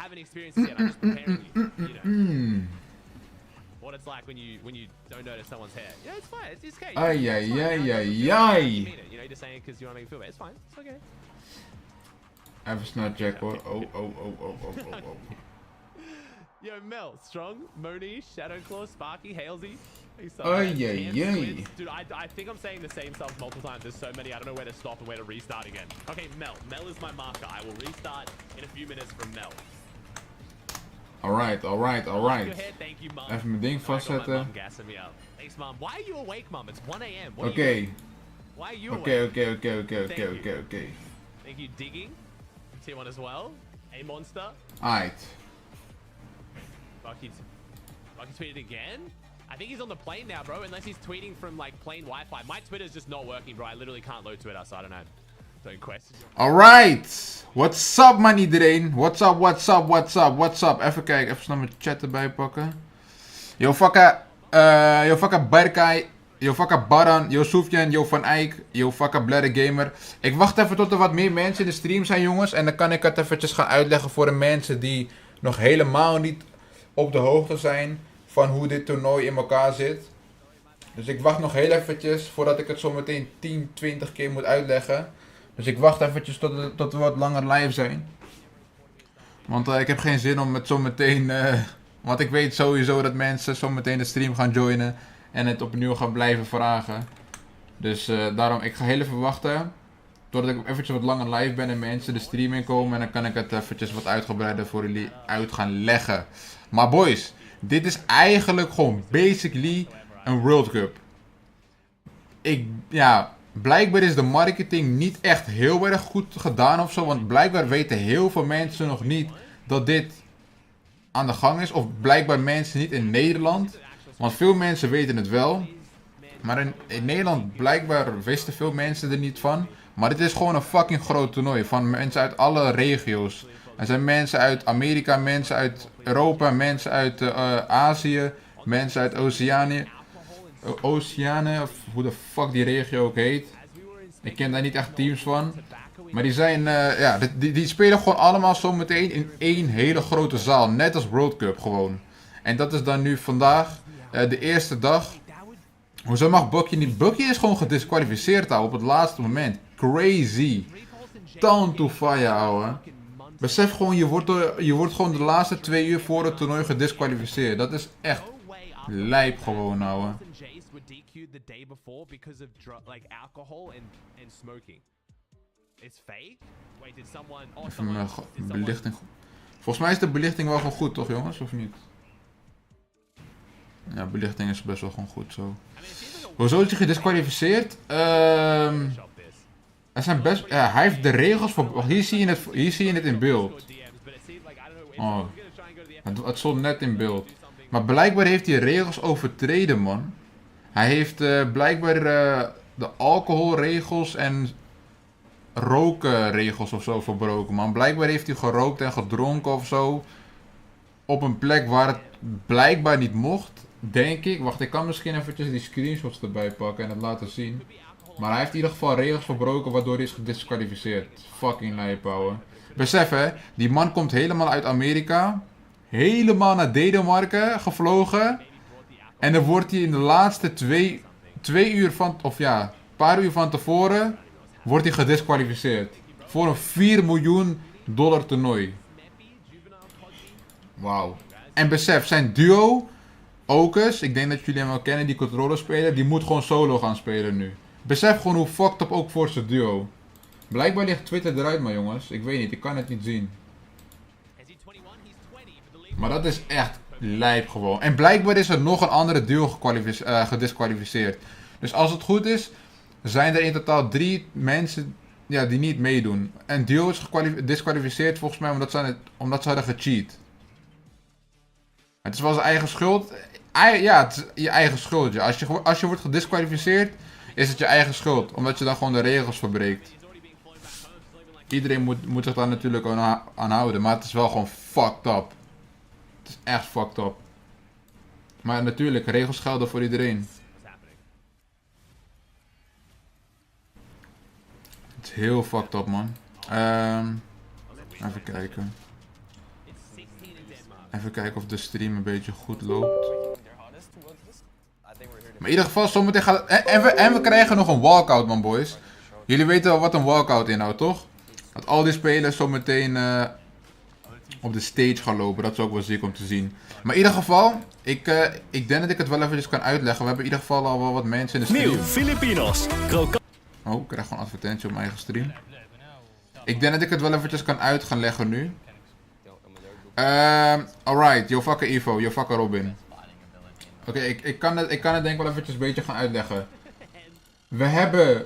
haven't experienced it yet. I'm just preparing you. What it's like when you don't notice someone's hair. Yeah, it's fine. It's okay. Ay. You're just saying it because you want to make you feel bad. It's fine. It's okay. Even snel checken hoor. Oh. Yo, Mel, Strong, Monish, Shadowclaw, Sparky, Halesy. Ay. Dude, I think I'm saying the same stuff multiple times. There's so many, I don't know where to stop and where to restart again. Okay, Mel. Mel is my marker. I will restart in a few minutes from Mel. Alright. Thank you, Mom. Even mijn ding vastzetten. Thanks, Mom. Why are you awake, Mom? It's 1 a.m. Oké. Why are you awake? Oké. Thank you, Digging. Tier 1 as well. A Monster. Aight. Bucky tweeted again? I think he's on the plane now, bro. Unless he's tweeting from, like, plane Wi-Fi. My Twitter's just not working, bro. I literally can't load Twitter, so I don't know. Don't question. Alright. What's up, man, iedereen? What's up? Even kijken. Even snel mijn chat erbij pakken. Yo, fakka Berkay. Yo, fakka Baran. Yo, Soefjan. Yo, Van Eyck. Yo, fakka 𝗦𝗢𝗖𝗜𝗦𝗛. Ik wacht even tot er wat meer mensen in de stream zijn, jongens. En dan kan ik het eventjes gaan uitleggen voor de mensen die nog helemaal niet op de hoogte zijn van hoe dit toernooi in elkaar zit. Dus ik wacht nog heel eventjes voordat ik het zo meteen 10, 20 keer moet uitleggen. Dus ik wacht eventjes tot we wat langer live zijn. Want ik heb geen zin om het zo meteen... want ik weet sowieso dat mensen zo meteen de stream gaan joinen. En het opnieuw gaan blijven vragen. Dus daarom, ik ga heel even wachten. Totdat ik eventjes wat langer live ben en mensen de stream inkomen. En dan kan ik het eventjes wat uitgebreider voor jullie uit gaan leggen. Maar boys, dit is eigenlijk gewoon basically een World Cup. Blijkbaar is de marketing niet echt heel erg goed gedaan ofzo. Want blijkbaar weten heel veel mensen nog niet dat dit aan de gang is. Of blijkbaar mensen niet in Nederland. Want veel mensen weten het wel. Maar in Nederland blijkbaar wisten veel mensen er niet van. Maar dit is gewoon een fucking groot toernooi van mensen uit alle regio's. Er zijn mensen uit Amerika, mensen uit Europa, mensen uit Azië, mensen uit Oceanië, of hoe de fuck die regio ook heet. Ik ken daar niet echt teams van. Maar die zijn, die spelen gewoon allemaal zometeen in één hele grote zaal. Net als World Cup gewoon. En dat is dan nu vandaag, de eerste dag. Hoezo mag Bucky niet? Bucky is gewoon gedisqualificeerd, ouwe, op het laatste moment. Crazy. 𝗠𝗜𝗄𝗖𝗜𝗓, ouwe. Besef gewoon, je wordt gewoon de laatste 2 uur voor het toernooi gedisqualificeerd. Dat is echt lijp gewoon, ouwe. Even mijn belichting. Volgens mij is de belichting wel gewoon goed, toch jongens? Of niet? Ja, belichting is best wel gewoon goed zo. Hoezo is hij gedisqualificeerd? Er zijn best, hij heeft de regels voor... Hier zie je het in beeld. Oh. Het stond net in beeld. Maar blijkbaar heeft hij regels overtreden, man. Hij heeft blijkbaar de alcoholregels en rokenregels of zo verbroken, man. Blijkbaar heeft hij gerookt en gedronken of zo. Op een plek waar het blijkbaar niet mocht. Denk ik. Wacht, ik kan misschien eventjes die screenshots erbij pakken en het laten zien. Maar hij heeft in ieder geval regels verbroken waardoor hij is gedisqualificeerd. Fucking lijp, ouwe. Besef hè, die man komt helemaal uit Amerika. Helemaal naar Denemarken gevlogen. En dan wordt hij in de laatste twee uur van... Of ja, een paar uur van tevoren... Wordt hij gedisqualificeerd. Voor een $4 miljoen toernooi. Wauw. En besef, zijn duo... Okus, ik denk dat jullie hem wel kennen, die controllerspeler, die moet gewoon solo gaan spelen nu. Besef gewoon hoe fucked up ook voor zijn duo. Blijkbaar ligt Twitter eruit, maar jongens. Ik weet niet, ik kan het niet zien. Maar dat is echt lijp gewoon. En blijkbaar is er nog een andere duo gedisqualificeerd. Dus als het goed is, zijn er in totaal 3 mensen die niet meedoen. En duo is gedisqualificeerd volgens mij omdat ze hadden gecheat. Het is wel zijn eigen schuld. Ja, het is je eigen schuld. Ja. Als je wordt gedisqualificeerd, is het je eigen schuld. Omdat je dan gewoon de regels verbreekt. Iedereen moet zich daar natuurlijk aan houden. Maar het is wel gewoon fucked up. Het is echt fucked up. Maar natuurlijk, regels gelden voor iedereen. Het is heel fucked up, man. Even kijken. Even kijken of de stream een beetje goed loopt. Maar in ieder geval, zometeen gaat het... En we krijgen nog een walkout, man, boys. Jullie weten wel wat een walkout inhoudt, toch? Dat al die spelers zometeen op de stage gaan lopen. Dat is ook wel ziek om te zien. Maar in ieder geval, ik denk dat ik het wel eventjes kan uitleggen. We hebben in ieder geval al wel wat mensen in de stream. Nieuw, Filipinos. Oh, ik krijg gewoon advertentie op mijn eigen stream. Ik denk dat ik het wel eventjes kan uit gaan leggen nu. Alright, yo fucker Ivo, yo fucker Robin. Oké, ik kan het denk ik wel eventjes een beetje gaan uitleggen. We hebben...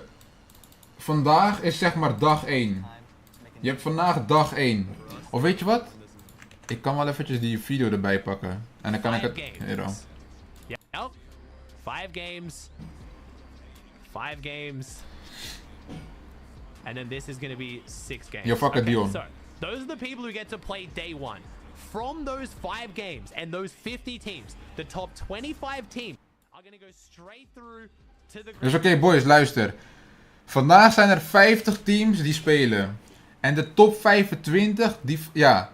Vandaag is zeg maar dag 1. Je hebt vandaag dag 1. Of weet je wat? Ik kan wel eventjes die video erbij pakken. En dan kan ik het... Hero. Yep. 5 games. 5 games. And then this is gonna be 6 games. Yo fucker Dion. So, those are the people who get to play day 1. From those 5 games and those 50 teams, the top 25 teams are gonna go straight through to the... Dus oké, boys, luister. Vandaag zijn er 50 teams die spelen. En de top 25,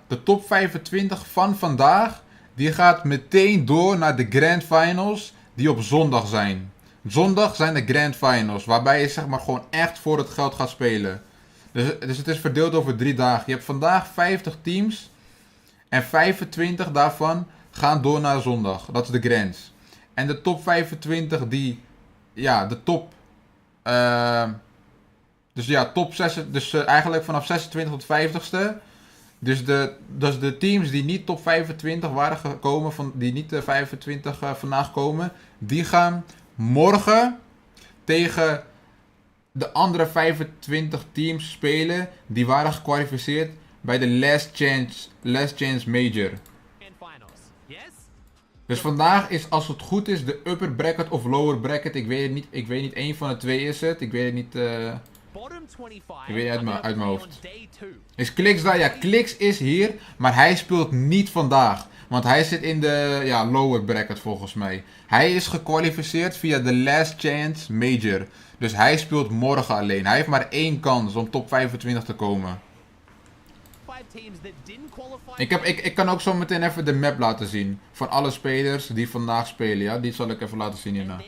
de top 25 van vandaag, die gaat meteen door naar de Grand Finals die op zondag zijn. Zondag zijn de Grand Finals, waarbij je zeg maar gewoon echt voor het geld gaat spelen. Dus het is verdeeld over 3 dagen. Je hebt vandaag 50 teams en 25 daarvan gaan door naar zondag. Dat is de Grands. En de top 25 die, de top... top 6, dus eigenlijk vanaf 26 tot 50ste. Dus de teams die niet top 25 waren gekomen, die niet 25 vandaag komen, die gaan morgen tegen de andere 25 teams spelen die waren gekwalificeerd bij de Last Chance Major. Dus vandaag is, als het goed is, de upper bracket of lower bracket. Ik weet niet, één van de twee is het. Ik weet het niet. Ik weet het uit mijn hoofd. Is Klix daar? Ja, Klix is hier, maar hij speelt niet vandaag. Want hij zit in de lower bracket volgens mij. Hij is gekwalificeerd via de Last Chance Major. Dus hij speelt morgen alleen. Hij heeft maar 1 kans om top 25 te komen. Ik kan ook zo meteen even de map laten zien. Van alle spelers die vandaag spelen. Ja, die zal ik even laten zien hierna.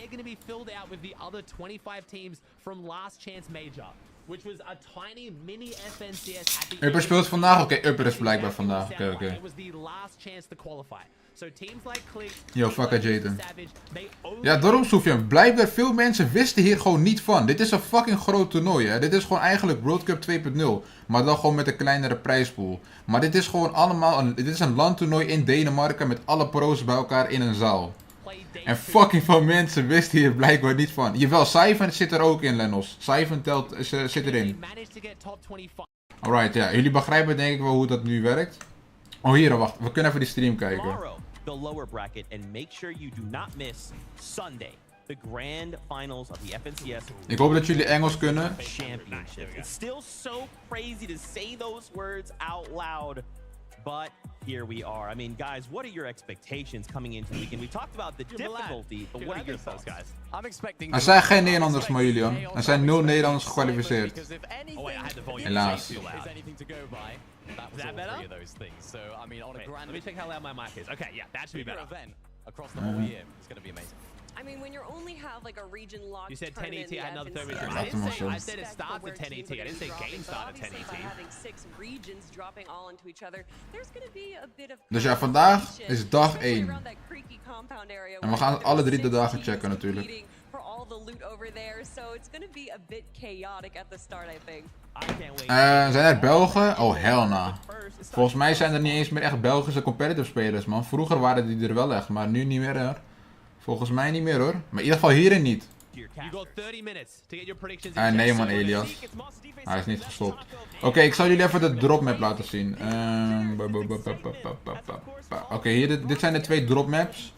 Upper speelt vandaag? Oké, Upper is blijkbaar vandaag. Oké. Yo, fucker Jaden. Ja, daarom Sofian. Blijkbaar veel mensen wisten hier gewoon niet van. Dit is een fucking groot toernooi, hè. Dit is gewoon eigenlijk World Cup 2.0. Maar dan gewoon met een kleinere prijspool. Maar dit is gewoon allemaal... Dit is een landtoernooi in Denemarken met alle pro's bij elkaar in een zaal. En fucking veel mensen wisten hier blijkbaar niet van. Jawel, 𝗦𝗓𝗏 zit er ook in, Lenos. 𝗦𝗓𝗏 zit erin. Alright, ja. Jullie begrijpen denk ik wel hoe dat nu werkt. Oh, hier, wacht. We kunnen even die stream kijken. The lower bracket and make sure you do not miss Sunday, the grand finals of the FNCS. Ik hoop dat jullie Engels kunnen. Championship. It's still so crazy to say those words out loud, but here we are. I mean, guys, what are your expectations coming into the weekend? We talked about the difficulty, but what are your thoughts, guys? I'm expecting. Er zijn geen Nederlanders, maar Julian. Er zijn 0 Nederlanders gekwalificeerd. Helaas. Is that better? So, I mean, on a grand... Let me check how loud my mic is. Okay, yeah, that should be better. Across the whole year, it's going to be amazing. I mean, when you only have like a region locked. You said 10 ET, I had another third region. I said it starts at 10 ET. I didn't say game start at 10 ET. Having 6 regions dropping all into each other, there's going to be a bit of. Dus ja, vandaag is dag 1. En we gaan alle 3 de dagen checken natuurlijk. Zijn er Belgen? Oh, hell nah. Volgens mij zijn er niet eens meer echt Belgische competitive spelers, man. Vroeger waren die er wel echt, maar nu niet meer, hoor. Volgens mij niet meer, hoor. Maar in ieder geval hierin niet. Nee, man, Elias. Hij is niet gestopt. Oké, ik zal jullie even de drop map laten zien. Oké, hier, dit zijn de 2 drop maps.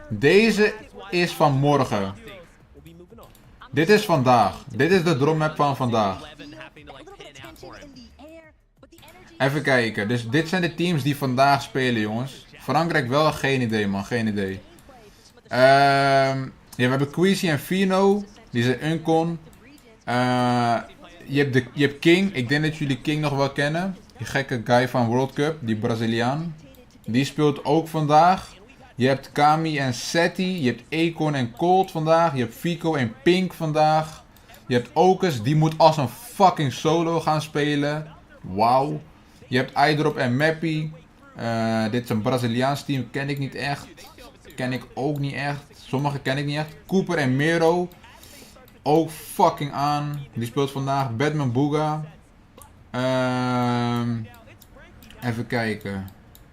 Deze is van morgen. Dit is vandaag. Dit is de drop map van vandaag. Even kijken. Dus dit zijn de teams die vandaag spelen, jongens. Frankrijk wel, geen idee, man. Geen idee. Ja, we hebben 𝗠𝗜𝗖𝗜𝗏 en Fino. Die zijn Uncon. Je hebt King. Ik denk dat jullie King nog wel kennen. Die gekke guy van World Cup. Die Braziliaan. Die speelt ook vandaag. Je hebt Kami en Seti. Je hebt Econ en Colt vandaag. Je hebt Fico en Pink vandaag. Je hebt Okus. Die moet als een fucking solo gaan spelen. Wauw. Je hebt iDrop en Mappy. Dit is een Braziliaans team. Ken ik niet echt. Ken ik ook niet echt. Sommige ken ik niet echt. Cooper en Mero. Ook fucking aan. Die speelt vandaag. Batman Booga. Even kijken.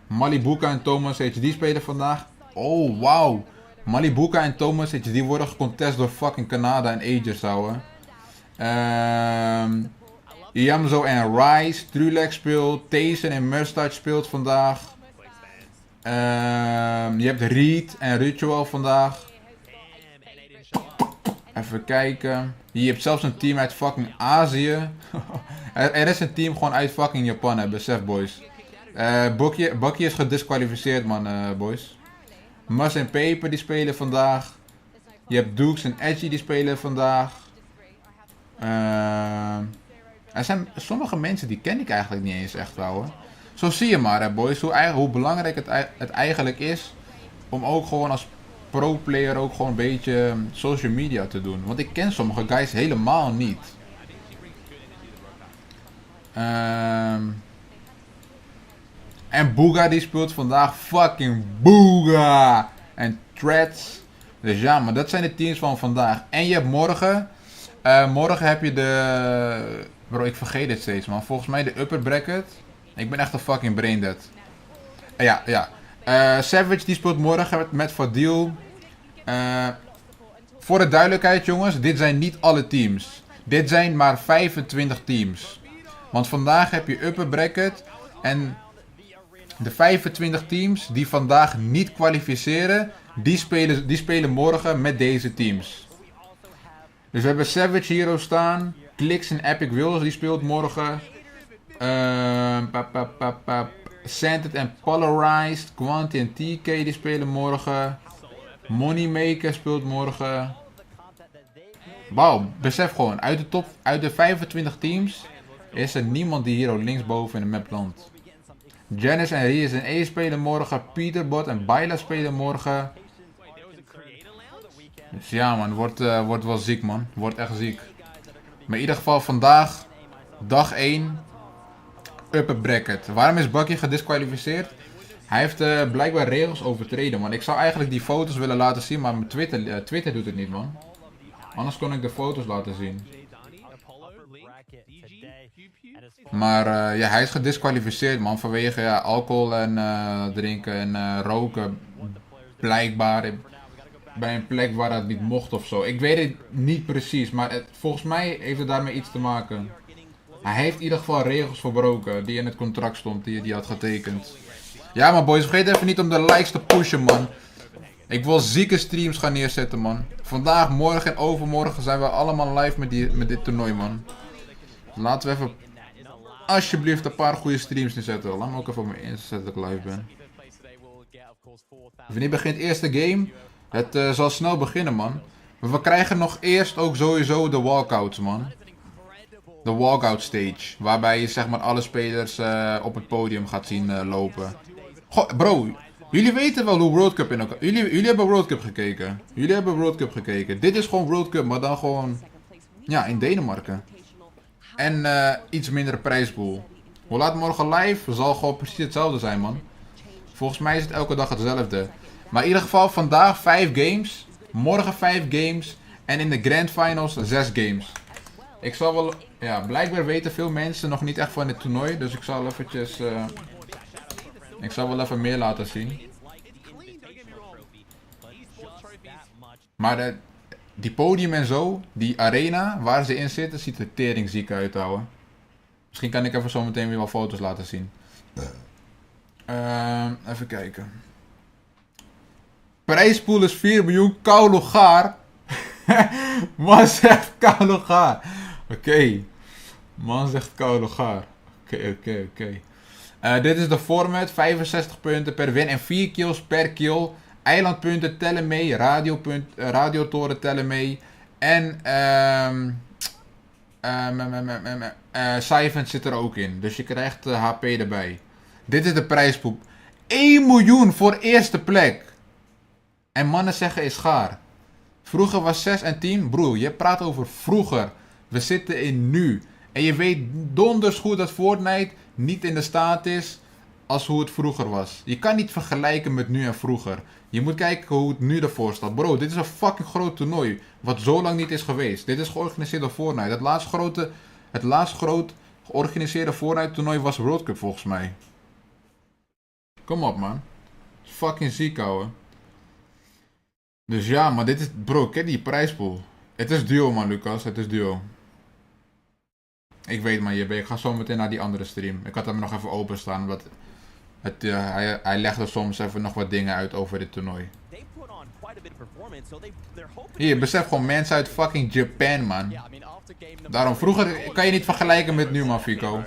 Malibuka en Thomas HD spelen vandaag. Oh, wauw. Malibuka en Thomas HD die worden gecontest door fucking Canada en Aegis, ouwe. Iamzo en Rice. Trulek speelt. Tyson en Mustard speelt vandaag. Je hebt Reed en Ritual vandaag. Even kijken. Je hebt zelfs een team uit fucking Azië. Er is een team gewoon uit fucking Japan, hè. Besef, boys. Bucky is gedisqualificeerd, man, boys. Mus en Paper die spelen vandaag. Je hebt Dukes en Edgy die spelen vandaag. Er zijn sommige mensen die ken ik eigenlijk niet eens echt, ouwe. Zo zie je maar, hè, boys. Hoe belangrijk het eigenlijk is om ook gewoon als pro-player ook gewoon een beetje social media te doen. Want ik ken sommige guys helemaal niet. En Booga die speelt vandaag fucking Booga. En Threads. Dus ja, maar dat zijn de teams van vandaag. En je hebt morgen. Morgen heb je de... Bro, ik vergeet het steeds, man. Volgens mij de upper bracket. Ik ben echt een fucking braindead. Ja. Savage die speelt morgen met Fadil. Voor de duidelijkheid, jongens. Dit zijn niet alle teams. Dit zijn maar 25 teams. Want vandaag heb je upper bracket. En de 25 teams die vandaag niet kwalificeren, die spelen morgen met deze teams. Dus we hebben Savage hier staan. Clicks en Epic Wills die speelt morgen. Scented en Polarized. Quanti en TK die spelen morgen. Moneymaker speelt morgen. Wauw, besef gewoon. Uit de 25 teams is er niemand die hier linksboven in de map landt. Janice en Rias en E spelen morgen. Peterbot en Baila spelen morgen. Dus ja, man, wordt wel ziek, man. Wordt echt ziek. Maar in ieder geval vandaag, dag 1, upper bracket. Waarom is Bucky gedisqualificeerd? Hij heeft blijkbaar regels overtreden, man. Ik zou eigenlijk die foto's willen laten zien, maar mijn Twitter doet het niet, man. Anders kon ik de foto's laten zien. Maar ja, hij is gedisqualificeerd, man. Vanwege alcohol en drinken en roken. Blijkbaar bij een plek waar dat niet mocht of zo. Ik weet het niet precies, maar volgens mij heeft het daarmee iets te maken. Hij heeft in ieder geval regels verbroken die in het contract stond, die hij had getekend. Ja, maar boys, vergeet even niet om de likes te pushen, man. Ik wil zieke streams gaan neerzetten, man. Vandaag, morgen en overmorgen zijn we allemaal live met dit toernooi, man. Laten we even alsjeblieft een paar goede streams neerzetten. Laat me ook even op mijn Insta zetten dat ik live ben. Wanneer begint het eerste game? Het zal snel beginnen, man. Maar we krijgen nog eerst ook sowieso de walkouts, man. De walkout stage. Waarbij je zeg maar alle spelers op het podium gaat zien lopen. Goh, bro. Jullie weten wel hoe World Cup in elkaar... Jullie hebben World Cup gekeken. Jullie hebben World Cup gekeken. Dit is gewoon World Cup, maar dan gewoon... Ja, in Denemarken. En iets minder prijspool. Hoe laat morgen live? Zal gewoon precies hetzelfde zijn, man. Volgens mij is het elke dag hetzelfde. Maar in ieder geval vandaag 5 games. Morgen 5 games. En in de Grand Finals 6 games. Ik zal wel... Ja, blijkbaar weten veel mensen nog niet echt van dit toernooi. Dus ik zal eventjes... ik zal wel even meer laten zien. Maar die podium en zo, die arena waar ze in zitten, ziet er teringziek uit, ouwe. Misschien kan ik even zo meteen weer wat foto's laten zien. Even kijken. Prijspool is 4 miljoen, koude gaar. Man zegt koude gaar. Oké. Man zegt koude gaar. Oké. Dit is de format. 65 punten per win en 4 kills per kill. Eilandpunten tellen mee. Radiotoren tellen mee. En Siphon zit er ook in. Dus je krijgt HP erbij. Dit is de prijspool. 1 miljoen voor eerste plek. En mannen zeggen is gaar. Vroeger was 6 en 10. Broer, je praat over vroeger. We zitten in nu. En je weet donders goed dat Fortnite niet in de staat is als hoe het vroeger was. Je kan niet vergelijken met nu en vroeger. Je moet kijken hoe het nu ervoor staat. Bro, dit is een fucking groot toernooi. Wat zo lang niet is geweest. Dit is georganiseerd door Fortnite. Het laatst groot georganiseerde Fortnite toernooi was World Cup volgens mij. Kom op, man. Fucking ziek, ouwe. Dus ja, maar dit is... Bro, kijk die prijspool. Het is duo, man, Lucas. Het is duo. Ik weet, man, ik ga zo meteen naar die andere stream. Ik had hem nog even openstaan, omdat... hij legde soms even nog wat dingen uit over dit toernooi. Hier, besef gewoon mensen uit fucking Japan, man. Daarom, vroeger kan je niet vergelijken met nu, man, Fico.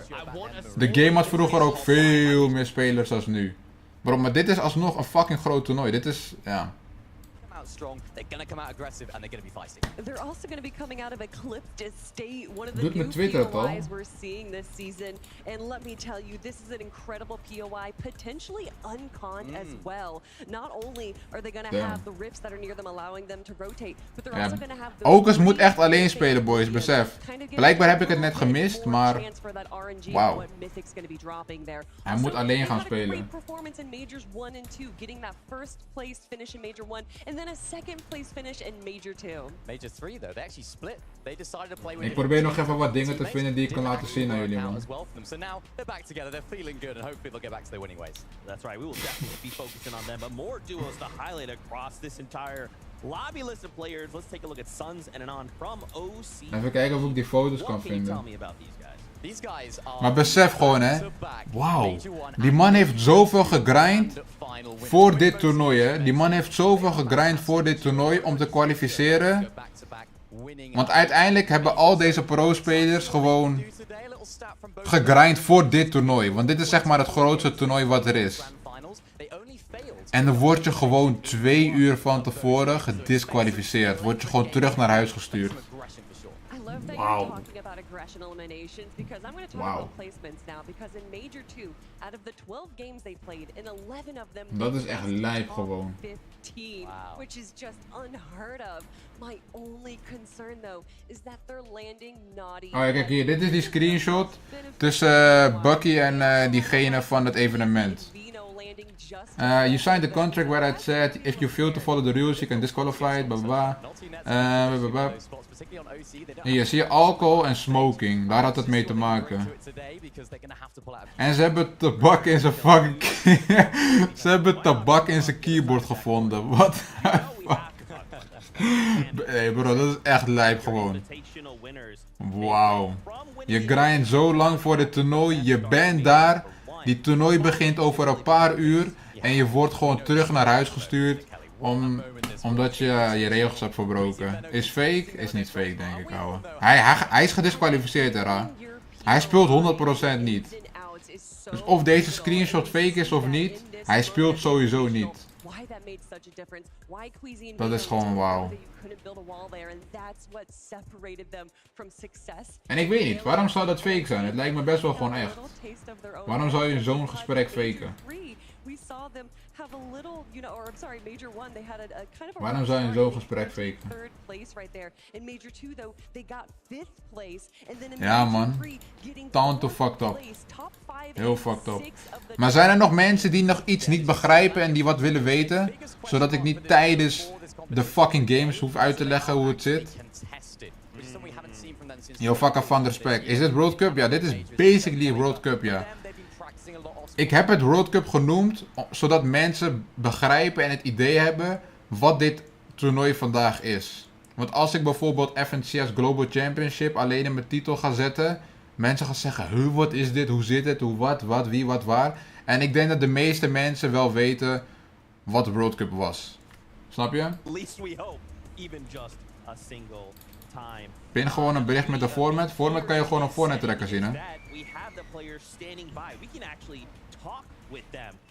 De game had vroeger ook veel meer spelers dan nu. Bro, maar dit is alsnog een fucking groot toernooi. Dit is, ja... Strong, they're gonna come out aggressive and they're gonna be feisty. They're also going to be coming out of Eclipse State, one of the Doet new met Twitter, POIs we're seeing this season. And let me tell you, this is an incredible POI, potentially unconned as well. Not only are they going to have the rifts that are near them allowing them to rotate, but they're also going to have those... Okus moet echt alleen spelen, boys, besef. Blijkbaar heb ik het net gemist, maar... Wauw. Hij moet alleen gaan spelen. Performance in Majors 1 and 2, getting that first place finish in Major 1, and then a second place finish in Major 2. Major 3 though, they actually split. They decided to play with. Ik probeer nog even wat dingen te vinden die ik kan laten zien aan jullie, man. So now they're back together, they're feeling good and hopefully they'll get back to their winning ways. That's right, we will definitely be focusing on them, but more duos to highlight across this entire lobby list of players. Let's take a look at Suns and Anon from OC. Even kijken of ik die foto's kan vinden. Tell me about these guys. Maar besef gewoon, hè. Wauw. Die man heeft zoveel gegrind voor dit toernooi, hè. Die man heeft zoveel gegrind voor dit toernooi om te kwalificeren. Want uiteindelijk hebben al deze pro-spelers gewoon gegrind voor dit toernooi. Want dit is zeg maar het grootste toernooi wat er is. En dan word je gewoon 2 uur van tevoren gedisqualificeerd. Word je gewoon terug naar huis gestuurd. Wow. Wow. Dat is echt lijp gewoon. Oh ja, kijk hier, dit is die screenshot tussen Bucky en diegene van het evenement. You signed the contract where it said if you fail to follow the rules you can disqualify it, blah blah blah. Hier zie je alcohol en smoking, daar had het mee te maken. En ze hebben tabak in zijn fucking ze hebben tabak in zijn keyboard gevonden. What the fuck? Hey bro, dat is echt lijp gewoon. Wauw. Je grindt zo lang voor dit toernooi, je bent daar. Die toernooi begint over een paar uur en je wordt gewoon terug naar huis gestuurd omdat je je regels hebt verbroken. Is fake? Is niet fake, denk ik, ouwe. Hij is gedisqualificeerd, hè. Hij speelt 100% niet. Dus of deze screenshot fake is of niet, hij speelt sowieso niet. Dat is gewoon wauw. En ik weet niet, waarom zou dat fake zijn? Het lijkt me best wel gewoon echt. Waarom zou je zo'n gesprek faken? Waarom zou je zo'n gesprek faken? Ja man, tante fucked up. Heel fucked up. Maar zijn er nog mensen die nog iets niet begrijpen en die wat willen weten? Zodat ik niet tijdens de fucking games hoef uit te leggen hoe het zit? Yo, fuck van de respect. Is dit World Cup? Ja, dit is basically World Cup, ja. Ik heb het World Cup genoemd, zodat mensen begrijpen en het idee hebben wat dit toernooi vandaag is. Want als ik bijvoorbeeld FNCS Global Championship alleen in mijn titel ga zetten, mensen gaan zeggen, wat is dit, hoe zit het, hoe wat, wie, wat, waar. En ik denk dat de meeste mensen wel weten wat de World Cup was. Snap je? Pin gewoon een bericht met de format. Format kan je gewoon op Fortnite trekken zien, hè.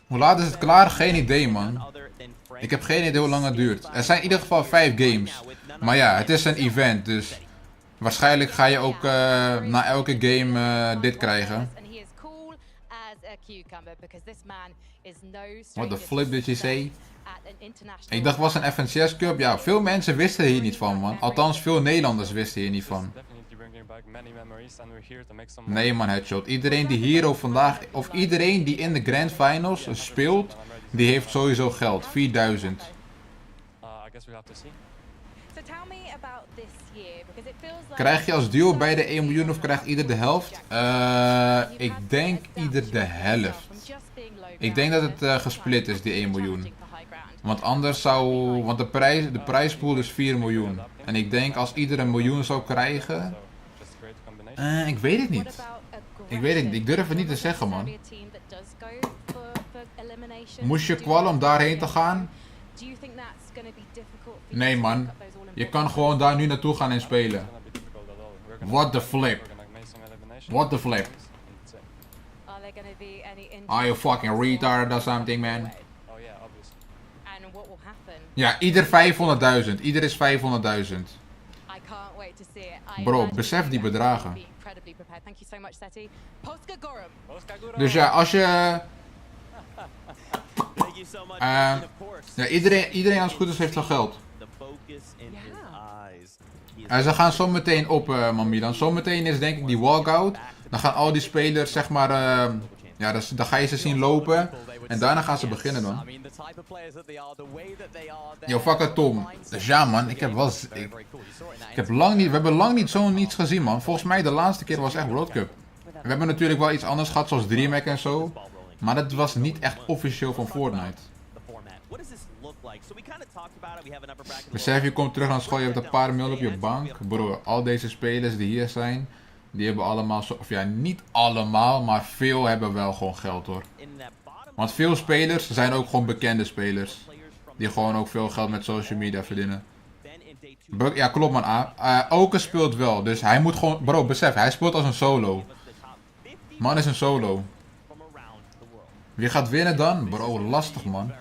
Hoe laat is het klaar? Geen idee, man. Ik heb geen idee hoe lang het duurt. Er zijn in ieder geval 5 games. Maar ja, het is een event, dus waarschijnlijk ga je ook na elke game dit krijgen. What the flip did you say? Ik dacht, was een FNCS Cup? Ja, veel mensen wisten hier niet van, man. Althans, veel Nederlanders wisten hier niet van. Nee, man, headshot. Iedereen die hier ook vandaag, of iedereen die in de Grand Finals speelt, die heeft sowieso geld. 4000. Krijg je als duo bij de 1 miljoen of krijgt ieder de helft? Ik denk ieder de helft. Ik denk dat het gesplit is, die 1 miljoen. Want anders zou... Want de prijspool is 4 miljoen. En ik denk als ieder een miljoen zou krijgen... ik weet het niet. Ik weet het niet. Ik durf het niet te zeggen, man. Moest je kwallen om daarheen te gaan? Nee, man. Je kan gewoon daar nu naartoe gaan en spelen. What the flip? What the flip? Are you fucking retard or something, man? Ja, ieder 500.000. Ieder is 500.000. Bro, besef die bedragen. Dus ja, als je... ja, iedereen als het goed is heeft wel geld. Ze gaan zo meteen op, Mami. Dan zometeen is denk ik die walkout. Dan gaan al die spelers, zeg maar... ja, dan ga je ze zien lopen. En daarna gaan ze beginnen dan. Yo, fuck it, Tom. Dus ja, man. Ik heb lang niet... We hebben lang niet zoiets gezien, man. Volgens mij de laatste keer was echt World Cup. We hebben natuurlijk wel iets anders gehad, zoals 𝗦𝗢𝗏 en zo. Maar dat was niet echt officieel van Fortnite. Besef, je komt terug naar school, je hebt een paar mil op je bank. Bro, al deze spelers die hier zijn, die hebben allemaal, of ja, niet allemaal, maar veel hebben wel gewoon geld, hoor. Want veel spelers zijn ook gewoon bekende spelers. Die gewoon ook veel geld met social media verdienen. Ja, klopt, man. Oke speelt wel, dus hij moet gewoon... Bro, besef, hij speelt als een solo. Man is een solo. Wie gaat winnen dan? Bro, lastig, man.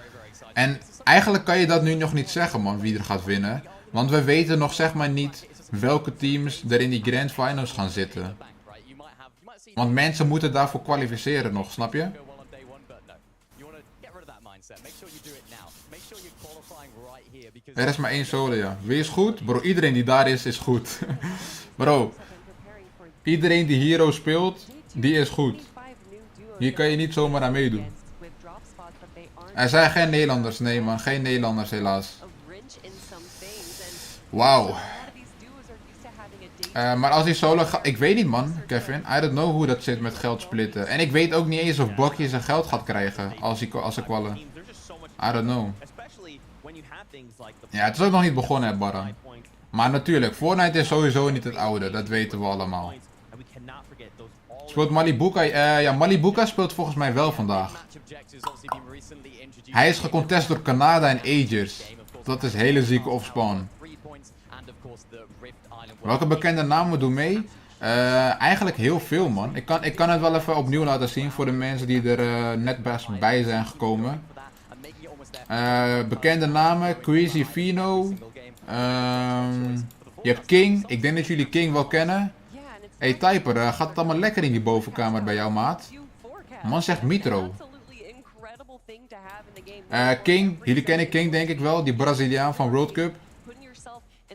En eigenlijk kan je dat nu nog niet zeggen, man, wie er gaat winnen. Want we weten nog, zeg maar, niet welke teams er in die Grand Finals gaan zitten. Want mensen moeten daarvoor kwalificeren nog, snap je? Er is maar één solo, ja. Wie is goed? Bro, iedereen die daar is goed. Bro, iedereen die Hero speelt, die is goed. Hier kan je niet zomaar aan meedoen. Er zijn geen Nederlanders, nee, man. Geen Nederlanders, helaas. Wauw. Maar als die solo gaat... Ik weet niet, man, Kevin. I don't know hoe dat zit met geld splitten. En ik weet ook niet eens of Bakje zijn geld gaat krijgen als ze kwallen. I don't know. Ja, het is ook nog niet begonnen, hè, Baran. Maar natuurlijk, Fortnite is sowieso niet het oude. Dat weten we allemaal. Speelt 𝗦𝗢𝗖𝗓𝗏? Ja, 𝗦𝗢𝗎𝗏 speelt volgens mij wel vandaag. Hij is gecontest door Canada en 𝗛𝗔𝗏𝗏. Dat is hele zieke offspawn. Welke bekende namen doen mee? Eigenlijk heel veel, man. Ik kan het wel even opnieuw laten zien voor de mensen die er net best bij zijn gekomen. Bekende namen, Crazy Fino. Je hebt King. Ik denk dat jullie King wel kennen. Hey Typer, gaat het allemaal lekker in die bovenkamer bij jou, maat? Man zegt Mitro. King, jullie kennen King denk ik wel, die Braziliaan van World Cup.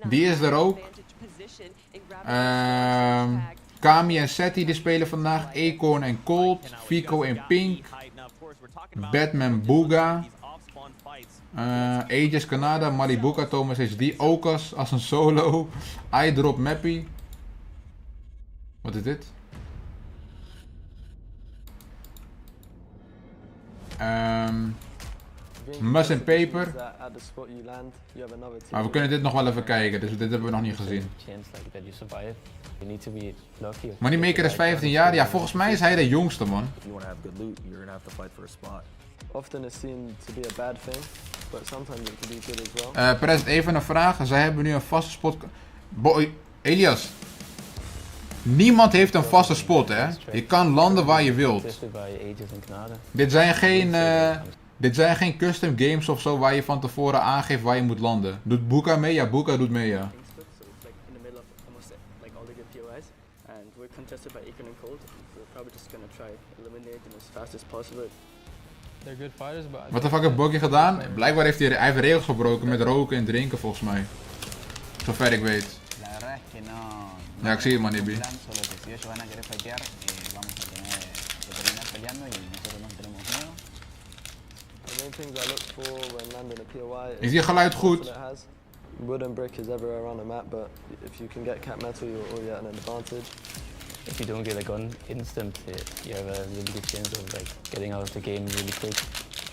Die is er ook. Kami en Seti die spelen vandaag. Acorn en Colt. Fico en Pink. Batman Booga. Aegis Canada. 𝗦𝗢𝗏𝗏 Thomas HD. Ook als een solo. iDrop Mappy. Wat is dit? Mus en Paper. Maar we kunnen dit nog wel even kijken, dus dit hebben we nog niet gezien. 𝗦𝗢𝗏𝗏 is 15 jaar. Ja, volgens mij is hij de jongste, man. President, even een vraag. Zij hebben nu een vaste spot. Boy, Elias. Niemand heeft een vaste spot, hè. Je kan landen waar je wilt. Dit zijn geen custom games of zo waar je van tevoren aangeeft waar je moet landen. Doet Boeka mee? Ja, Boeka doet mee, ja. they're good fighters, but Wat de fuck heeft Boggy gedaan? Blijkbaar heeft hij heeft regels gebroken met roken en drinken volgens mij. Zover ik weet. La verdad es que no. Ja, ik zie het man, Ibi. Solo que si ellos van a querer fighter, vamos a tener que terminar peleando y nosotros no tenemos miedo. the main things I look for when landing a POI Is je geluid goed? it has. Wood and brick is everywhere around the map, but if you can get cap metal, you're already at an advantage. If you don't get a gun instant, you have a really good chance of like getting out of the game really quick.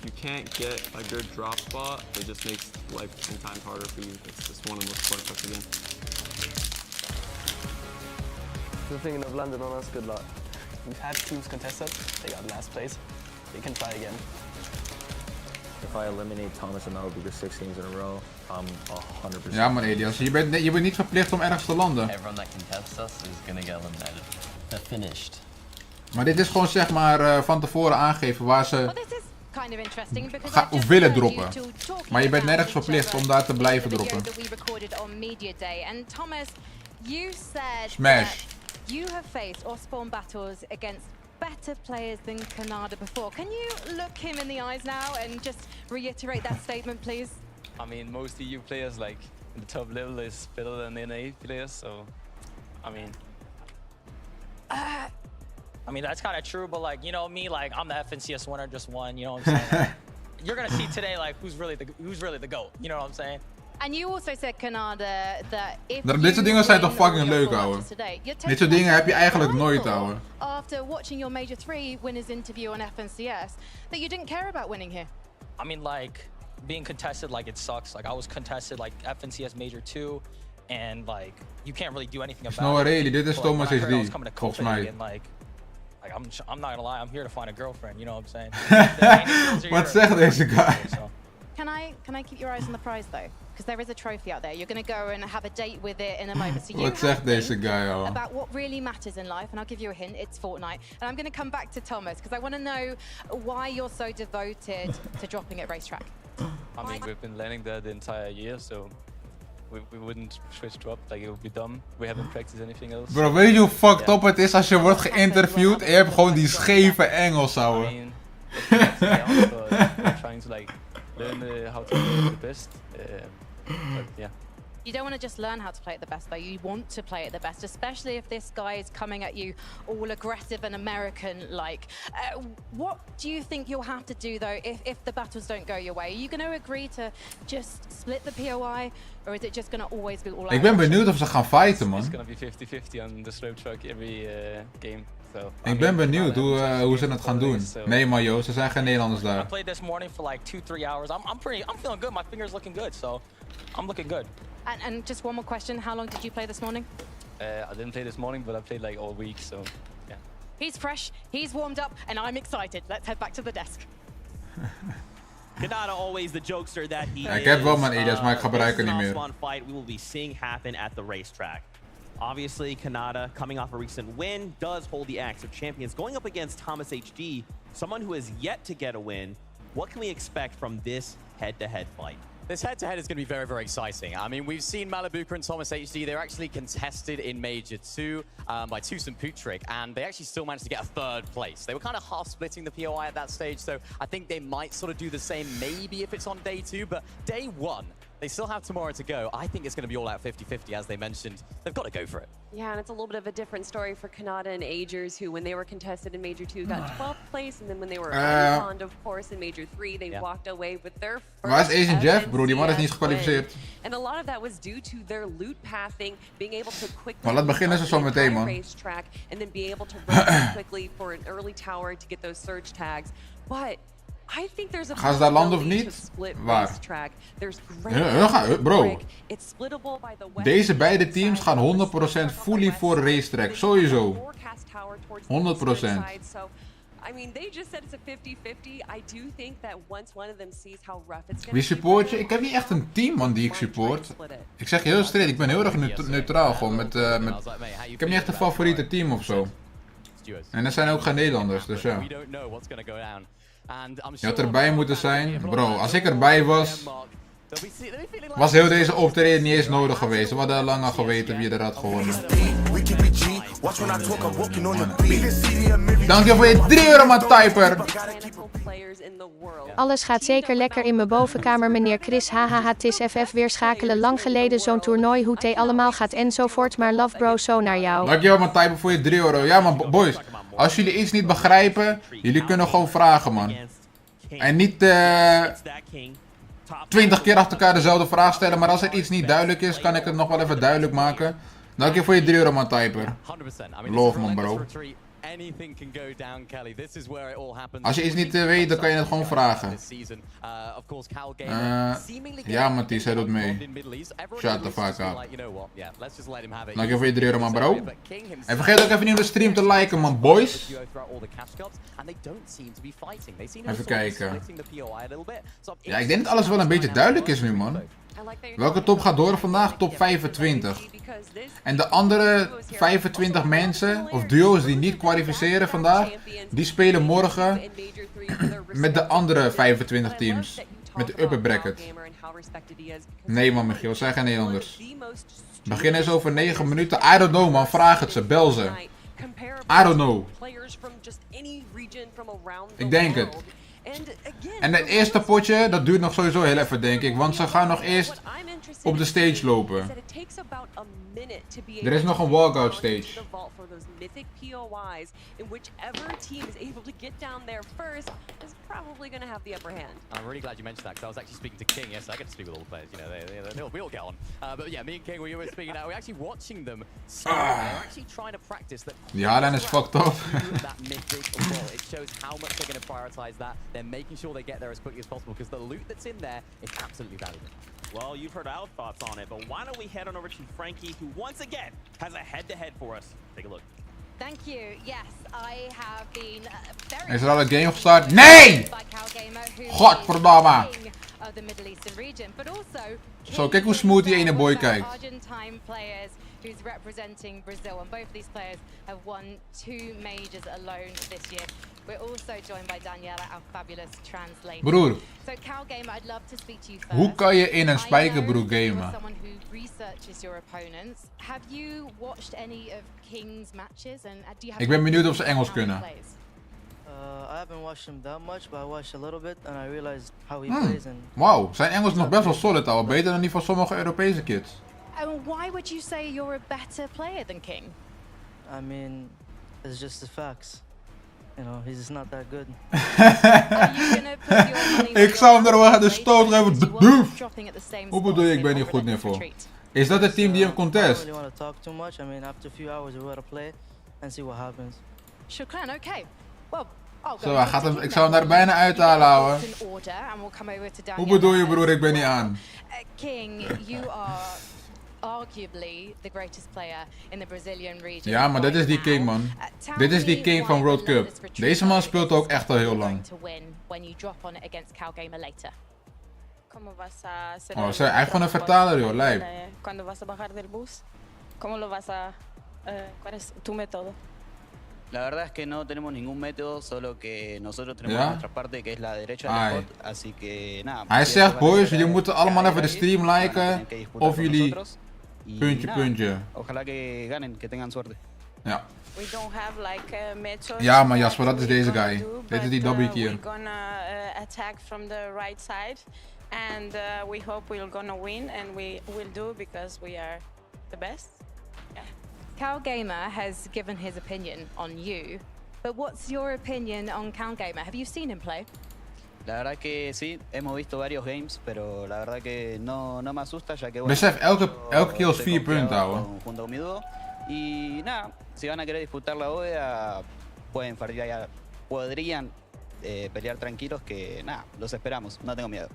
You can't get a good drop spot, it just makes life 10 times harder for you. It's just one of the most important parts again. If you're thinking of landing on us, good luck. We've had teams contested, they got last place. They can try again. If I eliminate Thomas and that will be the 6 games in a row, I'm 100%. Ja man, Elias, je bent niet verplicht om ergens te landen. Everyone that contests us is gonna get eliminated. They're finished. Maar dit is gewoon zeg maar van tevoren aangeven waar ze willen droppen. Maar je bent nergens verplicht om daar te blijven droppen. Smash. You have faced or spawned battles against better players than 𝗠𝗏𝗏𝗏 before. Can you look him in the eyes now and just reiterate that statement, please? I mean, most EU players like in the top level is better than the NA players, so I mean that's kind of true, but like, you know me, like I'm the FNCS winner, just won, you know what I'm saying? You're gonna see today like who's really the GOAT, you know what I'm saying? And you also said 𝗠𝗏𝗏𝗏 that if Dit soort dingen zijn toch fucking leuk, ouwe. Dit soort dingen heb je eigenlijk nooit, ouwe. After watching your Major 3 winners interview on FNCS, that you didn't care about winning here. I mean, like being contested, like it sucks. Like I was contested like FNCS Major 2, and like you can't really do anything about No, it. really, dit is Thomas Like, HD, volgens mij. I'm not gonna lie, I'm here to find a girlfriend. You know what I'm saying? Wat zegt deze guy? Can I keep your eyes on the prize though? Because there is a trophy out there. You're going to go and have a date with it in a moment. So you Wat zegt deze guy al? About what really matters in life, and I'll give you a hint. It's Fortnite, and I'm going to come back to Thomas because I want to know why you're so devoted to dropping at racetrack. I mean, we've been learning that the entire year, so we wouldn't switch to up. Like it would be dumb. We haven't practiced anything else. Bro, weet je hoe fucked up het is als je wordt geïnterviewd en je hebt gewoon die scheve Engels, ouwe? I mean, we're trying to like learn how to play it the best. But yeah. You don't want to just learn how to play it the best, though. You want to play it the best, especially if this guy is coming at you all aggressive and American-like. What do you think you'll have to do, though, if the battles don't go your way? Are you going to agree to just split the POI, or is it just going to always be all out? Ik ben benieuwd of ze gaan fighten, man. It's going to be 50-50 on the slope truck every game. So, ik ben benieuwd hoe ze het gaan doen. Nee, maar joh, ze zijn geen Nederlanders daar. I played this morning for like 2-3 hours. I'm feeling good. My fingers looking good, so I'm looking good. And just one more question: how long did you play this morning? I didn't play this morning, but I played like all week, so yeah. He's fresh, he's warmed up, and I'm excited. Let's head back to the desk. 𝗠𝗏𝗏𝗏 always the jokester that he is. Ik heb wel mijn ideas, maar ik gebruik het niet meer. Fight we will be seeing happen at the racetrack. Obviously, 𝗠𝗏𝗏𝗏, coming off a recent win, does hold the axe of champions, going up against Thomas HD, someone who has yet to get a win. What can we expect from this head-to-head fight? This head-to-head is going to be very, very exciting. I mean, we've seen 𝗏𝗏𝗏𝗏 and Thomas HD. They're actually contested in Major 2 by 𝗏𝗏𝗏𝗏𝗏𝗏, and they actually still managed to get a 3rd place. They were kind of half-splitting the POI at that stage, so I think they might sort of do the same maybe if it's on day 2, but day 1, they still have tomorrow to go. I think it's going to be all out 50-50, as they mentioned. They've got to go for it. Yeah, and it's a little bit of a different story for 𝗠𝗏𝗏𝗏 and 𝗏𝗔𝗏𝗏, who, when they were contested in Major 2, got 12th place, and then when they were unconned, of course, in Major 3, they walked away with their Waar is first Asian Jeff? Bro, die man is niet FNCS gekwalificeerd. win. And a lot of that was due to their loot pathing, being able to quickly Maar laat beginnen ze zo meteen, man. racetrack, and then be able to run quickly for an early tower to get those surge tags. But I think there's a Gaan ze daar landen of niet? Waar? Bro, deze beide teams gaan 100% fully voor racetrack, sowieso. 100%. I mean, they just said it's a 50-50. I do think that once one of them sees how rough it's going to be. Wie support je? Ik heb niet echt een team, man, die ik support. Ik zeg je heel straight, ik ben heel erg neutraal gewoon met ik heb niet echt een favoriete team of zo. En er zijn ook geen Nederlanders, dus ja. Je had erbij moeten zijn. Bro, als ik erbij was heel deze optreden niet eens nodig geweest. We hadden lang al geweten wie er had gewonnen. Dank je voor je 3 euro, man, Typer. Alles gaat zeker lekker in mijn bovenkamer, meneer Chris. Hahaha, het is FF weer schakelen. Lang geleden zo'n toernooi, hoe het allemaal gaat enzovoort. Maar love bro, zo naar jou. Dankjewel, man, Typer, voor je 3 euro. Ja, man, boys. Als jullie iets niet begrijpen, jullie kunnen gewoon vragen, man. En niet 20 keer achter elkaar dezelfde vraag stellen. Maar als er iets niet duidelijk is, kan ik het nog wel even duidelijk maken. Dank je voor je 3 euro, man, Typer. Love, man, bro. Als je iets niet weet, dan kan je het gewoon vragen. Ja, Mathies, hij doet mee. Shut the fuck up. Dank je voor je 3 euro, man, bro. En vergeet ook even niet om de stream te liken, man, boys. Even kijken. Ja, ik denk dat alles wel een beetje duidelijk is nu, man. Welke top gaat door vandaag? Top 25. En de andere 25 mensen, of duo's die niet kwalificeren vandaag, die spelen morgen met de andere 25 teams. Met de upper bracket. Nee, man, Michiel, zij geen Nederlanders. Beginnen is over 9 minuten. I don't know, man, vraag het ze, bel ze. I don't know. Ik denk het. En het eerste potje, dat duurt nog sowieso heel even, denk ik. Want ze gaan nog eerst op de stage lopen. Er is nog een walkout stage. I'm really glad you mentioned that because I was actually speaking to King. Yes, I get to speak with all the players. You know, we all get on. But yeah, me and King, we were speaking now. We're actually watching them. They're actually trying to practice that. Ja, LAN is fucked up. That mythic as well. It shows how much they're going to prioritize that. They're making sure they get there as quickly as possible because the loot that's in there is absolutely valuable. Well, you've heard our thoughts on it, but why don't we head on over to Frankie, who once again has a head-to-head for us. Take a look. Thank you. Yes, I have been very. Is er al een game gestart? Nee! Godverdamme! Zo, kijk hoe smooth die ene boy kijkt. Who's representing Brazil, and both of these players have won 2 majors alone this year. We're also joined by Daniela, our fabulous translator. Broer, so Cal Gamer, I'd love to speak to you first. Hoe kan je in een spijkerbroek gamen? Someone who researches your opponents. Have you watched any of King's matches? And do you have? Ik ben benieuwd of ze Engels kunnen. I haven't watched him that much, but I watched a little bit and I realized how he plays. And Wauw, zijn Engels nog best wel solid, al beter dan die van sommige Europese kids. And why would you say you're a better player than King? I mean, it's just the facts. You know, he's not that good. Ik zou hem er wel de stoot geven. Hoe bedoel je, ik ben niet goed niveau? Is dat het team die hem contest? I don't really want to talk too much. I mean, after a few hours we gotta play and see what happens. Shukran, okay. Well, zo, hij gaat hem, ik zou hem daar bijna uithalen, ouwe. Hoe bedoel je, broer, ik ben niet aan? King, you are arguably the greatest player in the Brazilian region. Ja, maar dit is die King, man. Dit is die King van World Cup. Deze man speelt ook echt al heel lang. Oh, hij heeft gewoon een vertaler, joh, lijp. La verdad es que no tenemos ningún método, solo que nosotros tenemos nuestra parte que es la derecha del bot, así que nada. Hij zegt, boys, jullie moeten allemaal even de stream liken of jullie puntje. Ojalá que ganen, que tengan suerte. Ja. Ja, maar Jasper, dat is deze guy. Dit is die W keer. We're gonna attack from the right side and we hope we're gonna win and we will do because we are the best. Cal Gamer has given his opinion on you, but what's your opinion on Cal Gamer? Have you seen him play? La verdad que sí, hemos visto varios games, pero la verdad que no me asusta ya que bueno. Besef, elke kill is 4 punten, ouwe. Junto con mi dúo. Y nada, si van a querer disputar la OEA, podrían pelear tranquilos que nada, los esperamos, no tengo miedo.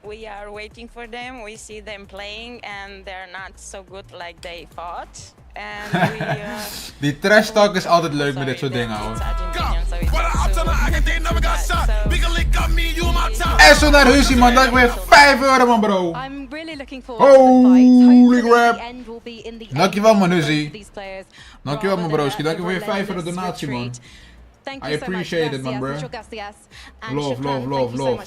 We are waiting for them. We see them playing and they're not so good like they thought. And we, die trash talk is altijd leuk met dit soort dingen, hoor. En zo naar Hussie, man. Dat is weer 5 euro, man, bro. Holy crap. Dankjewel, man, Hussie. Dankjewel, man, broski. Dankjewel voor je 5 euro donatie, man. I appreciate it, man, bro. Love.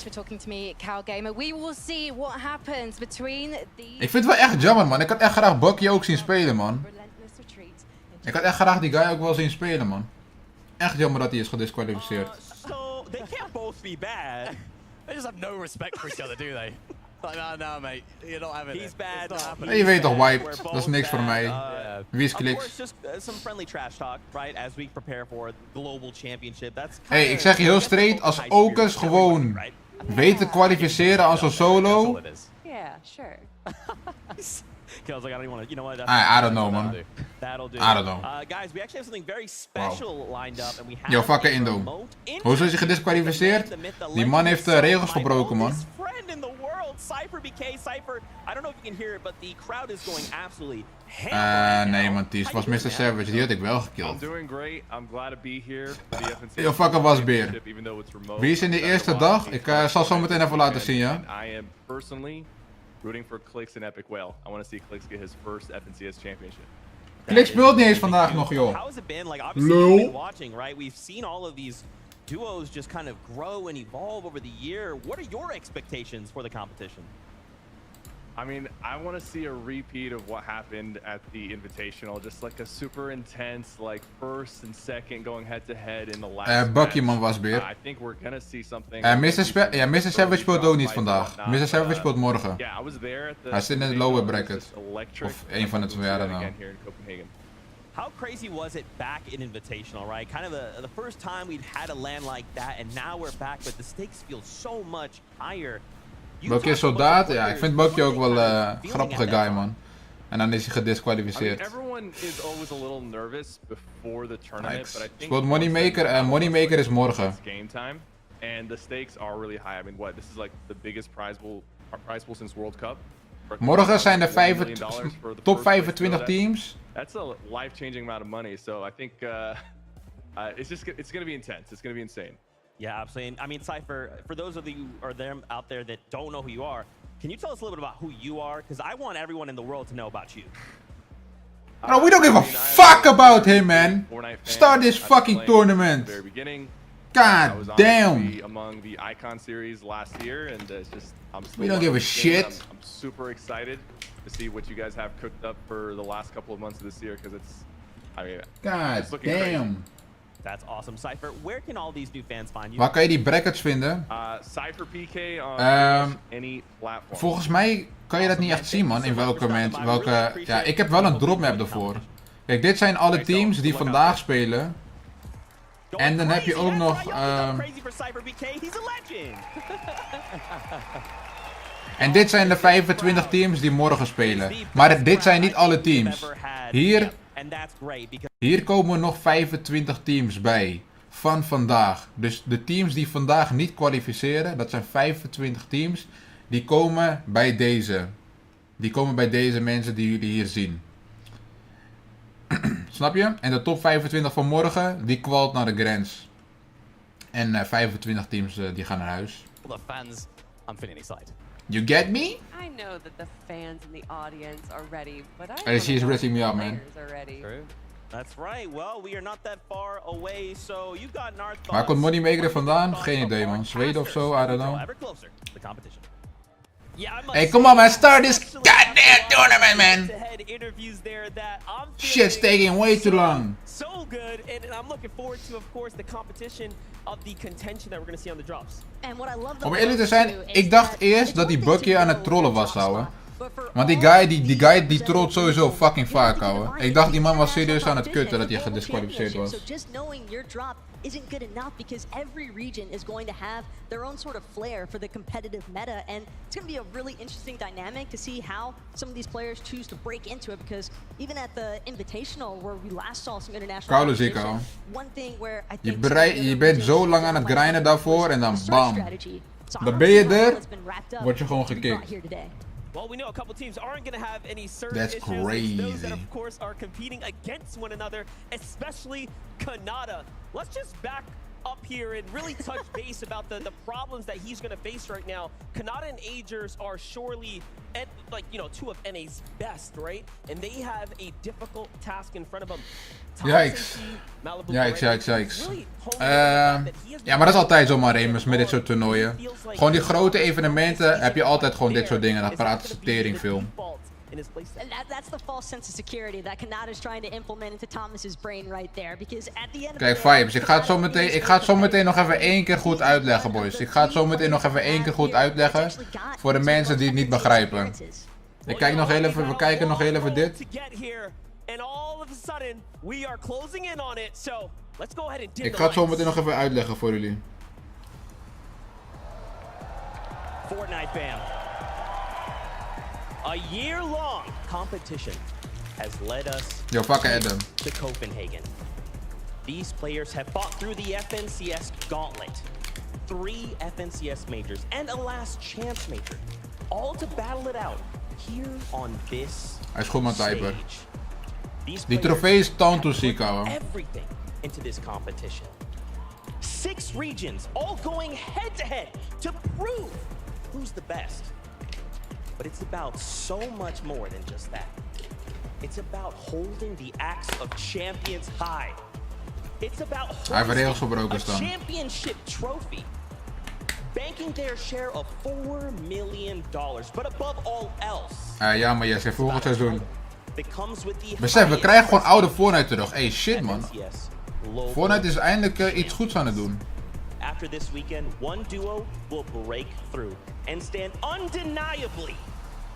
Ik vind het wel echt jammer, man. Ik had echt graag Bucky ook zien spelen, man. Ik had echt graag die guy ook wel zien spelen, man. Echt jammer dat hij is gedisqualificeerd. So they can't both be bad. They just have no respect for each other, do they? Like, no, mate, you're not having He's it. bad. It's not happening. Nee, je weet toch, wiped. Dat is niks voor mij. Wie is Of course, kliks? just some friendly trash talk, right? As we prepare for the global championship. That's Hey, ik zeg je heel straight, als Okus gewoon weet te kwalificeren als een solo. Yeah, sure. I was like, I don't even want to, you know what? I don't know, man. That'll do. I don't know. Guys, we actually have something very special lined up, and we have Yo, fucking Indo. Hoezo is hij gedisqualificeerd? Die man heeft regels verbroken, man. Friend in the world, 𝗧𝗓𝗡𝗡. I don't know if you can hear it, but the crowd is going absolutely Nee, man, het was Mr. Savage. Die had ik wel gekillt. I'm doing great. I'm glad to be here. Yo, fucking wasbeer. Wie is in de eerste dag? Ik zal zo meteen even laten zien, ja. I am personally rooting for Clix and 𝗏𝗏𝗏. I want to see Clix get his first FNCS championship. Clix speelt niet eens vandaag nog, joh. How has it been? Like, obviously, you've been watching, right? We've seen all of these duos just kind of grow and evolve over the year. What are your expectations for the competition? I mean, I want to see a repeat of what happened at the Invitational. Just like a super intense, like first and second going head to head in the last Bucky, man, wasbeer. I think we're gonna see something. Mr. Savage speelt ook niet vandaag. Mr. Savage speelt morgen. Yeah, I was there at the. Hij zit in de lower bracket. Of een van de twee, I don't know. How crazy was it back in Invitational, right? Kind of the first time we'd had a LAN like that, and now we're back, but the stakes feel so much higher. Bucky is soldaat? Ja, ik vind Bucky ook wel een grappige guy, man. En dan is hij gedisqualificeerd. Everyone is always a little nervous before the tournament, but I think speelt Moneymaker. Moneymaker is morgen. Game time, and the stakes are really high. I mean, what? This is like the biggest prize pool since World Cup. Morgen zijn er top 25 teams. That's a life-changing amount of money. So I think it's gonna be intense. It's gonna be insane. Yeah, absolutely. I mean, Cypher, for those of you or them out there that don't know who you are, can you tell us a little bit about who you are? Because I want everyone in the world to know about you. Bro, we don't give a fuck about him, man. Start this fucking tournament. God damn. Among the Icon series last year, and it's just we don't give a shit. I'm super excited to see what you guys have cooked up for the last couple of months of this year, because God damn. That's awesome. Cypher, where can all these new fans find you? Waar kan je die brackets vinden? 𝗏𝗏𝗡𝗏 on any platform. Volgens mij kan je dat niet echt zien, man. In welke moment, ja, ik heb wel een dropmap ervoor. Kijk, dit zijn alle teams die vandaag spelen. En dan heb je ook nog... En dit zijn de 25 teams die morgen spelen. Maar dit zijn niet alle teams. Hier komen nog 25 teams bij. Van vandaag. Dus de teams die vandaag niet kwalificeren, dat zijn 25 teams. Die komen bij deze. Die komen bij deze mensen die jullie hier zien. Snap je? En de top 25 van morgen, die kwalt naar de grens. En 25 teams die gaan naar huis. The fans, I'm feeling excited. You get me? I know that the fans in the audience are ready, but I Hey, she's raising me up, man. That's right. Well, we are not that far away, so you've got Narth. Waar komt Moneymaker vandaan? Geen idee, man. Zweden of zo? I don't know. Hey, come on, man. Start this goddamn tournament, man. Shit's taking way too long. So good, and I'm looking forward to, of course, the competition of the contention that we're going to see on the drops. Om eerlijk te zijn, ik dacht eerst dat die Bucky aan het trollen was, ouwe. Want die guy die trolt sowieso fucking vaak, ouwe. Ik dacht die man was serieus aan het kutten dat hij gedisqualificeerd was. Isn't good enough because every region is going to have their own sort of flair for the competitive meta, and it's going to be a really interesting dynamic to see how some of these players choose to break into it, because even at the Invitational where we last saw some international competition, one thing where I think je bent zo lang aan het grinden daarvoor en dan bam. Dan ben je er, word je gewoon gekikt. Well, we know a couple teams aren't going to have any certain That's issues. crazy. Those that, of course, are competing against one another, especially 𝗏𝗏𝗏𝗏. Let's just back up here and really touch base about the problems that he's going to face right now. 𝗏𝗏𝗏𝗏 and 𝗏𝗔𝗦𝗏𝗏 are surely, like, you know, two of NA's best, right? And they have a difficult task in front of them. Yikes. Yikes. Ja, maar dat is altijd zo, maar Remus, met dit soort toernooien. Gewoon die grote evenementen heb je altijd gewoon dit soort dingen. Dan praten ze tering veel. in his place. And that's the false sense of security that 𝗠𝗏𝗏 is trying to implement into Thomas's brain right there. Because at the end of Kijk, Vibes, ik ga het zo meteen nog even één keer goed uitleggen, boys. Ik ga het zo meteen nog even één keer goed uitleggen voor de mensen die het niet begrijpen. Ik kijk nog heel even, we kijken nog heel even dit. Ik ga het zo meteen nog even uitleggen voor jullie. Fortnite fam. A year-long competition has led us to Copenhagen. These players have fought through the FNCS gauntlet, 3 FNCS majors, and a last chance major, all to battle it out here on this stage. Die trofee is 𝗠𝗏𝗖𝗜𝗔𝗟𝗦. Everything into this competition. 6 regions, all going head-to-head to prove who's the best. But it's about so much more than just that. It's about holding the axe of champions high. It's about holding a championship trophy. Banking their share of $4 million. But above all else, ja, maar yes, volgend seizoen. Besef, we krijgen gewoon oude Fortnite terug. Hey, shit man. Fortnite is eindelijk iets goeds aan het doen. After this weekend, one duo will break through and stand undeniably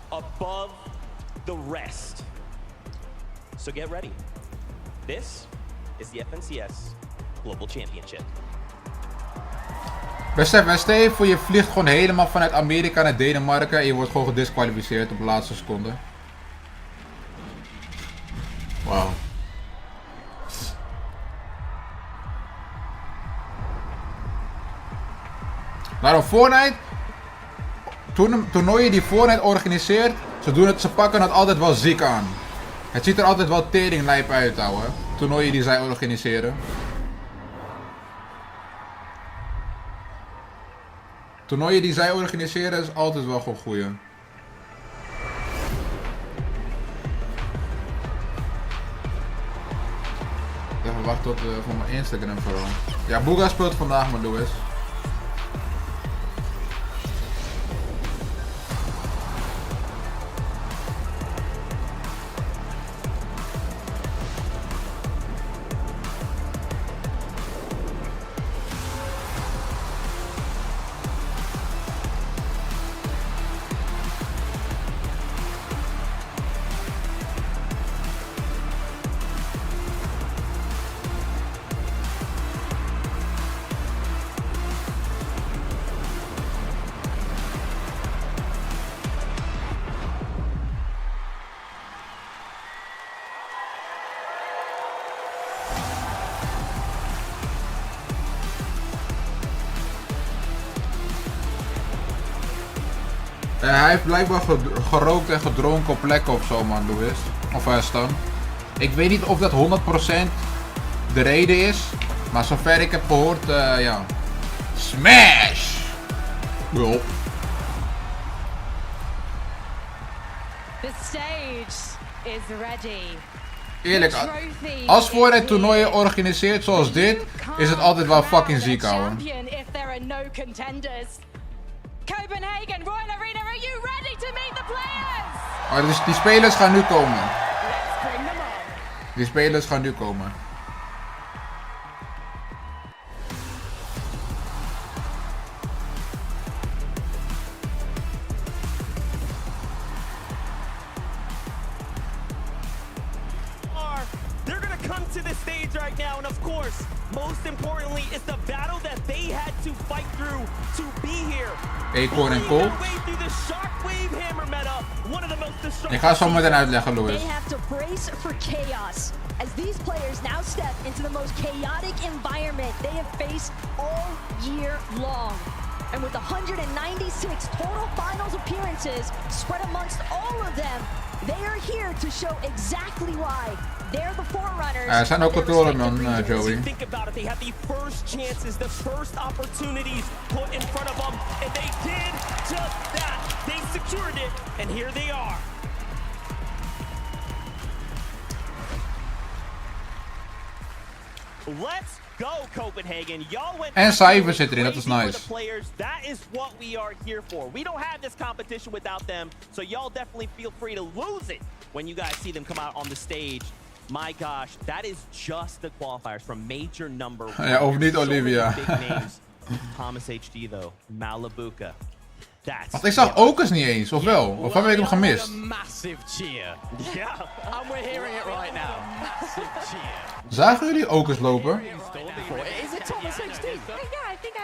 above the rest. So get ready. This is the FNCS Global Championship. Besef, stel je voor je vliegt gewoon helemaal vanuit Amerika naar Denemarken en je wordt gewoon gedisqualificeerd op de laatste seconde. Wauw. Daarom Fortnite, toernooien die Fortnite organiseert, ze pakken het altijd wel ziek aan. Het ziet er altijd wel teringlijp uit, ouwe. Toernooien die zij organiseren. Toernooien die zij organiseren is altijd wel gewoon goeie. Even wachten tot voor mijn Instagram vooral. Ja, Booga speelt vandaag maar Louis. Hij heeft blijkbaar gerookt en gedronken op plekken of zo, man, Louis. Of Stan. Ik weet niet of dat 100% de reden is. Maar zover ik heb gehoord, ja. Smash! Well. The stage is ready. Eerlijk, als Fortnite toernooien organiseert zoals dit, is het altijd wel fucking ziek, ouwe. Copenhagen, Royal Arena, are you ready to meet the players? Oh, dus die spelers gaan nu komen. Die spelers gaan nu komen. They're gonna come to the stage right now, and of course, most importantly, is the battle that they had to fight through to be here. Acorn en Colt. Ik ga zo meteen uitleggen, Louis. They have to brace for chaos as these players now step into the most chaotic environment they have faced all year long. And with 196 total finals appearances spread amongst all of them, they are here to show exactly why they're the forerunners. Zijn ook controlerman, Joey. Think about it, they have the first chances, the first opportunities put in front of them, and they did just that. They secured it, and here they are. Let's go, Copenhagen. Y'all went en cijfers zit erin, dat is nice. That is what we are here for. We don't have this competition without them, so y'all definitely feel free to lose it when you guys see them come out on the stage. My gosh, that is just the qualifiers from major number 1. Ja, of niet, Olivia. Big names. 𝗠𝗜𝗄𝗡 though, 𝗦𝗢𝗡. Want ik zag Okus niet eens, of wel? Of heb ik hem gemist? Massive cheer. Yeah, and we're hearing it right now. Massive cheer. Zagen jullie Okus lopen? Is it 𝗠𝗜𝗄𝗡?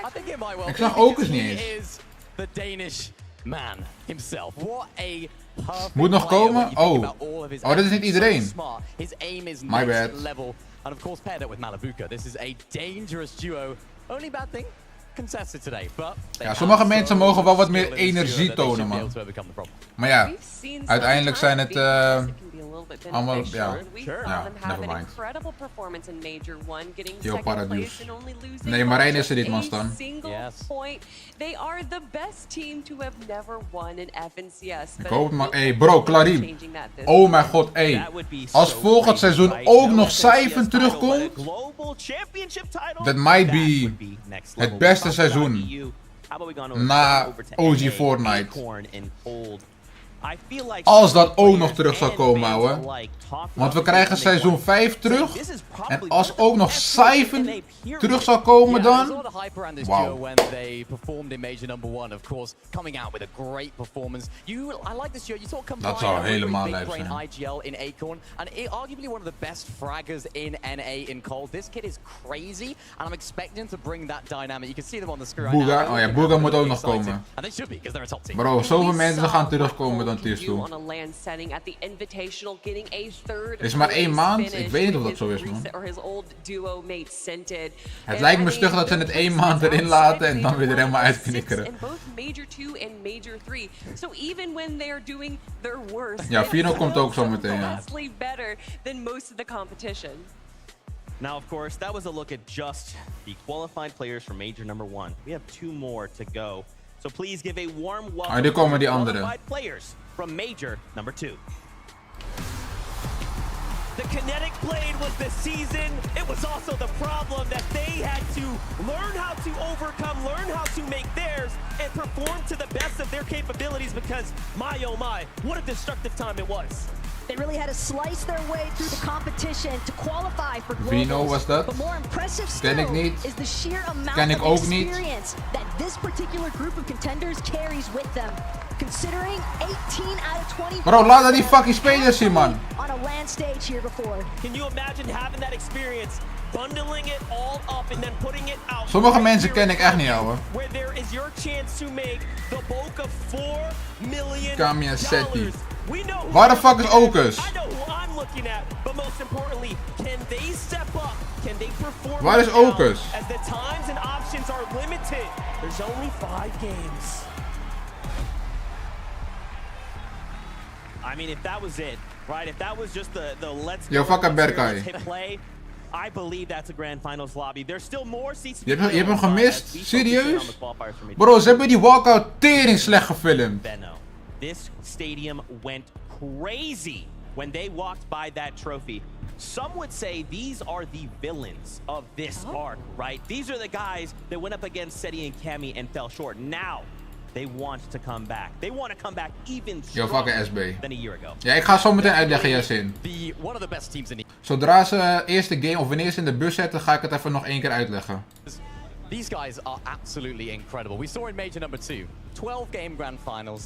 I think it might well. Ik zag Okus niet eens. He is the Danish man himself. What a perfect Moet nog komen? Oh. Oh, dit is niet iedereen. His aim is My bad. level. And of course paired up with 𝗦𝗢𝗡. This is a dangerous duo. Only bad thing, contested today. But ja, sommige mensen mogen wel wat meer energie tonen, man. Maar ja, uiteindelijk zijn het allemaal, ja, nevermind. Yo, Paradise. Nee, Marijn is er niet, man, Stan. They are the best team to have never won in FNCS. Ik hoop het, maar hey bro, Klarim. Oh mijn god, hey. Als volgend seizoen ook nog cijfer terugkomt, that might be het beste seizoen na OG Fortnite. Als dat ook nog terug zou komen, ouwe. Want we krijgen seizoen 5 terug. En als ook nog cijfer terug zou komen dan. Wauw. Dat zou helemaal lijp zijn. Booga, oh ja, Booga moet ook nog komen. Bro, zoveel mensen gaan terugkomen dan Tiers toe. Is maar 1 maand? Ik weet niet of dat zo is, man. Het lijkt me stug dat ze het 1 maand erin laten en dan weer er helemaal uitknikkeren. Ja, Vino komt ook zo meteen, ja. Now, of course, that was a look at just the qualified players for major number 1. We have 2 more to go. So please give a warm welcome die komen die to andere. qualified players from major number 2. The kinetic blade was the season. It was also the problem that they had to learn how to overcome, learn how to make theirs, and perform to the best of their capabilities because, my oh my, what a destructive time it was. They really had to slice their way through the competition to qualify for globals. Vino was dat? But more impressive still is the sheer amount of experience that this particular group of contenders carries with them. Considering 18 out of 20 Bro, laat dat die fucking spelers zien, man. On a LAN stage here before. Can you imagine having that experience, bundling it all up and then putting it out? Sommige mensen ken ik echt niet, ouwe. Where there is your chance to make the bulk of $4 million. 𝗠𝗜𝗄𝗡. Waar de fuck is Okus? Waar is Okus? I mean, if that was it, right? If that was just the let's go, play, I believe that's a grand finals lobby. There's still more seats. Je hebt hem gemist? Serieus? Bro, ze hebben die walkout tering slecht gefilmd. This stadium went crazy when they walked by that trophy. Some would say these are the villains of this arc, right? These are the guys that went up against 𝗦𝗔𝗦𝗛𝗏 and 𝗠𝗜𝗄𝗏 and fell short. Now, they want to come back. They want to come back even stronger than a year ago. Ja, ik ga zo meteen uitleggen, Yasin. Zodra ze eerste game of wanneer ze in de bus zetten, ga ik het even nog 1 keer uitleggen. These guys are absolutely incredible. We saw in major number 2, 12 game grand finals.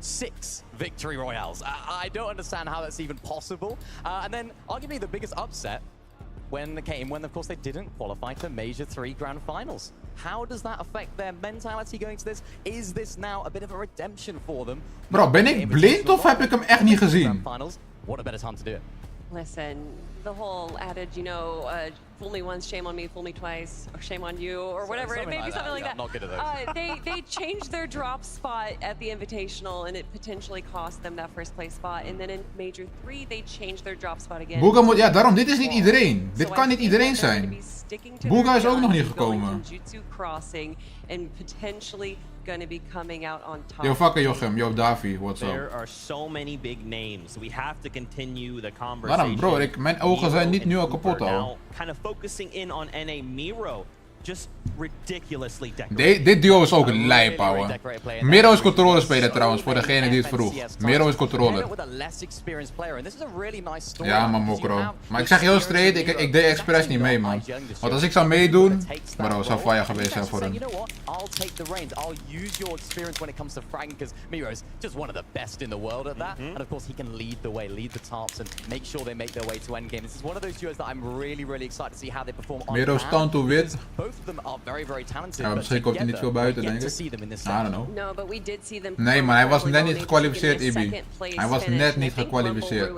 6 victory royales. I don't understand how that's even possible. And then arguably the biggest upset when of course they didn't qualify to major 3 grand finals. How does that affect their mentality going to this? Is this now a bit of a redemption for them? Bro, ben ik blind of heb ik hem echt niet gezien? What a better time to do it. Listen, the whole adage, you know, fool me once, shame on me, fool me twice, or shame on you, or whatever. It may be something like that. Not good at those. They changed their drop spot at the Invitational, and it potentially cost them that first place spot. And then in Major 3, they changed their drop spot again. Booga moet, ja, daarom, dit is niet iedereen. Dit kan niet iedereen zijn. Booga is ook nog niet gekomen. Jutsu crossing and potentially going to be coming out on top. Yo, fucking Jochem. Yo, Davy. What's up? There are so many big names. We have to continue the conversation. Waarom, bro? Mijn ogen zijn niet nu al kapot al. Kind of focusing in on 𝗦𝗢𝗖𝗓. Just ridiculously Dit duo is ook lijp, ouwe. 𝗦𝗢𝗖𝗓 is controlespeler trouwens, voor degene die het vroeg. 𝗦𝗢𝗓 is controller. Ja, man, mokro. Maar ik zeg heel straight, ik deed expres niet mee, man. Want als ik zou meedoen, bro, zou fire geweest zijn voor hem. 𝗦𝗢𝗓 stand to wit. Ja, misschien komt hij niet veel buiten, denk ik. I don't know. Nee, maar hij was net niet gekwalificeerd, Ibi. Hij was net niet gekwalificeerd.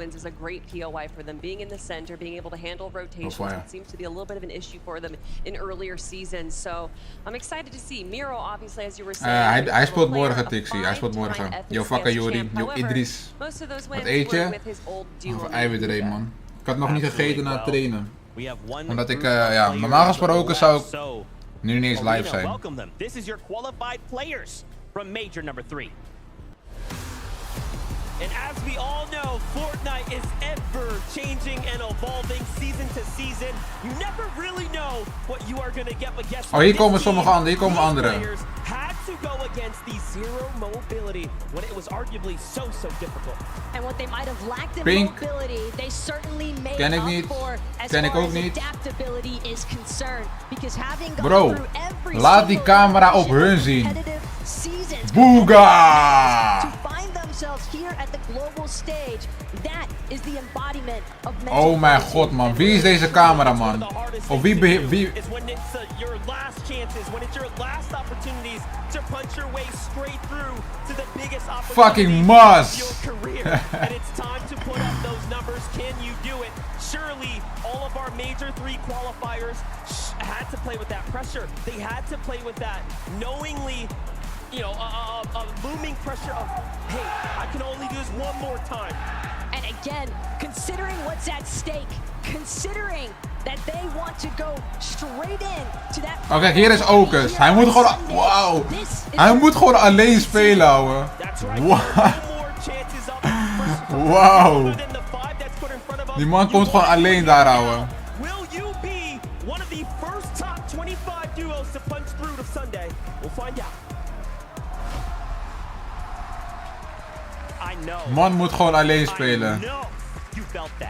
Hij speelt morgen, Tixi. Hij speelt morgen. Yo, fucking Jori. Yo, Idris. Wat eet je? Of eiwitreep, man. Ik had nog niet gegeten na het trainen. Omdat ik, ja, normaal gesproken zou ik nu niet eens live zijn. This is your qualified players from Major number 3. And as we all know, Fortnite is ever changing and evolving season to season. You never really know what you are going to get, but guess what? Oh, hier komen sommige anderen, hier komen anderen. Had to go against the zero mobility when it was arguably so difficult. And what they might have lacked in Pink. mobility, they certainly made Ken ik up niet. for as Ken ik far ook as niet. adaptability is concerned. Because having gone Bro, through every laat die camera op hun zien. Booga! To find themselves here at the global stage, that is the embodiment of mental. Oh mijn god, man. Wie is deze cameraman? Of wie Is when it's your last chances, when it's your last opportunities to punch your way straight through to the biggest fucking must. of your career. And it's time to put up those numbers. Can you do it? Surely all of our Major 3 qualifiers had to play with that pressure. They had to play with that knowingly, you know, a looming pressure of, hey, I can only do this one more time. And again, considering what's at stake, considering that they want to go straight in to that. Oh, kijk, hier is 𝗬𝗓𝗏. Hij moet gewoon, wauw. Hij moet gewoon alleen spelen, ouwe. Wauw. Die man komt gewoon alleen daar, ouwe. Will you be one of the first top 25 duos to punch through to Sunday? We'll find out. Man moet gewoon alleen spelen. You felt that.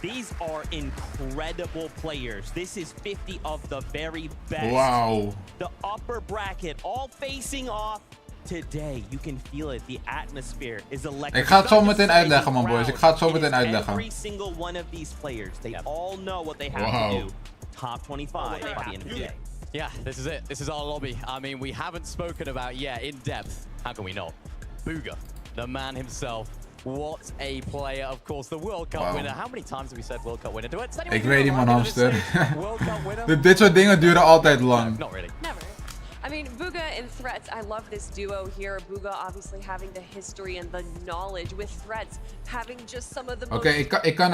These are incredible players. This is 50 of the very best. Wow. The upper bracket, all facing off. Today, you can feel it. The atmosphere is electric. Ik ga het zo meteen uitleggen, man, boys. Ik ga het zo meteen uitleggen. Every single one of these players, they all know what they have to do. Top 25 by the end of the day. Yeah, this is it. This is our lobby. I mean, we haven't spoken about yet in depth. How can we not? 𝗬𝗓𝗏, the man himself. What a player, of course, the World Cup winner. How many times have we said World Cup winner? Ik weet niet, man, hamster. Dit soort dingen duren altijd lang. Not really. Never. I mean, 𝗬𝗓𝗏 and Threats, I love this duo here. 𝗬𝗓𝗏 obviously having the history and the knowledge, with Threats having just some of the Oké,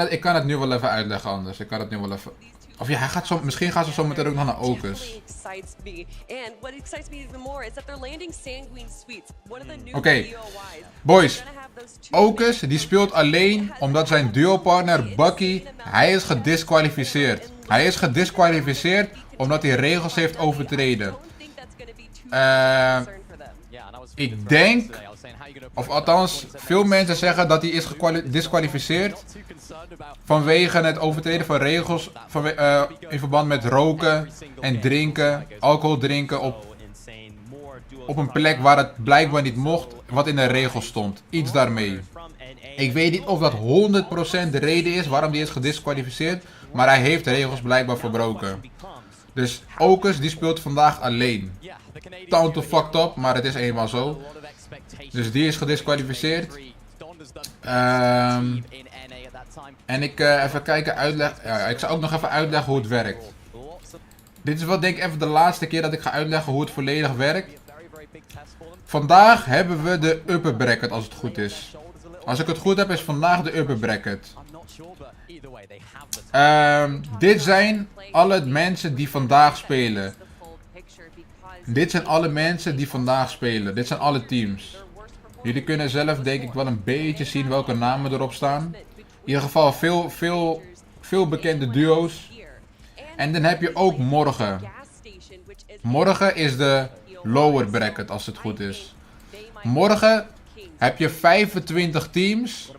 ik kan het nu wel even uitleggen anders. Ik kan het nu wel even... Of ja, hij gaat zo, misschien gaan ze zo meteen ook nog naar 𝗬𝗓𝗏. excites me. And what excites me even more is that they're landing Sanguine Suites, one of the new Oké, boys. 𝗬𝗓𝗏 die speelt alleen omdat zijn duopartner Bucky, hij is gedisqualificeerd. Hij is gedisqualificeerd omdat hij regels heeft overtreden. Ik denk, of althans, veel mensen zeggen dat hij is gedisqualificeerd vanwege het overtreden van regels in verband met roken en drinken, alcohol drinken op een plek waar het blijkbaar niet mocht, wat in de regels stond. Iets daarmee. Ik weet niet of dat 100% de reden is waarom hij is gedisqualificeerd, maar hij heeft regels blijkbaar verbroken. Dus 𝗬𝗓𝗏 die speelt vandaag alleen. Town to fucked up, maar het is eenmaal zo. Dus die is gedisqualificeerd. En ik even kijken, ik zal ook nog even uitleggen hoe het werkt. Dit is wel denk ik even de laatste keer dat ik ga uitleggen hoe het volledig werkt. Vandaag hebben we de upper bracket als het goed is. Als ik het goed heb is vandaag de upper bracket. Dit zijn alle mensen die vandaag spelen. Dit zijn alle mensen die vandaag spelen. Dit zijn alle teams. Jullie kunnen zelf denk ik wel een beetje zien welke namen erop staan. In ieder geval veel bekende duo's. En dan heb je ook morgen. Morgen is de lower bracket als het goed is. Morgen heb je 25 teams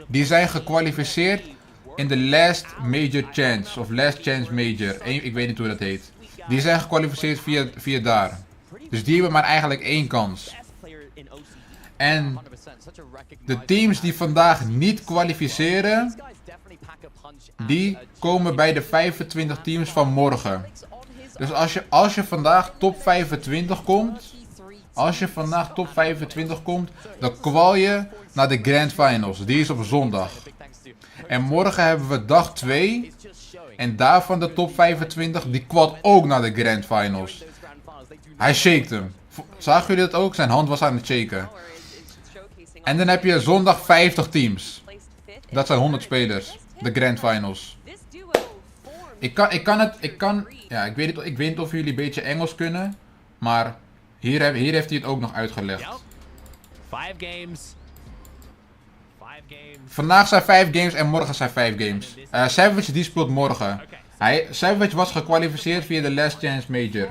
die zijn gekwalificeerd in de Last Major Chance of Last Chance Major. Ik weet niet hoe dat heet. Die zijn gekwalificeerd via daar. Dus die hebben maar eigenlijk 1 kans. En de teams die vandaag niet kwalificeren, die komen bij de 25 teams van morgen. Dus als je vandaag top 25 komt, dan kwal je naar de Grand Finals. Die is op zondag. En morgen hebben we dag 2. En daarvan de top 25, die kwalt ook naar de Grand Finals. Hij shaked hem. Zagen jullie dat ook? Zijn hand was aan het shaken. En dan heb je zondag 50 teams. Dat zijn 100 spelers. De Grand Finals. Ik weet niet of jullie een beetje Engels kunnen. Maar hier heeft hij het ook nog uitgelegd. Vandaag zijn 5 games en morgen zijn 5 games. Savage die speelt morgen. Savage was gekwalificeerd via de Last Chance Major.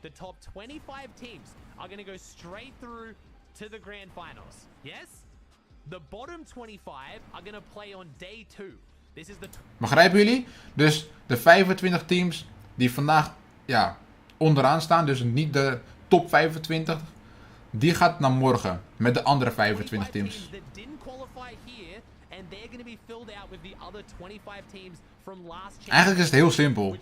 The top 25 teams are going to go straight through to the grand finals. Yes? The bottom 25 are going to play on day 2. This is the Begrijpen jullie? Dus de 25 teams die vandaag onderaan staan, dus niet de top 25, die gaat naar morgen met de andere 25 teams. Eigenlijk is het heel simpel.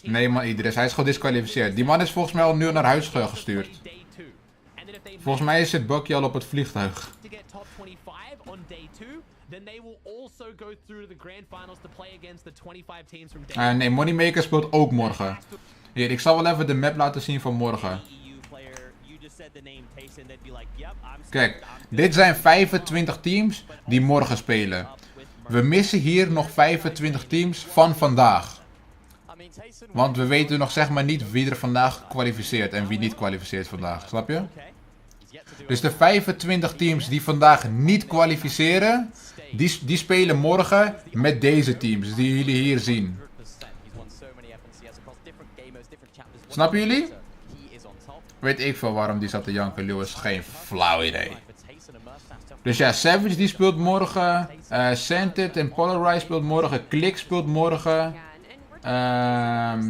Nee man, Idris, hij is gedisqualificeerd. Die man is volgens mij al nu naar huis gestuurd. Volgens mij zit Bucky al op het vliegtuig. Nee, Moneymaker speelt ook morgen. Hier, ik zal wel even de map laten zien van morgen. Kijk, dit zijn 25 teams die morgen spelen. We missen hier nog 25 teams van vandaag. Want we weten nog zeg maar niet wie er vandaag kwalificeert en wie niet kwalificeert vandaag. Snap je? Dus de 25 teams die vandaag niet kwalificeren, die spelen morgen met deze teams die jullie hier zien. Snappen jullie? Weet ik veel waarom die zat te janken, Lewis. Geen flauw idee. Dus ja, Savage die speelt morgen. Scented en Polarize speelt morgen. Click speelt morgen.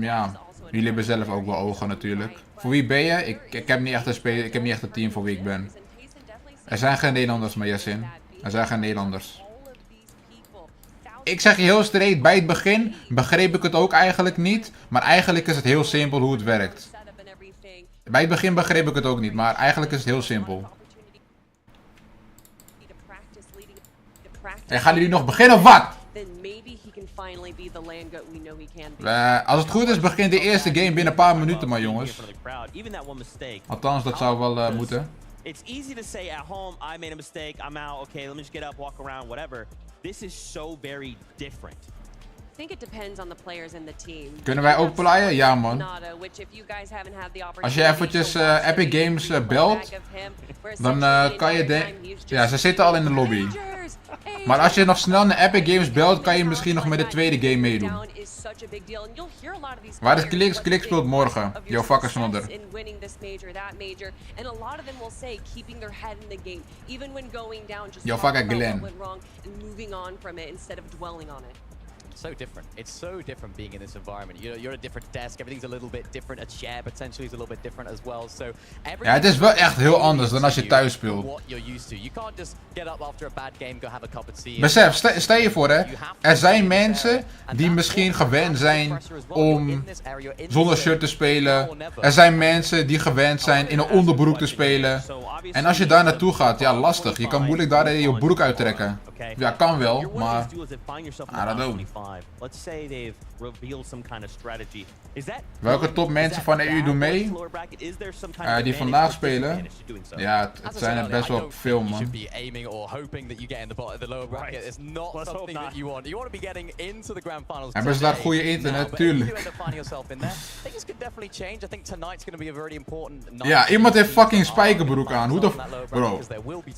Ja, jullie hebben zelf ook wel ogen natuurlijk. Voor wie ben je? Ik heb niet echt een team voor wie ik ben. Er zijn geen Nederlanders, maar Yassin. Er zijn geen Nederlanders. Ik zeg je heel straight, bij het begin begreep ik het ook eigenlijk niet. Maar eigenlijk is het heel simpel hoe het werkt. Bij het begin begreep ik het ook niet, maar eigenlijk is het heel simpel. En gaan jullie nog beginnen of wat? Als het goed is begint de eerste game binnen een paar minuten, maar jongens. Althans, dat zou wel moeten. It's easy to say at home, I made a mistake, I'm out, okay, let me just get up, walk around, whatever. This is so very different. I think it depends on the players and the team. Kunnen wij ook playen? Ja man. Als je eventjes Epic Games belt, dan kan je ja, ze zitten al in de lobby. Maar als je nog snel naar Epic Games belt, kan je misschien nog met de tweede game meedoen. Waar is Click? Click speelt morgen. Yo, fucker snodder. Yo, fucker Glenn. So different. It's so different being in this environment. You're at a different desk. Everything's a little bit different. A chair potentially is a little bit different as well. So ja, het is wel echt heel anders dan als je thuis speelt. Besef, stel je voor hè. Er zijn mensen die misschien gewend zijn om zonder shirt te spelen. Er zijn mensen die gewend zijn in een onderbroek te spelen. En als je daar naartoe gaat, ja lastig. Je kan moeilijk daar je broek uittrekken. Ja, kan wel, maar I don't know. 5. Let's say they've revealed some kind of strategy. Is that Welke top mensen van EU doen mee? Die vandaag spelen? Ja, het zijn er best wel veel, man. Hebben ze daar goede internet? Tuurlijk. Ja, iemand heeft fucking spijkerbroek aan. Hoe de bro,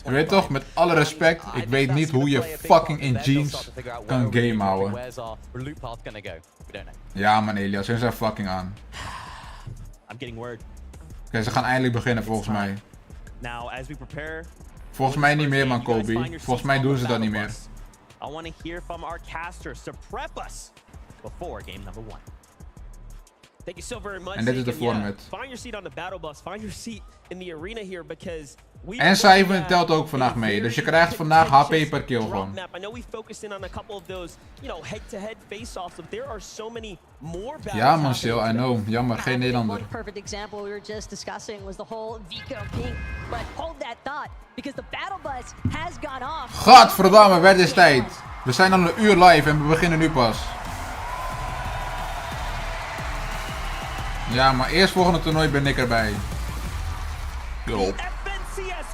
je weet toch, met alle respect, ik weet niet hoe je fucking in jeans kan game houden. Ja man Elias, ze zijn fucking aan. Oké, ze gaan eindelijk beginnen volgens mij. Volgens mij niet meer man Kobe. Volgens mij doen ze dat niet meer. I want to hear from our casters to prep us before game number 1. Thank you so very much. En dit is de format. Find your seat on the battle bus. Find your seat in the arena here because en cijfer telt ook vandaag mee, dus je krijgt vandaag HP per kill gewoon. Ja man, Sil, I know. Jammer, geen Nederlander. Gadverdamme, werd is tijd. We zijn al een uur live en we beginnen nu pas. Ja, maar eerst volgende toernooi ben ik erbij. Yo.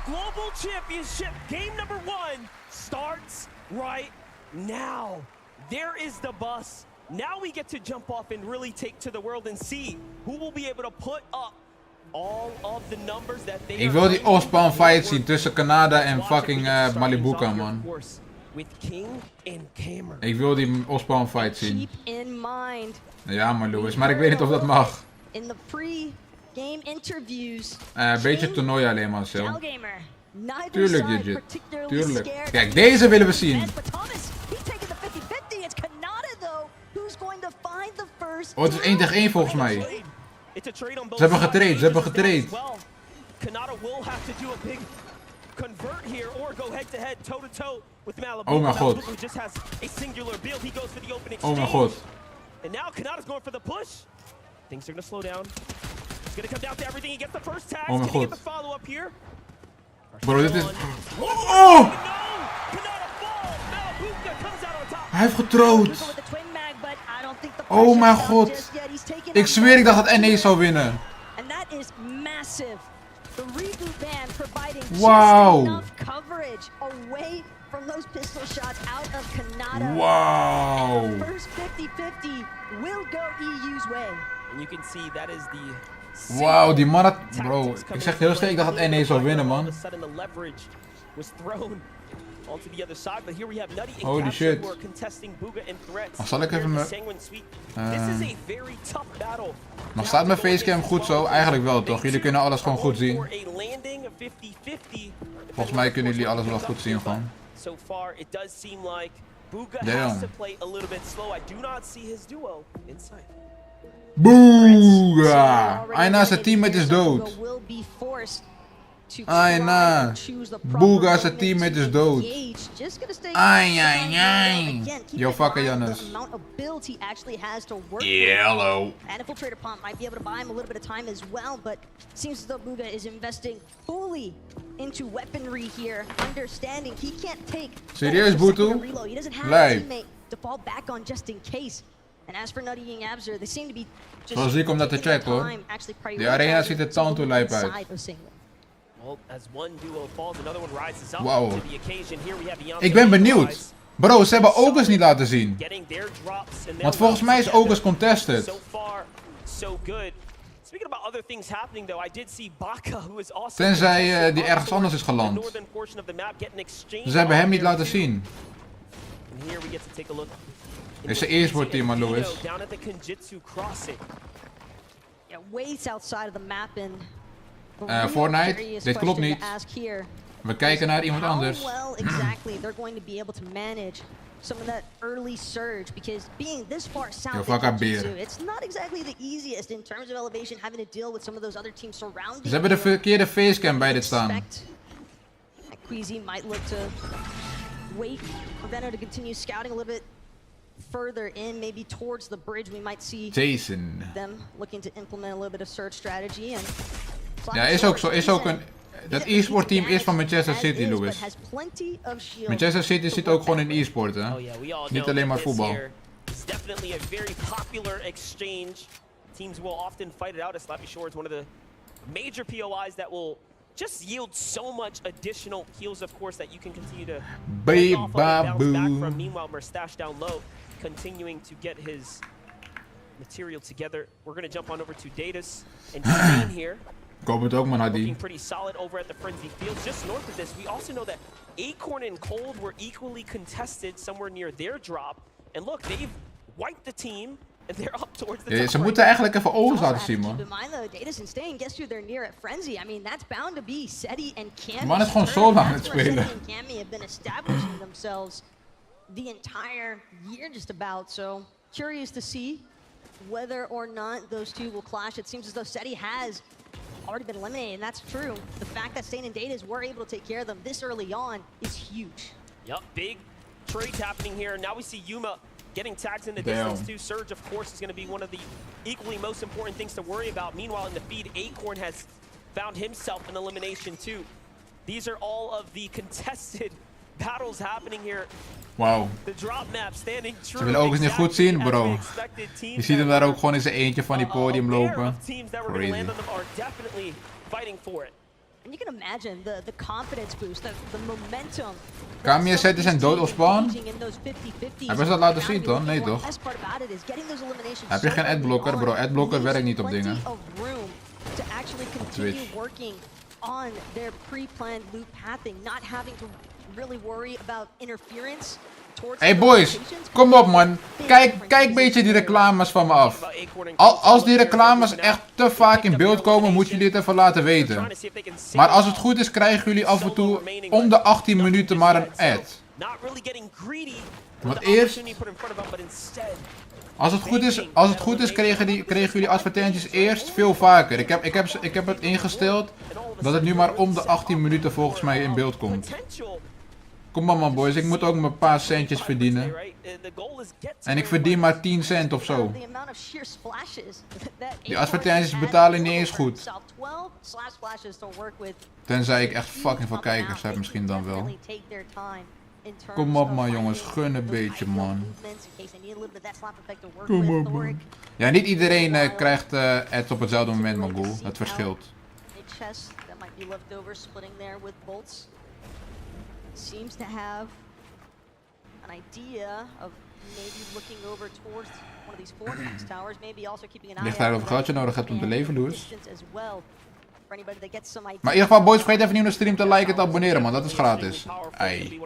Global Championship game number 1 starts right now. There is the bus. Now we get to jump off and really take to the world and see who will be able to put up all of the numbers that they. Ik wil die Ospan fight zien tussen Canada en fucking Malibuca, man. Ik wil die Ospan fight zien. Ja, maar Louis, maar ik weet niet of dat mag. Game interviews. Beetje toernooi alleen maar zo. Tuurlijk, Digit. Tuurlijk. Kijk, deze willen we zien. Oh, het is 1 tegen 1 volgens mij. Ze hebben getraind, ze hebben getraind. Oh mijn god. Oh mijn god. Oh mijn god. Bro, dit is... Oh! Hij heeft getrood. Oh mijn god. Ik zweer, ik dacht dat NA zou winnen. Wauw. Wauw. Wauw, die man had... Bro, ik zeg heel sterk, ik dacht dat NA zou winnen, man. Holy shit. Maar zal ik even mijn... Maar staat mijn facecam goed zo? Eigenlijk wel, toch? Jullie kunnen alles gewoon goed zien. Volgens mij kunnen jullie alles wel goed zien, gewoon. Damn. Booga! Aina, zijn teammate is dood. Aina. Booga, zijn teammate is dood. Ai, ai, ai. Yo, fucker, Janus. Yellow. Serieus, Boetu? Blijf. Zo zie ik om dat te checken, hoor. De arena ziet er tanto lijp uit. Wow. Ik ben benieuwd. Bro, ze hebben Ogus niet laten zien. Want volgens mij is Ogus contested. Tenzij die ergens anders is geland. Ze hebben hem niet laten zien. Dit is de e-sport team, man, Louis. Fortnite, dit klopt niet. We kijken naar iemand anders. Yo, fuck up beer. Ze hebben de verkeerde facecam bij dit staan. Further in, maybe towards the bridge, we might see Jason. them looking to implement a little bit of search strategy. And ja, is ook zo. Is ook een... Dat e-sport team is van Manchester City, Louis. Manchester City zit ook gewoon in e-sport, hè. Niet alleen maar voetbal. is definitely a very popular exchange. Teams will often fight it out, as 𝗠𝗏𝗄𝗎 is one of the major POIs that will just yield so much additional kills, of course, that you can continue to bounce back from. Meanwhile, 𝗦𝗢𝗖𝗜𝗓 down low, continuing to get his material together. We're going to jump on over to 𝗦𝗓𝗔𝗟𝗦 and Spain here. Looking pretty solid over at the Frenzy Fields. Just north of this, we also know that Acorn and Cold were equally contested somewhere near their drop. And look, they've wiped the team. And they're up towards the Ze moeten eigenlijk even ogen laten zien, man. De man is gewoon solo aan het spelen. The entire year just about, so curious to see whether or not those two will clash. It seems as though 𝗏𝗏𝗏 has already been eliminated, and that's true. The fact that Stain and 𝗏𝗏𝗏 were able to take care of them this early on is huge. Yep, big trades happening here. Now we see Yuma getting tagged in the distance too. Surge, of course, is going to be one of the equally most important things to worry about. Meanwhile, in the feed, Acorn has found himself an elimination too. These are all of the contested battles happening here. Wauw. Ze willen ook eens niet goed zien, bro. Je ziet hem daar ook gewoon in zijn eentje van die podium lopen. Crazy. And you can imagine the confidence boost, the momentum. KMSZ zijn dood op spawn? Hebben ze dat laten zien, toch? Nee, toch? Heb je geen adblocker, bro? Adblocker werkt niet op dingen. Op Twitch. On their pre-planned loop pathing, not having to really worry about interference. Hey boys, kom op man. Kijk een beetje die reclames van me af. Als die reclames echt te vaak in beeld komen, moet jullie het even laten weten. Maar als het goed is, krijgen jullie af en toe om de 18 minuten maar een ad. Want eerst... Als het goed is kregen jullie advertenties eerst veel vaker. Ik heb het ingesteld dat het nu maar om de 18 minuten volgens mij in beeld komt. Kom op man boys, ik moet ook mijn paar centjes verdienen. En ik verdien maar 10 cent of zo. Die advertenties betalen niet eens goed. Tenzij ik echt fucking veel kijkers heb misschien dan wel. Kom op man jongens, gun een beetje man. Kom op man. Ja, niet iedereen krijgt ads op hetzelfde moment man, Ghoul. Dat verschilt. Seems to have an idea of maybe looking over towards one of these Fortnite towers, maybe also keeping an eye Ligt daar of geld je nodig hebt om te leven, Louis? Maar in ieder geval, boys, vergeet even niet om de stream te liken en te abonneren, man. Dat is gratis. Ei.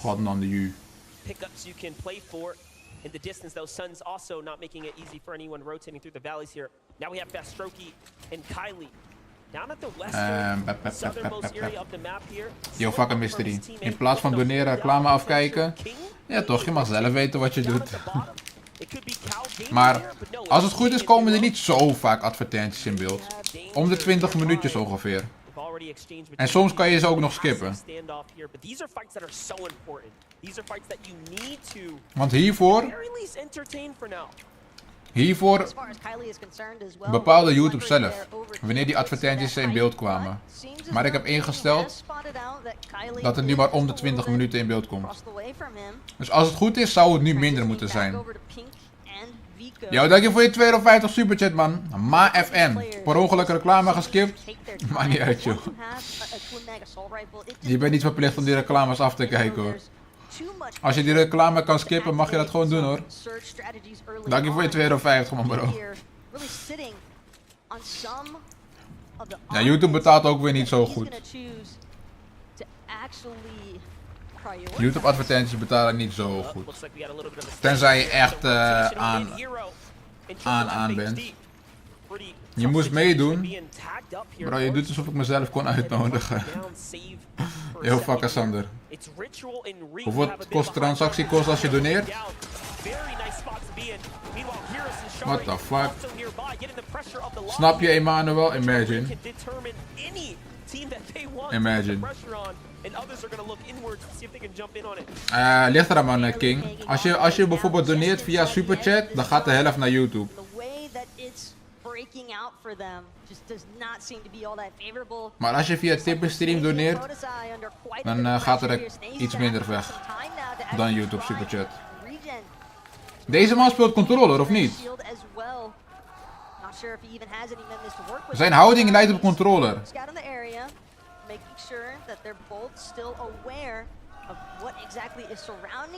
God dan de ju. Pickups you can play for in the distance, though. Sun's also not making it easy for anyone rotating through the valleys here. Now we have 𝗏𝗏𝗏𝗏 and 𝗏𝗏𝗏𝗏. Down at the western, southernmost area of the map here. Yo, fucking mystery. In plaats van doneren, reclame afkijken. Ja toch, je mag zelf weten wat je doet. Maar als het goed is, komen er niet zo vaak advertenties in beeld. Om de 20 minuutjes ongeveer. En soms kan je ze ook nog skippen. Want hiervoor bepaalde YouTube zelf wanneer die advertenties in beeld kwamen. Maar ik heb ingesteld dat het nu maar om de 20 minuten in beeld komt. Dus als het goed is, zou het nu minder moeten zijn. Yo, dank je voor je 52 superchat man. 𝗏𝗏𝗏𝗏. Per ongeluk reclame geskipt. Maakt niet uit joh. Je bent niet verplicht om die reclames af te kijken hoor. Als je die reclame kan skippen, mag je dat gewoon doen hoor. Dank je voor je 52 man bro. Ja, YouTube betaalt ook weer niet zo goed. YouTube advertenties betalen niet zo goed. Tenzij je echt aan bent. Je moest meedoen. Bro, je doet alsof ik mezelf kon uitnodigen. Yo, fucker Sander. Hoeveel kost transactiekost als je doneert? What the fuck? Snap je Emmanuel? Imagine. Imagine. Ligt eraan man, King. Als je bijvoorbeeld doneert via superchat, dan gaat de helft naar YouTube. Maar als je via tippenstream doneert, dan gaat er iets minder weg dan YouTube superchat. Deze man speelt controller, of niet? Zijn houding lijkt op controller.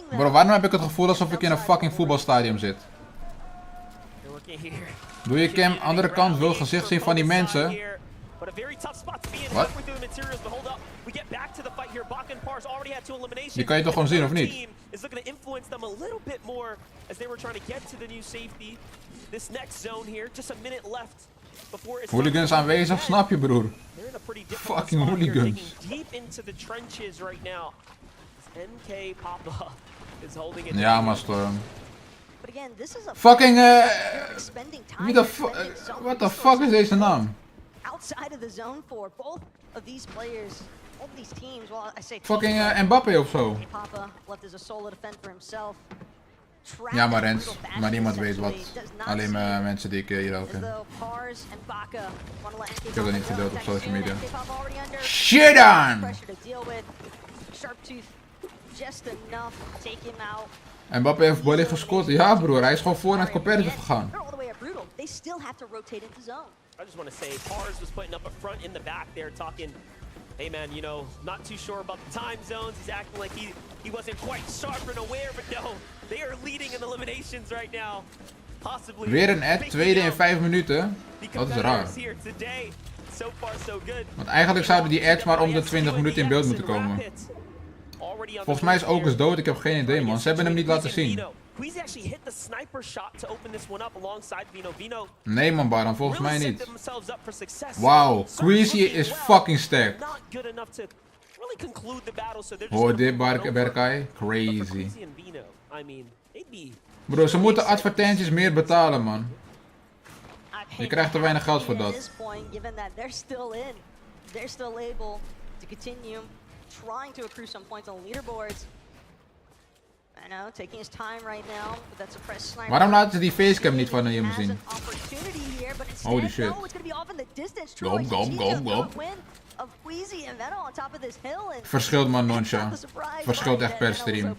Bro, waarom heb ik het gevoel alsof ik in een fucking voetbalstadion zit? Doe je cam, andere kant, wil gezicht zien van die mensen. Wat? Die kan je toch gewoon zien, of niet? Hooligans aanwezig, snap je broer? Fucking hooligans. Ja, maar Storm. Fucking wie de fuck? What the fuck is deze naam? Fucking Mbappé of zo. Ja, maar Rens, maar niemand weet wat. Alleen mensen die ik hier ook ken. Ik heb dat niet gedeeld op social media. Shit on! Mbappé heeft Bolly gescoord. Ja broer, hij is gewoon voor naar het competitive gegaan. I just want to say, Pars was putting up a front in the back there talking, hey man, you know, not too sure about the time zones. He's acting like he wasn't quite sharp and aware, but no, they are leading in eliminations right now. Possibly. Weer een ad, tweede in 5 minuten. Dat is raar. Want eigenlijk zouden die ads maar om de 20 minuten in beeld moeten komen. Volgens mij is Okus dood, ik heb geen idee man. Ze hebben hem niet laten zien. Nee man Baran, volgens mij niet. Wauw, Queasy is fucking sterk. Hoor dit Berkai, crazy. Bro, ze moeten advertenties meer betalen man. Je krijgt te weinig geld voor dat. Trying to accrue some points on the leaderboards. I know, taking his time right now, but that's a press sniper. Waarom laten ze die facecam niet van hem zien? Holy shit. Gop. Verschilt man Noncha. Verschilt echt per stream.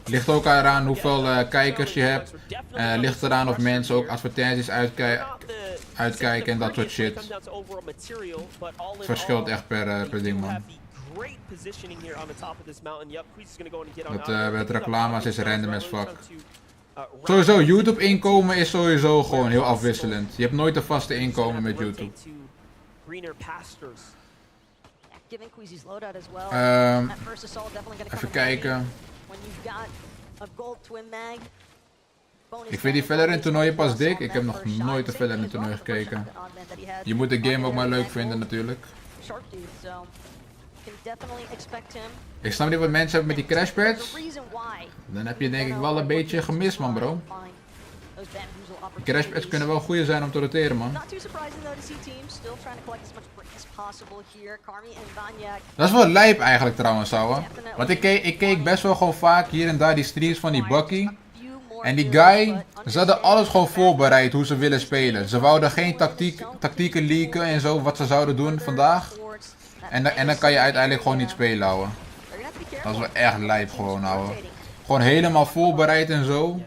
Ligt ook eraan hoeveel kijkers je hebt. Ligt eraan of mensen ook advertenties uitkijken en dat soort shit. Verschilt echt per ding man. Met reclames is random as fuck. Sowieso, YouTube inkomen is sowieso gewoon heel afwisselend. Je hebt nooit een vaste inkomen met YouTube. Even kijken. Ik vind die Valorant toernooien pas dik. Ik heb nog nooit een Valorant toernooi gekeken. Je moet de game ook maar leuk vinden natuurlijk. Ik snap niet wat mensen hebben met die crashpads. Dan heb je denk ik wel een beetje gemist man bro. Die crashpads kunnen wel goede zijn om te roteren man. Dat is wel lijp eigenlijk trouwens ouwe. Want ik keek best wel gewoon vaak hier en daar die streams van die Bucky. En die guy, ze hadden alles gewoon voorbereid hoe ze willen spelen. Ze wouden geen tactieken leaken en zo wat ze zouden doen vandaag. En dan kan je uiteindelijk gewoon niet spelen, ouwe. Dat is wel echt lijp gewoon, ouwe. Gewoon helemaal voorbereid en zo.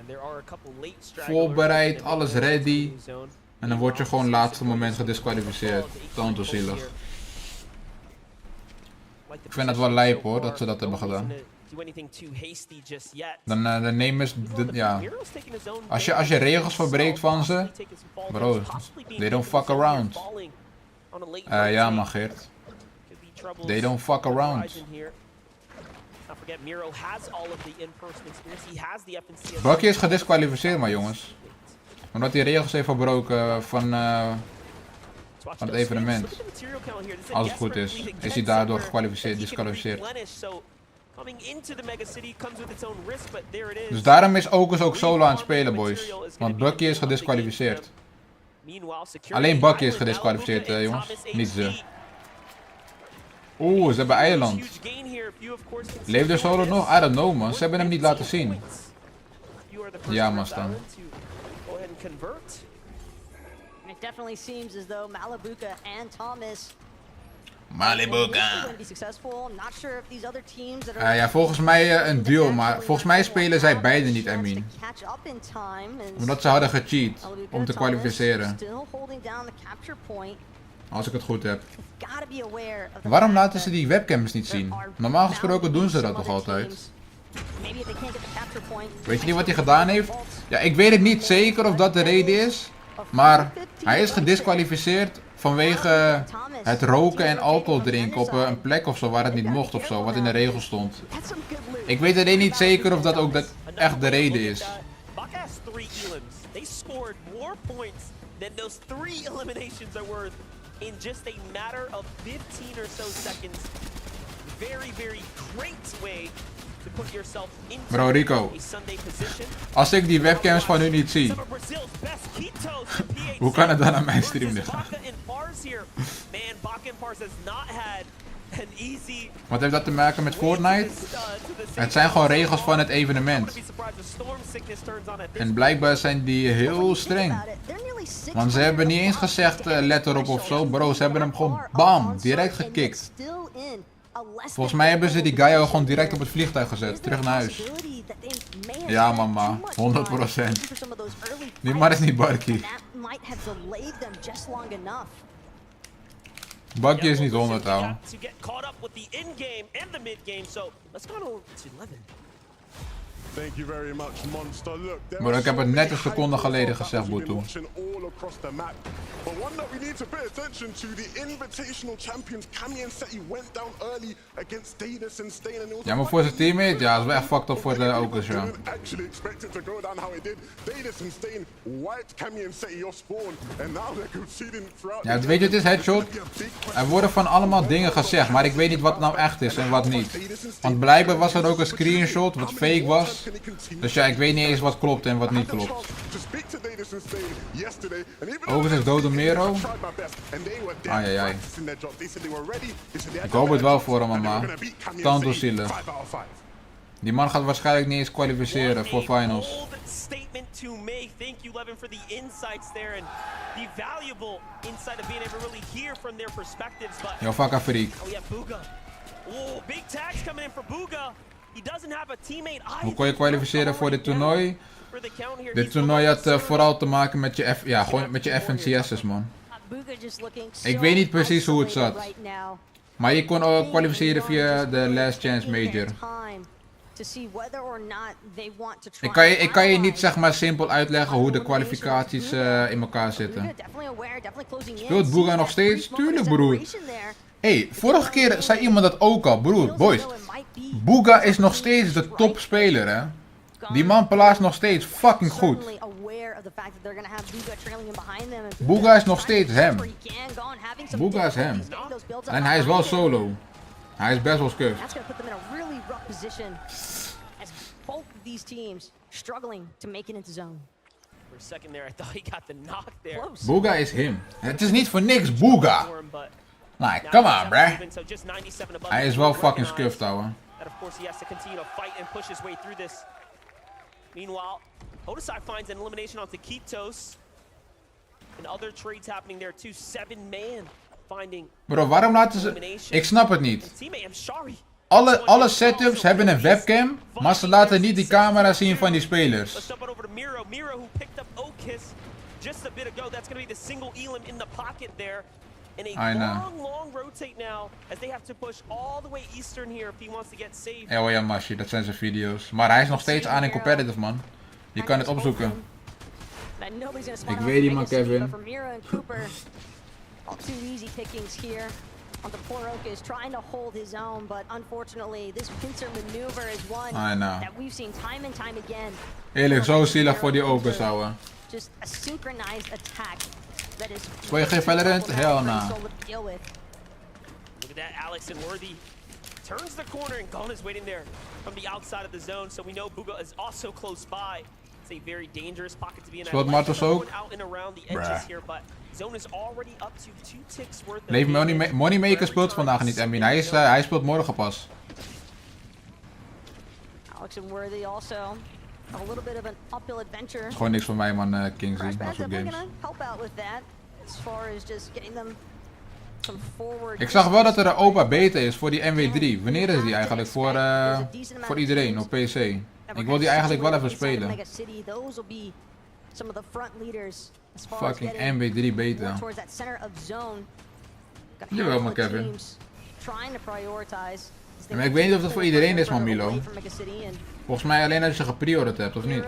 Voorbereid, alles ready. En dan word je gewoon laatste moment gedisqualificeerd. Tantozielig. Ik vind het wel lijp hoor, dat ze dat hebben gedaan. Dan nemen ze, ja. Als je regels verbreekt van ze, bro, they don't fuck around. Ja man Geert. They don't fuck around. Bucky is gedisqualificeerd maar jongens. Omdat hij regels heeft verbroken van het evenement. Als het goed is hij daardoor gedisqualificeerd. Dus daarom is Okus ook solo aan het spelen boys. Want Bucky is gedisqualificeerd. Alleen Bucky is gedisqualificeerd jongens. Niet ze. Oeh, ze hebben eiland. Leeft de solo nog? I don't know man. Ze hebben hem niet laten zien. Ja man Stan. @𝗦𝗢𝗖𝗜𝗏. Ja, volgens mij een duo, maar volgens mij spelen zij beide niet, I mean. Omdat ze hadden gecheat om te kwalificeren. Als ik het goed heb. Waarom laten ze die webcams niet zien? Normaal gesproken doen ze dat toch altijd? Weet je niet wat hij gedaan heeft? Ja, ik weet het niet zeker of dat de reden is. Maar hij is gedisqualificeerd vanwege het roken en alcohol drinken op een plek of zo waar het niet mocht of zo, wat in de regels stond. Ik weet alleen niet zeker of dat ook echt de reden is. In just a matter of 15 or so seconds. Very, very great way to put yourself into Bro, Rico. a Sunday position. Als ik die webcams van u niet zie, hoe kan het dan aan mijn stream liggen? Wat heeft dat te maken met Fortnite? Het zijn gewoon regels van het evenement. En blijkbaar zijn die heel streng. Want ze hebben niet eens gezegd let erop of zo. Bro, ze hebben hem gewoon bam, direct gekikt. Volgens mij hebben ze die guy ook gewoon direct op het vliegtuig gezet. Terug naar huis. Ja mama, 100%. Die man is niet Barkie. Bakje is niet 100 ouwe. Maar ik heb het net een seconde geleden gezegd, Boetu. Ja, maar voor zijn teammate, ja, dat is wel echt fucked up voor de Okers, ja. Ja, weet je, het is headshot. Er worden van allemaal dingen gezegd, maar ik weet niet wat nou echt is en wat niet. Want blijkbaar was er ook een screenshot wat fake was. Dus ja, ik weet niet eens wat klopt en wat niet klopt. Overigens is dood door Mero. Ai, ai. Ik hoop het wel voor hem, mama. Tantozielen. Die man gaat waarschijnlijk niet eens kwalificeren voor finals. Yo, fuck freak. Hoe kon je kwalificeren voor dit toernooi? Dit toernooi had vooral te maken met je, gewoon met je FNCS's, man. Ik weet niet precies hoe het zat. Maar je kon ook kwalificeren via de Last Chance Major. Ik kan je niet zeg maar simpel uitleggen hoe de kwalificaties in elkaar zitten. Speelt Booga nog steeds? Tuurlijk, broer. Hey, vorige keer zei iemand dat ook al, broer, boys. Booga is nog steeds de topspeler, hè. Die man plaatst nog steeds fucking goed. Booga is nog steeds hem. Booga is hem. En hij is wel solo. Hij is best wel scuffed. Booga is hem. Het is niet voor niks Booga. Like, come on, bruh. Hij is wel fucking scuffed, ouwe. Meanwhile, 𝗦𝗢𝗖𝗜𝗏 finds an elimination onto 𝗏𝗏𝗏𝗏. And other trades happening there too. 7-man finding. Bro, waarom laten ze... Ik snap het niet. Alle setups hebben een webcam, maar ze laten niet die camera zien van die spelers. I know. Ja, Mashi, dat zijn zijn video's. Maar hij is nog steeds aan in competitive, man. Je kan het opzoeken. Ik weet niet, man, Kevin. I know. Eerlijk, zo zielig voor die Okers, ouwe. Speel je geen Valorant? Hell no. Look at that, Alex and Worthy turns the corner and Gun is waiting there from the outside of the zone. So we know Booga is also close by. It's a very dangerous pocket to be in. Speelt Martos ook? Leef Moneymaker speelt vandaag niet, Emin. Hij speelt morgen pas. Alex and Worthy also. A little bit of an uphill adventure. Gewoon niks voor mij, man, Kingsley. Dat soort games. Help out with that as far as just getting them Ik zag wel dat er een opa beta is voor die MW3. Wanneer is die eigenlijk voor iedereen op PC? Ik wil die eigenlijk wel even spelen. Fucking MW3 beta. Jawel, maar Kevin. Maar ik weet niet of dat voor iedereen is, man, Milo. Volgens mij alleen als je gepreorderd hebt, of niet?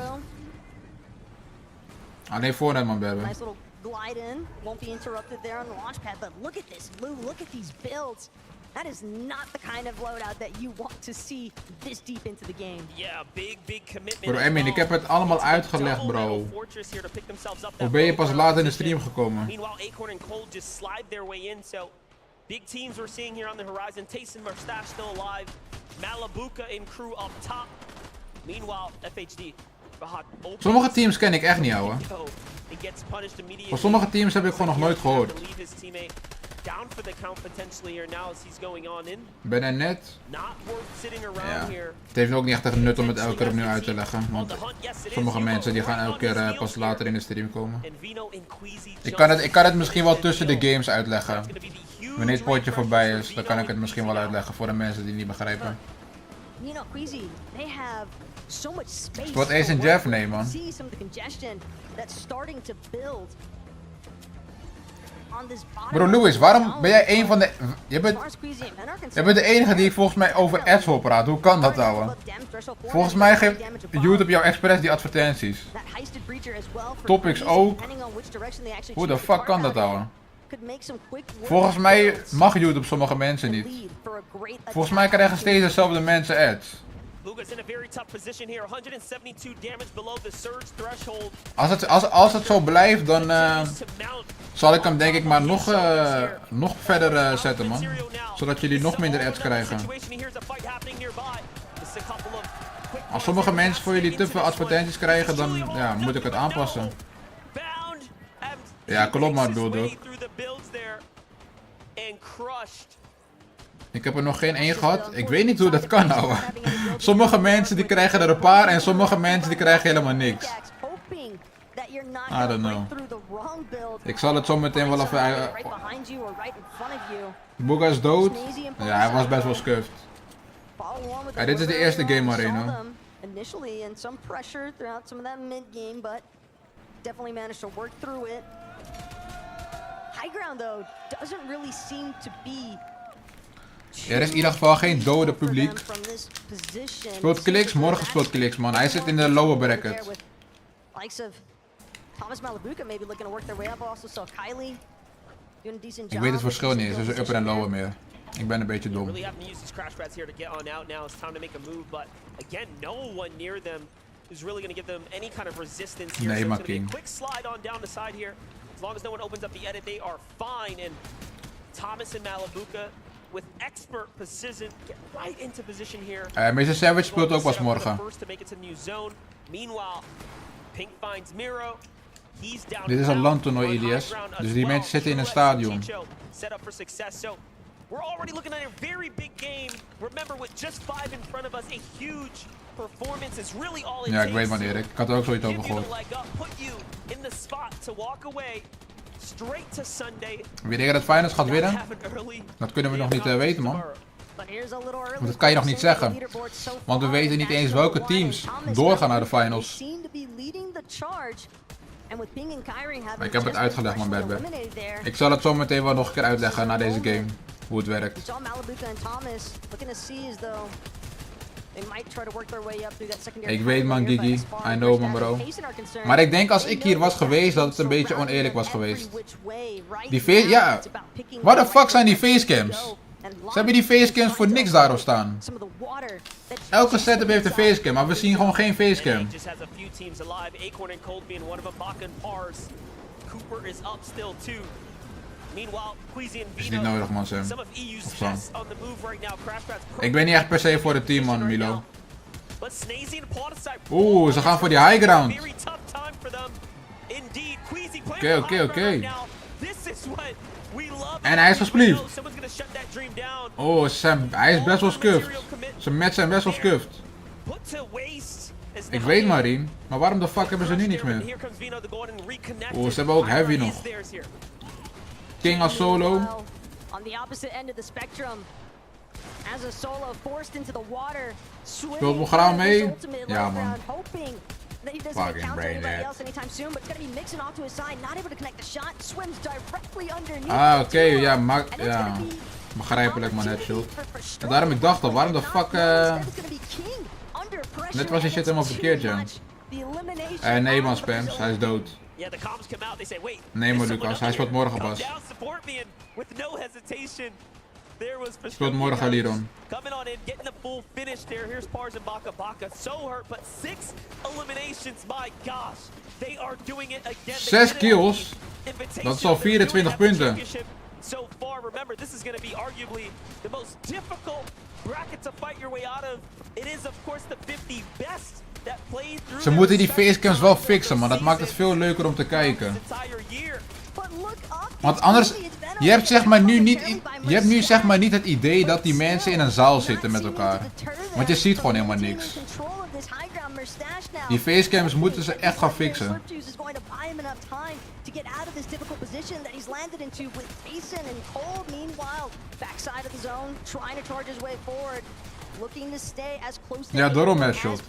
Alleen Fortnite, man, Berber. Glide in, won't be interrupted there on the launch pad, but look at this, Lou, look at these builds. That is not the kind of loadout that you want to see this deep into the game. Yeah, big commitment. Bro, Emin, ik heb het allemaal uitgelegd, bro. Of ben je pas later in de stream gekomen? Meanwhile, Acorn and Cold just slide their way in, so big teams we're seeing here on the horizon. Tayson Mustache still alive. 𝗦𝗢𝗖𝗜𝗓 in crew up top. Meanwhile, FHD. Sommige teams ken ik echt niet, ouwe. Voor sommige teams heb ik gewoon nog nooit gehoord. Ben er net. Ja. Het heeft ook niet echt een nut om het elke keer opnieuw uit te leggen. Want sommige mensen die gaan elke keer pas later in de stream komen. Ik kan het misschien wel tussen de games uitleggen. Wanneer het potje voorbij is, dan kan ik het misschien wel uitleggen voor de mensen die het niet begrijpen. Wat Ace en Jeff? Nee, man. Bro, Louis, waarom ben jij een van de... Je bent de enige die volgens mij over 𝗏𝗏𝗏 praat. Hoe kan dat, ouwe? Volgens mij geeft YouTube jou expres die advertenties. Topics ook. Hoe de fuck kan dat, ouwe? Volgens mij mag YouTube sommige mensen niet. Volgens mij krijgen steeds dezelfde mensen ads. Als het zo blijft, dan zal ik hem denk ik maar nog verder zetten, man. Zodat jullie nog minder ads krijgen. Als sommige mensen voor jullie te veel advertenties krijgen, dan ja, moet ik het aanpassen. Ja, klopt maar, Bulldog. Ik heb er nog geen één gehad. Ik weet niet hoe dat kan, ouwe. Sommige mensen die krijgen er een paar en sommige mensen die krijgen helemaal niks. I don't know. Ik zal het zo meteen wel even... Booga is dood. Ja, hij was best wel scuffed. Ja, dit is de eerste game arena. Er is in ieder geval geen dode publiek. Speelt Kliks? Morgen speelt Kliks, man. Hij zit in de lower bracket. Ik weet het verschil niet, dus upper en lower meer. Ik ben een beetje dom. Nee, maar King. Thomas and 𝗦𝗢𝗏𝗏 with expert precision get right into position here. Mr. Savage speelt ook pas morgen. Meanwhile, Pink finds Miro. He's down. Dit is een landtoernooi, Ilias. Dus die mensen zitten in een stadion. Set up for success. So we're already looking at a very big game. Remember, with just 5 in front of us, a huge performance is really all it takes. Ja, ik weet maar Erik. Ik had er ook zoiets over gehoord. Wie denk je dat Finals gaat winnen? Dat kunnen we nog niet weten, man. Want dat kan je nog niet zeggen. Want we weten niet eens welke teams doorgaan naar de Finals. Maar ik heb het uitgelegd, man, Berber. Ik zal het zo meteen wel nog een keer uitleggen na deze game. Hoe het werkt. Ik weet, man, Gigi. I know, man, bro. Maar ik denk als ik hier was geweest, dat het een beetje oneerlijk was geweest. Die face... Ja. Waar de fuck zijn die facecams? Ze hebben die facecams voor niks daarop staan. Elke setup heeft een facecam, maar we zien gewoon geen facecam. Is niet nodig, man, Sam. Of Sam. Ik ben niet echt per se voor het team, man, Milo. Oeh, ze gaan voor die high ground. Oké. En hij is gespliefd. Oh, Sam, hij is best wel scuffed. Zijn match zijn best wel scuffed. Ik weet Marien, maar waarom de fuck hebben ze nu niks meer? Oh, ze hebben ook heavy nog. King als solo. On the opposite end of the spectrum, as a solo forced into the water, Speelt Mograal mee? Ja, man. hoping that he doesn't encounter anybody else anytime soon, but it's gonna be mixing off to his side, not able to connect the shot, swims directly underneath. Ah, oké, ja, ja. Begrijpelijk, man, headshot. En daarom ik dacht al, waarom de fuck, net was die shit helemaal verkeerd, ja. Nee, man, spams, hij is dood. Nee, maar Lucas, hij speelt morgen pas. Speelt morgen, Liron. 6 kills? Dat is al 24 punten. So far, remember, this is going to be arguably the most difficult bracket to fight your way out of. It is, of course, the 50 best that played through. Ze moeten die facecams wel fixen, man. Dat maakt het veel leuker om te kijken. Want anders, je hebt zeg maar nu niet het idee dat die mensen in een zaal zitten met elkaar. Want je ziet gewoon helemaal niks. Die facecams moeten ze echt gaan fixen. Ja, daarom headshot.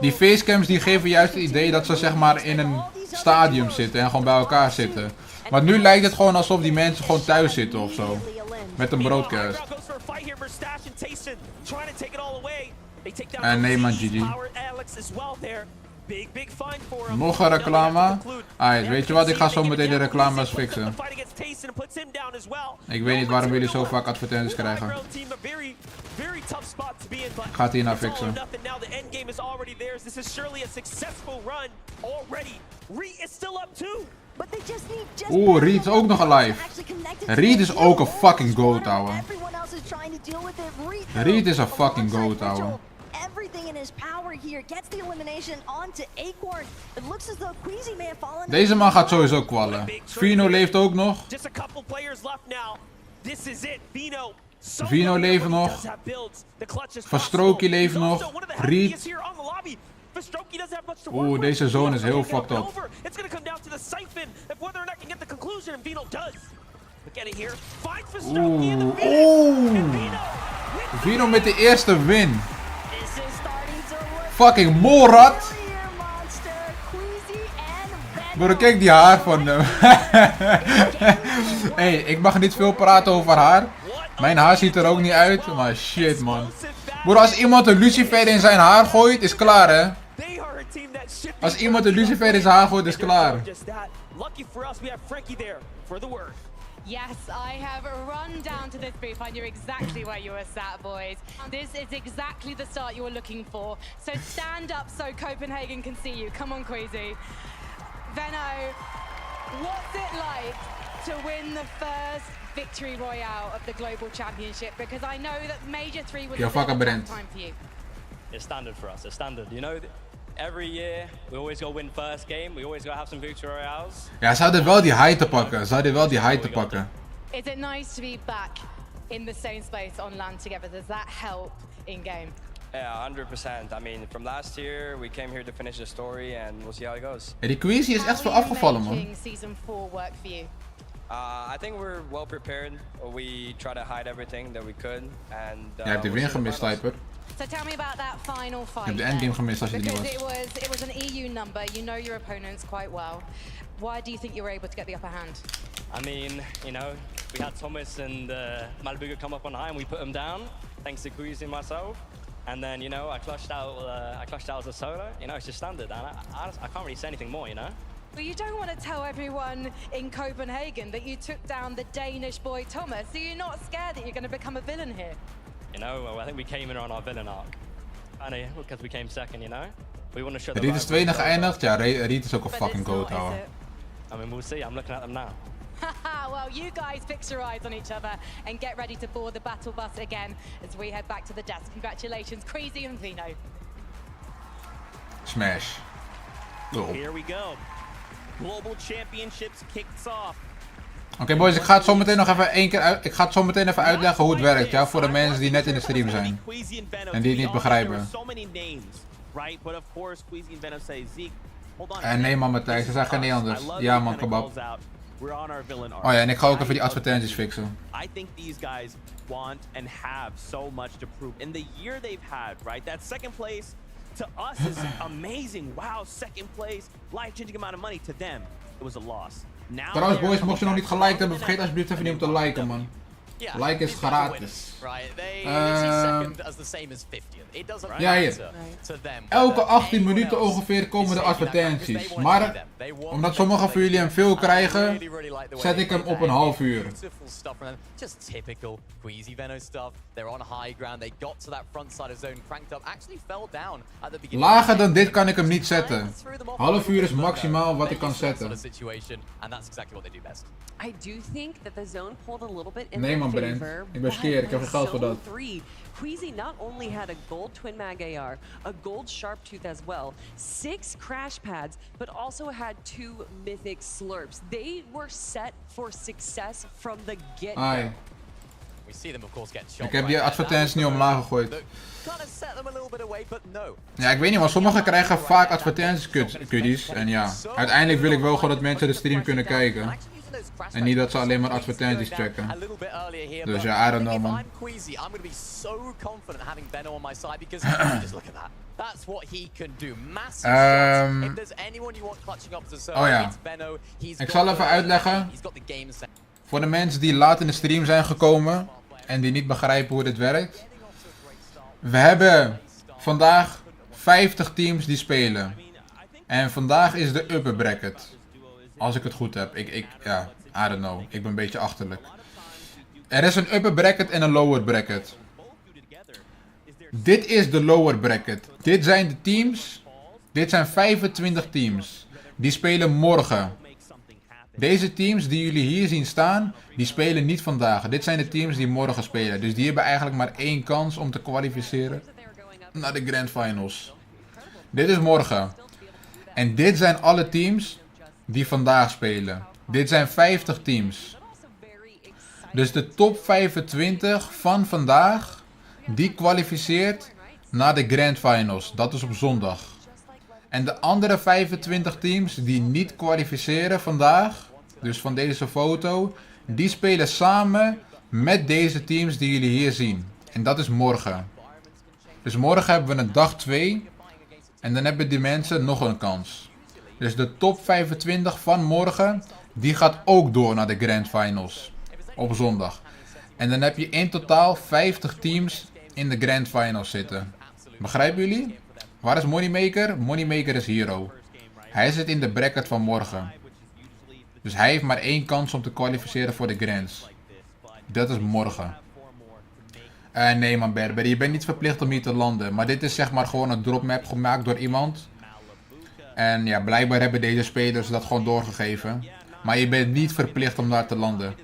Die facecams die geven juist het idee dat ze zeg maar in een stadium zitten en gewoon bij elkaar zitten. Maar nu lijkt het gewoon alsof die mensen gewoon thuis zitten of zo. Met een broadcast. En nee man, GG. Nog een reclame? Alright, weet je wat? Ik ga zo meteen de reclames fixen. Ik weet niet waarom jullie zo vaak advertenties krijgen. Ik ga het hierna fixen. Oeh, Reed is ook nog alive. Reed is ook een fucking goat, ouwe. Reed is een fucking goat, ouwe. Deze man gaat sowieso kwallen. Vino leeft ook nog. Vino leeft nog. Verstroki leeft nog. Reed. Oeh, deze zone is heel fucked up. Oeh. Vino met de eerste win. Fucking Morat. Bro, kijk die haar van hem. Hey, ik mag niet veel praten over haar. Mijn haar ziet er ook niet uit, maar shit man. Bro, als iemand een lucifer in zijn haar gooit, is klaar hè. Als iemand een lucifer in zijn haar gooit, is klaar. Yes, I have run down to this booth. I knew exactly where you were sat, boys. This is exactly the start you were looking for. So stand up so Copenhagen can see you. Come on, Queasy. Venno, what's it like to win the first victory royale of the Global Championship? Because I know that Major 3 was a long time for you. It's standard for us. It's standard. You know, every year we always go win first game. We always go have some victory royales. Ja, ze hadden wel die high te pakken. Ze hadden wel die high te pakken. Is it nice to be back in the same space on LAN together? Does that help in game? Yeah, 100%. I mean, from last year we came here to finish the story and we'll see how it goes. Ja, die Queasy is echt veel afgevallen, man. Season 4 work for you? I think we're well prepared. We try to hide everything that we could. And Jij hebt de win gemist, Sniper. So tell me about that final fight. Je hebt de endgame gemist als je niet was. It was an EU number. You know your opponents quite well. Why do you think you were able to get the upper hand? I mean, you know, we had Thomas and 𝗲𝗲𝗔𝗟𝗏 come up on high and we put them down, thanks to Quizy and myself. And then, you know, I clutched out as a solo. You know, it's just standard. And I can't really say anything more, you know. Well, you don't want to tell everyone in Copenhagen that you took down the Danish boy Thomas. So you're not scared that you're going to become a villain here? You know, well, I think we came in on our villain arc. And because we came second, you know. We want to show the Reed is tweede geëindigd. Ja, Reed is ook een fucking goat, ouwe. I mean, we'll see. I'm looking at them now. Well, you guys fix your eyes on each other and get ready to board the battle bus again as we head back to the desk. Congratulations, Queasy and Vino. Smash. Here we go. Global Championships kicks off. Oké, boys, ik ga het zo meteen nog even uitleggen hoe het werkt, ja, voor de mensen die net in de stream zijn en die het niet begrijpen. En nee man, Matthijs, ze zijn geen anders. Ja man, kebab. We're on our villain arc. Oh ja, en ik ga ook even die advertenties fixen. I think these guys want and have so much to prove. In the year they've had, right? That second place to us is amazing. Wow, second place, life-changing amount of money. To them, it was a loss. Now trouwens boys, mocht je nog niet geliked hebben, vergeet alsjeblieft even niet om te liken, man. Like is gratis. Ja, hier. Elke 18 minuten ongeveer komen de advertenties. Maar omdat sommigen van jullie hem veel krijgen, zet ik hem op een half uur. Lager dan dit kan ik hem niet zetten. Half uur is maximaal wat ik kan zetten. I do think that the zone pulled a little bit in Nee man Brent, ik ben skeer, ik heb geen geld voor dat. 𝗠𝗜𝗖𝗓 not only had a gold twin mag AR, a gold sharp tooth as well, 6 crash pads, but also had 2 mythic slurps. They were set for success from the get-go. Ik heb die advertenties niet omlaag gegooid. Ja, ik weet niet, maar sommigen krijgen vaak advertenties kuddies. En ja, uiteindelijk wil ik wel gewoon dat mensen de stream kunnen kijken. En niet dat ze alleen maar advertenties checken. Dus ja, I don't know man. Oh ja. Ik zal even uitleggen. Voor de mensen die laat in de stream zijn gekomen. En die niet begrijpen hoe dit werkt. We hebben vandaag 50 teams die spelen. En vandaag is de upper bracket. Als ik het goed heb. Ja, I don't know. Ik ben een beetje achterlijk. Er is een upper bracket en een lower bracket. Dit is de lower bracket. Dit zijn de teams. Dit zijn 25 teams. Die spelen morgen. Deze teams die jullie hier zien staan, die spelen niet vandaag. Dit zijn de teams die morgen spelen. Dus die hebben eigenlijk maar 1 kans om te kwalificeren naar de Grand Finals. Dit is morgen. En dit zijn alle teams die vandaag spelen. Dit zijn 50 teams. Dus de top 25 van vandaag, die kwalificeert naar de Grand Finals. Dat is op zondag. En de andere 25 teams die niet kwalificeren vandaag, dus van deze foto, die spelen samen met deze teams die jullie hier zien. En dat is morgen. Dus morgen hebben we een dag 2 en dan hebben die mensen nog een kans. Dus de top 25 van morgen, die gaat ook door naar de Grand Finals. Op zondag. En dan heb je in totaal 50 teams in de Grand Finals zitten. Begrijpen jullie? Waar is Moneymaker? Moneymaker is Hero. Hij zit in de bracket van morgen. Dus hij heeft maar 1 kans om te kwalificeren voor de Grands. Dat is morgen. Nee man Berber, je bent niet verplicht om hier te landen. Maar dit is zeg maar gewoon een dropmap gemaakt door iemand. En ja, blijkbaar hebben deze spelers dat gewoon doorgegeven. Maar je bent niet verplicht om daar te landen.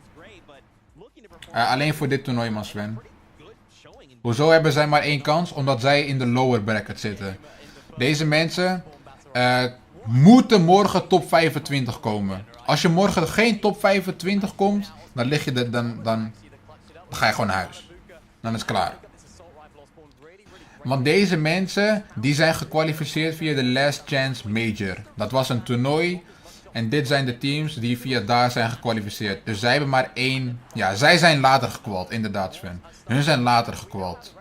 Alleen voor dit toernooi man Sven. Hoezo hebben zij maar 1 kans? Omdat zij in de lower bracket zitten. Deze mensen moeten morgen top 25 komen. Als je morgen geen top 25 komt, dan lig je dan ga je gewoon naar huis. Dan is het klaar. Want deze mensen, die zijn gekwalificeerd via de Last Chance Major. Dat was een toernooi. En dit zijn de teams die via daar zijn gekwalificeerd. Dus zij hebben maar 1... Ja, zij zijn later gekwald, inderdaad Sven. Hun zijn later gekwald.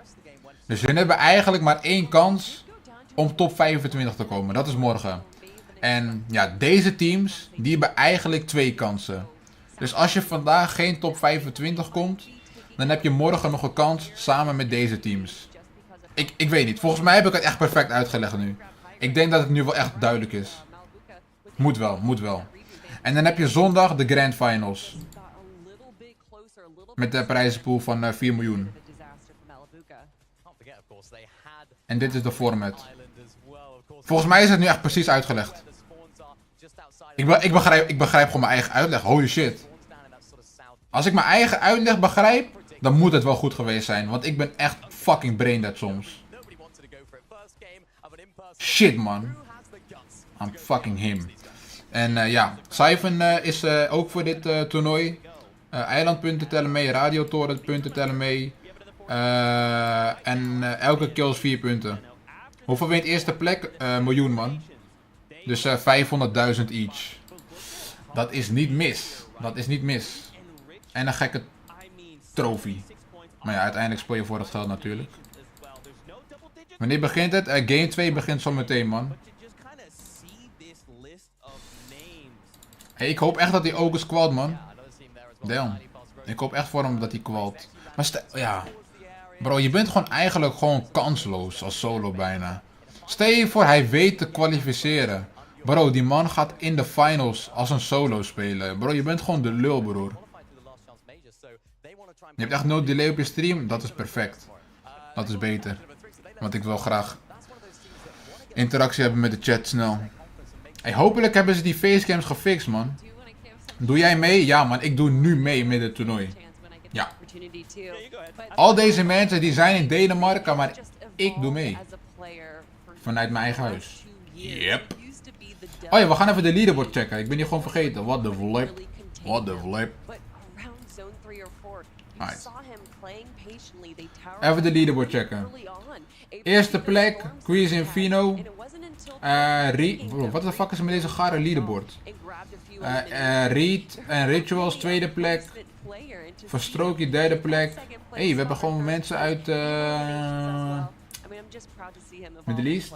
Dus hun hebben eigenlijk maar 1 kans om top 25 te komen. Dat is morgen. En ja, deze teams, die hebben eigenlijk 2 kansen. Dus als je vandaag geen top 25 komt, dan heb je morgen nog een kans samen met deze teams. Ik weet niet. Volgens mij heb ik het echt perfect uitgelegd nu. Ik denk dat het nu wel echt duidelijk is. Moet wel, moet wel. En dan heb je zondag de Grand Finals. Met de prijzenpool van 4 miljoen. En dit is de format. Volgens mij is het nu echt precies uitgelegd. Ik begrijp gewoon mijn eigen uitleg. Holy shit. Als ik mijn eigen uitleg begrijp, dan moet het wel goed geweest zijn. Want ik ben echt fucking braindead soms. Shit man. I'm fucking him. En ja, 𝗠𝗓𝗏 is ook voor dit toernooi. Eilandpunten tellen mee, radiotorenpunten tellen mee. En elke kill is 4 punten. Hoeveel wint eerste plek? Miljoen man. Dus 500.000 each. Dat is niet mis. Dat is niet mis. En een gekke trofee. Maar ja, uiteindelijk speel je voor het geld natuurlijk. Wanneer begint het? Game 2 begint zo meteen, man. Hey, ik hoop echt dat hij ook eens kwalt, man. Damn. Ik hoop echt voor hem dat hij kwalt. Maar ja. Bro, je bent gewoon eigenlijk gewoon kansloos als solo bijna. Stel je voor, hij weet te kwalificeren. Bro, die man gaat in de finals als een solo spelen. Bro, je bent gewoon de lul, broer. Je hebt echt no delay op je stream. Dat is perfect. Dat is beter. Want ik wil graag interactie hebben met de chat snel. Hey, hopelijk hebben ze die facecams gefixt, man. Doe jij mee? Ja, man. Ik doe nu mee met het toernooi. Ja. Al deze mensen die zijn in Denemarken, maar ik doe mee. Vanuit mijn eigen huis. Yep. Oh ja, we gaan even de leaderboard checken. Ik ben die gewoon vergeten. What the flip. What the flip. Nice. Even de leaderboard checken. Eerste plek, 𝗠𝗜𝗖𝗜𝗏 en Fino. Bro, wat de fuck is er met deze gare leaderboard? Reed en Rituals, tweede plek. Verstrookje, derde plek. Hey, we hebben gewoon mensen uit Middle East.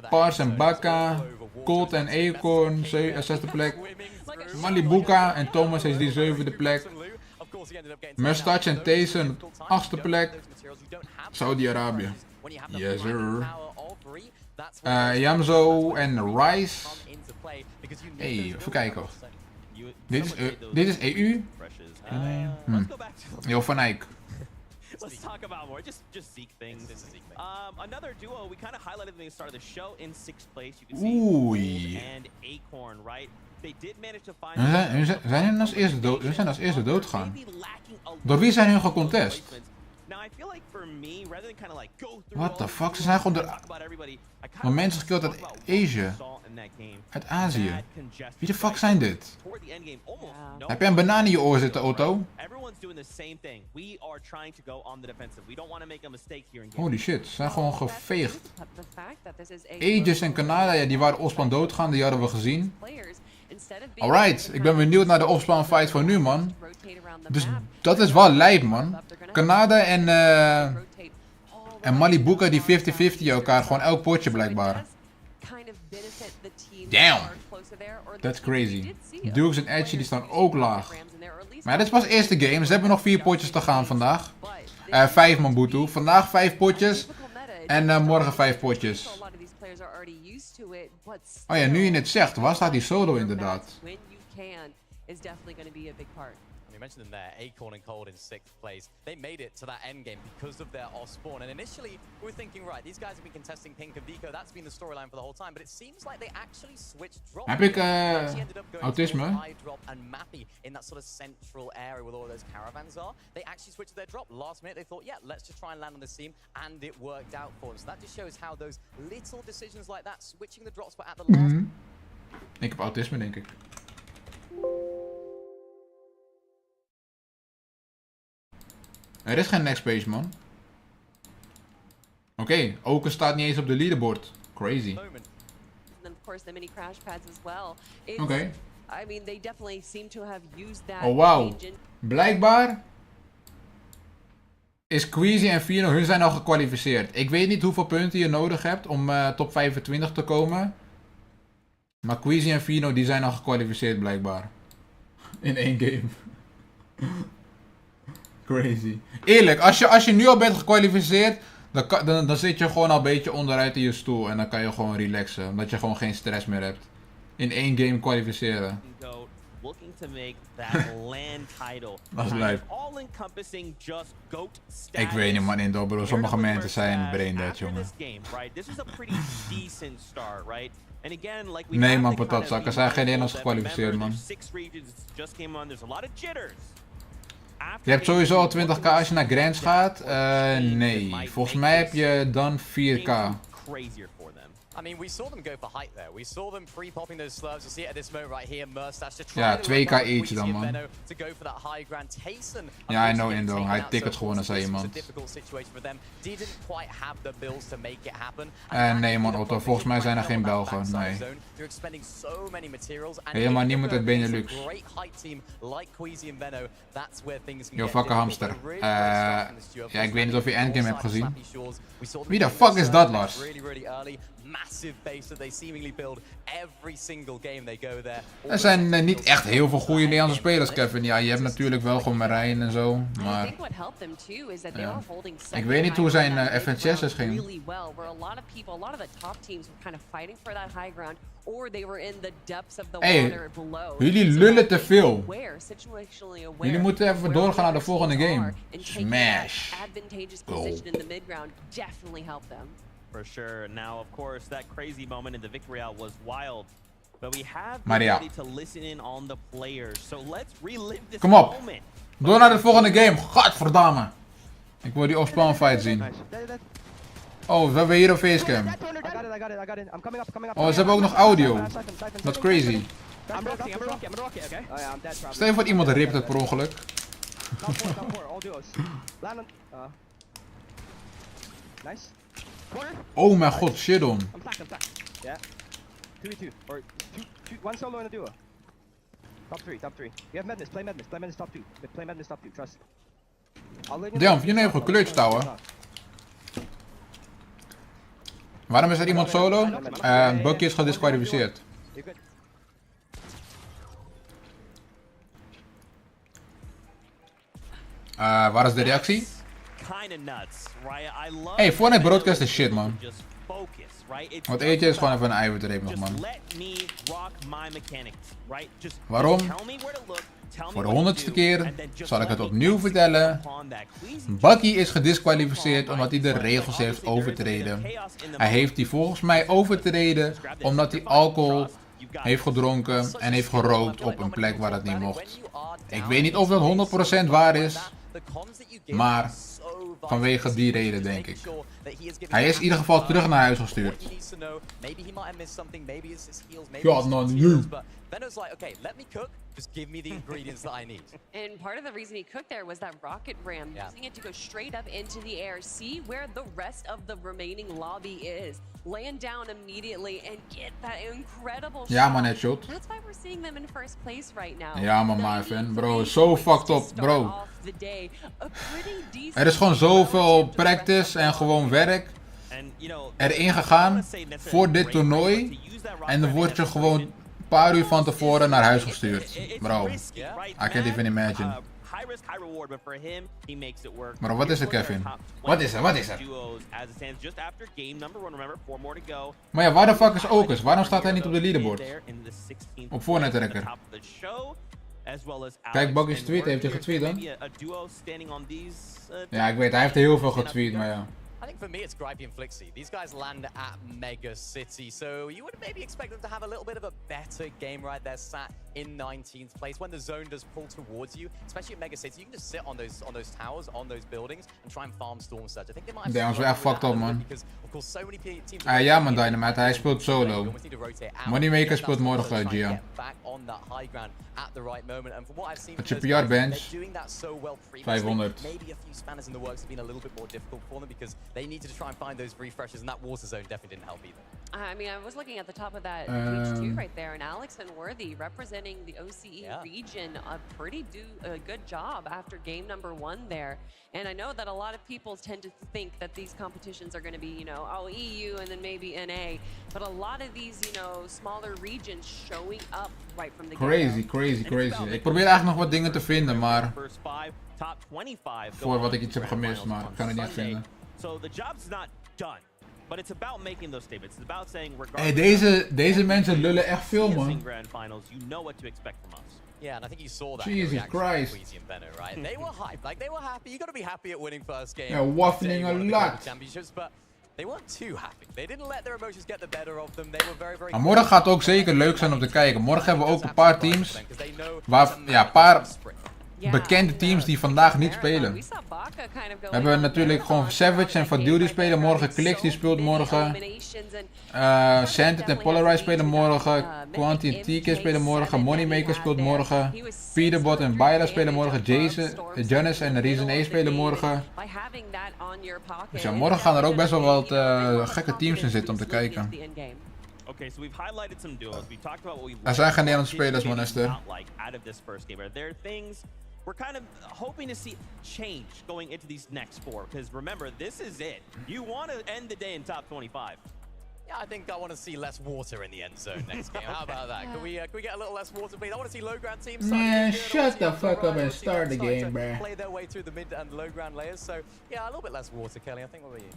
Pars en Bakka. Colt en Acorn, zesde plek. Malibuka en Thomas is die zevende plek. Mustache en Tyson, achtste plek. Saudi-Arabië. Yes sir. Yamzo en Rice. Hey, even kijken. Dit is EU. Yo, Van Eyck. Let's talk about more. Just seek things. Another duo we kind of highlighted at the start of the show in 6th place. You can see Colt and Acorn, right? They did manage to find. Hun zijn als eerste doodgaan. Door wie zijn hun gecontest? What the fuck? Ze zijn gewoon door mensen gekild uit Azië. Uit Azië. Wie de fuck zijn dit? Heb jij een banaan in je oor zitten, Otto? Holy shit, ze zijn gewoon geveegd. Aegis en Canada, ja, die waren opspan doodgaan, die hadden we gezien. Alright, ik ben benieuwd naar de opspan fight van nu, man. Dus dat is wel lijp, man. Canada en Malibuka die 50-50 elkaar, gewoon elk potje blijkbaar. Damn. That's crazy. Dukes en Edge die staan ook laag. Maar ja, dit is pas de eerste game. Ze hebben nog 4 potjes te gaan vandaag. 5 Mambutu. Vandaag 5 potjes. En morgen 5 potjes. Oh ja, nu je het zegt, waar staat die solo inderdaad? You mentioned them there, Acorn and Cold in 6th place. They made it to that end game because of their off spawn. And initially, we were thinking, right, these guys have been contesting Pink and Vico. That's been the storyline for the whole time. But it seems like they actually switched drops. Heb ik autisme? Drop and Mappy in that sort of central area where all those caravans are. They actually switched their drop. Last minute, they thought, yeah, let's just try and land on this team. And it worked out for them. So that just shows how those little decisions like that, switching the drop spot at the last. Ik heb autisme, denk ik. Er is geen next page, man. Oké, Oken staat niet eens op de leaderboard. Crazy. Oké. Oh, wauw. Blijkbaar is 𝗠𝗜𝗖𝗜𝗏 en Fino, hun zijn al gekwalificeerd. Ik weet niet hoeveel punten je nodig hebt om top 25 te komen. Maar 𝗠𝗜𝗖𝗏 en Fino, die zijn al gekwalificeerd blijkbaar. In 1 game. Crazy. Eerlijk, als je nu al bent gekwalificeerd, dan zit je gewoon al een beetje onderuit in je stoel. En dan kan je gewoon relaxen, omdat je gewoon geen stress meer hebt. In 1 game kwalificeren. Dat is lijp. Ik weet niet, man, Indo, bro. Sommige mensen zijn brain dead, jongen. Nee, man, patatzak. Er zijn geen Nederlands gekwalificeerd, man. Je hebt sowieso al 20k als je naar Grands gaat? Nee. Volgens mij heb je dan 4k. I mean, we saw them go for height there. We saw them pre-popping those slurps. You see it at this moment right here. 𝗦𝗢𝗖𝗜𝗔𝗟𝗦 to try Ja, 2k each dan, man. to go for that high ground. Tayson, Ja, I know Indo. Hij tickets gewonnen, zei iemand. Nee man, Otto. Volgens mij zijn er geen Belgen. Nee. Helemaal niemand uit Benelux. Yo, fucking hamster. Ja, ik weet niet of je Endgame hebt gezien. Wie de fuck is dat, Lars? Er zijn niet echt heel veel goede Nederlandse spelers, Kevin. Ja, je hebt natuurlijk wel gewoon Marijn en zo, maar... Ja. Ik weet niet hoe zijn FNCS's ging. Hey, jullie lullen te veel. Jullie moeten even doorgaan naar de volgende game. Smash. Goal. For sure. Now, of course, that crazy moment in the victory royale was wild. But we have the Maria. ability to listen in on the players. So let's relive this Kom op. moment. Door naar de volgende game. Godverdamme. Ik wil die off-spawn fight zien. Oh, we hebben hier een facecam. Oh, ze hebben ook nog audio. Dat is crazy. Stel je voor iemand ript het per ongeluk. Oh mijn god, shit on. I'm stacked. Yeah. 2v2. Or 1 solo and a duo. Top 3. You have madness. Play madness top 2. Play madness top 2. Trust. Damn, jullie hebben gekleurd, ouwe. Waarom is er iemand solo? Bucky is gedisqualificeerd. Waar is de reactie? Hey, Fortnite broadcast is shit, man. Want eentje is gewoon even een eiwitreep nog, man. Waarom? Voor de 100ste keer zal ik het opnieuw vertellen. Bucky is gedisqualificeerd omdat hij de regels heeft overtreden. Hij heeft die volgens mij overtreden omdat hij alcohol heeft gedronken en heeft gerookt op een plek waar dat niet mocht. Ik weet niet of dat 100% waar is, maar vanwege die reden denk ik. Hij is in ieder geval terug naar huis gestuurd. God, non, you. Benno's like, okay, let me cook. Just give me the ingredients that I need. And part of the reason he cooked there was that rocket ram, using it to go straight up into the air, see where the rest of the remaining lobby is, land down immediately and get that incredible shot. Ja man, headshot. That's why we're seeing them in first place right now. Ja man, my fan. Bro, zo fucked up, bro. Er is gewoon zoveel practice en gewoon werk erin gegaan voor dit toernooi. En dan word je gewoon een paar uur van tevoren naar huis gestuurd. Bro, I can't even imagine. Maar wat is er, Kevin? Wat is er? Maar ja, waar de fuck is Okus? Waarom staat hij niet op de leaderboard? Op Fortnite rekker. Kijk, Buggy's tweet, heeft hij getweet dan? Ja, ik weet, hij heeft heel veel getweet, maar ja. I think for me it's 𝗦𝗢𝗖𝗜𝗔𝗟𝗦. These guys land at 𝗦𝗢𝗖𝗜𝗔𝗍, so you would maybe expect them to have a little bit of a better game right there, sat in 19th place. When the zone does pull towards you, especially at 𝗦𝗢𝗖𝗜𝗔𝗍, you can just sit on those towers, on those buildings, and try and farm storm surge. I think they might have Damn, is wel echt fucked up, man. Because of course so many teams. Ja man, Dynamite, hij speelt solo. Moneymaker speelt morgen, Gia. Wat je PR bench? 500. Maybe a few spanners in the works have been a little bit more difficult for them because they needed to try and find those refreshers, and that water zone definitely didn't help either. I mean, I was looking at the top of that page too right there, and Alex and Worthy representing the OCE region a pretty good job after game number 1 there. And I know that a lot of people tend to think that these competitions are going to be, you know, oh, EU and then maybe NA, but a lot of these, you know, smaller regions showing up right from the Crazy. Ik probeer eigenlijk nog wat dingen te vinden, maar voor wat ik iets heb gemist, maar ik kan het niet vinden. So the job's not done. But it's about making those statements. It's about saying, hey, deze mensen lullen echt veel, man. Yeah, and I think you saw that. Jesus Christ. And Benno, right? They were hyped. Like, they were happy. You got to be happy at winning first game. Yeah, waffling a lot. Championships, but they weren't too happy. They didn't let their emotions get the better of them. They were very maar morgen gaat ook zeker leuk zijn om te kijken. Morgen hebben we ook een paar teams waar, ja, een paar bekende teams die vandaag niet spelen. We hebben natuurlijk gewoon 𝗏𝗏𝗏𝗏 en 𝗏𝗏𝗏𝗏 die spelen morgen. Clix die speelt morgen. 𝗏𝗏𝗏𝗏𝗏 en Polarize spelen morgen. 𝗠𝗜𝗝𝗏𝗏 en TK spelen morgen. Moneymaker speelt morgen. 𝗏𝗏𝗏𝗏𝗏 en 𝗏𝗏𝗏𝗏𝗏 spelen morgen. 𝗏𝗏𝗏𝗏𝗏𝗏𝗏𝗏𝗏𝗏𝗏𝗏𝗏 en 𝗏𝗏𝗏 spelen morgen. Dus ja, morgen gaan er ook best wel wat gekke teams in zitten om te kijken. Okay, so we've highlighted some duos. We talked about what we Er zijn geen Nederlandse spelers, man, Esther. Out of this first game. Are there things we're kind of hoping to see change going into these next 4? Because remember, this is it. You want to end the day in top 25. Yeah, I think I want to see less water in the end zone next game. How about that? Can we get a little less water, please? I want to see low ground teams. Man, shut the fuck up and start the game, bro. Play their way through the mid and low ground layers. So yeah, a little bit less water, Kelly. I think. What about you?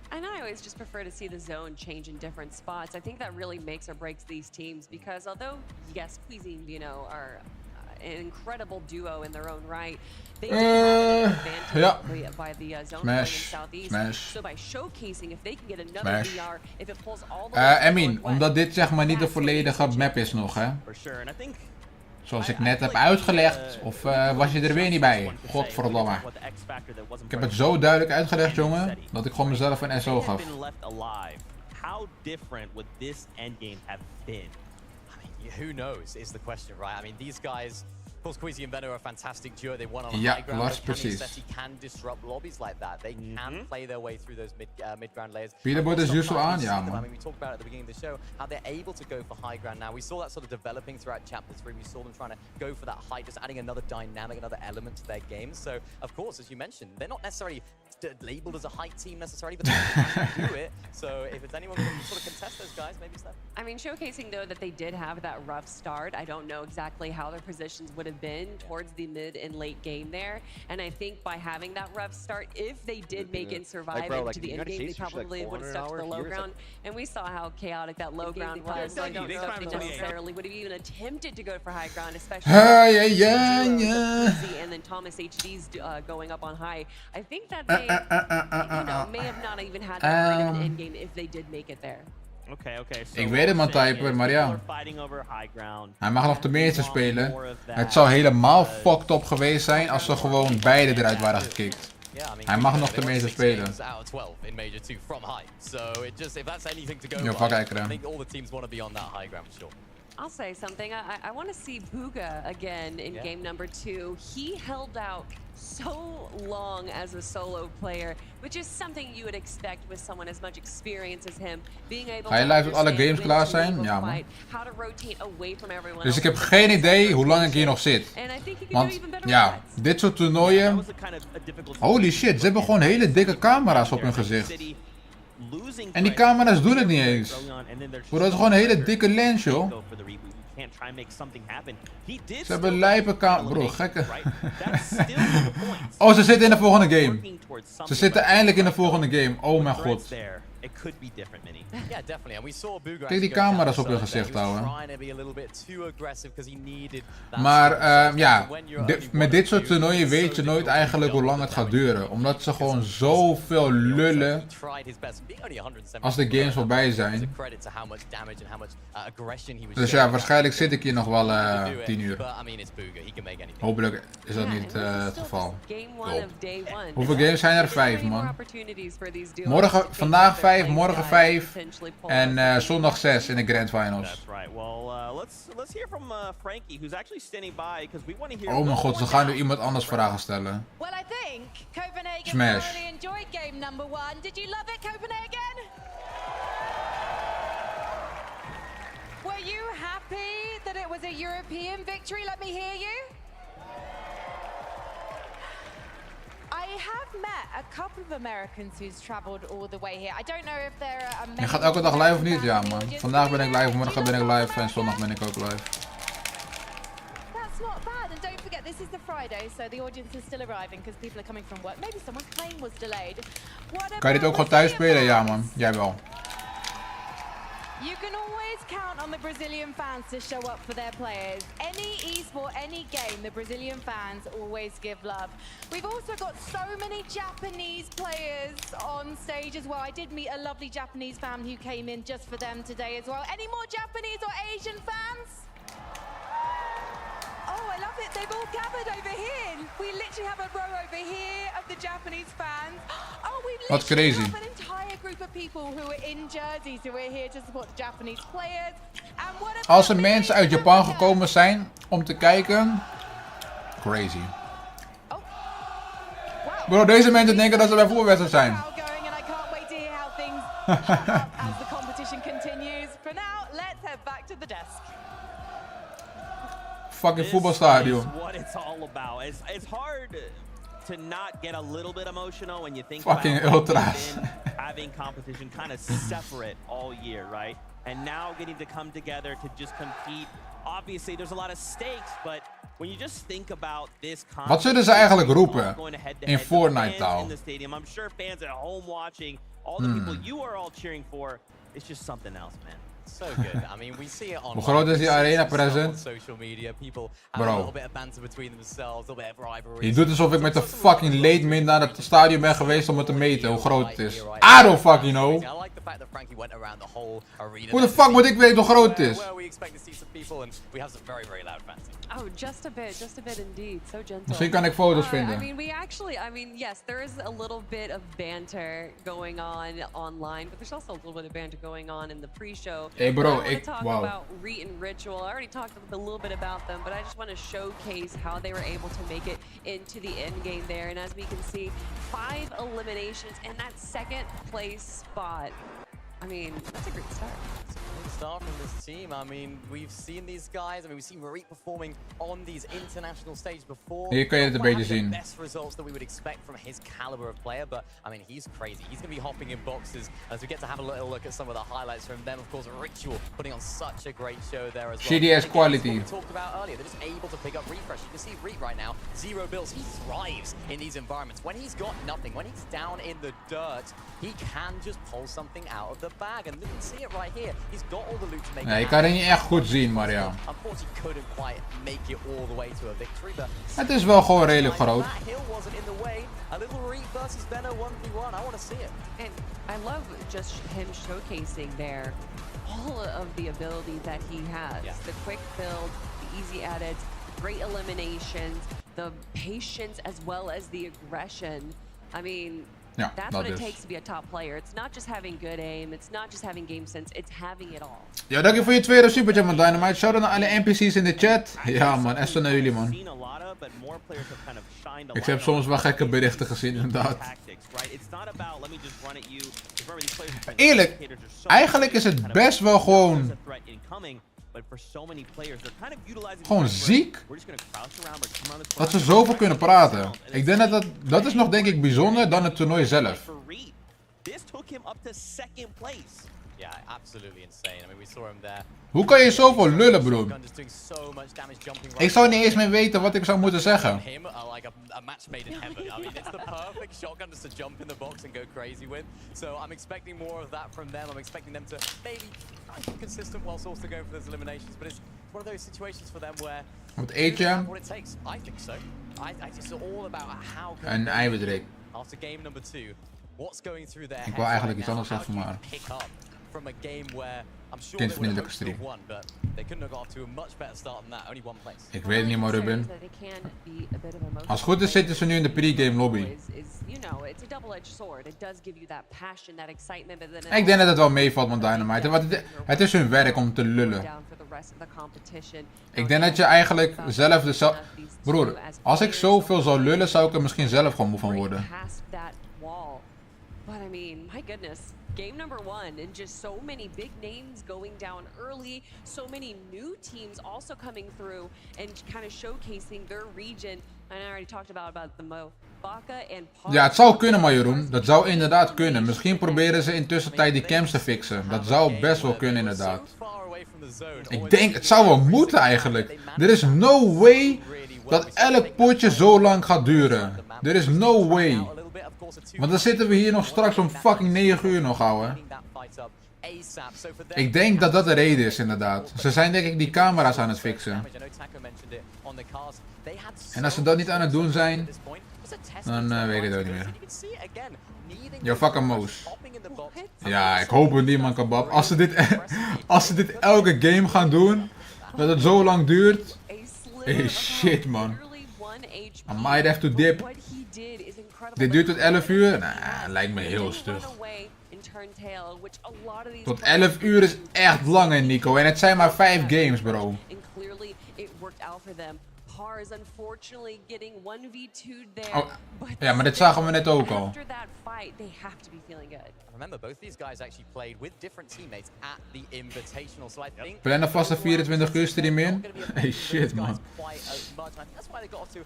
And I always just prefer to see the zone change in different spots. I think that really makes or breaks these teams because although, yes, 𝗏𝗏𝗏𝗏𝗏, you know, are an incredible duo in their own right, they do have an advantage by the zone playing in Southeast. So by showcasing, if they can get another VR, if it pulls all the way Emin, omdat dit zeg maar niet de volledige map is nog, hè? Zoals ik net heb uitgelegd, of was je er weer niet bij? Godverdomme. Ik heb het zo duidelijk uitgelegd, jongen, dat ik gewoon mezelf een SO gaf. How different would this endgame have been? I mean, who knows is the question, right? I mean, these guys, of course, 𝗏𝗏𝗏𝗏𝗏 and 𝗏𝗏 are a fantastic duo. They won on high ground. He can disrupt lobbies like that. They can play their way through those mid-ground layers. 𝗏𝗏𝗏𝗏𝗏 is juist aan, ja, man. I mean, we talked about it at the beginning of the show, how they're able to go for high ground now. We saw that sort of developing throughout Chapter 3. We saw them trying to go for that height, just adding another dynamic, another element to their game. So, of course, as you mentioned, they're not necessarily labeled as a height team necessarily, but they can do it. So if it's anyone who can sort of contest those guys, maybe it's them. I mean, showcasing though that they did have that rough start. I don't know exactly how their positions would have been towards the mid and late game there. And I think by having that rough start, if they did make it survive into the end game, they probably would have stuck to the low ground. And we saw how chaotic that low ground was. So I don't know if they necessarily would have even attempted to go for high ground, especially and then 𝗏𝗏𝗏𝗏𝗏's going up on high. I think that they may have not even had that great of an endgame if they did make it there. Okay, so ik weet het, man, typen, maar ja. Hij mag nog de meeste spelen. Het zou helemaal fucked up geweest zijn als ze gewoon beide eruit waren gekikt. Hij mag nog de meeste spelen. Ja, fuck eigenlijk. I'll say something. I want to see 𝗏𝗏𝗏𝗏𝗏 again in game number 2. He held out so long as a solo player, which is something you would expect with someone as much experience as him. Being able Ga je live met alle games klaar zijn? Ja, man. How to rotate away from everyone Dus ik heb geen idee hoe lang ik hier nog zit. Want ja, dit soort toernooien. Holy shit, ze hebben gewoon hele dikke camera's op hun gezicht. En die camera's doen het niet eens. Bro, dat is gewoon een hele dikke lens, joh. Ze hebben lijpe camera's. Bro, gekke. Oh, ze zitten in de volgende game. Ze zitten eindelijk in de volgende game. Oh mijn god. Kijk die camera's op hun gezicht houden. Maar ja, met dit soort toernooien weet je nooit eigenlijk hoe lang het gaat duren. Omdat ze gewoon zoveel lullen als de games voorbij zijn. Dus ja, waarschijnlijk zit ik hier nog wel 10 uur. Hopelijk is dat niet het geval. Hoeveel games zijn er? 5, man. Vandaag 5, morgen 5 en zondag 6 in de Grand Finals. Oh mijn god, ze gaan nu iemand anders vragen stellen. Smash. Were you happy that it was a European victory? Let me hear you. I have met a couple of Americans who's traveled all the way here. I don't know if they're American. Je gaat elke dag live of niet? Ja, man. Vandaag ben ik live, morgen ben ik live en zondag ben ik ook live. That's not bad. And don't forget, this is the Friday, so the audience is still arriving because people are coming from work. Maybe someone's plane was delayed. Kan je dit ook gewoon thuis spelen? Ja, man. Jij wel. You can always count on the Brazilian fans to show up for their players. Any esport, any game, the Brazilian fans always give love. We've also got so many Japanese players on stage as well. I did meet a lovely Japanese fan who came in just for them today as well. Any more Japanese or Asian fans? Oh, I love it. They've all gathered. covered over here. We literally have a row over here of the Japanese fans. Oh, we That's literally crazy. have an entire group of people who are in jerseys who are here to support the Japanese players. And what about Als er mensen uit Japan gekomen zijn om te kijken, crazy. Bro, deze mensen denken dat ze bij voetbalwedstrijd zijn. as the competition continues. For now, let's head back to the desk. Fucking voetbalstadion. This is what it's all about. It's hard to not get a little bit emotional when you think Fucking about ultras. having competition kind of separate all year, right? And now getting to come together to just compete. Obviously, there's a lot of stakes, but when you just think about this Wat zullen ze eigenlijk roepen in Fortnite taal? in the stadium, I'm sure fans at home watching, all the people you are all cheering for, it's just something else, man. So good. I mean, we see it on Hoe groot is die arena present? social media. People have a little Bro, bit of banter between themselves, a little bit of rivalry. je doet alsof ik met de fucking leedmin naar het stadion ben geweest om het te meten hoe groot het is. I don't fucking know. I like the fact that Frankie went around the whole arena. Hoe de fuck moet ik weten hoe groot het is? Where we expect to see some people and we have some very, very loud fans. Oh, just a bit indeed. So gentle. Misschien kan ik foto's vinden. I mean, yes, there is a little bit of banter going on online, but there's also a little bit of banter going on in the pre-show. Hey bro, I want to talk wow. about Reet and Ritual. I already talked a little bit about them, but I just want to showcase how they were able to make it into the end game there. And as we can see, 5 eliminations and that second place spot. I mean, that's a great start. Good start from this team. I mean, we've seen these guys. I mean, we've seen Marit performing on these international stages before. Hier kan je het een beetje The zien. best results that we would expect from his caliber of player, but I mean, he's crazy. He's going to be hopping in boxes. As we get to have a little look at some of the highlights from them, of course, Ritual putting on such a great show there as well. CDS quality. What we talked about earlier, they're just able to pick up refresh. You can see Reet right now, 0 bills. He thrives in these environments. When he's got nothing, when he's down in the dirt, he can just pull something out of the bag, and you can see it right here. He's got all the loot to make Nee, it ik kan het niet echt goed zien, maar ja. Unfortunately, couldn't quite make it all the way to a victory, but Het is wel gewoon redelijk groot. that hill wasn't in the way. A little Reet versus Benno 1v1. I want to see it. And I love just him showcasing there all of the ability that he has. Yeah. The quick build, the easy edits, great eliminations, the patience as well as the aggression. I mean, Ja, that's dat what it is. takes to be a top player. It's not just having good aim, it's not just having game sense, it's having it all. Ja, dank je voor je tweede superchat man Dynamite. Shout-out naar alle NPC's in de chat. Ja man, echt naar jullie man. Ik heb soms wel gekke berichten gezien inderdaad. Eerlijk, eigenlijk is het best wel gewoon ziek dat ze zoveel kunnen praten. Ik denk dat is nog denk ik bijzonder dan het toernooi zelf. Yeah, absolutely insane. I mean, we saw him there. Hoe kan je zoveel lullen, broer? Ik zou niet eens meer weten wat ik zou moeten zeggen. Him, like a match made in heaven. I mean, it's the perfect shotgun just to jump in the box and go crazy with. So I'm expecting more of that from them. I'm expecting them to maybe be consistent whilst also going for those eliminations. But it's one of those situations for them where Wat eet je? what it takes. I think so. It's all about how. Een eiwitreek. After game number 2, what's going through their Ik wil eigenlijk iets anders heads zeggen, right now? maar... How do you pick up from a game where I'm sure Kind they van would niet have lekker hoped to have won, but they couldn't have got off to a much better start than that. Only 1 place. Ik weet het niet maar Ruben. Als het goed is zitten ze nu in de pre-game lobby. Ik denk dat het wel meevalt met Dynamite. Want het is hun werk om te lullen. Ik denk dat je eigenlijk zelf de... Broer, als ik zoveel zou lullen zou ik er misschien zelf gewoon moe van worden. But I mean, my goodness, game number 1 and just so many big names going down early, so many new teams also coming through and kind of showcasing their region. And I already talked about the Baka and Ja, het zou kunnen maar Jeroen, dat zou inderdaad kunnen. Misschien proberen ze intussen tijd die camps te fixen. Dat zou best wel kunnen inderdaad. Ik denk, het zou wel moeten eigenlijk. Er is no way dat elk potje zo lang gaat duren. Er is no way. Want dan zitten we hier nog straks om fucking 9 uur nog, ouwe. Ik denk dat dat de reden is, inderdaad. Ze zijn denk ik die camera's aan het fixen. En als ze dat niet aan het doen zijn, dan weet ik het ook niet meer. Yo, fucking Moos. Ja, ik hoop het niet, man, kebab. Als ze dit elke game gaan doen, dat het zo lang duurt. Hey, shit, man. I might have to dip. Dit duurt tot 11 uur? Nah, lijkt me heel stug. Tot 11 uur is echt lang, hè, Nico. En het zijn maar 5 games, bro. Oh, ja, maar dit zagen we net ook al. Remember, both these guys actually played with different teammates at the Invitational, so I think... Plan er vast een 24 uur stream in? Hey, shit, man.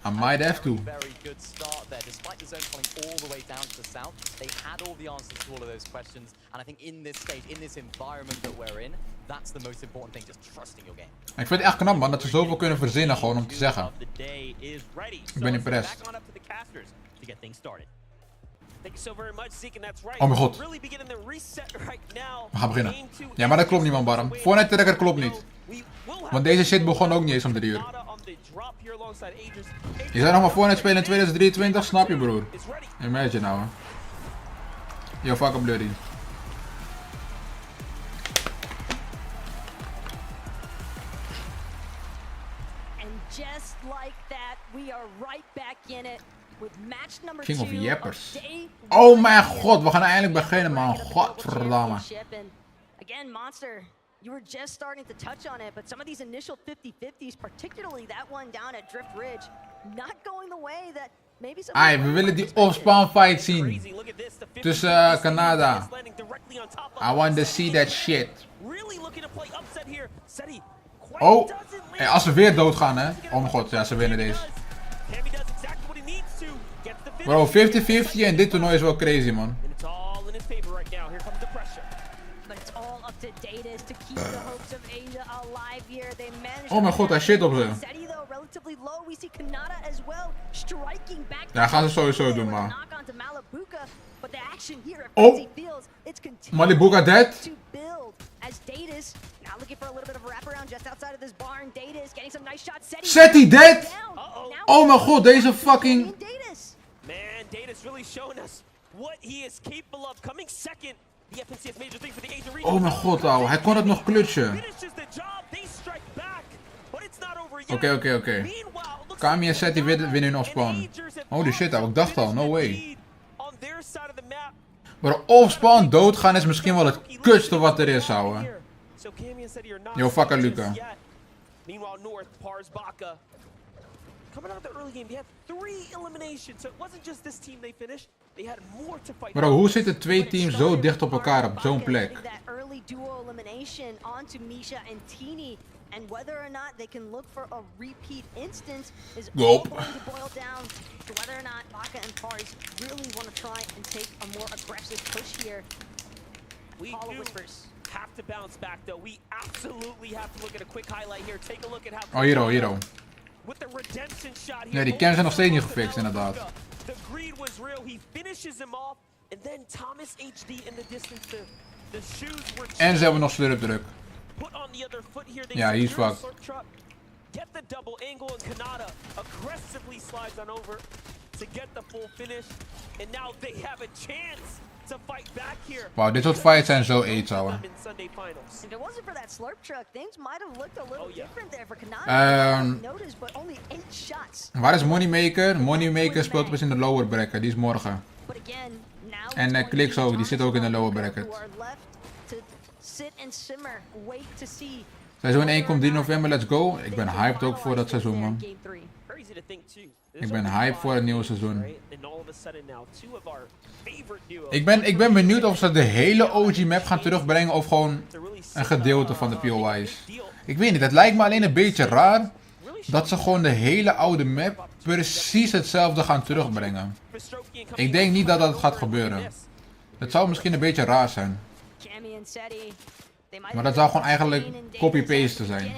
I might have to. Very good start there, despite the zone coming all the way down to the south. They had all the answers to all of those questions, and I think in this stage, in this environment that we're in, that's the most important thing, just trusting your game. Ik vind het echt knap, man, dat ze zoveel kunnen verzinnen gewoon om te zeggen. Ik ben impressed. Oh mijn god. We gaan beginnen. Ja, maar dat klopt niet, man, Baram. Fortnite tracker klopt niet. Want deze shit begon ook niet eens om 3 uur. Je zou nog maar Fortnite spelen in 2023, snap je, broer? Imagine nou, hè. Yo, fuck up, bloody. Just like that, we are right back in it with match number 2. King of Jeppers. Oh mijn god, we gaan eindelijk beginnen, man. Godverdamme. Again, Monster, you were just starting to touch on it, but some of these initial 50-50s, particularly that one down at Drift Ridge, not going the way that maybe some... Ai, we willen die off-spawn fight zien. Tussen Canada. I want to see that shit. Oh, hey, als ze weer doodgaan, hè. Oh mijn god, ja, ze winnen deze. Bro, 50-50 en dit toernooi is wel crazy, man. Oh mijn god, hij shit op ze. Ja, gaan ze sowieso doen, maar. Oh, Malibuga dead. Zet dead? Oh mijn god, deze fucking... Man, 𝗦𝗓𝗓 really showing us what he is capable of. Coming second, the FNC is major thing for the Asian region. Oh mijn god, ouwe, hij kon het nog klutsen. Oké. Kami en Seti winnen hun offspawn. Holy shit, ouwe, ik dacht al, no way. Maar offspawn doodgaan is misschien wel het kutste wat er is, ouwe. Yo, fucker Luca. Coming out of the early game, they had 3 eliminations, so it wasn't just this team they finished. They had more to fight. Bro, hoe zitten 2 teams zo dicht op elkaar op zo'n plek? And whether or not they can look for a repeat instance is all Yup. going to boil down to whether or not Baka and Pars really want to try and take a more aggressive push here. We do have to bounce back though. We absolutely have to look at a quick highlight here. Take a look at how... Oh, hier. Ja, die cams zijn nog steeds niet gefixt, inderdaad. The greed was real. He finishes him off. And then Thomas HD in the distance. The shoes were... En ze hebben nog slurpdruk. Ja, he's fucked. Get the double angle and 𝗏𝗏𝗏 aggressively slides on over to get the full finish. And now they have a chance to fight back here. Wauw, dit soort fights zijn zo aids, ouwe. If it wasn't for that slurp truck, things might have looked a little different there for 𝗏𝗏𝗏. Notice, but only 8 shots. Waar is Moneymaker? Moneymaker speelt pas in de lower bracket, die is morgen. En Kliks ook, die zit ook in de lower bracket. Seizoen 1 komt 3 november, let's go. Ik ben hyped ook voor dat seizoen, man. Ik ben hyped voor het nieuwe seizoen. Ik ben benieuwd of ze de hele OG map gaan terugbrengen of gewoon een gedeelte van de POI's. Ik weet niet, het lijkt me alleen een beetje raar dat ze gewoon de hele oude map precies hetzelfde gaan terugbrengen. Ik denk niet dat dat gaat gebeuren. Het zou misschien een beetje raar zijn. Maar dat zou gewoon eigenlijk copy-paste zijn.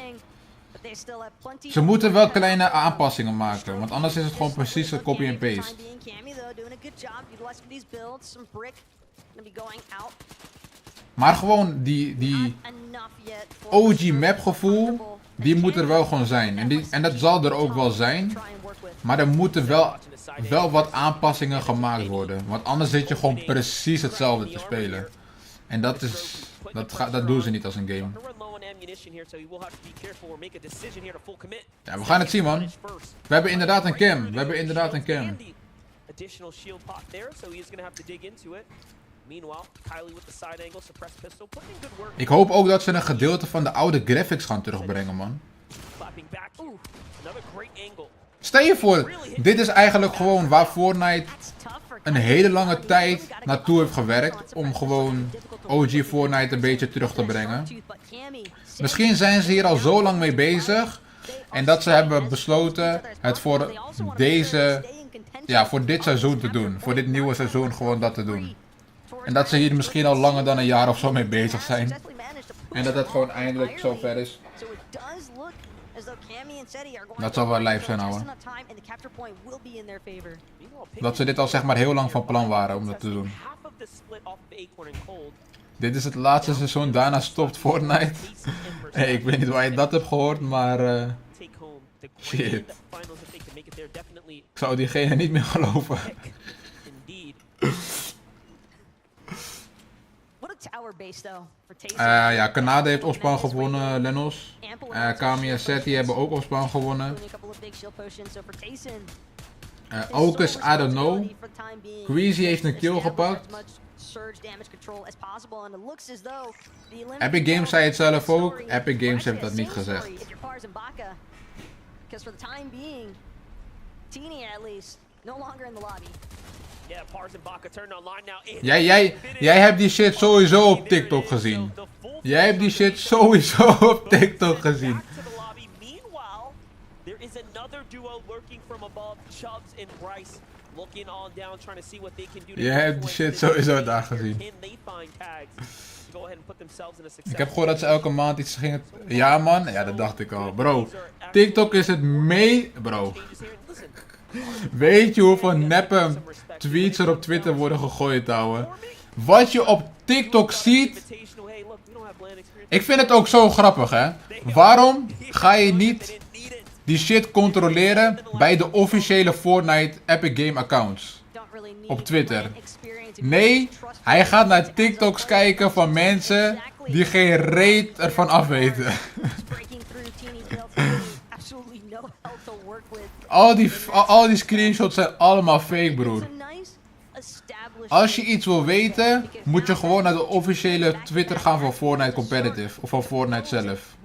Ze moeten wel kleine aanpassingen maken, want anders is het gewoon precies een copy en paste. Maar gewoon die OG map gevoel, die moet er wel gewoon zijn. En dat zal er ook wel zijn. Maar er moeten wel wat aanpassingen gemaakt worden. Want anders zit je gewoon precies hetzelfde te spelen. En dat doen ze niet als een game. Ja, we gaan het zien, man. We hebben inderdaad een cam. We hebben inderdaad een cam. Additional shield pop there, so he's gonna have to dig into it. Meanwhile, Kylie with the side angle, suppressed pistol, putting in good work. Ik hoop ook dat ze een gedeelte van de oude graphics gaan terugbrengen, man. Clapping back. Ooh, another great angle. Stel je voor, dit is eigenlijk gewoon waar Fortnite een hele lange tijd naartoe heeft gewerkt. Om gewoon OG Fortnite een beetje terug te brengen. Misschien zijn ze hier al zo lang mee bezig. En dat ze hebben besloten het voor deze, ja, voor dit seizoen te doen. Voor dit nieuwe seizoen gewoon dat te doen. En dat ze hier misschien al langer dan een jaar of zo mee bezig zijn. En dat het gewoon eindelijk zover is. Dat zou wel lijf zijn, ouwe. Dat ze dit al zeg maar heel lang van plan waren om dat te doen. Dit is het laatste seizoen, daarna stopt Fortnite. Hey, ik weet niet waar je dat hebt gehoord, maar... shit. Ik zou diegene niet meer geloven. Ja, Canada heeft opspawn gewonnen, Lenos. 𝗠𝗜𝗄𝗧𝗜𝗓 hebben ook opspawn gewonnen. 𝗠𝗜𝗄𝗓𝗏, I don't know. 𝗠𝗜𝗄𝗓𝗏 heeft een kill gepakt. Epic Games zei het zelf ook. Epic Games heeft dat niet gezegd. Jij hebt die shit sowieso op TikTok gezien. Jij hebt die shit sowieso op TikTok gezien. Jij hebt die shit sowieso daar gezien. Ik heb gehoord dat ze elke maand iets gingen... Ja man, ja dat dacht ik al. Bro, TikTok is het Bro. Weet je hoeveel neppe tweets er op Twitter worden gegooid, ouwe? Wat je op TikTok ziet... Ik vind het ook zo grappig, hè? Waarom ga je niet die shit controleren bij de officiële Fortnite Epic Game accounts? Op Twitter. Nee, hij gaat naar TikToks kijken van mensen die geen reet ervan afweten. Al die screenshots zijn allemaal fake, broer. Als je iets wil weten, moet je gewoon naar de officiële Twitter gaan van Fortnite Competitive. Of van Fortnite zelf.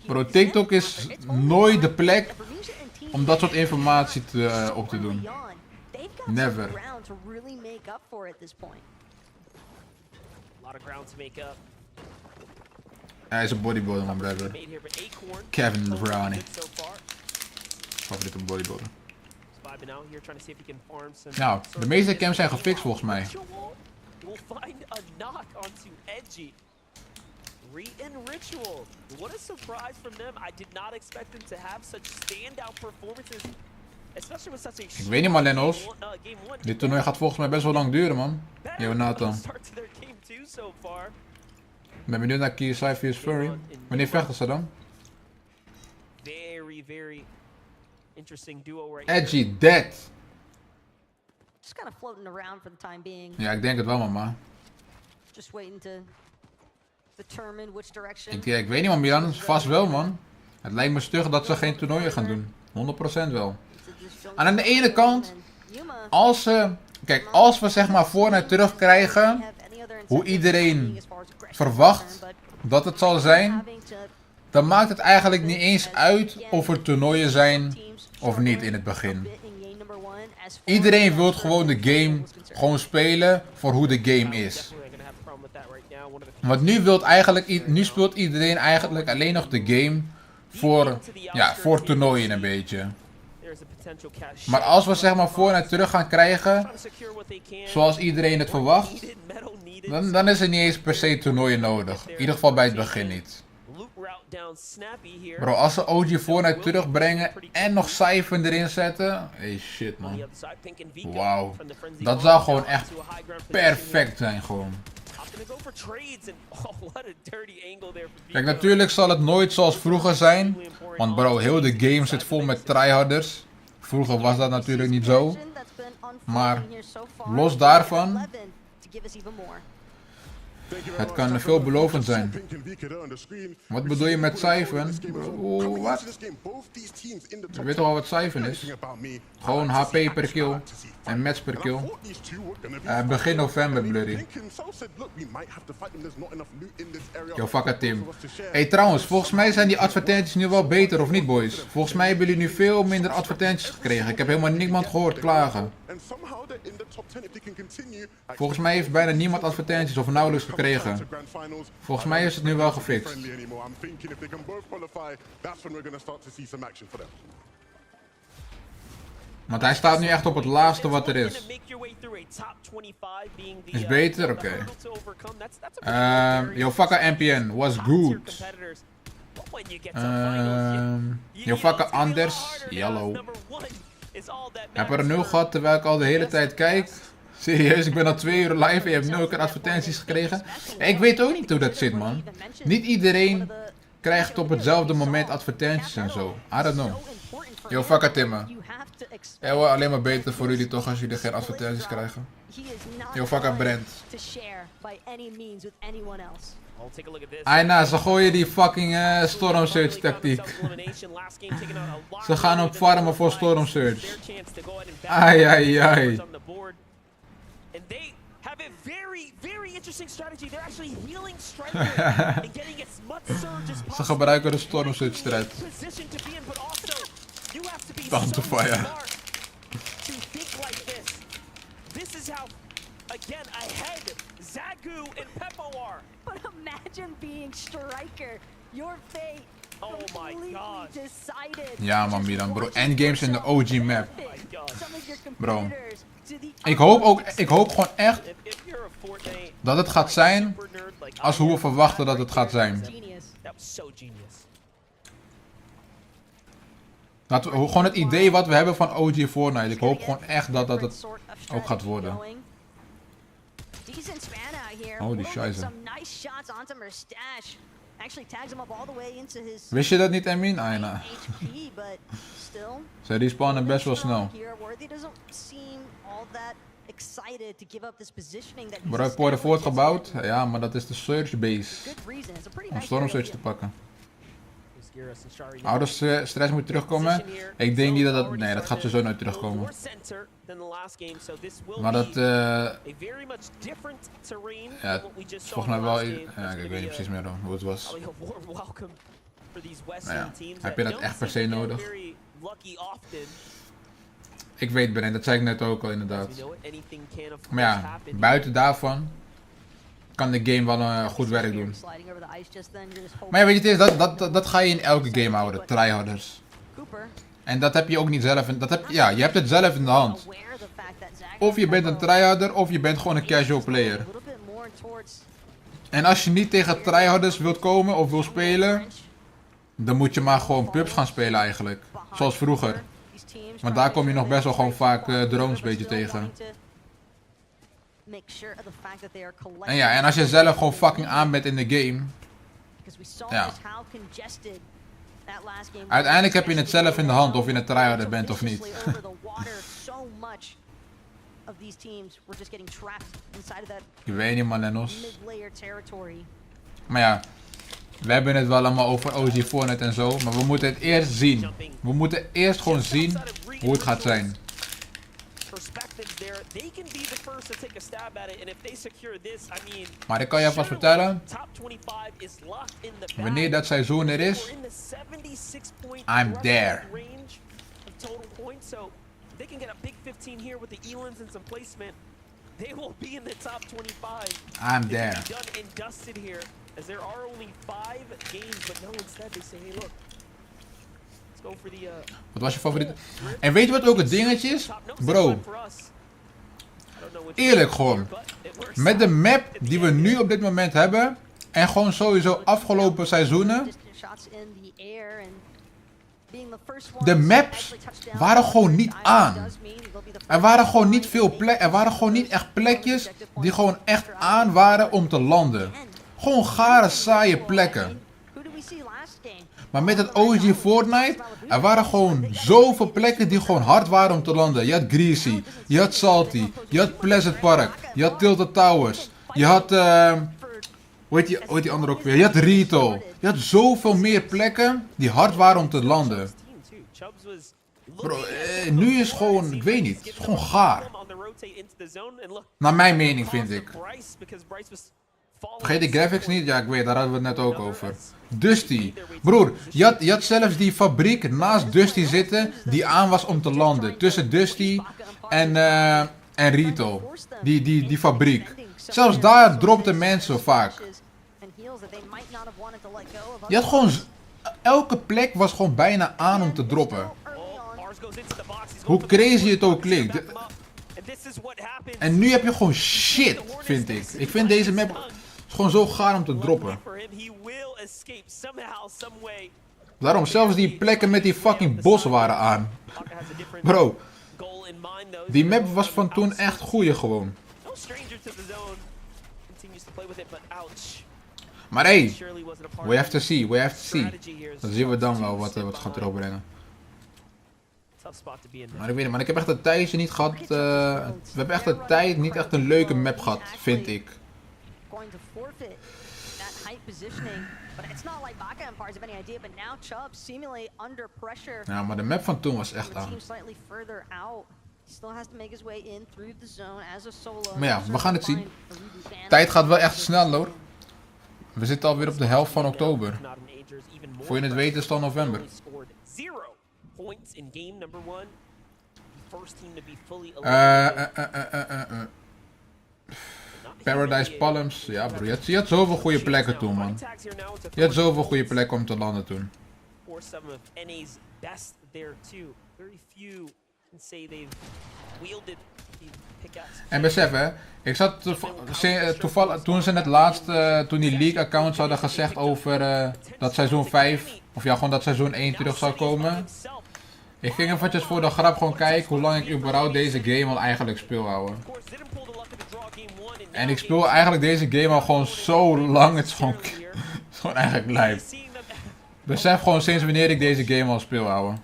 Bro, TikTok is nooit de plek om dat soort informatie op te doen. Never. Hij is een bodybuilder, man, brother. Kevin Brownie. Favoriete bodybuilder. Nou, de meeste cams zijn gefixt volgens mij. Ritual. What a surprise from them. I did not expect them to have such standout performances. Especially with such a... Ik weet niet, man, Lenos. Dit toernooi gaat volgens mij best wel lang duren, man. Yo, Nathan. Ik ben benieuwd naar KSI vs Furry. Wanneer vechten ze dan? Very interesting duo right Edgy dead. Just kind of floating around for the time being. Ja, ik denk het wel, mama. Just waiting to determine which direction. Ik weet niet, man, Milan. Vast wel, man. Het lijkt me stug dat ze geen toernooien gaan doen. 100% wel. En aan de ene kant, kijk, als we zeg maar Fortnite terugkrijgen, hoe iedereen verwacht dat het zal zijn, dan maakt het eigenlijk niet eens uit of er toernooien zijn of niet in het begin. Iedereen wil gewoon de game gewoon spelen voor hoe de game is. Want nu speelt iedereen eigenlijk alleen nog de game voor toernooien een beetje. Maar als we zeg maar Fortnite terug gaan krijgen, zoals iedereen het verwacht, dan is er niet eens per se toernooien nodig. In ieder geval bij het begin niet. Bro, als ze OG Fortnite terugbrengen en nog cijfer erin zetten, hey shit man. Wauw. Dat zou gewoon echt perfect zijn gewoon. Kijk, natuurlijk zal het nooit zoals vroeger zijn. Want bro, heel de game zit vol met tryharders. Vroeger was dat natuurlijk niet zo. Maar los daarvan, Het kan veelbelovend zijn. Wat bedoel je met cijfen? Oeh, wat? Je weet toch al wat cijfen is? Gewoon HP per kill en match per kill. Begin november, Blurry. Yo, fuck it, Tim. Hey, trouwens, volgens mij zijn die advertenties nu wel beter, of niet, boys? Volgens mij hebben jullie nu veel minder advertenties gekregen. Ik heb helemaal niemand gehoord klagen. Volgens mij heeft bijna niemand advertenties of nauwelijks gekregen. Volgens mij is het nu wel gefixt. Want hij staat nu echt op het laatste wat er is. Is beter? Oké. Yo, fucka NPN, was good. Yo, fucka Anders, yellow. Heb er 0 gehad terwijl ik al de hele tijd kijk. Serieus, ik ben al 2 uur live en je hebt 0 keer advertenties gekregen. Ja, ik weet ook niet hoe dat zit, man. Niet iedereen krijgt op hetzelfde moment advertenties en zo. I don't know. Yo, fuck it, Timmer. Het wordt alleen maar beter voor jullie toch als jullie geen advertenties krijgen. Yo, fuck it, Brent. Aina, ze gooien die fucking Storm Surge tactiek. Ze gaan op farmen voor Storm Surge. Ai, ai, ai. Ze gebruiken de Storm Surge strijd. Time to fire. Again, ahead, Zagu and Peppo are. But imagine being striker. Your fate completely decided. Ja man, Miran, bro. Endgames in de OG map. Bro. Ik hoop gewoon echt dat het gaat zijn als hoe we verwachten dat het gaat zijn. Dat gewoon het idee wat we hebben van OG Fortnite. Ik hoop gewoon echt dat het ook gaat worden. Oh, die scheisse. Wist je dat niet, Emin? Aina. Ze respawnen best wel snel. Bro, heb je voortgebouwd? Ja, maar dat is de Surge base. Om Storm Surge te pakken. Oude stress moet terugkomen. Ik denk niet dat dat... Nee, dat gaat sowieso nooit terugkomen. Maar dat... ja, het is volgens mij wel... Ja, ik weet niet precies meer hoe het was. Nou ja, heb je dat echt per se nodig? Ik weet Bren, dat zei ik net ook al inderdaad. Maar ja, buiten daarvan... kan de game wel goed werk doen. Maar ja, weet je, dat ga je in elke game houden, tryharders. En dat heb je ook niet zelf, ja, je hebt het zelf in de hand. Of je bent een tryharder, of je bent gewoon een casual player. En als je niet tegen tryharders wilt komen of wil spelen, dan moet je maar gewoon pubs gaan spelen eigenlijk. Zoals vroeger. Want daar kom je nog best wel gewoon vaak drones een beetje tegen. En ja, en als je zelf gewoon fucking aan bent in de game. Ja. Uiteindelijk heb je het zelf in de hand of je een tryharder bent of niet. Ik weet niet man, Lenos. Maar ja, we hebben het wel allemaal over OG Fortnite en zo. Maar we moeten het eerst zien. We moeten eerst gewoon zien hoe het gaat zijn. Maar ik kan je alvast vertellen, wanneer dat seizoen er is, I'm there. I'm there. Wat was je favoriete? En weet je wat ook het dingetje is? Bro. Eerlijk gewoon. Met de map die we nu op dit moment hebben. En gewoon sowieso afgelopen seizoenen. De maps waren gewoon niet aan. Er waren gewoon niet veel plekken. Er waren gewoon niet echt plekjes die gewoon echt aan waren om te landen. Gewoon gare saaie plekken. Maar met het OG Fortnite, er waren gewoon zoveel plekken die gewoon hard waren om te landen. Je had Greasy, je had Salty, je had Pleasant Park, je had Tilted Towers, je had Hoe heet die andere ook weer? Je had Rito. Je had zoveel meer plekken die hard waren om te landen. Bro, nu is gewoon, ik weet niet, het is gewoon gaar. Naar mijn mening vind ik. Vergeet die graphics niet? Ja, ik weet, daar hadden we het net ook over. Dusty. Broer, je had zelfs die fabriek naast Dusty zitten die aan was om te landen. Tussen Dusty en Rito. Die fabriek. Zelfs daar dropten mensen vaak. Je had gewoon... Elke plek was gewoon bijna aan om te droppen. Hoe crazy het ook klinkt. En nu heb je gewoon shit, vind ik. Ik vind deze map gewoon zo gaar om te droppen. Daarom, zelfs die plekken met die fucking bos waren aan. Bro, die map was van toen echt goeie gewoon. Maar hey, we have to see, we have to see. Dan zien we dan wel wat gaat erop brengen. Maar ik weet niet, maar ik heb echt een tijdje niet gehad. We hebben echt een tijd niet echt een leuke map gehad, vind ik. Ja, maar de map van toen was echt aan. Maar ja, we gaan het zien. Tijd gaat wel echt snel hoor. We zitten alweer op de helft van oktober. Voor je het weet is het al november. Paradise Palms. Ja bro, je had zoveel goede plekken toen man. Je had zoveel goede plekken om te landen toen. En besef hè, ik zat toevallig, toen ze net laatst, toen die league accounts hadden gezegd over dat seizoen 5, of ja gewoon dat seizoen 1 terug zou komen. Ik ging eventjes voor de grap gewoon kijken hoe lang ik überhaupt deze game al eigenlijk speel houden. En ik speel eigenlijk deze game al gewoon zo lang, het is gewoon eigenlijk lijp. Besef gewoon sinds wanneer ik deze game al speel houden.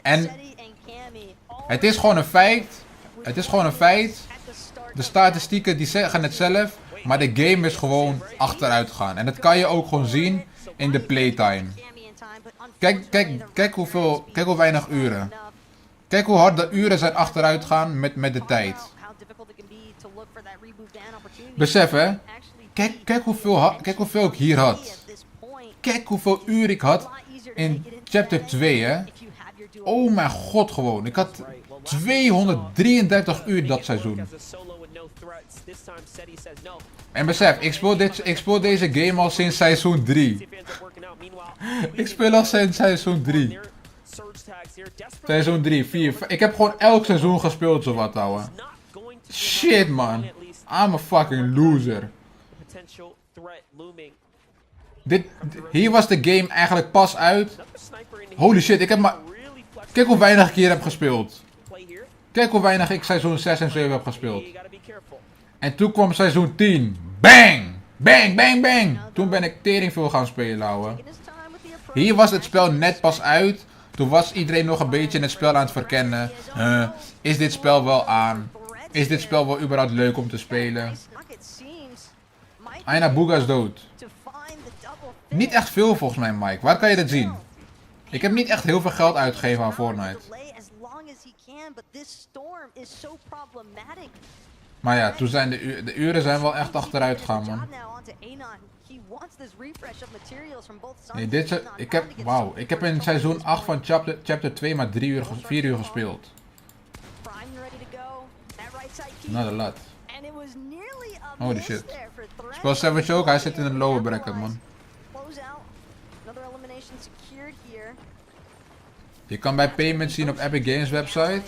En het is gewoon een feit. Het is gewoon een feit. De statistieken die zeggen het zelf. Maar de game is gewoon achteruit gaan. En dat kan je ook gewoon zien in de playtime. Kijk hoe weinig uren. Kijk hoe hard de uren zijn achteruit gaan met de tijd. Besef hè. Kijk hoeveel ik hier had. Kijk hoeveel uur ik had in chapter 2 hè. Oh mijn god gewoon. Ik had 233 uur dat seizoen. En besef, ik speel deze game al sinds seizoen 3. Ik speel al sinds seizoen 3. Seizoen 3, 4, 5. Ik heb gewoon elk seizoen gespeeld zowat ouwe. Shit man. I'm a fucking loser. Hier was de game eigenlijk pas uit. Holy shit, ik heb maar... Kijk hoe weinig ik hier heb gespeeld. Kijk hoe weinig ik seizoen 6 en 7 heb gespeeld. En toen kwam seizoen 10. Bang! Bang, bang, bang! Toen ben ik tering veel gaan spelen, ouwe. Hier was het spel net pas uit. Toen was iedereen nog een beetje het spel aan het verkennen. Is dit spel wel aan? Is dit spel wel überhaupt leuk om te spelen? Aina Booga is dood. Niet echt veel volgens mij, Mike. Waar kan je dit zien? Ik heb niet echt heel veel geld uitgegeven aan Fortnite. Maar ja, toen zijn de uren zijn wel echt achteruit gegaan, man. Nee, ik heb in seizoen 8 van chapter 2 maar 4 uur gespeeld. Nou, de lat. Holy shit. Speel Savage ook, hij zit in een lower bracket, man. Je kan bij payments zien op Epic Games website.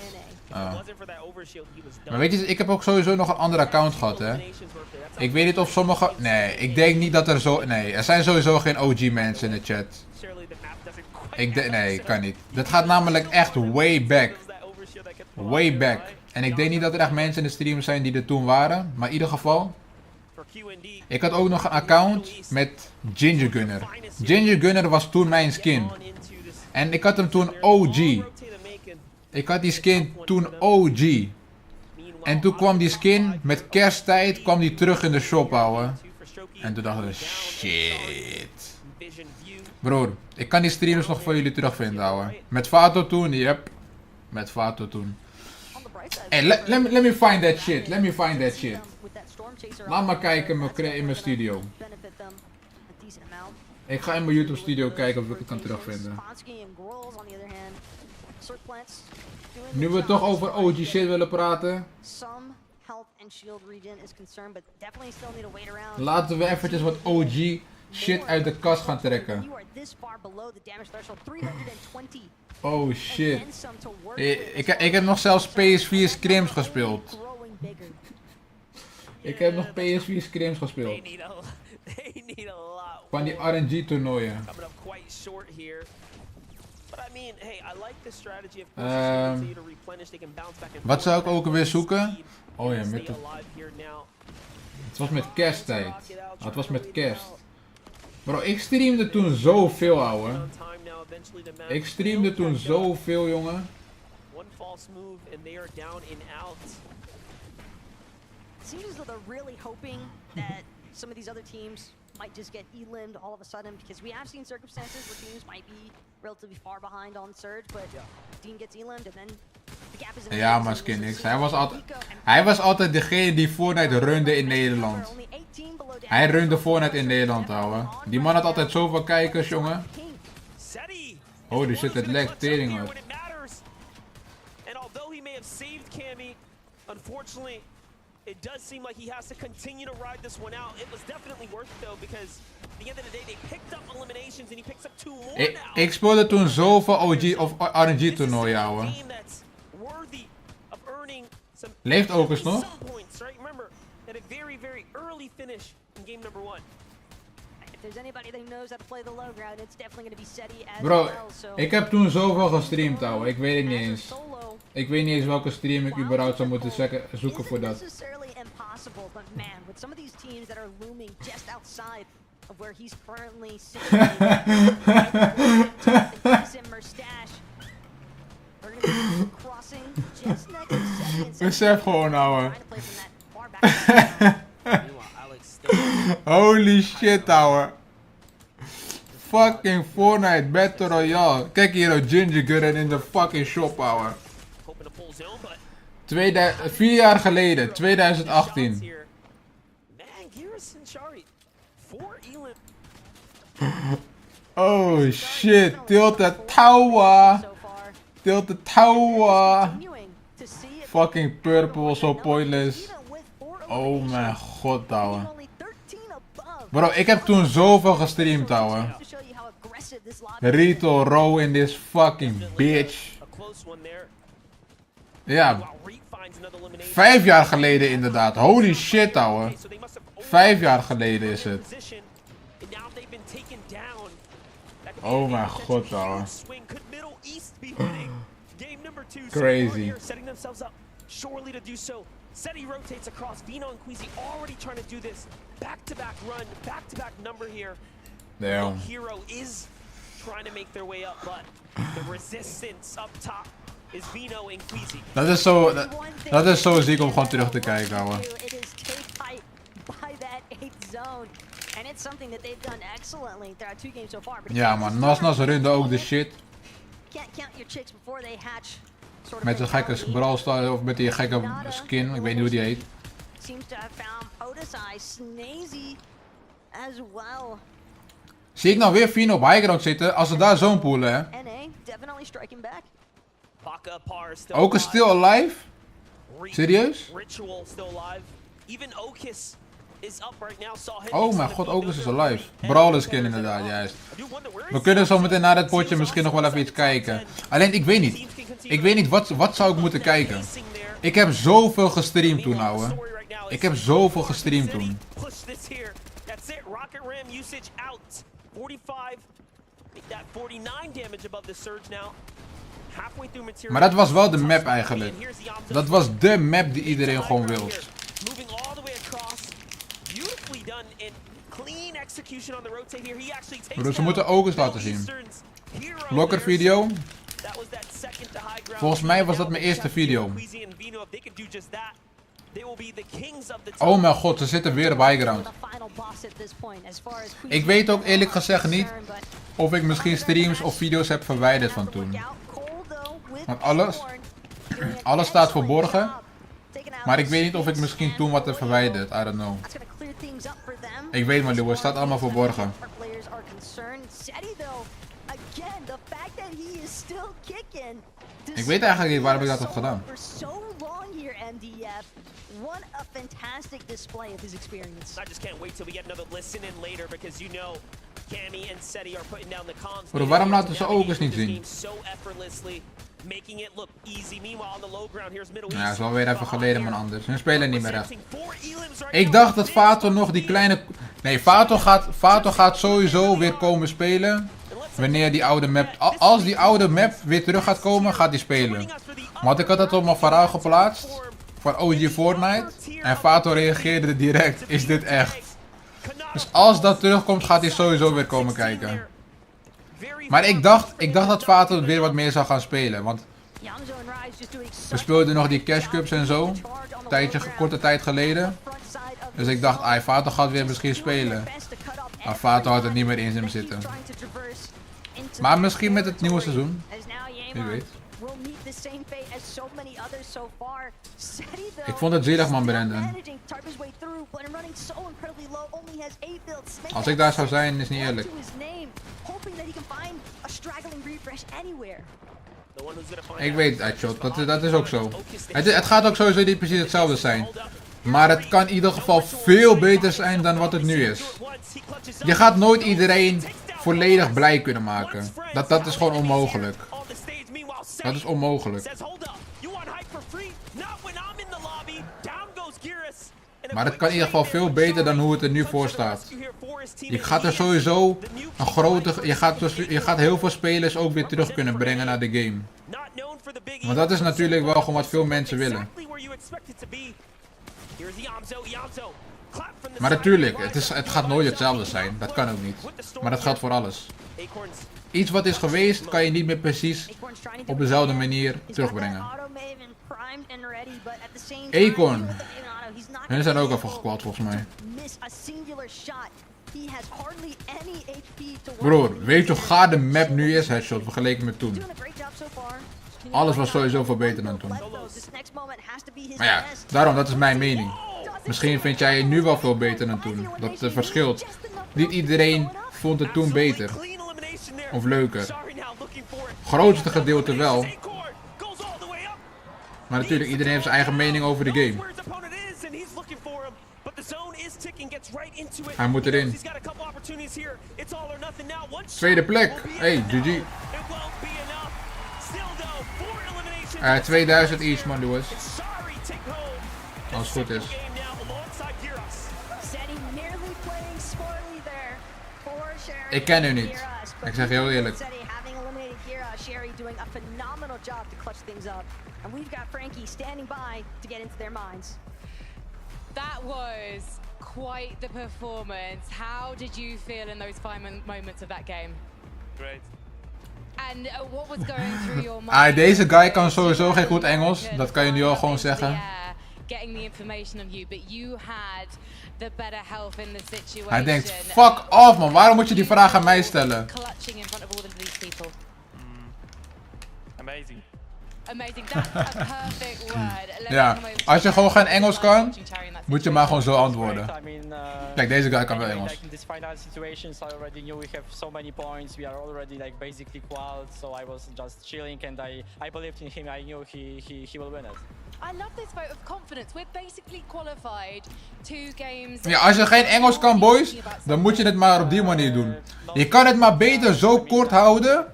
Maar weet je, ik heb ook sowieso nog een ander account gehad, hè. Ik weet niet of sommige... Nee, ik denk niet dat er zo... Nee, er zijn sowieso geen OG mensen in de chat. Nee, kan niet. Dat gaat namelijk echt way back. Way back. En ik denk niet dat er echt mensen in de stream zijn die er toen waren. Maar in ieder geval... Ik had ook nog een account met Ginger Gunner. Ginger Gunner was toen mijn skin. En ik had hem toen OG. Ik had die skin toen OG. En toen kwam die skin, met kersttijd kwam die terug in de shop, ouwe. En toen dachten we, shit. Broer, ik kan die streamers nog voor jullie terugvinden, ouwe. Met Vato toen, yep. Met Vato toen. Hey, let me find that shit. Let me find that shit. Laat maar kijken in mijn studio. Ik ga in mijn YouTube studio kijken of ik het kan terugvinden. Nu we het toch over OG shit willen praten. Laten we eventjes wat OG shit uit de kast gaan trekken. Oh shit. Ik heb nog zelfs PS4 scrims gespeeld. Ik heb nog PS4 scrims gespeeld. Van die RNG toernooien. Wat zou ik ook weer zoeken? Oh ja, met de... Het was met kersttijd. Het was met kerst. Bro, ik streamde toen zoveel, ouwe. Ik streamde toen zoveel, jongen. It seems as though they're really hoping that some of these other teams might just get eliminated all of a sudden, because we have seen circumstances where teams might be relatively far behind on Surge, but team gets eliminated and then the gap is... Ja, maar skin niks. Hij was altijd degene die Fortnite runde in Nederland. Hij runde Fortnite in Nederland, ouwe. Die man had altijd zoveel kijkers, jongen. Holy shit, het lekt tering uit. It does seem like he has to continue to ride this one out. It was definitely worth it though, because at the end of the day they picked up eliminations and he picks up 2 more now. Ik speelde toen zoveel OG of RNG toernooien, ouwe. Leeft ook eens nog? Remember, at a very, very early finish in game number 1. If there's anybody that knows how to play the low ground, it's definitely going to be Seti as Bro, well. So ik heb toen zoveel gestreamd, ouwe. Ik weet het niet eens. Ik weet niet eens welke stream ik überhaupt zou moeten zoeken voor dat. Impossible, but man, with some of these teams that are looming just outside of where he's currently situated, crossing just next to Seti. Besef gewoon, ouwe. Holy shit, ouwe. Fucking Fortnite Battle Royale. Kijk hier, 𝗔𝗔𝗦𝗛𝗦 in de fucking shop, ouwe. 4 jaar geleden, 2018. Oh shit, 𝗦𝗢𝗖𝗜𝗔𝗟𝗦. 𝗦𝗢𝗖𝗜𝗔𝗟𝗦. Fucking purple, so pointless. Oh mijn god, ouwe. Bro, ik heb toen zoveel gestreamd, ouwe. Rito Row in this fucking bitch. Ja. 5 jaar geleden inderdaad. Holy shit, ouwe. 5 jaar geleden is het. Oh mijn god, ouwe. Crazy. Seti rotates across. Vino and 𝗠𝗟𝗖𝗜𝗔𝗟𝗦 already trying to do this. Back-to-back run, back-to-back number here. Damn. Hero is trying to make their way up, but the resistance up top is Vino and 𝗠𝗟𝗖𝗜𝗔. Dat is zo ziek om gewoon terug te kijken, ouwe. Ja man, Nas runde ook de shit. Met een gekke brawl style of met die gekke skin, ik weet niet hoe die heet. Zie ik nou weer Vino op high ground zitten als ze daar zo'n poelen, hè? Ook is still alive? Serieus? Oh mijn god, Okus is alive. Brawler skin inderdaad, juist. We kunnen zo meteen na dit potje misschien nog wel even iets kijken. Alleen ik weet niet. Ik weet niet, wat zou ik moeten kijken? Ik heb zoveel gestreamd toen, ouwe. Ik heb zoveel gestreamd toen. Maar dat was wel de map eigenlijk. Dat was de map die iedereen gewoon wil. Dus we moeten ook eens laten zien. Blokker video. Volgens mij was dat mijn eerste video. Oh mijn god, ze zitten weer op high ground. Ik weet ook eerlijk gezegd niet of ik misschien streams of video's heb verwijderd van toen. Want alles staat verborgen. Maar ik weet niet of ik misschien toen wat heb verwijderd. I don't know. Ik weet maar, het staat allemaal verborgen. Ik weet eigenlijk niet waarom ik dat heb gedaan. What a fantastic display of his experience. I just can't wait till we get another listen in later because you know Cammy and Seti are putting down the cons. Bro, waarom laten ze ook eens niet zien? Making it look easy. Meanwhile on the low ground here's Middle Ja, dat is wel weer even geleden man anders. Hun spelen niet meer echt. Ik dacht dat 𝗏𝗏 nog die kleine... Nee, 𝗏𝗏 gaat sowieso weer komen spelen. Wanneer die oude map... Als die oude map weer terug gaat komen, gaat hij spelen. Want ik had het op mijn verhaal geplaatst. Van OG Fortnite. En 𝗏𝗏 reageerde direct. Is dit echt? Dus als dat terugkomt, gaat hij sowieso weer komen kijken. Maar ik dacht dat 𝗏𝗏 weer wat meer zou gaan spelen. Want we speelden nog die cash cups en zo. Korte tijd geleden. Dus ik dacht, 𝗏𝗏 gaat weer misschien spelen. Maar 𝗏𝗏 had het niet meer in hem zitten. Maar misschien met het nieuwe seizoen. Wie weet. Ik vond het zielig man, Brandon. Als ik daar zou zijn, is niet eerlijk. Ik weet het, shot. Dat is ook zo. Het gaat ook sowieso niet precies hetzelfde zijn. Maar het kan in ieder geval veel beter zijn dan wat het nu is. Je gaat nooit iedereen volledig blij kunnen maken. Dat is gewoon onmogelijk. Dat is onmogelijk. Maar het kan in ieder geval veel beter dan hoe het er nu voor staat. Je gaat er sowieso een grote... Je gaat heel veel spelers ook weer terug kunnen brengen naar de game. Want dat is natuurlijk wel gewoon wat veel mensen willen. Maar natuurlijk, het gaat nooit hetzelfde zijn. Dat kan ook niet. Maar dat geldt voor alles. Iets wat is geweest, kan je niet meer precies op dezelfde manier terugbrengen. 𝗏𝗏. Hun zijn ook even gekwald volgens mij. Broer, weet je hoe gaar de map nu is, headshot, vergeleken met toen. Alles was sowieso veel beter dan toen. Maar ja, daarom, dat is mijn mening. Misschien vind jij het nu wel veel beter dan toen. Dat verschilt. Niet iedereen vond het toen beter. Of leuker. Grootste gedeelte wel. Maar natuurlijk, iedereen heeft zijn eigen mening over de game. Hij moet erin. Tweede plek. Hey, GG. 2000 each man, jongens. Als het goed is. Ik ken u niet. Ik zeg heel eerlijk. That was quite the performance. How did you feel in those final moments of that game? Great. And what was going through your mind? Deze guy kan sowieso geen goed Engels. Dat kan je nu al gewoon zeggen. Getting the information of you, but you had the better health in the situation. Hij denkt, fuck off man, waarom moet je die vraag aan mij stellen? Clutching in front of all of these people. Amazing. Amazing, that's a perfect word. Ja, als je gewoon geen Engels kan, moet je maar gewoon zo antwoorden. Kijk, deze guy kan wel Engels. In this final situations, I already knew we have so many points. We are already like basically qualified, so I was just chilling and I believed in him. I knew he will win it. I love this vote of confidence. We're basically qualified 2 games. Ja, als je geen Engels kan, boys, dan moet je het maar op die manier doen. Je kan het maar beter zo kort houden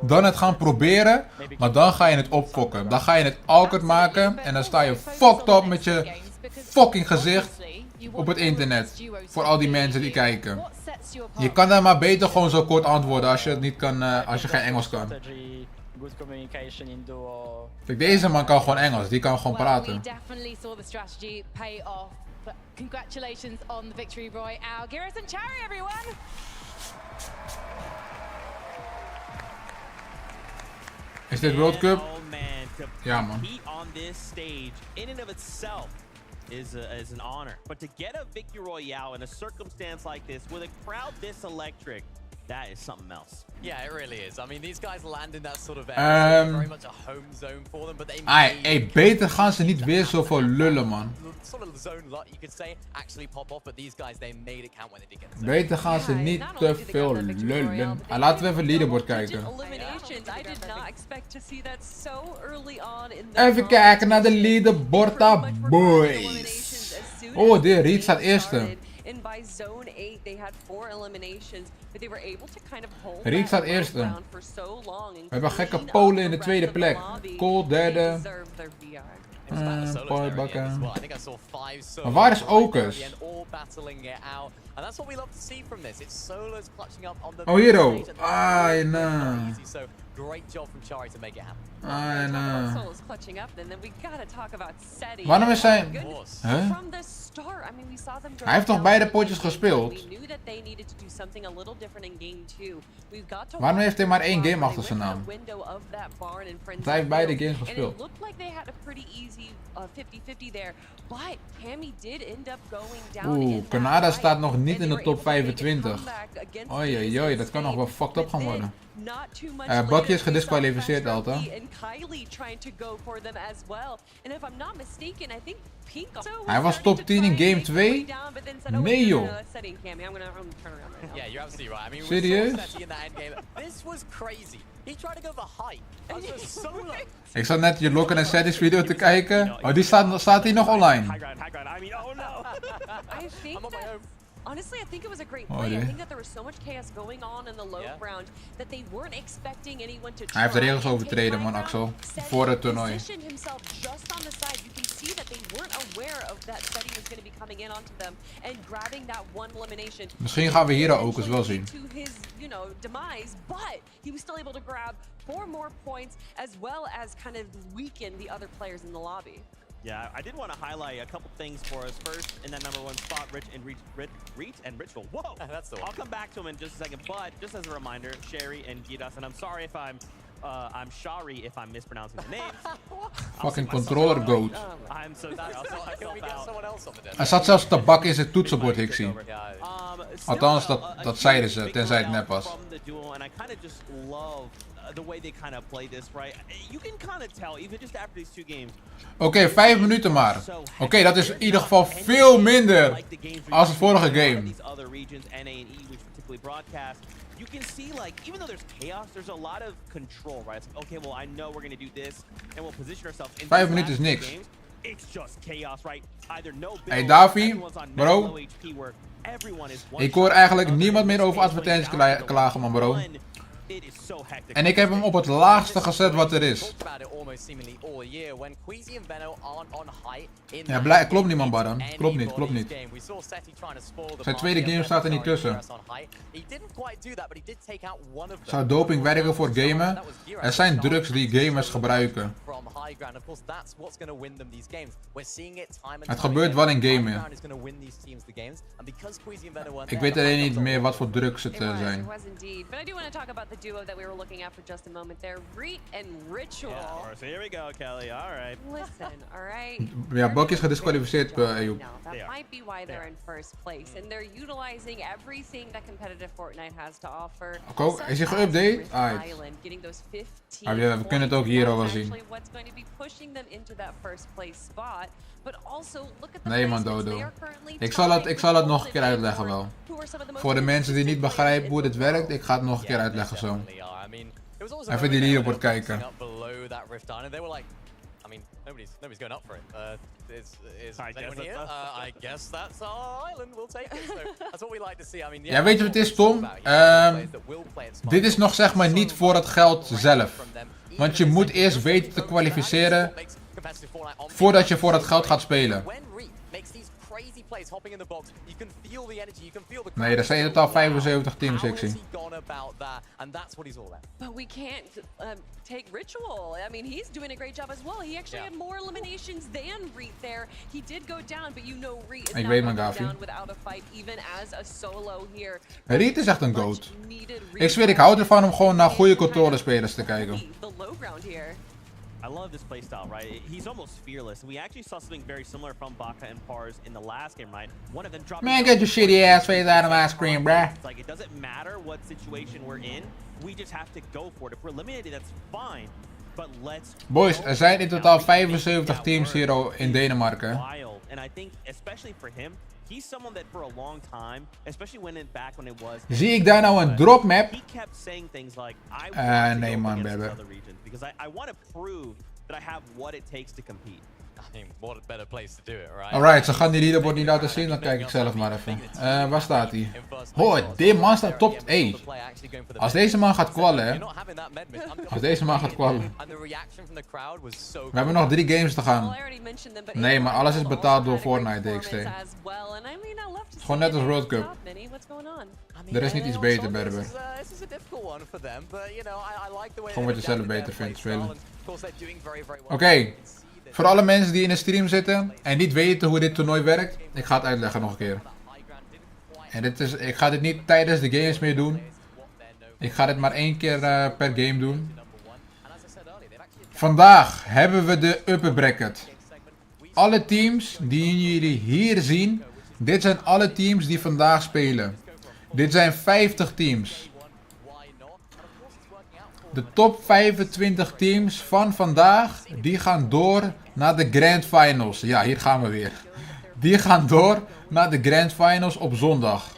dan het gaan proberen, maar dan ga je het opfokken. Dan ga je het awkward maken en dan sta je fucked up met je fucking gezicht op het internet. Voor al die mensen die kijken. Je kan dan maar beter gewoon zo kort antwoorden als je het niet kan, als je geen Engels kan. Kijk, deze man kan gewoon Engels, die kan gewoon praten. Congratulations on the victory, Roy. 𝗏𝗏, everyone. Is dit World Cup? Ja man. is an honor. But to get a victory royale in a circumstance like this with a crowd this electric, that is something else. Yeah, it really is. I mean, these guys land in that sort of area, so very much a home zone for them, but they beter gaan ze niet weer zoveel lullen, man. Sort of zone lot, you could say, actually pop off, but these guys, they made it count when they did get the zone. Beter gaan ze niet te veel lullen. Laten we even leaderboard kijken. Even kijken naar de leaderboard, boys. Oh, de Reed staat eerste. And by zone 8, they had 4 eliminations, but they were able to kind of hold Riek staat eerste. We hebben gekke Polen in de tweede plek. Cole derde. Bakken. Maar waar is Okus? Oh, hier ook. Ai, nah. Great job from Chari to make it happen. Ai, nah. Waarom Waarom is hij... Huh? Hij heeft toch beide potjes gespeeld? Waarom heeft hij maar 1 game achter zijn naam? Want hij heeft beide games gespeeld. Oeh, Canada staat nog niet in de top 25. Oei, oei, dat kan nog wel fucked up gaan worden. Bakje is gedisqualificeerd, Alta. Hij was top 10 in game 2? Nee, joh. Serieus? Ik zat net je Lokken en Settings video te kijken. Oh, die staat hier nog online. Honestly, I think it was a great play. I think that there was so much chaos going on in the low ground that they weren't expecting anyone to. Hij heeft de regels overtreden, man, Axel. Voor het toernooi. Misschien gaan we hier ook eens wel zien. He was still able to grab 4 more points as well as kind of weaken the other players in the lobby. Yeah, I did want to highlight a couple things for us. First, in that #1 spot, Rich and Ritual. Whoa, that's the one. I'll come back to him in just a second. But just as a reminder, Sherry and Gidas, and I'm sorry if I'm Shari if I'm mispronouncing the names. Fucking controller goat. I'm so sorry. Er zat zelfs tabak in zijn toetsenbord, ik zie. Althans, dat zeiden ze, tenzij het nep was. The way they kind of play this, right? You can kind of tell, even just after these 2 games. Oké, 5 minuten maar. Oké, dat is in ieder geval veel minder als het vorige game. You can see, like, even though there's chaos, there's a lot of control, right? It's like, okay, well, I know we're gonna do this, and we'll position ourselves in 5 minuten is niks. It's just chaos, right? Either no build, Hey Davy, bro. Ik hoor eigenlijk niemand meer over advertenties klagen, man, bro. En ik heb hem op het laagste gezet wat er is. Ja, klopt niet, man, Baran. Klopt niet, klopt niet. Zijn tweede game staat er niet tussen. Zou doping werken voor gamen? Er zijn drugs die gamers gebruiken. Het gebeurt wel in gamen. Ik weet alleen niet meer wat voor drugs het zijn. At for just a moment there, Reet and Ritual. Yeah, so here we go, Kelly. All right. Listen, all right. Ja, Bakje is gedisqualificeerd, Ayoub. That might be why they're in first place, and they're utilizing everything that competitive Fortnite has to offer. Oké, is hij geüpdate? We kunnen het ook hier al wel zien. Nee, man, Dodo. Ik zal het nog een keer uitleggen wel. Voor de mensen die niet begrijpen hoe dit werkt, ik ga het nog een keer uitleggen zo. Even die leaderboard kijken. Ja, weet je wat het is, Tom? Dit is nog zeg maar niet voor het geld zelf. Want je moet eerst weten te kwalificeren voordat je voor het geld gaat spelen. Nee, er zijn in totaal 75 teams, ik zie. But we can't take Ritual. I mean, he's doing a great job as well. He actually had more eliminations than Reet there. He did go down, but you know Reet is not going down without a fight, even as a solo here. Reet is echt een goat. Ik zweer, ik hou ervan om gewoon naar goede controlespelers te kijken. I love this playstyle, right? He's almost fearless. We actually saw something very similar from Baka and Pars in the last game, right? One of them dropped. Man, get your shitty ass face out of my screen, bruh. It's like it doesn't matter what situation we're in. We just have to go for it. If we're eliminated, that's fine. But let's. Boys, er zijn in totaal 75 teams hier in Denemarken. And I think, especially for him, he's someone that for a long time, especially when it was. Zie ik daar nou een drop map? He kept saying things like, nee man, baby. Because I want to prove that I have what it takes to compete. I mean, what a better place to do it, right? Alright, ze gaan die leaderboard niet laten zien, dan kijk ik zelf maar even. Waar staat hij? Hoor, dit man staat top 1. Als deze man gaat kwallen, hè. Als deze man gaat kwallen. We hebben nog 3 games te gaan. Nee, maar alles is betaald door Fortnite DXT. Gewoon net als World Cup. Er is niet iets beter, Berber. Gewoon wat je zelf beter vindt spelen. Oké. Voor alle mensen die in de stream zitten en niet weten hoe dit toernooi werkt, ik ga het uitleggen nog een keer. En ik ga dit niet tijdens de games meer doen. Ik ga dit maar 1 keer per game doen. Vandaag hebben we de upper bracket. Alle teams die jullie hier zien, dit zijn alle teams die vandaag spelen. Dit zijn 50 teams. De top 25 teams van vandaag, die gaan door naar de Grand Finals. Ja, hier gaan we weer. Die gaan door naar de Grand Finals op zondag.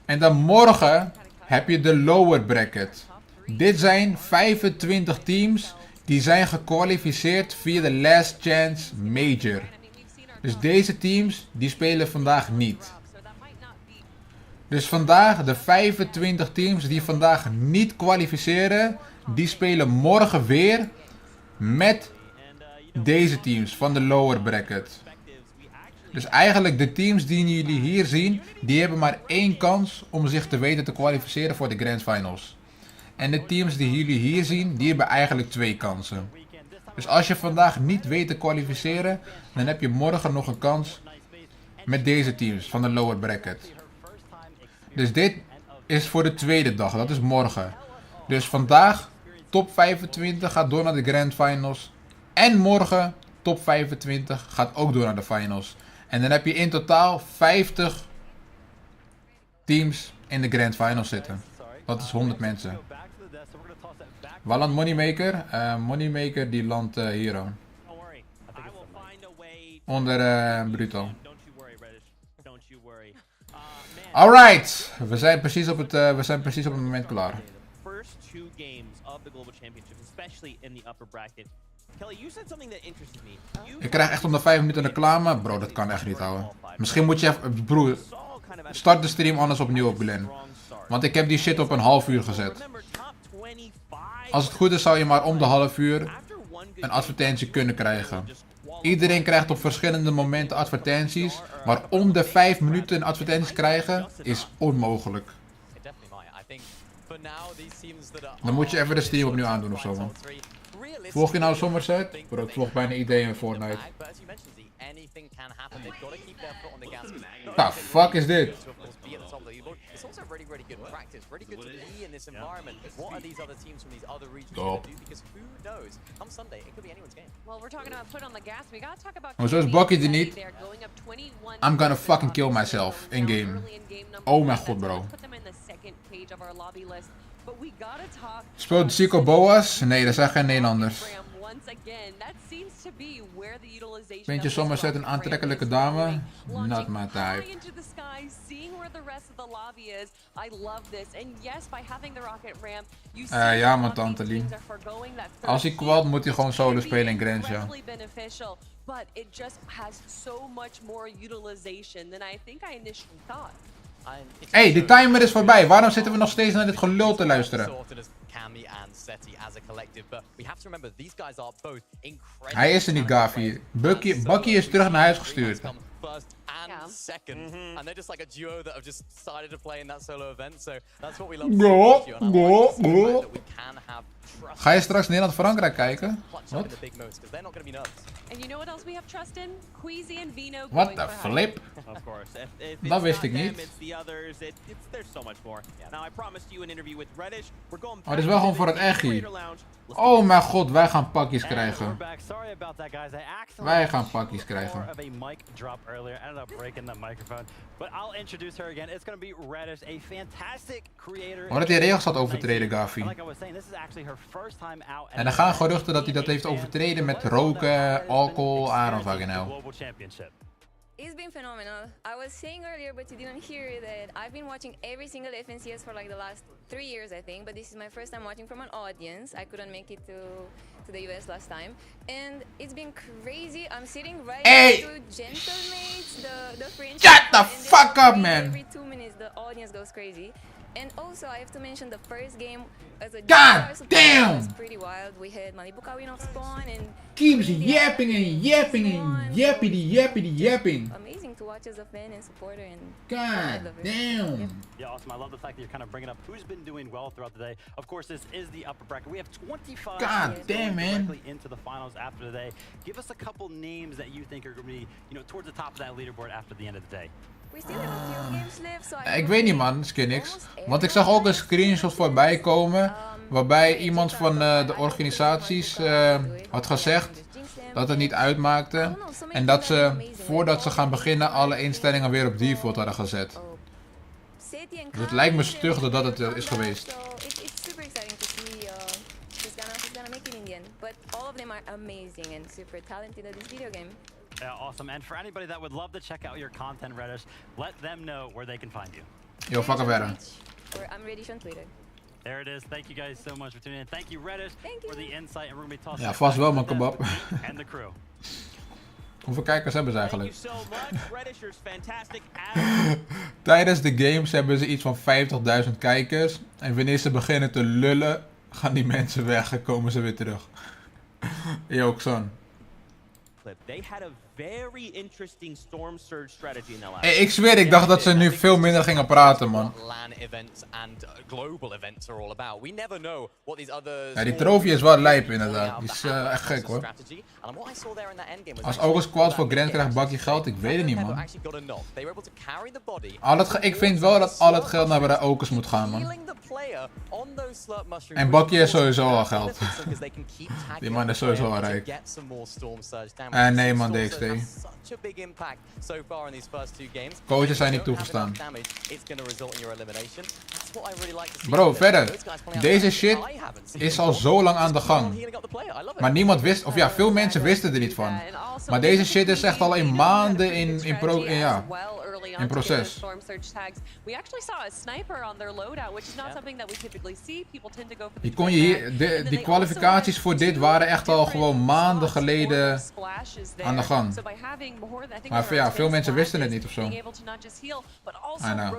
En dan morgen heb je de lower bracket. Dit zijn 25 teams die zijn gekwalificeerd via de Last Chance Major. Dus deze teams, die spelen vandaag niet. Dus vandaag, de 25 teams die vandaag niet kwalificeren, die spelen morgen weer met deze teams van de lower bracket. Dus eigenlijk de teams die jullie hier zien, die hebben maar 1 kans om zich te weten te kwalificeren voor de Grand Finals. En de teams die jullie hier zien, die hebben eigenlijk 2 kansen. Dus als je vandaag niet weet te kwalificeren, dan heb je morgen nog een kans met deze teams van de lower bracket. Dus dit is voor de tweede dag, dat is morgen. Dus vandaag top 25 gaat door naar de Grand Finals. En morgen top 25 gaat ook door naar de Finals. En dan heb je in totaal 50 teams in de Grand Finals zitten. Dat is 100 mensen. Waar landt Moneymaker? Moneymaker die landt hier aan. Onder Bruto. Alright, we zijn precies op het moment klaar. Ik krijg echt om de 5 minuten reclame. Bro, dat kan echt niet, houden. Misschien moet je even... Broer, start de stream anders opnieuw op Glen. Want ik heb die shit op een half uur gezet. Als het goed is, zou je maar om de half uur een advertentie kunnen krijgen. Iedereen krijgt op verschillende momenten advertenties. Maar om de 5 minuten advertenties krijgen is onmogelijk. Dan moet je even de stream opnieuw aandoen ofzo, man. Volg je nou Somerset? Bro, ik volg bijna iedereen in Fortnite. The fuck is dit? Top. Hoezo is Bucky er niet? I'm gonna fucking kill myself in game. Oh mijn god, bro. Speelt Zico Boas? Nee, dat zijn geen Nederlanders. Vind je Somerset een aantrekkelijke dame? Not my type. Ja man, tante Lien. Als hij kwalt, moet hij gewoon solo spelen in Grants, ja. Hey, die timer is voorbij. Waarom zitten we nog steeds naar dit gelul te luisteren? Hij is er niet, Gavi. Bucky is terug naar huis gestuurd. Ga je straks Nederland-Frankrijk kijken? Wat? What the flip? Dat wist ik niet. Oh, dit is wel gewoon voor het echi. Oh mijn god, wij gaan pakjes krijgen. Wij gaan pakjes krijgen. Maar dat hij regels had overtreden, Gavi. En er gaan geruchten dat hij dat heeft overtreden met roken, alcohol, I don't fucking know. It's been phenomenal. I was saying earlier, but you didn't hear that I've been watching every single FNCS for like the last 3 years, I think. But this is my first time watching from an audience. I couldn't make it to the US last time, and it's been crazy. I'm sitting right next to Gentlemates, the French. Shut the fuck up, man! Every 2 minutes, the audience goes crazy. And also, I have to mention the first game as a God damn! was pretty wild. We had 𝗦𝗢𝗖𝗓𝗏 off spawn and keeps yapping and yapping and yapping. Amazing to watch as a fan and supporter. And God damn! Yeah, awesome. I love the fact that you're kind of bringing up who's been doing well throughout the day. Of course, this is the upper bracket. We have 25 God damn, man. directly into the finals after today. Give us a couple names that you think are going to be, towards the top of that leaderboard after the end of the day. Ik weet niet, man, Skinix. Want ik zag ook een screenshot voorbij komen waarbij iemand van de organisaties had gezegd dat het niet uitmaakte en dat ze voordat ze gaan beginnen alle instellingen weer op default hadden gezet. Dus het lijkt me stug dat dat het is geweest. Yeah, awesome. And for anybody that would love to check out your content, Reddish, let them know where they can find you. Yo, fuck verder. I'm Reddish on Twitter. There it is. Thank you guys so much for tuning in. Thank you, Reddish, for the insight. And we're going to be tossing ja, vast wel, man, kebab. And the crew. Hoeveel kijkers hebben ze eigenlijk? Tijdens de games hebben ze iets van 50.000 kijkers. En wanneer ze beginnen te lullen, gaan die mensen weg en komen ze weer terug. Yo, Xon. They had a very interesting storm surge strategy in the last. Hey, ik zweer, ik dacht dat ze nu veel minder gingen praten, man. LAN events and global events are all about. We never know what these other. Ja, die trofee is wel lijp inderdaad. Die is echt gek, hoor. Als August Quad voor Grand krijgt, bakje geld, ik weet het niet, man. Ik vind wel dat al het geld naar bij de August moet gaan, man. En bakje is sowieso al geld. Die man is sowieso al rijk. Nee, man, DXT. Coaches zijn niet toegestaan. Bro, verder. Deze shit is al zo lang aan de gang. Maar niemand wist, of ja, veel mensen wisten er niet van. Maar deze shit is echt al in maanden in proces. Je kon hier, die kwalificaties voor dit waren echt al gewoon maanden geleden aan de gang. Maar ja, veel mensen wisten het niet of zo. I know.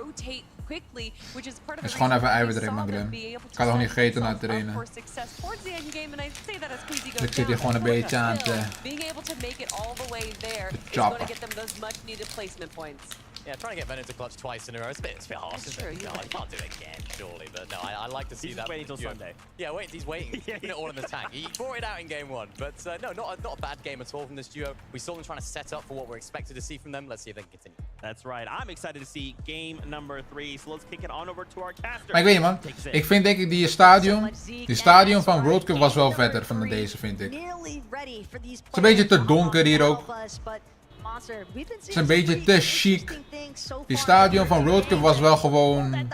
Het is gewoon even eiwit erin, man, Glenn. Ik ga nog niet gegeten na het trainen. Dus ik zit hier gewoon een beetje aan te choppen. Yeah, trying to get Venom to clutch twice in a row. It's a bit harsh, isn't it? You can't do it again, surely. But no, I like to see that. He's waiting until Sunday. Yeah, he's waiting. He's putting it all in the tank. He brought it out in game 1. But no, not a bad game at all from this duo. We saw them trying to set up for what we're expected to see from them. Let's see if they can continue. That's right. I'm excited to see game number 3. So let's kick it on over to our caster. Maar ik weet niet, man. Ik vind denk ik die stadion van World Cup was wel vetter van deze, vind ik. Het is een beetje te donker hier ook. Het is een beetje te chic. Die stadion van World Cup was wel gewoon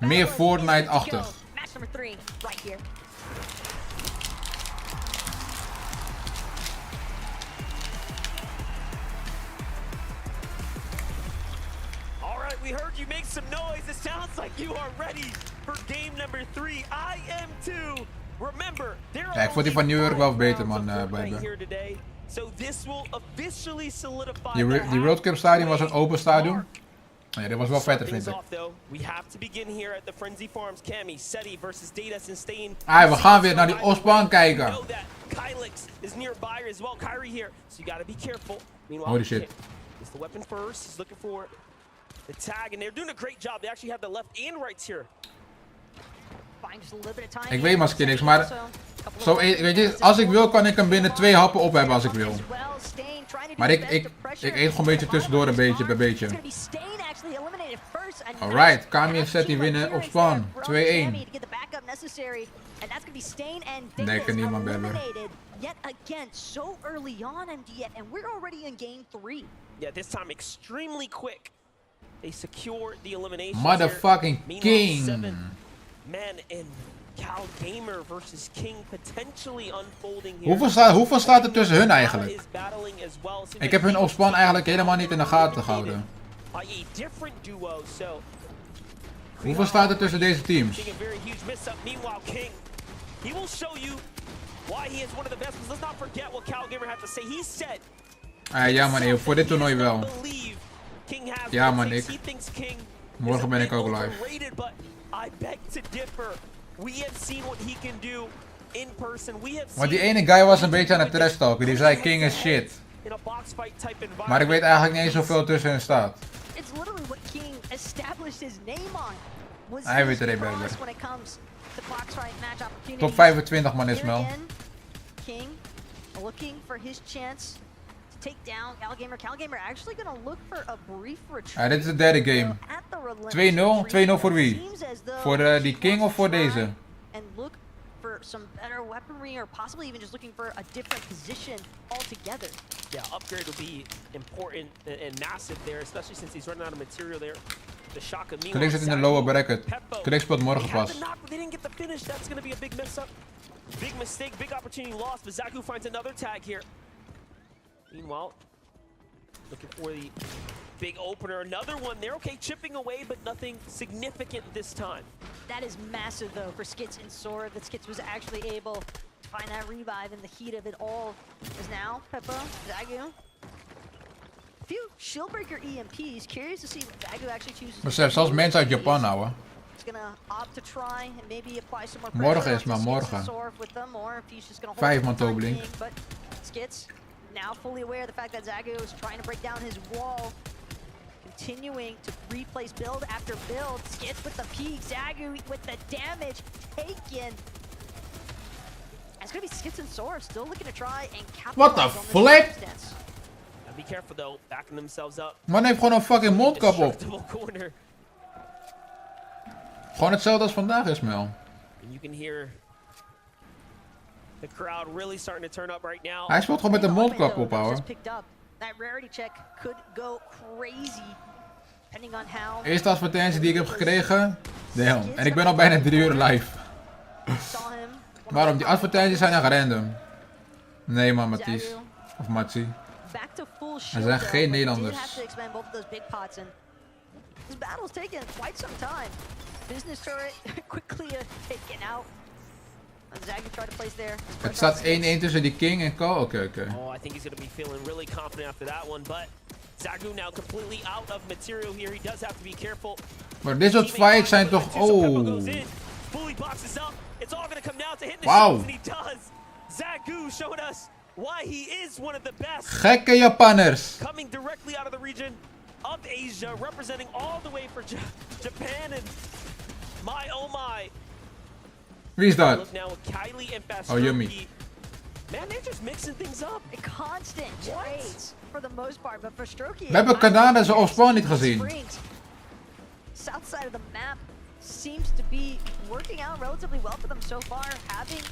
meer Fortnite-achtig. Alright, we heard you make some noise. It sounds like you are ready for game number 3. I am too. Remember, there are ja, ik vond die van New York wel beter, man, blijkbaar. Die World Cup stadion was een open stadion. Ja, dit was wel vetter, vind ik. Ah, we gaan weer naar die Osbaan kijken. Holy shit. The tag, and they're doing a great job. They actually have the left and rights here. Ik weet maar niks, maar zo, weet je, als ik wil kan ik hem binnen 2 happen op hebben als ik wil. Maar ik eet gewoon een beetje tussendoor een beetje bij beetje. Alright, Kami en Seti winnen op spawn. 2-1. Nee, ik kan niemand bellen. Yet again, so early on, and we're already in game 3. Yeah, this time extremely quick. They secure the elimination. Motherfucking King. Man, and 𝗠𝗜𝗄𝗓 versus King potentially unfolding here. Hoeveel staat er tussen hun eigenlijk? Ik heb hun op spawn eigenlijk helemaal niet in de gaten gehouden. Hoeveel staat er tussen deze teams? Ja man, voor dit toernooi wel. Ja man, morgen ben ik ook live. Maar die ene guy was een beetje aan het trash talken, die zei King is shit. Maar ik weet eigenlijk niet eens zoveel tussen hen staat. Hij weet er een beter. Top 25 man is Mel. King looking for his chance to take down 𝗠𝗜𝗄𝗓 actually gonna look for a brief retreat. Ja, dit is de derde game. 2-0. 2-0 voor wie? Voor die King of voor deze? And look for some better weaponry or possibly even just looking for a different position altogether. Yeah, upgrade will be important and massive there, especially since he's running out of material there. The shock of Klik zit in de lower bracket. Klik speelt morgen pas. They didn't get the finish. That's going to be a big mess up. Big mistake, big opportunity lost, but 𝗁𝗏 finds another tag here. Meanwhile, looking for the big opener. Another one there. Okay, chipping away, but nothing significant this time. That is massive, though, for Skits and Sora. That Skits was actually able to find that revive in the heat of it all. As now, Peppa, 𝗁𝗏. Few Shieldbreaker EMPs. Curious to see what 𝗁𝗏 actually chooses. Besef, zelfs mensen uit Japan houden. Morgen is maar morgen. 5 man Tobeling. Skits now fully aware of the fact that 𝗁𝗏 is trying to break down his wall. Continuing to replace build after build. Skits with the peak, 𝗁𝗏 with the damage taken. It's gonna be Skits and Sora still looking to try and capitalize. What the flip? Be careful though, backing themselves up. Man heeft gewoon een fucking mondkap op. Gewoon hetzelfde als vandaag is, Mel. You can hear the crowd really starting to turn up right now. Hij speelt gewoon met een mondkap op, ouwe. Eerste advertentie die ik heb gekregen. Damn. En ik ben al bijna 3 uur live. Waarom? Die advertenties zijn echt random. Nee man, Mathies. Of Matsi. Er zijn geen Nederlanders. This battle's taken quite some time. Business turret quickly taken out. 𝗁𝗏 tried to place there. Het staat 1-1 tussen die King en Ko. Oké. Oh, I think he's going to be feeling really confident after that one, but 𝗁𝗏 now completely out of material here. He does have to be careful. Maar dit soort fights zijn toch... Oh. Fully boxes up. It's all going to come down to hitting the Wow. shots, and he does. 𝗁𝗏 showing us why he is one of the best. Gekke Japanners. Coming directly out of the region of Asia, representing all the way for Japan and 𝗦𝗢𝗎𝗓. Wie is dat? Look now with 𝗁𝗏 and Oh, Yummy. Man, they're just mixing things up. Constant trades for the most part, but for Strokey. We hebben Canada zo op spawn niet gezien. South side of the map seems to be working out relatively well for them so far, having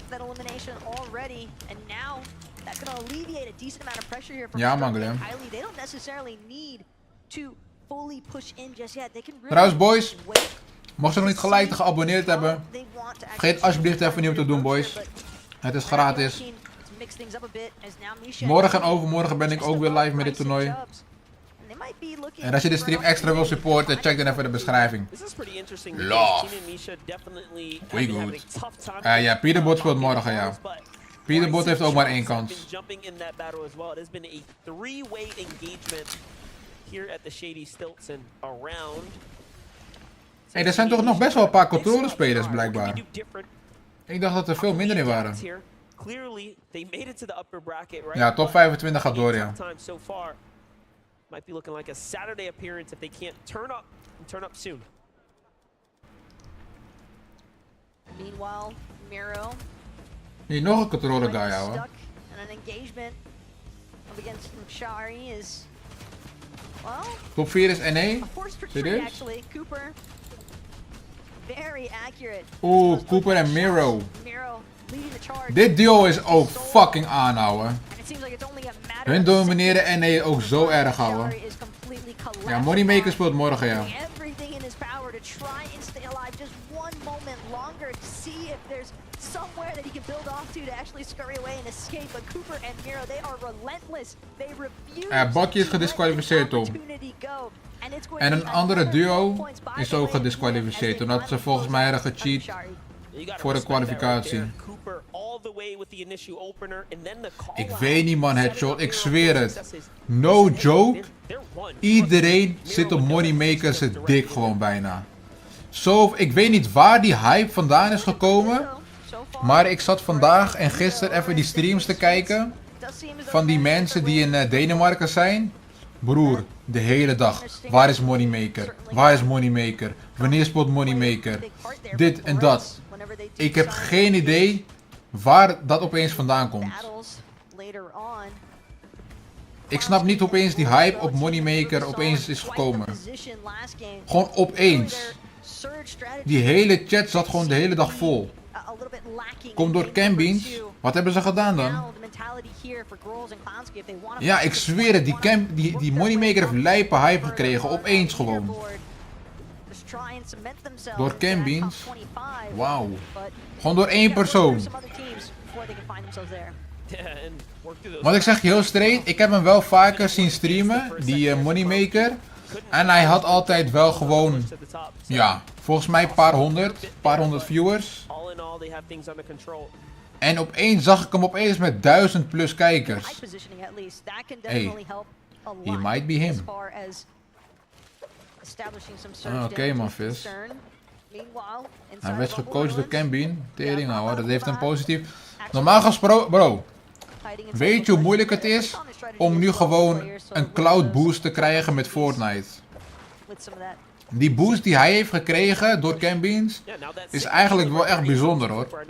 that elimination already, and now that can alleviate a decent amount of pressure here from 𝗁𝗏. They don't necessarily need to fully push in just yet. They can really Trouwens, boys. Mocht je nog niet gelijk te geabonneerd hebben, vergeet alsjeblieft even nieuw te doen, boys. Het is gratis. Morgen en overmorgen ben ik ook weer live met dit toernooi. En als je de stream extra wil supporten, check dan even de beschrijving. Love. We good. Ja, Peterbot speelt morgen, ja. Peterbot heeft ook maar 1 kans. Hey, er zijn toch nog best wel een paar controlespelers blijkbaar. Ik dacht dat er veel minder in waren. Ja, top 25 gaat door, ja. Might be looking like a Saturday appearance if they can't turn up soon. Meanwhile, Miro. Hier nog een controller guy, ouwe. And an engagement up against Shari is, well, Top 4 is NA. serieus? Actually, Cooper. Very accurate. Oeh, Cooper en Miro. Miro leading the charge. Dit duo is ook fucking aan, ouwe. Hun domineren NA ook zo erg, ouwe. Ja, Moneymaker speelt morgen, ja. Everything in his power to try and stay alive just one moment longer to see if there's somewhere that he can build off to actually scurry away and escape. But Cooper and Miro, they are relentless. They refuse. Bakje is gedisqualificeerd, Tom. En een andere duo is ook gedisqualificeerd, omdat ze volgens mij hadden gecheat voor de kwalificatie. Ik weet niet, man, headshot, ik zweer het. No joke. Iedereen zit op Moneymaker zijn dik gewoon bijna. Zo, ik weet niet waar die hype vandaan is gekomen. Maar ik zat vandaag en gisteren even die streams te kijken. Van die mensen die in Denemarken zijn. Broer, de hele dag. Waar is Moneymaker? Waar is Moneymaker? Wanneer speelt Moneymaker? Dit en dat. Ik heb geen idee waar dat opeens vandaan komt. Ik snap niet hoe opeens die hype op Moneymaker opeens is gekomen. Gewoon opeens. Die hele chat zat gewoon de hele dag vol. Komt door 𝗠𝗜𝗄𝗏. Wat hebben ze gedaan dan? Ja, ik zweer het. Die Moneymaker heeft lijpe hype gekregen. Opeens gewoon. Door 𝗠𝗜𝗏𝗏. Wauw. Gewoon door één persoon. Want ik zeg je heel straight, ik heb hem wel vaker zien streamen, die Moneymaker. En hij had altijd wel gewoon, ja, volgens mij een paar honderd viewers. En opeens zag ik hem opeens met 1000 plus kijkers. Hey, he might be him. Oké, man, vis. Hij werd gecoacht door 𝗠𝗜𝗏𝗏. Tering, hoor, dat heeft hem positief. Normaal gesproken, bro. Weet je hoe moeilijk het is om nu gewoon een cloud boost te krijgen met Fortnite? Die boost die hij heeft gekregen door 𝗠𝗜𝗏𝗏 is eigenlijk wel echt bijzonder, hoor.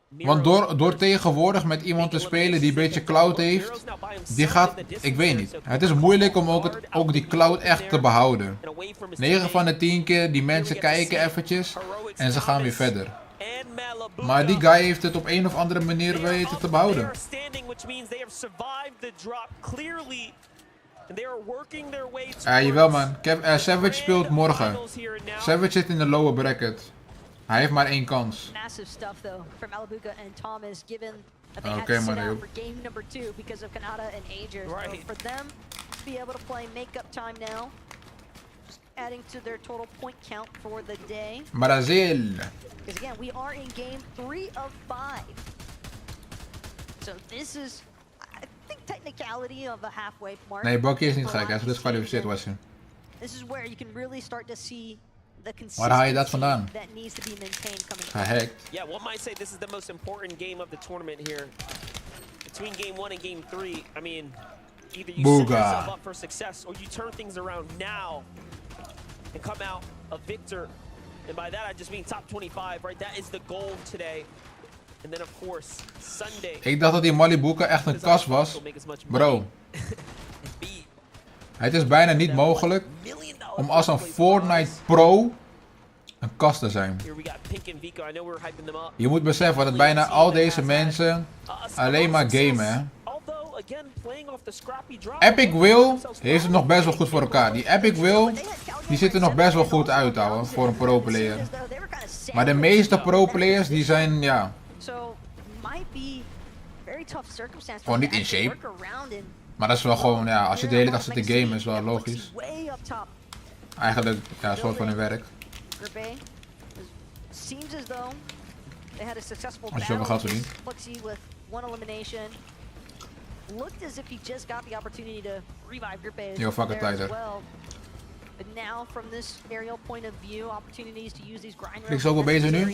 Want door tegenwoordig met iemand te spelen die een beetje cloud heeft, die gaat, ik weet niet. Het is moeilijk om ook die cloud echt te behouden. 9 van de 10 keer die mensen kijken eventjes en ze gaan weer verder. Maar die guy heeft het op een of andere manier weten te behouden. Jawel, man. Savage speelt morgen. Savage zit in de lower bracket. Hij heeft maar 1 kans. Oké, man. Adding to their total point count for the day. Brazil. Because again, we are in game 3 of 5. So this is, I think, technicality of a halfway mark. Nee, Bakje is niet gek. Hij is gedisqualificeerd, was hij. This is where you can really start to see the consistency waar haal je dat vandaan? that needs to be maintained coming Gehackt. Yeah, one might say this is the most important game of the tournament here. Between game 1 and game 3, I mean, either you set yourself up for success or you turn things around now and come out a victor. And by that I just mean top 25, right? That is the goal today. And then of course, Sunday. Ik dacht dat die 𝗦𝗢𝗏𝗏𝗏 echt een kas was. Bro. Het is bijna niet mogelijk om als een Fortnite pro een kas te zijn. Je moet beseffen dat bijna al deze mensen alleen maar gamen, hè. 𝗏𝗏𝗏𝗏 heeft het nog best wel goed voor elkaar. Die 𝗏𝗏𝗏𝗏, die ziet er nog best wel goed uit, ouwe, voor een pro player. Maar de meeste pro players, die zijn, ja, gewoon niet in shape. Maar dat is wel gewoon, ja, als je de hele dag zit te gamen, is wel logisch. Eigenlijk, ja, een soort van hun werk. Als je zoveel geld verdient. Looked as if he just got the opportunity to revive Grippe Yo, fuck it, as well. But now from this aerial point of view, opportunities to use these grind. Ik is ook wel bezig nu.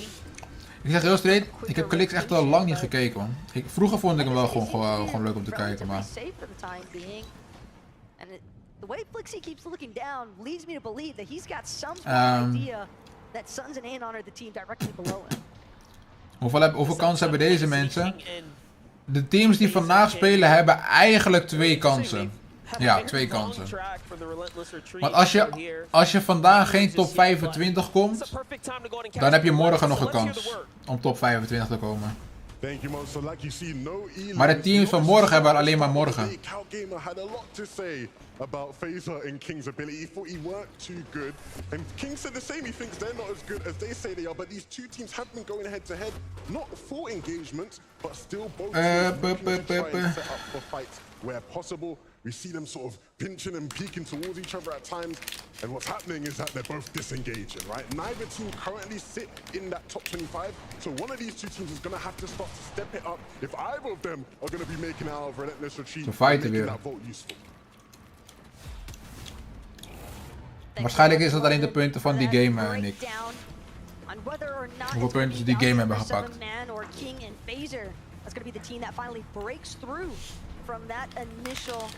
Ik zeg heel straight, ik heb Clix echt al lang niet gekeken, man. Vroeger vond ik hem wel gewoon leuk om te kijken, maar... that Suns and Anon are the team directly below him. Hoeveel kansen hebben deze mensen? De teams die vandaag spelen hebben eigenlijk 2 kansen. Ja, 2 kansen. Want als je vandaag geen top 25 komt, dan heb je morgen nog een kans om top 25 te komen. Maar de teams van morgen hebben alleen maar morgen. About 𝗦𝗖𝗜𝗔𝗦𝗛 and King's ability. He thought he weren't too good. And King said the same. He thinks they're not as good as they say they are. But these two teams have been going head to head. Not for engagement, but still both teams try and set up for fights where possible. We see them sort of pinching and peeking towards each other at times. And what's happening is that they're both disengaging, right? Neither team currently sit in that top 25. So one of these two teams is going to have to start to step it up if either of them are going to be making out of relentless retreat and making that vote useful. Waarschijnlijk is dat alleen de punten van die game, Nick. Hoeveel punten ze die game hebben gepakt. That's going to be the team that finally breaks through from that initial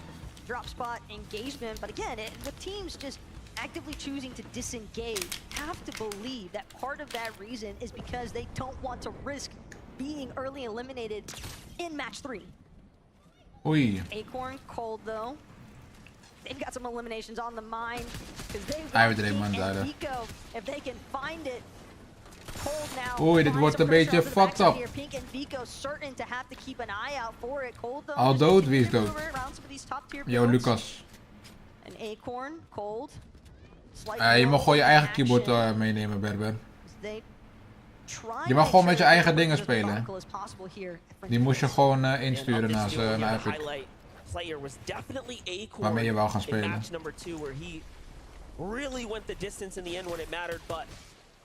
drop spot engagement. But again, with teams just actively choosing to disengage, have to believe that part of that reason is because they don't want to risk being early eliminated in match 3. Oei. Acorn cold though. They've got some eliminations on the mind because they've got Vico. If they can find it. Oei, dit wordt een beetje fucked up. Al dood? Wie is dood? Yo, Lucas. Je mag gewoon je eigen keyboard meenemen, Berber. Je mag gewoon met je eigen dingen spelen. Die moest je gewoon insturen naar Epic. Waarmee je wel gaan spelen.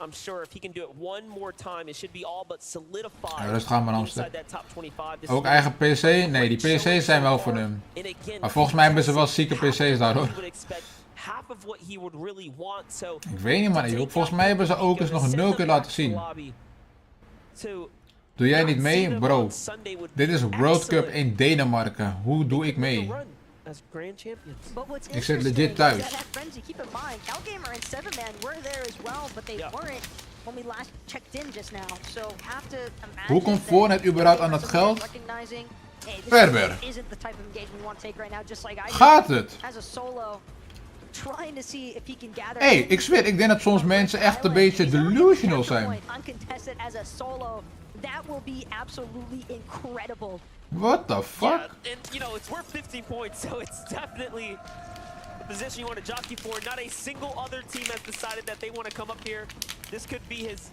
I'm sure if he can do it one more time, it should be all but solidified inside that top 25. Ook eigen PC? Nee, die PC's zijn wel voor hem. Maar volgens mij hebben ze wel zieke PC's daar, hoor. Ik weet niet, man. Volgens mij hebben ze ook eens nog 0 keer laten zien. Doe jij niet mee? Bro, dit is World Cup in Denemarken. Hoe doe ik mee? Ik zit legit thuis. Hoe komt Fortnite überhaupt aan dat geld? Berber. Gaat het? Hey, ik zweer, ik denk dat soms mensen echt een beetje delusional zijn. That will be absolutely incredible. What the fuck? Yeah, and you know, it's worth 15 points, so it's definitely the position you want to jockey for. Not a single other team has decided that they want to come up here. This could be his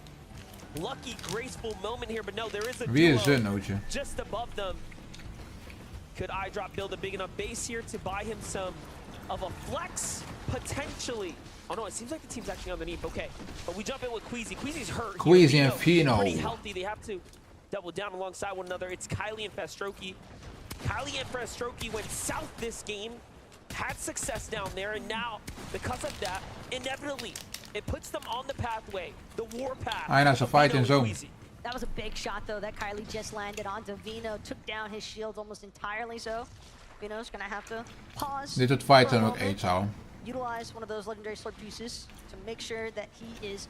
lucky, graceful moment here, but no, there is a duo just above them. Could iDrop build a big enough base here to buy him some of a flex, potentially? Oh no, it seems like the team's actually underneath. Okay, but we jump in with 𝗦𝗖𝗜𝗔𝗏. 𝗦𝗖𝗏 hurt. 𝗦𝗖𝗏 and Fino. Pretty healthy. They have to double down alongside one another. It's 𝗦𝗏 and 𝗏𝗏𝗏𝗏. 𝗦𝗏 and 𝗏𝗏𝗏𝗏 went south this game, had success down there, and now, because of that, inevitably, it puts them on the pathway, the warpath. That's a fight in zone. That was a big shot though that 𝗦𝗏 just landed onto Vino, took down his shields almost entirely. So Vino's gonna have to pause. Dit het fight dan ook eens houden. Utilize one of those legendary slurp juices to make sure that he is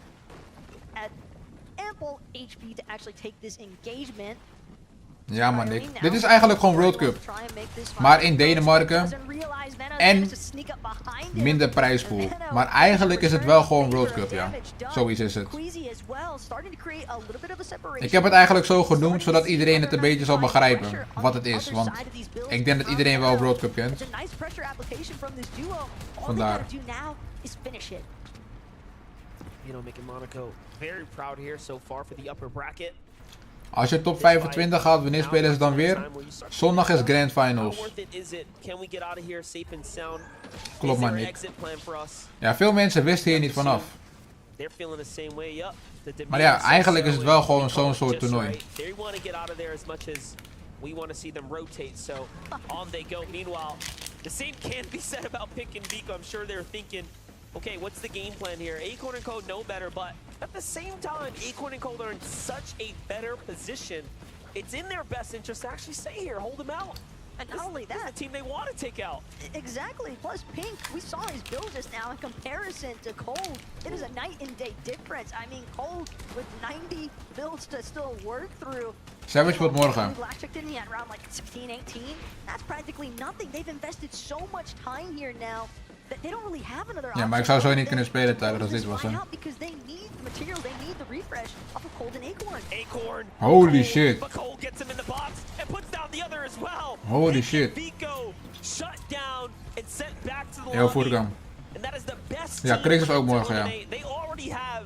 at ample HP to actually take this engagement. Ja man, Nick. Dit is eigenlijk gewoon World Cup. Maar in Denemarken. En minder prijspool. Maar eigenlijk is het wel gewoon World Cup, ja. Zoiets is het. Ik heb het eigenlijk zo genoemd, zodat iedereen het een beetje zal begrijpen. Wat het is. Want ik denk dat iedereen wel World Cup kent. Vandaar. Als je top 25 gaat, wanneer spelen ze dan weer? Zondag is Grand Finals. Klopt maar niet. Ja, veel mensen wisten hier niet vanaf. Maar ja, eigenlijk is het wel gewoon zo'n soort toernooi. We want to see them rotate, so on they go. Meanwhile, the same can't be said about Pink and Vico. I'm sure they're thinking, okay, what's the game plan here? Acorn and Code know better, but at the same time, Acorn and Code are in such a better position. It's in their best interest to actually stay here, hold them out. And not only that, the team they want to take out. Exactly. Plus, Pink, we saw his build just now in comparison to Cold. It is a night and day difference. I mean, Cold with 90 builds to still work through. Savage speelt morgen. Last checked in, he had around like 16, 18. That's practically nothing. They've invested so much time here now that they don't really have another option. Ja, maar ik zou zo niet kunnen spelen tijdens als dit was, hè. Because they need the material, they need the refresh off of Cold and Acorn. Holy shit. But Cole gets him in the box and puts down the other as well. Holy shit. Vico shut down and sent back to the Heel voorkant. And that is the best Ja, Krix is ook morgen, ja. They already have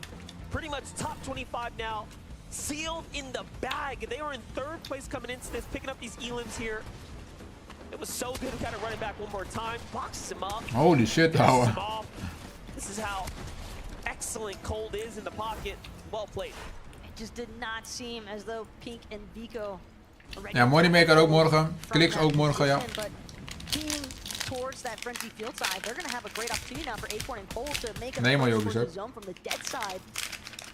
pretty much top 25 now. Sealed in the bag. They are in third place coming into this, picking up these elims here. It was so good to kind of run it back one more time. Boxes him up. Holy shit, ouwe. This is how excellent Cold is in the pocket. Well played. It just did not seem as though Pink and Vico. Ja, Moneymaker ook morgen. Krix ook morgen, ja. Towards that frenzy field side, they're gonna have a great opportunity now for Acorn and Cole to make a zone from the dead side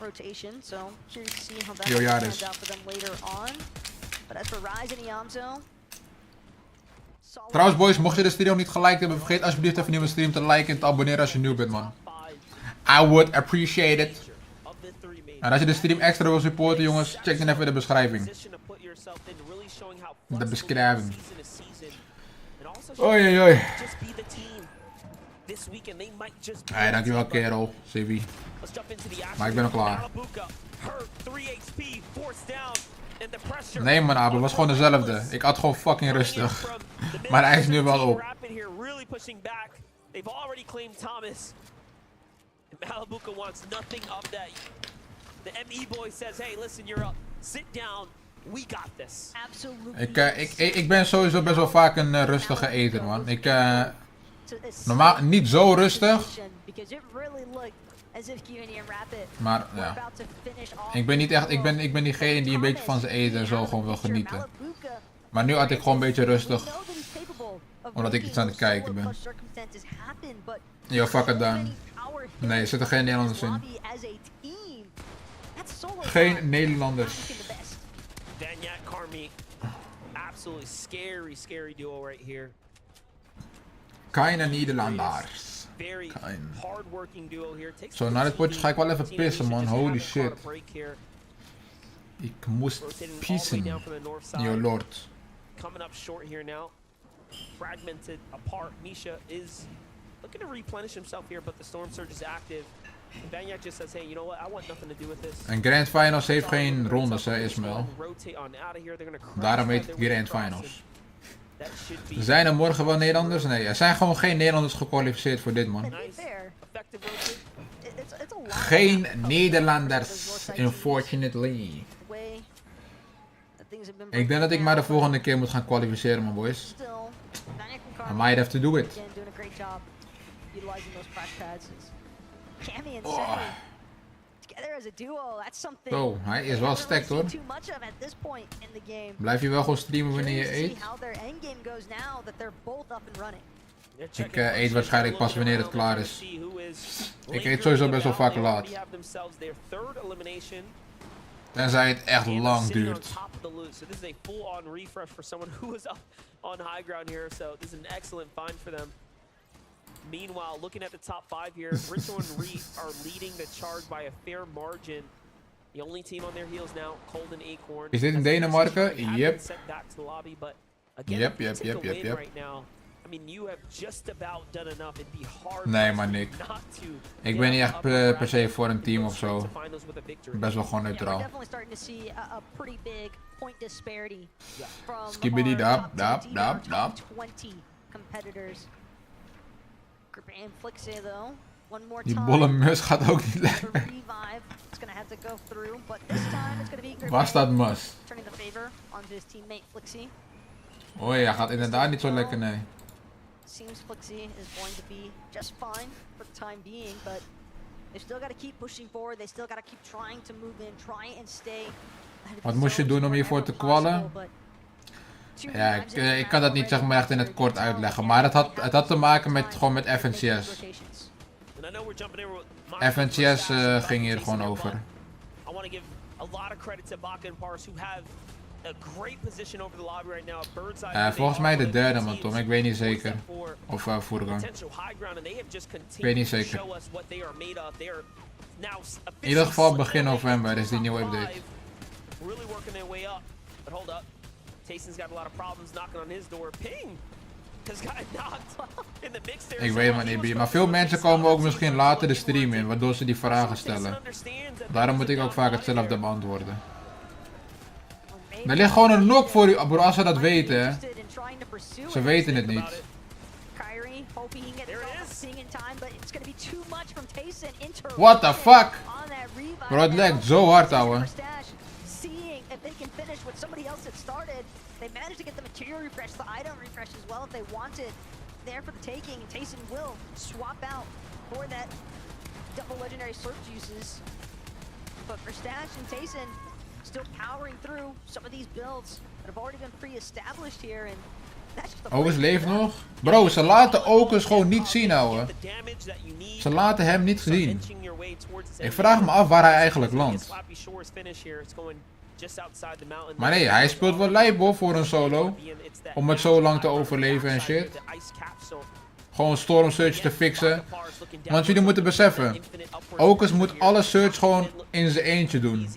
rotation. So curious to see how that turns out for them later on. But as for Rise and 𝗠𝗓𝗖𝗓. Trouwens boys, mocht je de stream niet geliked hebben, vergeet alsjeblieft even nieuwe stream te liken en te abonneren als je nieuw bent, man. I would appreciate it. En als je de stream extra wil supporten, jongens, check dan even de beschrijving. De beschrijving. Oei oei oei. Hey, dankjewel kerel, CV. Maar ik ben al klaar. Nee man, Abel, was gewoon dezelfde. Ik had gewoon fucking rustig. Maar hij is nu wel op. They've already claimed Thomas. Malabuka wants nothing of that. The ME boy says, hey, listen, you're up. Sit down. We got this. Absolutely. Ik ben sowieso best wel vaak een rustige eter, man. Normaal niet zo rustig. Maar ja. Ik ben niet echt, ik ben diegene die een beetje van zijn eten en zo gewoon wil genieten. Maar nu had ik gewoon een beetje rustig. Omdat ik iets aan het kijken ben. Yo, fuck it dan. Nee, er zitten geen Nederlanders in. Geen Nederlanders. Absolutely scary duo right here. Keine Nederlanders. Zo, na dit potje ga ik wel even pissen, man. Holy shit. Ik moest pissen. Yo, lord. Coming up short here now. Fragmented apart. Misha is looking to replenish himself here, but the Storm Surge is active. 𝗠𝗓𝗓𝗓 just says, hey, you know what? I want nothing to do with this. En Grand Finals heeft geen rondes, hè, Ismail. Daarom heet het Grand Finals. Zijn er morgen wel Nederlanders? Nee, er zijn gewoon geen Nederlanders gekwalificeerd voor dit, man. Geen Nederlanders, unfortunately. Ik denk dat ik maar de volgende keer moet gaan kwalificeren, man, boys. I might have to do it. Oh. Zo, hij is wel stacked, hoor. Blijf je wel gewoon streamen wanneer je eet? Ik eet waarschijnlijk pas wanneer het klaar is. Ik eet sowieso best wel vaak laat. Tenzij het echt lang duurt. Meanwhile, looking at the top 5 here, Ritzo and Reef are leading the charge by a fair margin. The only team on their heels now, Cold and Acorn. Is dit in Denemarken? Yep. Yep. I mean, you have just about done enough. It'd be hard. Nee, maar Nick. Ik ben niet echt per se voor een team of zo. Best wel gewoon neutraal. Skibbity dap. Die bolle mus gaat ook niet lekker. Waar staat Mus? Oh ja, gaat inderdaad niet zo lekker, nee. Seems Flixie is going to be just fine for the time being, but they still got to keep pushing forward. They still got to keep trying to move in, try and stay. Wat moest je doen om hiervoor te kwallen? Ja, ik kan dat niet zeg maar echt in het kort uitleggen, maar het had te maken met gewoon met FNCS. FNCS ging hier gewoon over. Volgens mij de derde man, Tom. Ik weet niet zeker. Of voorgang. Ik weet niet zeker. In ieder geval begin november is die nieuwe update. Ik weet maar niet, maar veel mensen komen ook misschien later de stream in, waardoor ze die vragen stellen. Daarom moet ik ook vaak hetzelfde beantwoorden. Er ligt gewoon een knock voor u, bro, als ze dat weten, hè. Ze weten het niet. What the fuck? Bro, het lijkt zo hard, ouwe. They managed to get the material refresh, the item refresh as well if they want it. There for the taking, and Tayson will swap out for that double legendary slurp juices. But for Stash and Tayson, still powering through some of these builds that have already been pre-established here. And that's just the Okus leeft nog. Bro, ze laten Okus gewoon niet zien, ouwe. Ze laten hem niet zien. Ik vraag me af waar hij eigenlijk landt. Maar nee, hij speelt wel lijp voor een solo. Om het zo lang te overleven en shit. Gewoon Storm Surge te fixen. Want jullie moeten beseffen. Okus moet alle Surge gewoon in zijn eentje doen.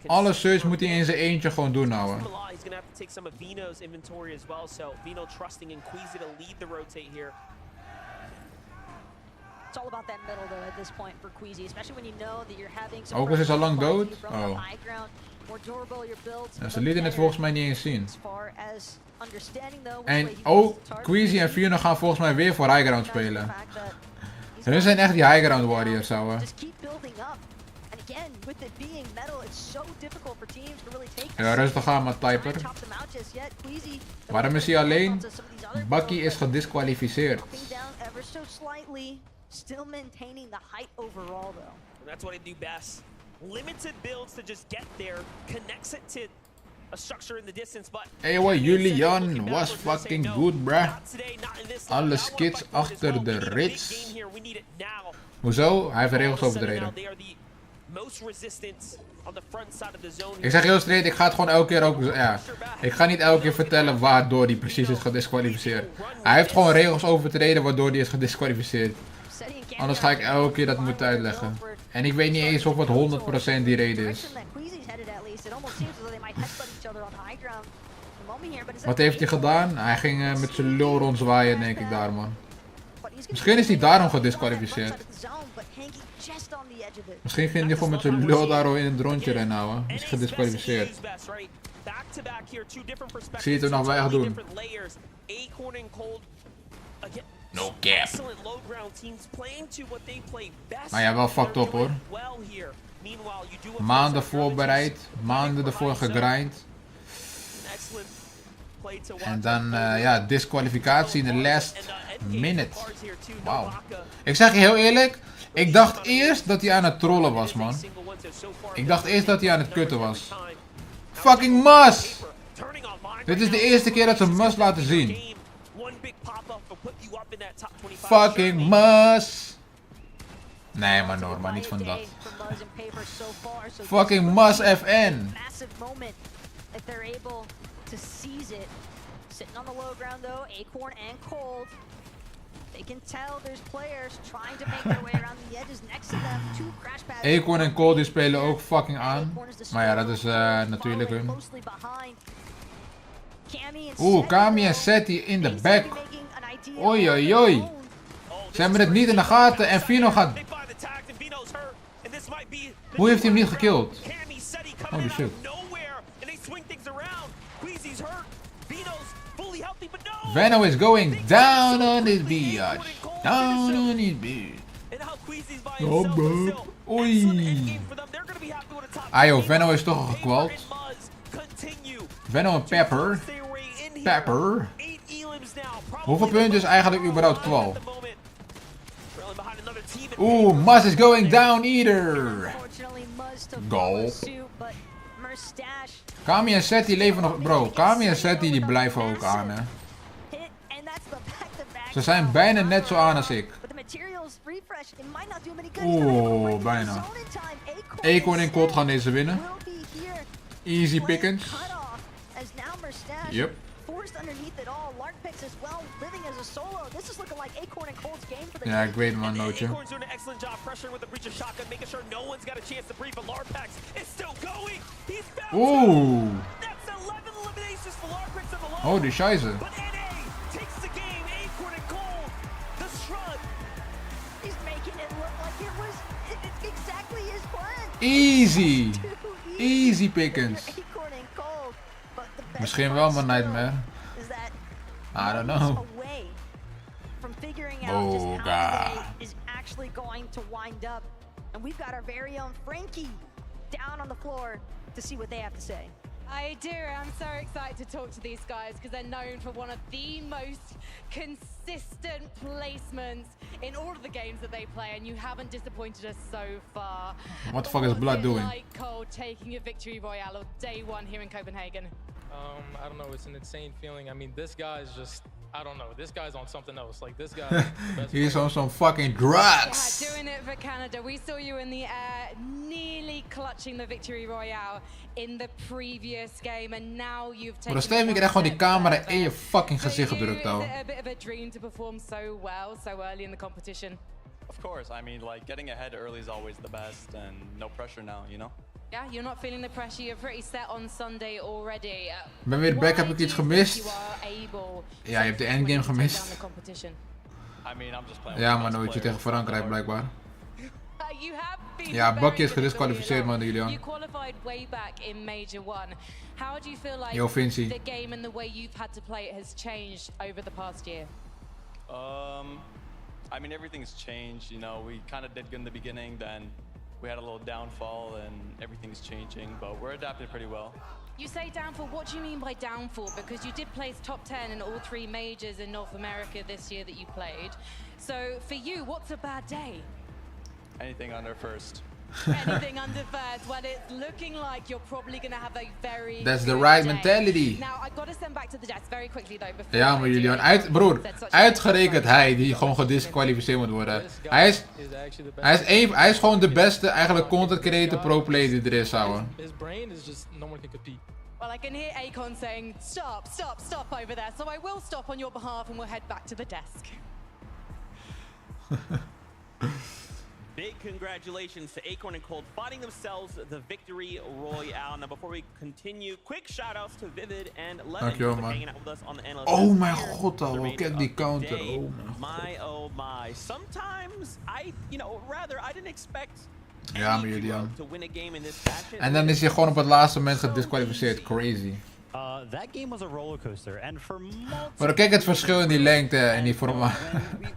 Alle Surge moet hij in zijn eentje gewoon doen nou. It's all about that middle though at this point for 𝗠𝗜𝗖𝗓, especially when you know that you're having some Okus is al lang dood? oh. More durable your builds. Ja, ze lieten het volgens mij niet eens zien. En ook 𝗠𝗜𝗖𝗓 en Vino gaan volgens mij weer voor high ground spelen. Hun zijn echt die high ground warriors, ouwe. Ja, rustig aan, maar Typer. Waarom is hij alleen? Bucky is gedisqualificeerd. Still maintaining the height overall though. And that's what I do best. Limited builds to just get there, connects it to a structure in the distance, but Hey, what Julian was fucking good, bruh. Alle skits achter de rits. Hoezo? Hij heeft regels overtreden. Ik zeg heel straight, ik ga het gewoon elke keer ook, ja. Ik ga niet elke keer vertellen waardoor hij precies is gedisqualificeerd. Hij heeft gewoon regels overtreden waardoor hij is gedisqualificeerd. Anders ga ik elke keer dat moeten uitleggen. En ik weet niet eens of het 100% die reden is. Wat heeft hij gedaan? Hij ging met zijn lul rondzwaaien, denk ik daar, man. Misschien is hij daarom gedisqualificeerd. Misschien ging hij gewoon met zijn lul daarom in het rondje rennen, ouwe. Is gedisqualificeerd. Ik zie het er nog weinig doen. No cap. Maar ja, wel fucked op hoor. Maanden voorbereid, maanden ervoor gegrind. En dan ja, disqualificatie in de last minute. Wauw. Ik zeg je heel eerlijk, ik dacht eerst dat hij aan het trollen was, man. Ik dacht eerst dat hij aan het kutten was. Fucking Mus! Dit is de eerste keer dat ze Mus laten zien. Fucking Mus! Nee, maar Norma, niet van dat. Fucking Mus FN! Acorn en Cold die spelen ook fucking aan. Maar ja, dat is natuurlijk hun. Oeh, Kami en Seti in de back. Oei oei oei. Ze hebben het niet in de gaten en Vino gaat... Hoe heeft hij hem niet gekillt? Holy shit. Veno is going down on his bitch. Down on his bitch. Oh, bro. Oei. Ayo, Veno is toch al gekwald. Veno en Pepper. Pepper. Hoeveel punten is eigenlijk überhaupt kwal? Oeh, Mus is going down either. Goal. Kami en Seti leven nog... Bro, Kami en Seti die blijven ook aan, hè. Ze zijn bijna net zo aan als ik. Oeh, bijna. Acorn en Cold gaan deze winnen. Easy pickings. Yep. Forced underneath it all. 𝗠𝗜𝗄𝗡 as well, living as a solo. This is looking like 𝗠𝗏𝗄𝗡's game for the Ja, ik weet man, Nootje. 𝗠𝗏𝗄𝗡's doing an excellent job pressuring with the breach of shotgun, making sure no one's got a chance to breathe, but 𝗠𝗠𝗡𝗡 is still going. He's found Ooh. That's 11 eliminations for 𝗠𝗠𝗡𝗡 on the low. Holy scheiße. But NA takes the game. 𝗠𝗏𝗄𝗡, the shrug. He's making it look like it was exactly his plan. Easy. Easy pickings. Misschien wel mijn nightmare. I don't know. From figuring out just how the day is actually going to wind up. And we've got our very own Frankie down on the floor to see what they have to say. I do. I'm so excited to talk to these guys because they're known for one of the most consistent placements in all of the games that they play, and you haven't disappointed us so far. What the fuck is Blood doing? Like Cole taking a victory royale on day one here in Copenhagen. I don't know. It's an insane feeling. I mean, this guy is just, I don't know. This guy's on something else. Like, this guy. He's on some fucking drugs. Yeah, doing it for Canada. We saw you in the air, nearly clutching the victory royale in the previous game, and now you've taken. Maar Steven krijgt gewoon die camera in je fucking gezicht gedrukt, Is al. it a bit of a dream to perform so well so early in the competition? Of course. I mean, like, getting ahead early is always the best, and no pressure now, you know? Yeah, you're not feeling the pressure. You're pretty set on Sunday already. Ik ben weer back, heb ik iets gemist? Ja, je hebt de endgame gemist. Ja, maar nooit je tegen Frankrijk blijkbaar. Ja, Bakje is gedisqualificeerd, man, Julian. Yo, Vinci. The game and the way you've had to play it has changed over the past year. I mean, everything's changed. You know, we kind of did good in the beginning, then we had a little downfall, and everything's changing, but we're adapting pretty well. You say downfall, what do you mean by downfall? Because you did place top 10 in all 3 majors in North America this year that you played. So for you, what's a bad day? Anything under first. Anything under first. Well, it's looking like you're probably going to have a very That's the right mentality. Now, I've got to send back to the desk very quickly though. Ja, maar Julian, broer, uitgerekend hij die gewoon gedisqualificeerd moet worden. Hij is gewoon de beste eigenlijk content creator pro player die er is, ouwe. His brain is just no one can compete. Well, I can hear 𝗠𝗏𝗄𝗡 saying, stop, stop, stop over there. So I will stop on your behalf and we'll head back to the desk. Big congratulations to 𝗠𝗏𝗄𝗡 and Cold finding themselves the victory royale. Now, before we continue, quick shout-outs to Vivid and Lemon for hanging out with us on the analyst. Oh mijn god, ouwe, kijk die counter. Oh my. Sometimes I didn't expect Ja, maar Julian. to win a game in this fashion. En dan is hij gewoon op het laatste moment gedisqualificeerd. Crazy. That game was a rollercoaster, and for Maar kijk het verschil in die lengte en die formaat.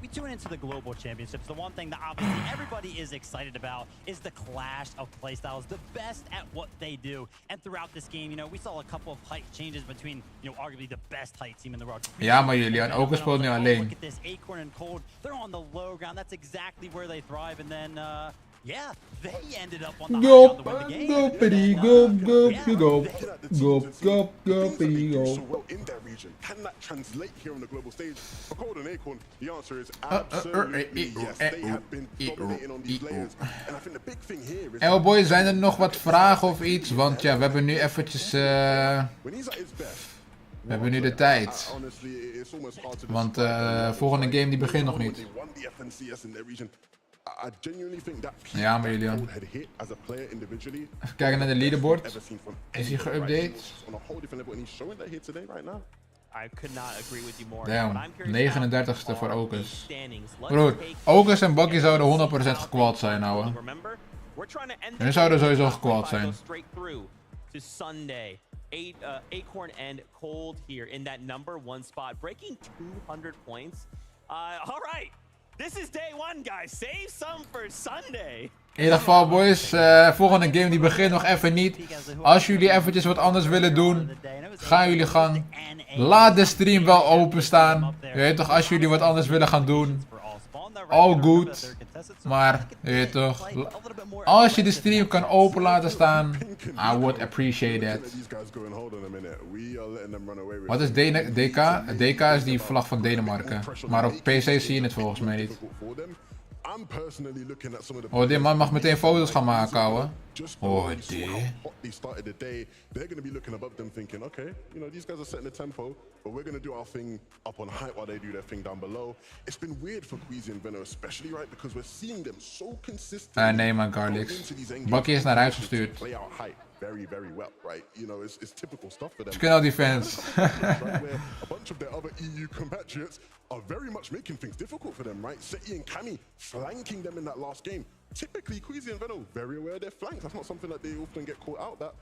we tune into the global championships. The one thing that obviously everybody is excited about is the clash of playstyles, the best at what they do. And throughout this game, we saw a couple of height changes between, arguably the best height team in the world. Ja, maar Julian, ook speelt nu alleen. Look at this, 𝗠𝗏𝗄𝗡 and Cold. They're on the low ground. That's exactly where they thrive. And then, yeah, they ended up on the high ground to win the game. Go, pretty, go, go, go, go, go, go, pretty, go. So well in that region. Can that translate here on the global stage? For Cold and 𝗠𝗏𝗡, the answer is absolutely yes. They have been dominating on these players. And I think the big thing here is... Elboy, zijn er nog wat vragen of iets? Want ja, we hebben nu eventjes... we hebben nu de tijd. Want volgende game die begint nog niet. Ja, maar Julian. Even kijken naar de leaderboard. Is hij geüpdate? I could not agree with you more. Damn, 39ste voor Okus. Broer, Okus en Bakkie zouden 100% gekwald zijn, ouwe. En zouden sowieso gekwald zijn. To Sunday, 𝗠𝗏𝗡 and Cold here in that number 1 spot, breaking 200 points. All right, this is day 1, guys. Save some for Sunday. In ieder geval, boys, volgende game die begint nog even niet. Als jullie eventjes wat anders willen doen, gaan jullie gang. Laat de stream wel openstaan. Je weet toch, als jullie wat anders willen gaan doen, all good. Maar, je weet toch, als je de stream kan open laten staan, I would appreciate that. Wat is DK? DK is die vlag van Denemarken. Maar op PC zie je het volgens mij niet. Oh, die man mag meteen foto's gaan maken, ouwe. Oh, die. They started the day. They're going to be looking above them thinking, okay, you know, these guys are setting the tempo, but we're going to do our thing up on height while they do their thing down below. It's been weird for 𝗠𝗜𝗖𝗓𝗏 and 𝗏𝗏, especially, right, because we're seeing them so consistent. Nee man, Garlix. Bakkie is naar huis gestuurd. Play out height very, very well, right? You know, it's typical stuff for them. Skill defense. Where a bunch of their other EU compatriots are very much making things difficult for them, right? 𝗬𝗍 and Cammy flanking them in that last game. Typically, 𝗠𝗜𝗖𝗓𝗏 and 𝗏𝗏 very aware of their flanks. That's not something that they often get caught out that.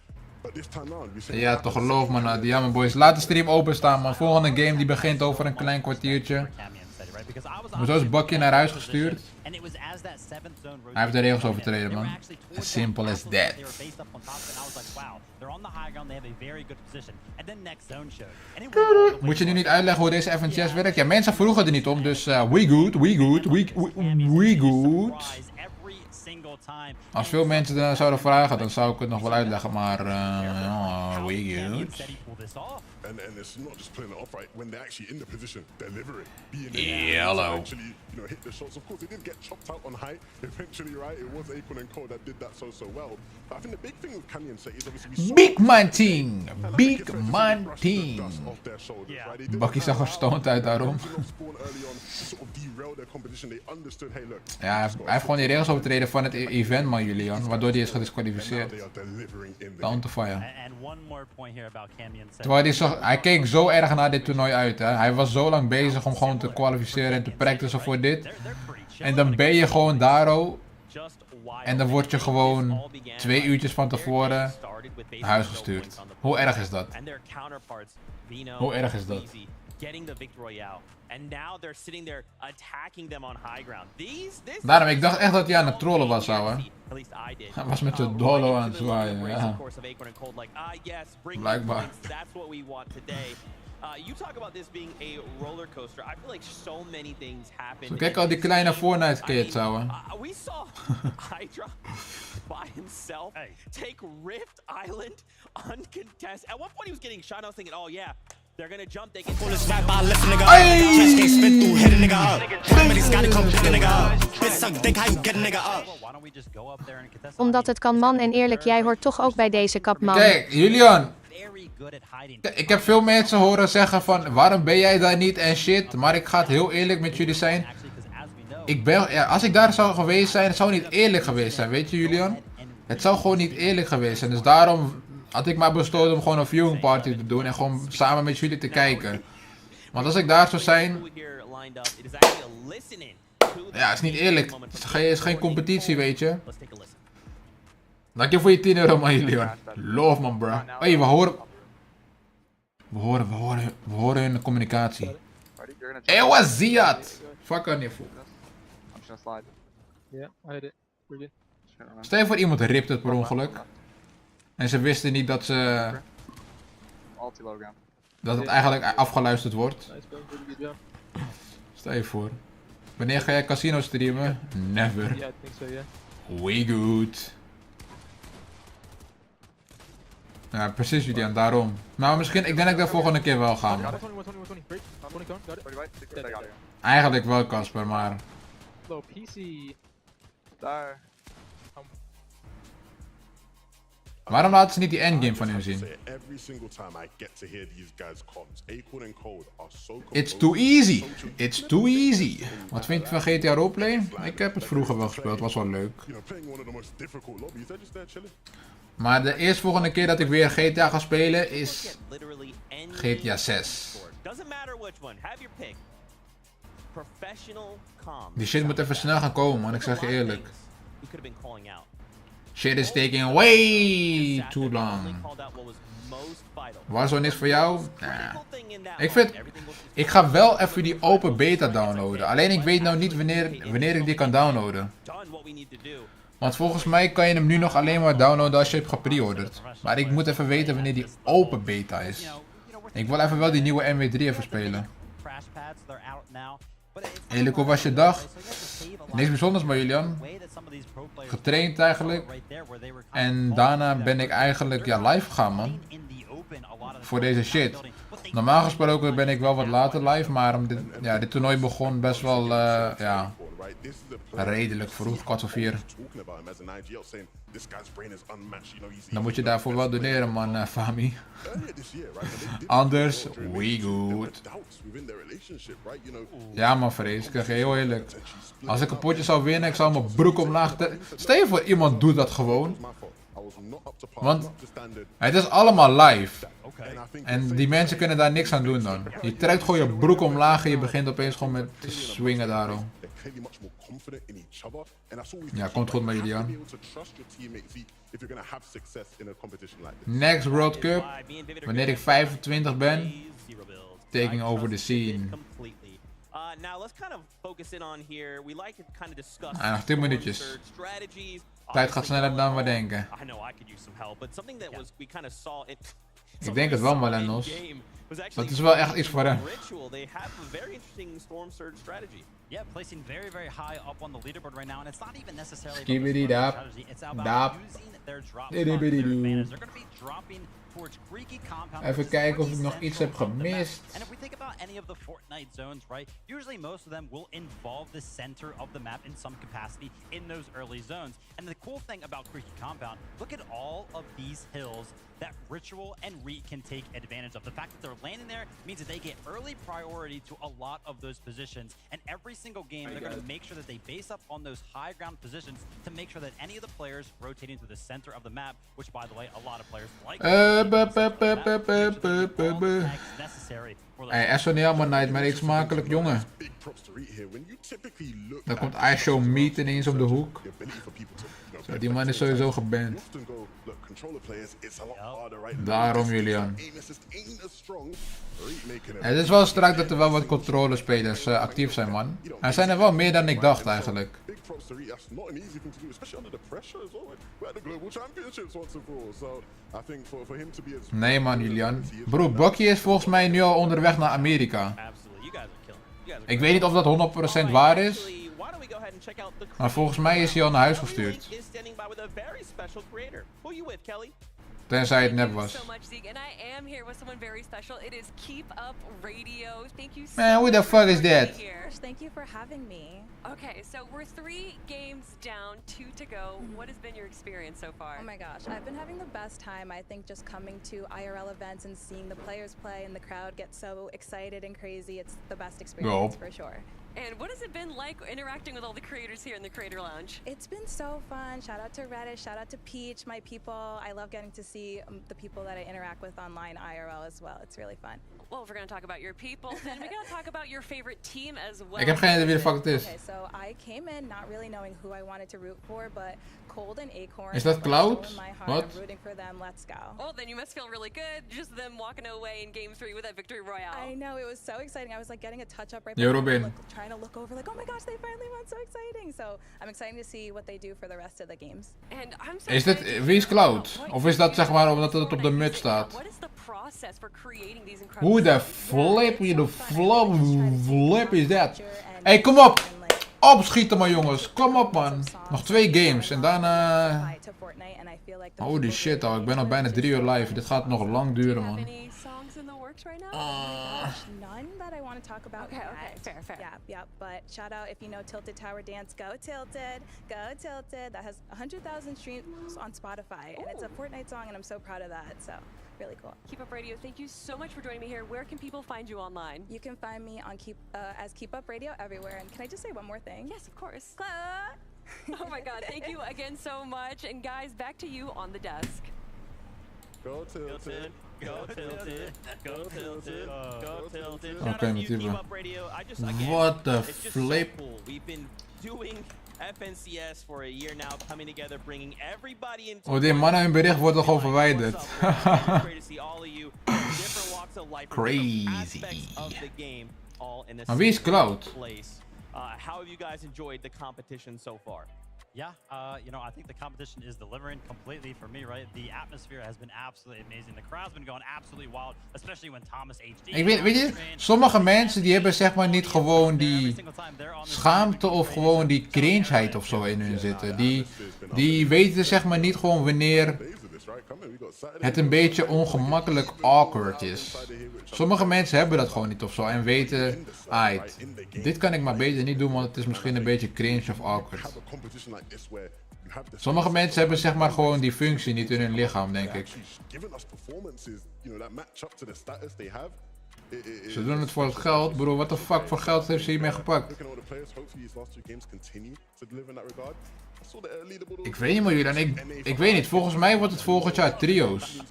But this time round, we see. Ja, toch geloof me nou. Ja, man, boys. Laat de stream openstaan, man. Volgende game die begint over een klein kwartiertje. Maar zo is Bakkie naar huis gestuurd. Hij heeft de regels overtreden, man. As simple as that. Moet je nu niet uitleggen hoe deze FNCS werkt? Ja, mensen vroegen er niet om, dus we good. Als veel mensen er zouden vragen, dan zou ik het nog wel uitleggen, maar we good. And it's not just pulling it off, right? When they're actually in the position, delivering, being Yellow. actually, you know, hit the shots. Of course, they did get chopped out on height. Eventually, right? It was 𝗏𝗏 and 𝗏𝗏 that did that so well. But I think the big thing with 𝗠𝗏𝗏 and 𝗏𝗏 is obviously we saw Big man team. Big man team. Bakkie zag er stoned uit daarom. Ja, hij heeft gewoon die regels overtreden van het event, man, Julian. Waardoor hij is gedisqualificeerd. Down to fire. Terwijl hij keek zo erg naar dit toernooi uit, hè. Hij was zo lang bezig om gewoon te kwalificeren en te practicen voor dit. En dan ben je gewoon daar, oh. En dan word je gewoon 2 uurtjes van tevoren naar huis gestuurd. Hoe erg is dat? Hoe erg is dat? Daarom, ik dacht echt dat hij aan het trollen was, ouwe. Hij was met de dollo aan het zwaaien, ja. Blijkbaar. You talk about this being a roller coaster. I feel like so many things happen. Zo, kijk al die kleine Fortnite kids, ouwe. We saw 𝗦𝗓𝗏 by himself take Rift Island uncontested. At one point he was getting shot and I was thinking, oh yeah, they're gonna jump, they can pull his right by lift nigga up. Just can't spit through hit a nigga up. Somebody's gotta come pick a nigga up. Bitch suck dick, how you get a nigga up? Omdat het kan, man, en eerlijk, jij hoort toch ook bij deze kap, man. Kijk, Julian. Ik heb veel mensen horen zeggen van, waarom ben jij daar niet en shit. Maar ik ga het heel eerlijk met jullie zijn. Als ik daar zou geweest zijn, het zou niet eerlijk geweest zijn, weet je, Julian? Het zou gewoon niet eerlijk geweest zijn. Dus daarom had ik maar besloten om gewoon een viewing party te doen en gewoon samen met jullie te kijken. Want als ik daar zou zijn... Ja, het is niet eerlijk. Het is geen competitie, weet je. Dank je voor je 10 euro, man, Julian. Love, man, bro. Hey, we horen hun communicatie. Hey, wat zie je het? Fuck on je voet. Stel je voor iemand ript het per ongeluk. En ze wisten niet dat ze... Dat het eigenlijk afgeluisterd wordt. Stel je voor. Wanneer ga jij casino streamen? Never. We good. Ja, precies, Julian, daarom. Nou, misschien, ik denk dat ik de volgende keer wel ga, man. Eigenlijk wel, Casper, maar... Waarom laten ze niet die endgame van hun zien? It's too easy. It's too easy. Wat vind je van GTA Roleplay? Ik heb het vroeger wel gespeeld, was wel leuk. Maar de eerstvolgende keer dat ik weer GTA ga spelen is GTA 6. Die shit moet even snel gaan komen, man. Ik zeg je eerlijk. Shit is taking way too long. Was er niks voor jou? Nah. Ik ga wel even die open beta downloaden. Alleen ik weet nou niet wanneer ik die kan downloaden. Want volgens mij kan je hem nu nog alleen maar downloaden als je hebt gepreorderd. Maar ik moet even weten wanneer die open beta is. Ik wil even wel die nieuwe MW3 even spelen. Eerlijk, hoe was je dag? Niks bijzonders, maar Julian. Getraind eigenlijk. En daarna ben ik eigenlijk live gegaan, man. Voor deze shit. Normaal gesproken ben ik wel wat later live, maar dit toernooi begon best wel Redelijk vroeg, 4:15. Dan moet je daarvoor wel doneren, man, Fami. Anders, we good. Ja, man, Vrees, ik zeg je heel eerlijk. Als ik een potje zou winnen, ik zou mijn broek omlaag. Stel je voor, iemand doet dat gewoon. Want het is allemaal live. En die mensen kunnen daar niks aan doen dan. Je trekt gewoon je broek omlaag en je begint opeens gewoon met te swingen daarom. Ja, komt goed met jullie aan. Next World Cup, wanneer ik 25 ben, taking over the scene. Nog 10 minuutjes. Tijd gaat sneller dan we denken. Ik denk het wel, Malenos. Dat is wel echt iets voor hem. Yeah, placing very high up on the leaderboard right now, and it's not even necessarily Skibbity-dap. it's about using their drop shots to their advantage. They're going to be dropping towards Greeky Compound. Even kijken of ik nog iets heb gemist. And if we think about any of the Fortnite zones, right, usually most of them will involve the center of the map in some capacity in those early zones. And the cool thing about Greeky Compound, look at all of these hills that Ritual and Reek can take advantage of. The fact that they're landing there means that they get early priority to a lot of those positions. And every single game, they're going to make sure that they base up on those high ground positions to make sure that any of the players rotating to the center of the map, which by the way, a lot of players like. Hey, SO niet allemaal Nightmare, ik smakelijk, jongen. Dan komt 𝗓𝗓𝗓𝗏 ineens op de hoek. Zo, die man is sowieso geband. Daarom, Julian. Het is wel strak dat er wel wat controlespelers actief zijn, man. Er zijn er wel meer dan ik dacht, eigenlijk. Nee, man, Julian. Bro, Bucky is volgens mij nu al onderweg naar Amerika. Ik weet niet of dat 100% waar is. Maar volgens mij is hij al naar huis gestuurd. Tenzij het nep was. Man, who the fuck is that? Thank you for having me. Okay, so we're 3 games down, 2 to go. What has been your experience so far? Oh my gosh, I've been having the best time. I think just coming to IRL events and seeing the players play and the crowd get so excited and crazy, it's the best experience for sure. And what has it been like interacting with all the creators here in the Creator Lounge? It's been so fun. Shout out to Reddish, shout out to Peach, my people. I love getting to see the people that I interact with online IRL as well. It's really fun. Well, if we're going to talk about your people, then we got to talk about your favorite team as well. Ik heb geen idee wie de fuck het is. Okay, so I came in not really knowing who I wanted to root for, but Cold and Acorn. Is dat Cloud? What? I'm rooting for them. Let's go. Oh, then you must feel really good. Just them walking away in Game 3 with that victory royale. I know, it was so exciting. I was like getting a touch up right Yo, Robin. trying to look over like, oh my gosh, they finally won. So exciting. So I'm excited to see what they do for the rest of the games. And I'm so Is dit, wie is Cloud? Of is dat zeg maar omdat het op de mut staat? What is the process for creating these incredible Hoe de flip is dat? Hey, kom op! Opschieten maar jongens, kom op man. Nog 2 games en daarna... Holy shit al, ik ben al bijna 3 uur live. Dit gaat nog lang duren man. None that I want to talk about. Okay, fair. Yeah, but shout out if you know Tilted Tower Dance, go Tilted. That has 100,000 streams on Spotify, and it's a Fortnite song, and I'm so proud of that. So really cool. Keep Up Radio, thank you so much for joining me here. Where can people find you online? You can find me on Keep Up Radio everywhere. And can I just say one more thing? Yes, of course. Oh my God, thank you again so much. And guys, back to you on the desk. Go Tilted. Go Tilted. Go Tilted. Go Tilted. Oké, met die What the flip? We've been doing FNCS for a year now, coming together, bringing everybody into. Oh, die mannen hun bericht wordt toch gewoon verwijderd. Crazy. Maar wie is Cloud? How have you guys enjoyed the competition so far? Yeah, you know, I think the competition is delivering completely for me, right? The atmosphere has been absolutely amazing. The crowd's been going absolutely wild, especially when Thomas HD... Ik weet je, sommige mensen die hebben zeg maar niet gewoon die schaamte of gewoon die cringeheid of zo in hun zitten. Die weten zeg maar niet gewoon wanneer het een beetje ongemakkelijk awkward is. Sommige mensen hebben dat gewoon niet of zo en weten, aight, dit kan ik maar beter niet doen, want het is misschien een beetje cringe of awkward. Sommige mensen hebben zeg maar gewoon die functie niet in hun lichaam, denk ik. Ze doen het voor het geld, bro. Wat de fuck voor geld heeft ze hiermee gepakt? Ik weet niet, maar jullie, ik weet niet. Volgens mij wordt het volgend jaar trio's.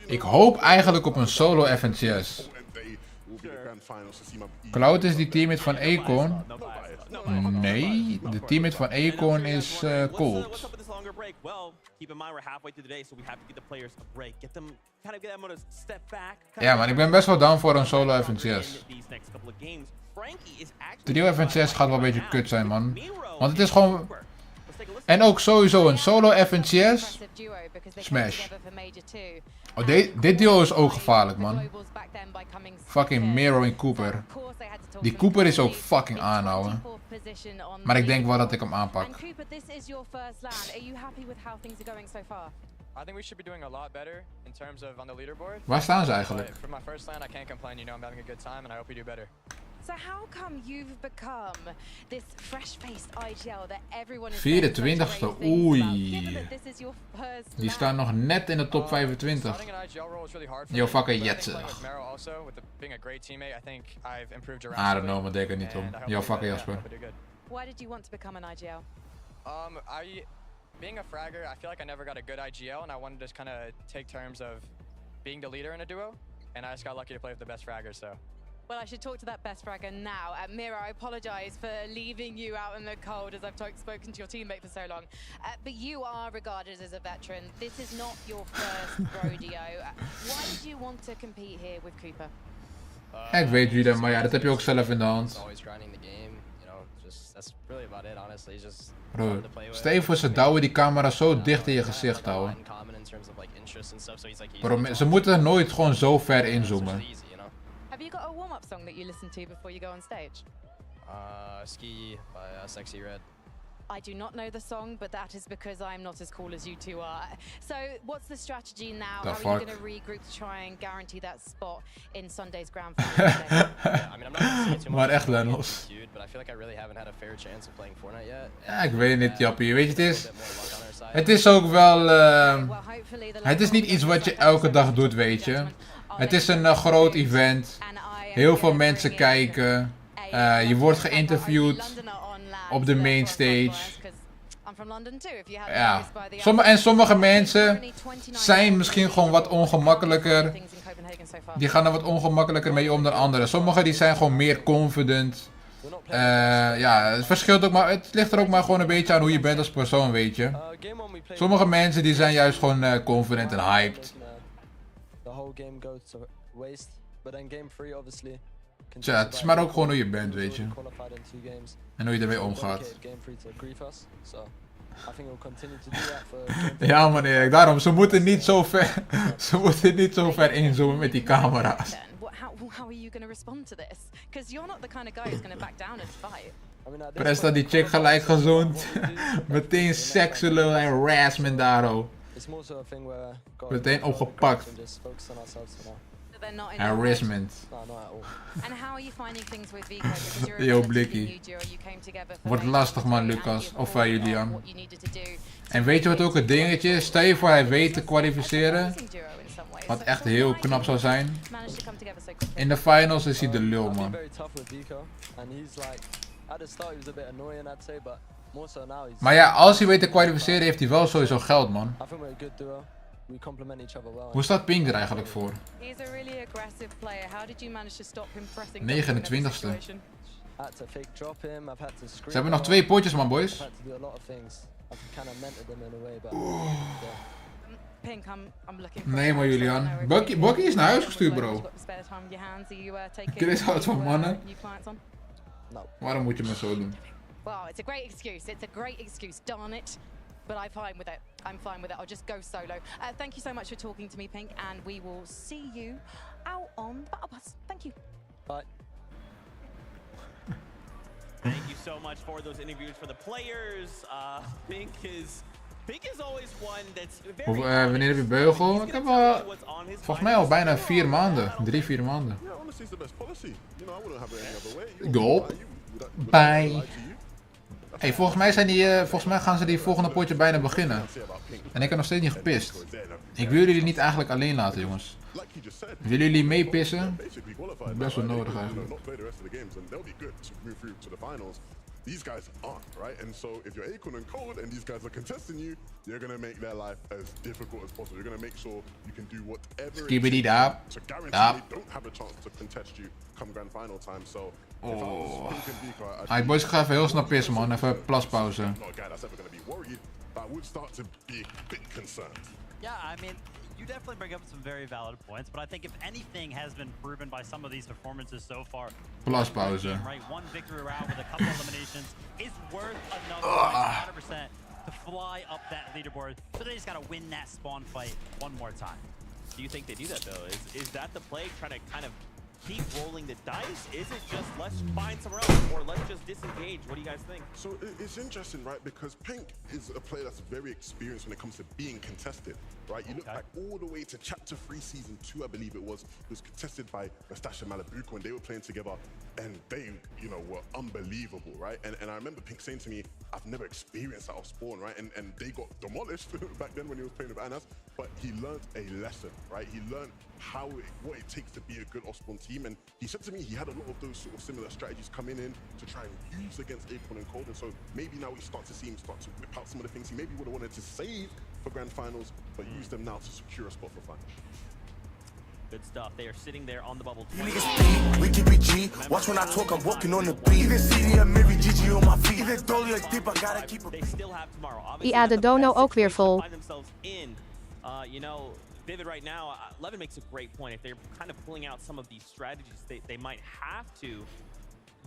Ik hoop eigenlijk op een solo FNCS. Cloud is die teammate van 𝗏𝗏𝗏. Nee, de teammate van 𝗏𝗏𝗏 is Colt. Ja, maar ik ben best wel down voor een solo FNCS. Trio FNCS gaat wel een beetje kut zijn, man. Want het is gewoon... En ook sowieso een solo FNCS. Smash. Oh, dit duo is ook gevaarlijk, man. Fucking Miro en Cooper. Die Cooper is ook fucking aanhouden. Maar ik denk wel dat ik hem aanpak. I think we should be doing a lot better in terms of on the leaderboard. Waar staan ze eigenlijk? For my first LAN, I can't complain. You know, I'm having a good time, and I hope we do better. So how come you've become this fresh-faced IGL that everyone is 24e, oei. Die staan nog net in de top 25. Yo, fucking Jetsen. I don't know, maar denk er niet om. Yo, fucking Jasper. Why did you want to become an IGL? Being a fragger, I feel like I never got a good IGL, and I wanted to kind of take terms of being the leader in a duo, and I just got lucky to play with the best fragger, so. Well, I should talk to that best fragger now. Mira, I apologize for leaving you out in the cold as I've spoken to your teammate for so long. But you are regarded as a veteran. This is not your first rodeo. Why did you want to compete here with Cooper? Ik weet wie dat, maar ja, dat heb je ook zelf in de hand. Bro, stel je voor ze douwen die camera zo dicht in je gezicht houden. Bro, ze moeten nooit gewoon zo ver inzoomen. Have you got a warm-up song that you listen to before you go on stage? Ski by Sexy Red. I do not know the song, but that is because I'm not as cool as you two are. So, what's the strategy now? How are you going to regroup to try and guarantee that spot in Sunday's grand final? I mean, I'm not going to say too much. Maar echt, Lenos. But I feel like I really haven't had a fair chance of playing Fortnite yet. Ja, ik weet niet, Jappie. Weet je, het is ook wel... het is niet iets wat je elke dag doet, weet je. Het is een groot event. Heel veel mensen kijken. Je wordt geïnterviewd op de main stage. Ja. Sommige mensen zijn misschien gewoon wat ongemakkelijker. Die gaan er wat ongemakkelijker mee om dan anderen. Sommigen die zijn gewoon meer confident. Ja, het verschilt ook maar. Het ligt er ook maar gewoon een beetje aan hoe je bent als persoon, weet je. Sommige mensen die zijn juist gewoon confident en hyped. Tja, het is maar ook gewoon hoe je bent, weet je. En hoe je ermee omgaat. Ja man, Erik, daarom, ze moeten niet zo ver, ze moeten niet zo ver inzoomen met die camera's. How are you going to respond to this? Because you're not the kind of guy who's going to back down and fight. Prest dat die chick gelijk gezoend. Meteen sexual harassment daarop. Meteen opgepakt. Harassment. Yo, Blikkie. Wordt lastig man, Lucas. Of Julian. En weet je wat ook het dingetje is? Stel je voor hij weet te kwalificeren. Wat echt heel knap zou zijn. In de finals is hij de lul, man. Maar ja, als hij weet te kwalificeren heeft hij wel sowieso geld, man. Hoe staat Pink er eigenlijk voor? 29ste. Ze hebben nog 2 potjes, man, boys. Nee, maar Julian. Bucky is naar huis gestuurd, bro. Chris houdt van mannen. Waarom moet je me zo doen? Well, it's a great excuse. It's a great excuse, darn it. But I'm fine with it. I'm fine with it. I'll just go solo. Thank you so much for talking to me, Pink, and we will see you out on the Battle Bus. Thank you. Bye. Thank you so much for those interviews for the players. Pink is Wanneer heb je beugel? Ik heb volgens mij al bijna 4 maanden. 3-4 maanden. Go. Bye. Hey, volgens mij gaan ze die volgende potje bijna beginnen. En ik heb nog steeds niet gepist. Ik wil jullie niet eigenlijk alleen laten, jongens. Willen jullie meepissen? Best wel nodig eigenlijk. These guys aren't, right? And so if you're 𝗠𝗜𝗄 and Cold and these guys are contesting you, you're going to make their life as difficult as possible. You're going to make sure you can do whatever it takes to guarantee they don't have a chance to contest you come grand final time. So if I was 𝗠𝗜𝗄 and Boys, ik ga even heel snel pissen, man. Even plaspauze. not a guy that's ever going to be worried, but I would start to be a bit concerned. Yeah, I mean, you definitely bring up some very valid points, but I think if anything has been proven by some of these performances so far, Plaspauze. right? One victory round with a couple eliminations is worth another 100% to fly up that leaderboard. So they just got to win that spawn fight one more time. Do you think they do that though? Is that the play, trying to kind of keep rolling the dice? Is it just let's find somewhere else, or let's just disengage? What do you guys think? So it's interesting, right? Because Pink is a player that's very experienced when it comes to being contested, right? You look back all the way to Chapter 3, Season 2, I believe it was contested by 𝗦𝗢𝗖𝗜𝗔𝗟𝗦 when they were playing together, and they, you know, were unbelievable, right? And I remember Pink saying to me, I've never experienced that off spawn, right? And they got demolished back then when he was playing with Anas, but he learned a lesson, right? He learned what it takes to be a good off spawn team, and he said to me he had a lot of those sort of similar strategies coming in to try and use against 𝗠𝗏𝗄 and Cold, and so maybe now we start to see him start to whip out some of the things he maybe would have wanted to save for grand finals, but use them now to secure a spot for finals. Good stuff. They are sitting there on the bubble. We keep it G. Watch when I talk, I'm walking on the beat. Even CD and maybe GG on my feet. Even Dolly like deep, I gotta keep it. They still have tomorrow. Ja, de dono ook weer vol. You know, Vivid right now, 𝗏𝗏𝗏 makes a great point. If they're kind of pulling out some of these strategies, they might have to.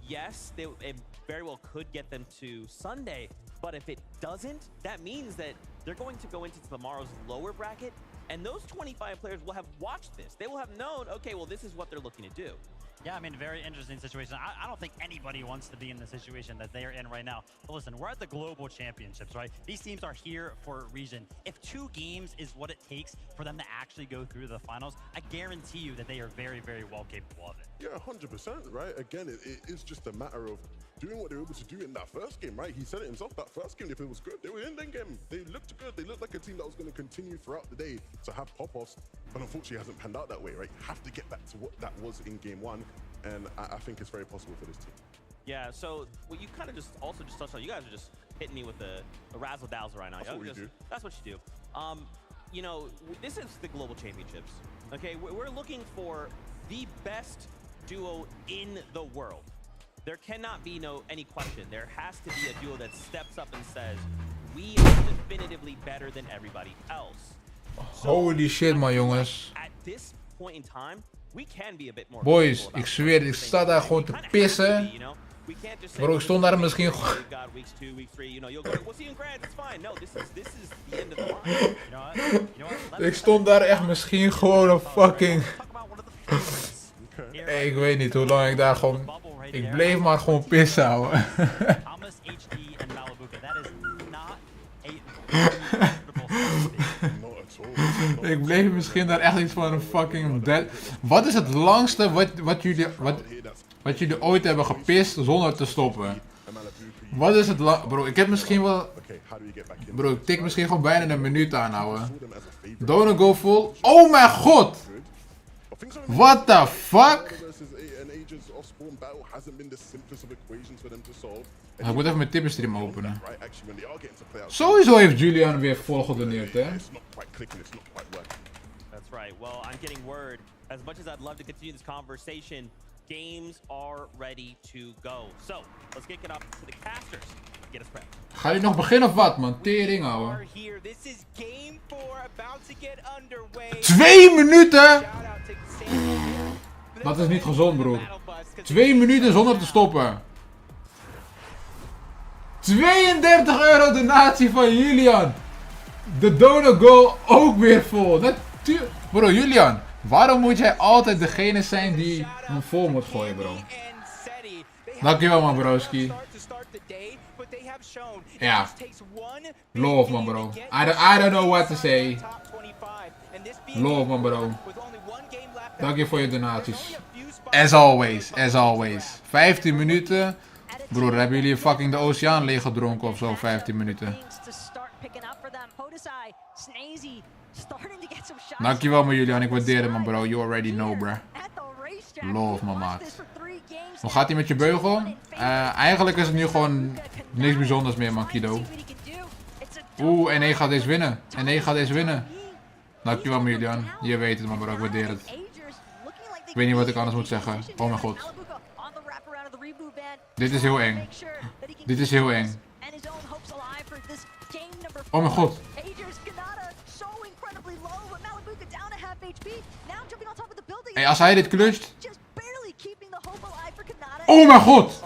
Yes, it very well could get them to Sunday, but if it doesn't, that means that they're going to go into tomorrow's lower bracket, and those 25 players will have watched this. They will have known, okay, well, this is what they're looking to do. Yeah, I mean, very interesting situation. I don't think anybody wants to be in the situation that they are in right now. But listen, we're at the global championships, right? These teams are here for a reason. If 2 games is what it takes for them to actually go through the finals, I guarantee you that they are very, very well capable of it. Yeah, 100%, right? Again, it is just a matter of doing what they were able to do in that first game, right? He said it himself, that first game, if it was good, they were in that game. They looked good. They looked like a team that was going to continue throughout the day to have pop-offs, but unfortunately it hasn't panned out that way, right? You have to get back to what that was in game 1, and I think it's very possible for this team. Yeah, so what you kind of just touched on, you guys are just hitting me with a razzle-dazzle right now. That's what we do. That's what you do. You know, this is the global championships, okay? We're looking for the best duo in the world. There cannot be any question. There has to be a duo that steps up and says, we are definitively better than everybody else. Holy shit, man, jongens. At this point in time, we can be a bit more. Boys, ik zweer, ik sta daar gewoon te pissen. Bro, ik stond daar misschien gewoon... Ik stond daar echt misschien gewoon een fucking... Ik weet niet hoe lang ik daar gewoon... Ik bleef maar gewoon pissen houden. Ik bleef misschien daar echt iets van een fucking... Wat is het langste wat jullie ooit hebben gepist zonder te stoppen? Wat is het Bro, ik heb misschien wel... Bro, ik tik misschien gewoon bijna een minuut aan, ouwe. Don't go full. Oh mijn god! What the fuck? Ik moet even mijn tippenstream openen. Sowieso heeft Julian weer vol gedoneerd, hè? That's right. Well, I'm getting word. As much as I'd love to continue this conversation, games are ready to go. So, let's kick it up to the casters. Get us prepped. Ga je nog beginnen of wat, man? Tering, ouwe. 2 minuten! Dat is niet gezond, broer. 2 minuten zonder te stoppen. 32 euro donatie van Julian. De donor goal ook weer vol. Bro, Julian, waarom moet jij altijd degene zijn die hem vol moet gooien, bro? Dankjewel, man, broski. Ja. Love man bro. I don't know what to say. Love man bro. Dank je voor je donaties. As always. 15 minuten. Broer, hebben jullie fucking de oceaan leeg gedronken of zo? 15 minuten. Dankjewel man Julian, ik waardeer het man bro. You already know bro. Love man maat. Hoe gaat hij met je beugel? Eigenlijk is het nu gewoon niks bijzonders meer man Kido. Oeh, en hij gaat deze winnen. Dankjewel man Julian. Je weet het man bro, ik waardeer het. Ik weet niet wat ik anders moet zeggen. Oh mijn god. Dit is heel eng. Oh mijn god. Hey, als hij dit clutcht. Oh mijn god.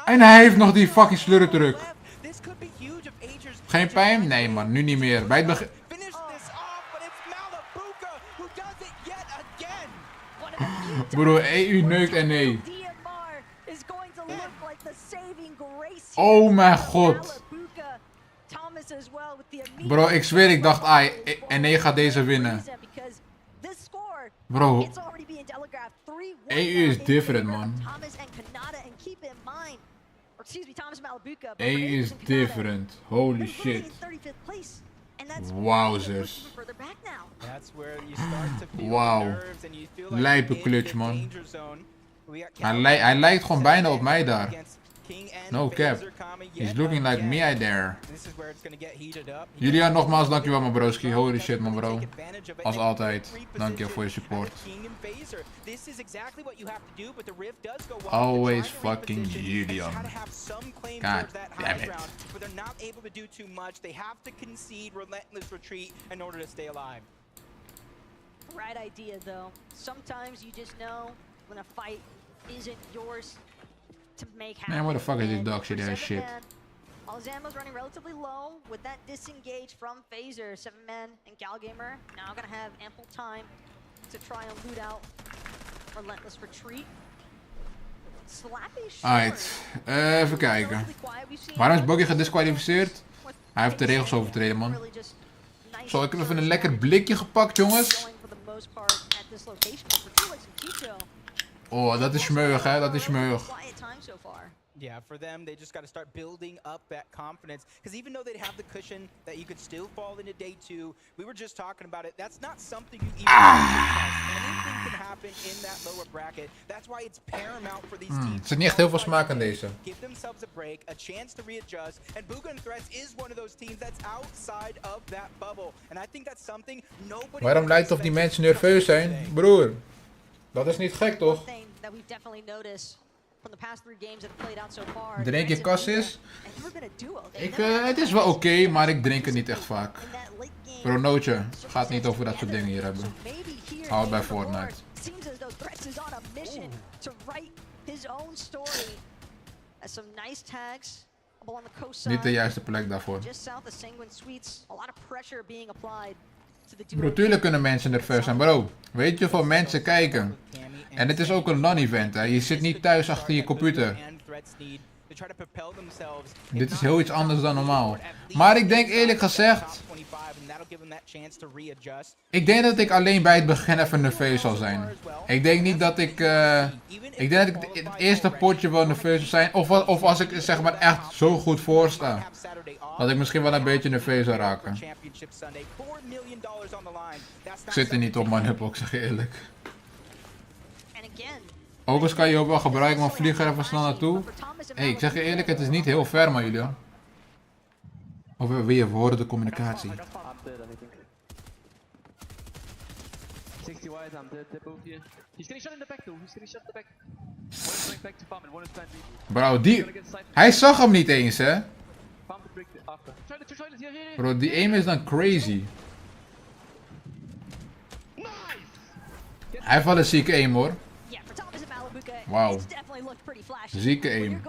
En hij heeft nog die fucking slurretruc. Geen pijn? Nee man, nu niet meer. Bij het begin. Bro, EU neukt en nee. Oh mijn god. Bro, ik zweer, ik dacht, en nee gaat deze winnen. Bro, EU is different man. EU is different. Holy shit. Wowzers. Wauw. Lijpe clutch man. Hij lijkt gewoon bijna op mij daar. No cap. He's looking like me there. Julian, nogmaals dankjewel man broski. Holy shit man bro. Als altijd. Dankjewel voor je support. Always fucking Julian. God damn it. Right idea though. Sometimes you just know when a fight isn't yours to make happen. Man, what the fuck is this dog shit ass shit? All his ammo's running relatively low with that disengage from Phaser. 7-man and Galgamer now gonna have ample time to try and loot out Relentless Retreat. Alright, even kijken. Waarom is Buggy gedisqualificeerd? Hij heeft de regels overtreden man. Zo, ik heb even een lekker blikje gepakt jongens. Oh, dat is smeuig hè, dat is smeuig. Yeah, for them, they just got to start building up that confidence. Because even though they'd have the cushion that you could still fall into day 2, we were just talking about it. That's not something you even anything can happen in that lower bracket. That's why it's paramount for these teams. Er zit niet echt heel veel smaak aan deze. Give themselves a break, a chance to readjust. And Bugha and Threats is one of those teams that's outside of that bubble. And I think that's something nobody. Waarom lijkt het of die mensen nerveus zijn? Broer, dat is niet gek toch? Drink je Cassis? Het is wel oké, maar ik drink het niet echt vaak. Bro, Nootje, gaat niet over dat soort dingen hier hebben. Hou het bij Fortnite. Niet de juiste plek daarvoor. Bro, tuurlijk kunnen mensen nerveus zijn, bro. Weet je hoeveel mensen kijken? En het is ook een LAN-event, hè. Je zit niet thuis achter je computer. Dit is heel iets anders dan normaal. Maar ik denk eerlijk gezegd... Ik denk dat ik alleen bij het begin even nerveus zal zijn. Ik denk niet dat ik... ik denk dat ik het eerste potje wel nerveus zal zijn. Of als ik zeg maar echt zo goed voor sta. Dat ik misschien wel een beetje nerveus zal raken. Ik zit er niet op man, ik zeg je eerlijk. Ook eens kan je ook wel gebruiken, maar vlieg er even snel naartoe. Hey, ik zeg je eerlijk, het is niet heel ver man jullie. Of weer, we horen de communicatie. Bro, hij zag hem niet eens hè. Bro, die aim is dan crazy. Hij heeft wel een zieke aim hoor. Wauw. Zieke aim.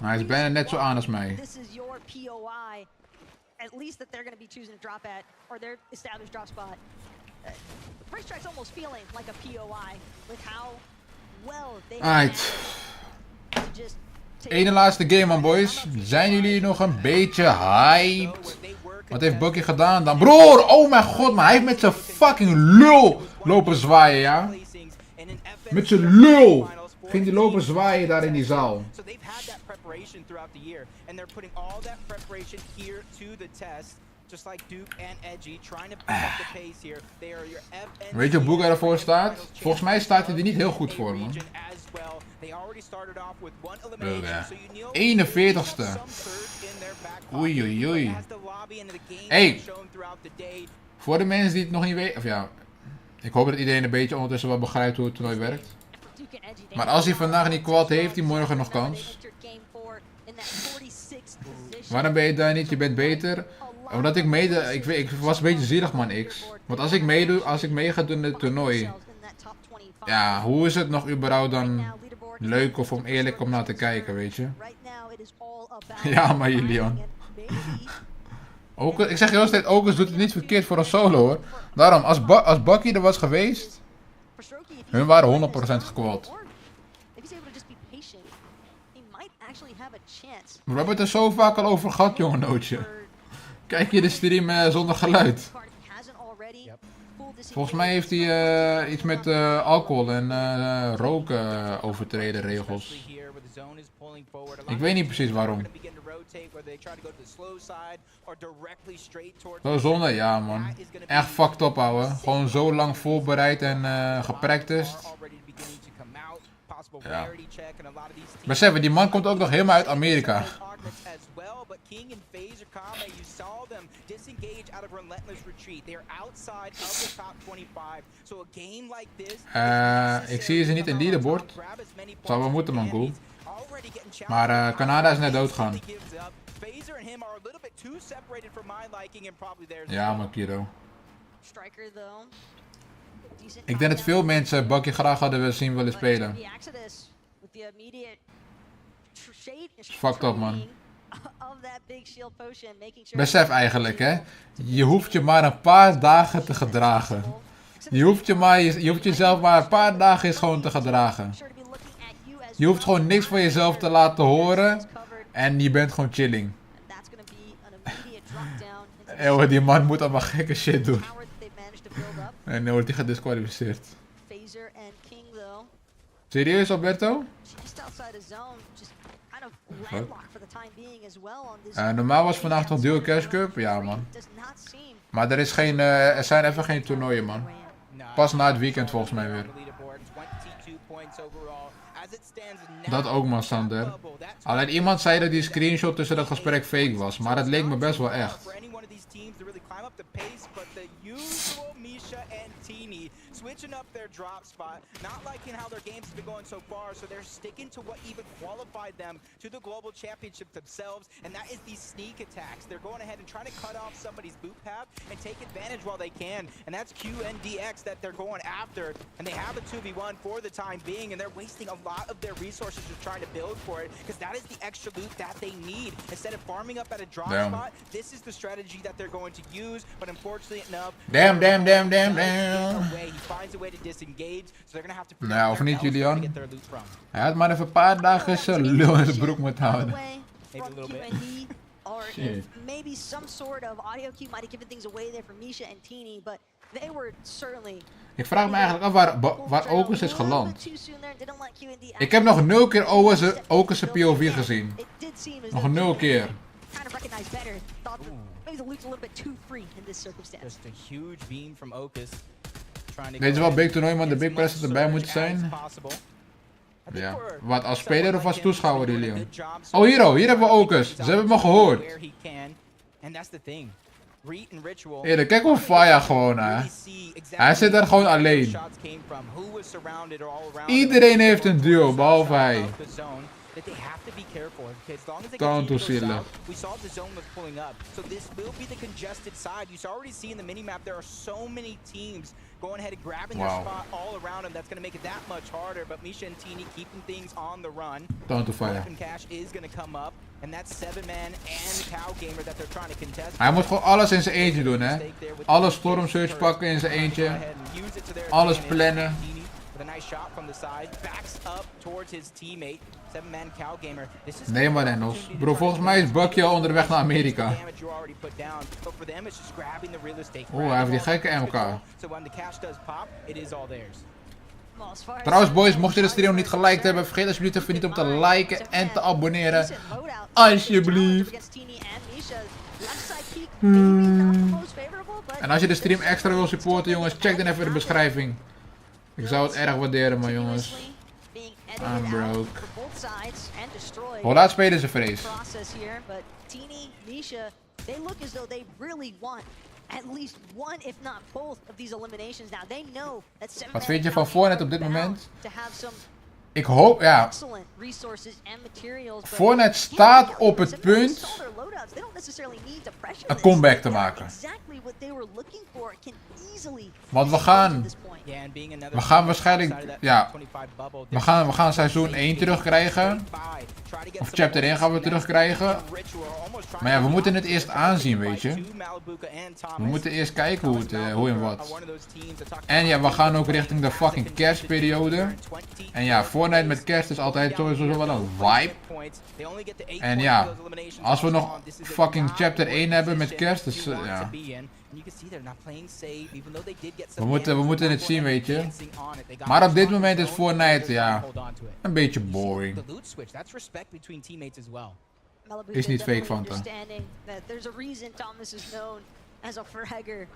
Hij is bijna net zo aan als mij. At least that they're going to be choosing to drop at, or their established drop spot. Racetrack's almost feeling like a POI with how well they Alright. Ene laatste game man boys. Zijn jullie nog een beetje hyped? Wat heeft Bucky gedaan dan? Broer, oh mijn god, maar hij heeft met zijn fucking lul lopen zwaaien, ja? Met zijn lul ging hij lopen zwaaien daar in die zaal. So they've had that preparation throughout the year, and they're putting all that preparation here to the test. Just like Duke and Edgy, trying to pick up the pace here. They are your FNC. Weet je hoe Boek ervoor staat? Volgens mij staat hij er niet heel goed voor, man. Oh, 41ste. Oei, oei, oei. Hey, voor de mensen die het nog niet weten, of ja, ik hoop dat iedereen een beetje ondertussen wel begrijpt hoe het toernooi werkt. Maar als hij vandaag niet kwad heeft, hij morgen nog kans. Waarom ben je daar niet? Je bent beter. Omdat ik ik was een beetje zielig man X. Want als ik mee ga doen in het toernooi. Ja, hoe is het nog überhaupt dan leuk of om eerlijk om naar te kijken, weet je? Ja maar Julian. Ik zeg je altijd, Okus doet het niet verkeerd voor een solo hoor. Daarom, als Bucky er was geweest. Hun waren 100% gekwald. We hebben het er zo vaak al over gehad, jongen Nootje. Kijk je de stream zonder geluid. Volgens mij heeft hij iets met alcohol en roken overtreden regels. Ik weet niet precies waarom. Zo zonde, ja man. Echt fucked up ouwe. Gewoon zo lang voorbereid en gepracticed. Ja. Besef, die man komt ook nog helemaal uit Amerika. Ik zie ze niet in leaderboard. Zou wel moeten man, cool. Maar Canada is net doodgaan. Ja man, Kiro. Ik denk dat veel mensen Bucky graag hadden willen zien willen spelen. Fucked up man. Besef eigenlijk hè. Je hoeft je maar een paar dagen te gedragen. Je hoeft jezelf maar een paar dagen eens gewoon te gedragen. Je hoeft gewoon niks van jezelf te laten horen. En je bent gewoon chilling. Eeuw, die man moet allemaal gekke shit doen. En dan wordt hij gedisqualificeerd. Serieus, Alberto? Normaal was vandaag toch Dual Cash Cup? Ja, man. Maar er zijn even geen toernooien, man. Pas na het weekend volgens mij weer. Dat ook, man, Sander. Alleen iemand zei dat die screenshot tussen dat gesprek fake was, maar het leek me best wel echt. Switching up their drop spot, not liking how their games have been going so far, so they're sticking to what even qualified them to the global championship themselves, and that is these sneak attacks. They're going ahead and trying to cut off somebody's boot path and take advantage while they can, and that's QNDX that they're going after, and they have a 2v1 for the time being, and they're wasting a lot of their resources just trying to build for it, because that is the extra loot that they need. Instead of farming up at a drop spot, this is the strategy that they're going to use, but unfortunately enough... Damn. Nou, of niet, Julian? Hij had maar even een paar dagen zijn lul in zijn broek moeten houden. Shit. Ik vraag me eigenlijk af waar Okus is geland. Ik heb nog 0 keer Okus' POV gezien. Nog 0 keer. Dit is wel big toernooi, maar de big players erbij moeten zijn. Ja. Wat, als speler of als toeschouwer, Julian? Oh, hier hebben we Okus. Ze hebben me gehoord. Eerlijk, kijk hoe Faya gewoon, hè. Hij zit daar gewoon alleen. Iedereen heeft een duo, behalve hij. that they have to be careful. Because as long as they Don't continue to do go silly. south, we saw the zone was pulling up. So this will be the congested side. You already see in the mini map there are so many teams going ahead and grabbing their spot all around them. That's going to make it that much harder. But Misha and Teeny keeping things on the run. Don't do fire. Weapon cache is going to come up. And that's 7-man and 𝗏𝗏𝗏𝗏 that they're trying to contest. Hij moet gewoon alles in zijn eentje doen, hè. Alle storm search pakken in zijn eentje. Alles plannen. With a nice shot from the side, backs up towards his teammate. 7-man 𝗏𝗏𝗏𝗏. Nee maar Enos. Bro, volgens mij is Bucky al onderweg naar Amerika. Oeh, hij heeft die gekke MK. Trouwens boys, mocht je de stream nog niet geliked hebben, vergeet alsjeblieft even niet om te liken en te abonneren. Alsjeblieft. En als je de stream extra wil supporten jongens, check dan even de beschrijving. Ik zou het erg waarderen man jongens. I'm broke. Hoe laat spelen ze vrees? Wat vind je van Fortnite op dit moment? Ik hoop, ja. Fortnite staat op het punt een comeback te maken. Want we gaan waarschijnlijk, ja, we gaan seizoen 1 terugkrijgen. Of chapter 1 gaan we terugkrijgen. Maar ja, we moeten het eerst aanzien, weet je. We moeten eerst kijken hoe en wat. En ja, we gaan ook richting de fucking kerstperiode. En ja, Fortnite met kerst is altijd sowieso wel een vibe. En ja, als we nog fucking chapter 1 hebben met kerst, dus ja. We moeten het zien, weet je. Maar op dit moment is Fortnite, ja, een beetje boring. Is niet fake, Fanta.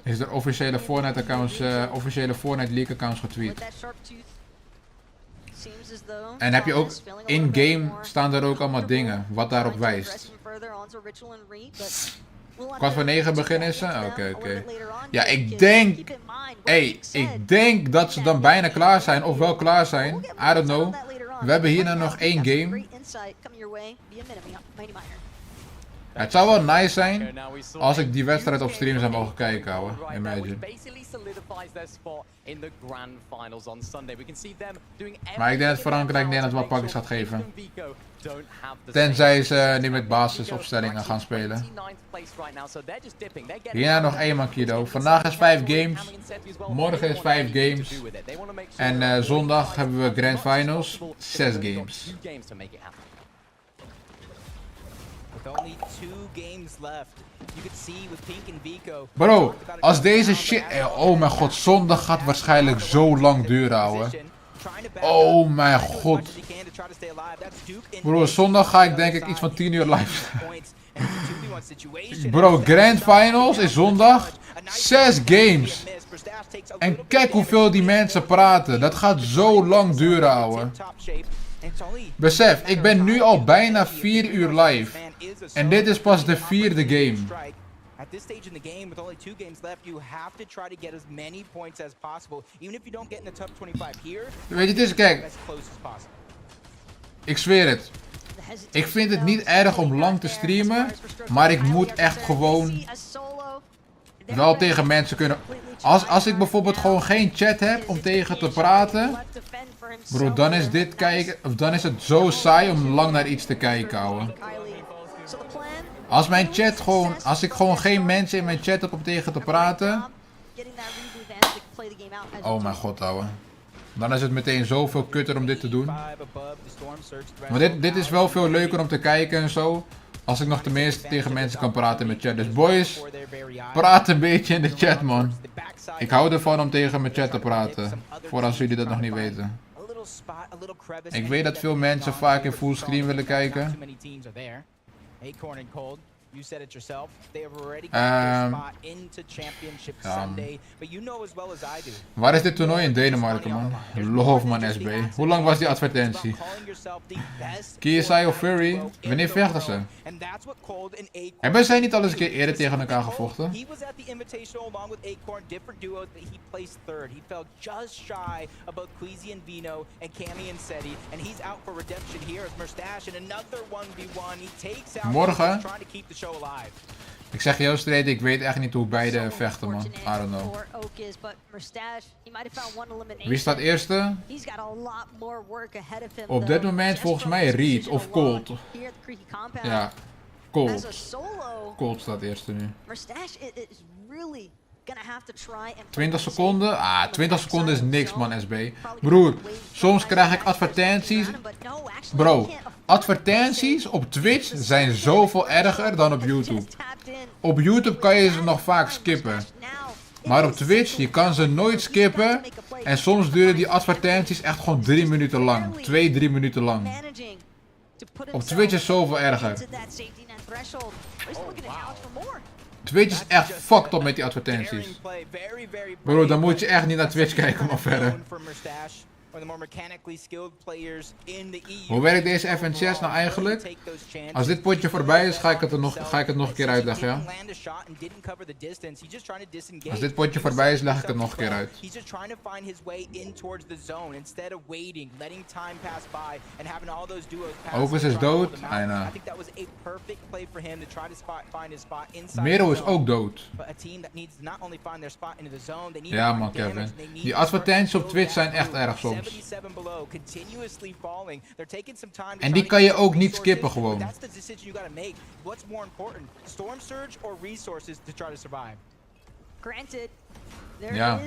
Is er officiële Fortnite accounts, officiële Fortnite League accounts getweet. En heb je ook in-game staan er ook allemaal dingen, wat daarop wijst. 8:45 beginnen ze? Oké. Ja, ik denk dat ze dan bijna klaar zijn, of wel klaar zijn. I don't know. We hebben hierna nog 1 game. Het zou wel nice zijn als ik die wedstrijd op stream zou mogen kijken, ouwe. Imagine. Maar ik denk dat Frankrijk Nederland wel pakjes gaat geven. Tenzij ze niet met basisopstellingen gaan spelen. Hierna nog 1 man Kido. Vandaag is 5 games. Morgen is 5 games. En zondag hebben we Grand Finals. 6 games. Bro, als deze shit... Oh mijn god, zondag gaat waarschijnlijk zo lang duren, ouwe. Oh mijn god. Bro, zondag ga ik denk ik iets van 10 uur live. Bro, Grand Finals is zondag. 6 games. En kijk hoeveel die mensen praten. Dat gaat zo lang duren, ouwe. Besef, ik ben nu al bijna 4 uur live. En dit is pas de 4e game. At this stage in the game, with only 2 games left, you have to try to get as many points as possible. Even if you don't get in the top 25 here, weet je, het is, kijk. Ik zweer het. Ik vind het niet erg om lang te streamen. Maar ik moet echt gewoon wel tegen mensen kunnen... Als ik bijvoorbeeld gewoon geen chat heb om tegen te praten... Bro, dan is dit kijken... Of dan is het zo saai om lang naar iets te kijken, ouwe. Als mijn chat gewoon... Als ik gewoon geen mensen in mijn chat heb om tegen te praten... Oh mijn god, ouwe. Dan is het meteen zoveel kutter om dit te doen. Maar dit is wel veel leuker om te kijken en zo. Als ik nog tenminste tegen mensen kan praten met chat. Dus boys, praat een beetje in de chat, man. Ik hou ervan om tegen mijn chat te praten. Voor als jullie dat nog niet weten. Ik weet dat veel mensen vaak in fullscreen willen kijken. You said it yourself. They have already got their spot into Championship Sunday, but you know as well as I do. Waar is dit toernooi in Denemarken, man? Love, man, SB. Hoe lang was die advertentie? KSI of Fury? Wanneer vechten ze? Hebben zij niet al eens een keer eerder tegen elkaar gevochten? He was at the Invitational along with Acorn, different duos, but he placed third. He fell just shy of both 𝗠𝗜𝗄𝗖 and Vino and 𝗠𝗜𝗄𝗖𝗜𝗔, and he's out for redemption here as 𝗛𝗡𝗏 in another 1v1. He takes out Morgen. trying to keep the show alive. Ik zeg je heel straight, ik weet echt niet hoe beide vechten, man. I don't know. Wie staat eerste? Op dit moment volgens mij Reed of Colt. Ja, Colt. Colt staat eerste nu. 20 seconden? 20 seconden is niks, man, SB. Broer, soms krijg ik advertenties. Bro, advertenties op Twitch zijn zoveel erger dan op YouTube. Op YouTube kan je ze nog vaak skippen. Maar op Twitch, je kan ze nooit skippen. En soms duren die advertenties echt gewoon 3 minuten lang. 2-3 minuten lang. Op Twitch is zoveel erger. Twitch is echt fucked up met die advertenties. Bro, dan moet je echt niet naar Twitch kijken, maar verder. Hoe werkt deze FNCS nou eigenlijk? Als dit potje voorbij is, ga ik het nog een keer uitleggen, ja? Als dit potje voorbij is, leg ik het nog een keer uit. Opus is dood. Mero is ook dood. Ja, man, Kevin. Die advertenties op Twitch zijn echt erg soms. En die kan je ook niet skippen gewoon. Ja.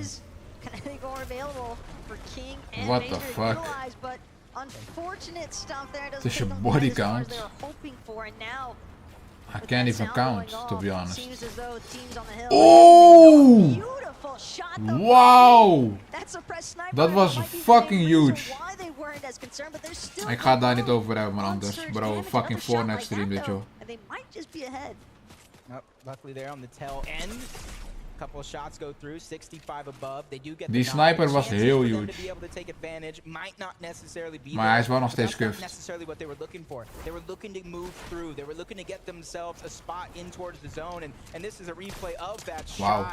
What the fuck? Het is je body count. I can't even count, to be honest. Oh! Wow! Dat was fucking huge. Ik ga het daar niet over hebben, man, anders. Bro, fucking Fortnite stream dit, joh. Die sniper was heel huge. Maar hij is wel nog steeds cuffed. Wauw.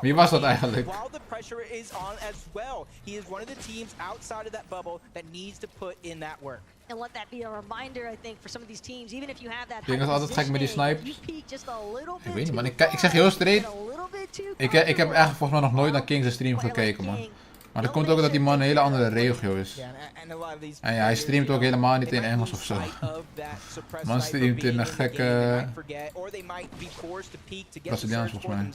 Wie was dat eigenlijk? And let that be a reminder, I think, for some of these teams, even if you have that. Ik denk dat altijd gek met die snipers. Ik weet niet, man. Ik zeg je heel straight. Ik heb eigenlijk volgens mij nog nooit naar Kings' stream gekeken, man. Maar dat komt ook dat die man een hele andere regio is. En ja, hij streamt ook helemaal niet in Engels of zo. Man streamt in een gekke Braziliaans volgens mij.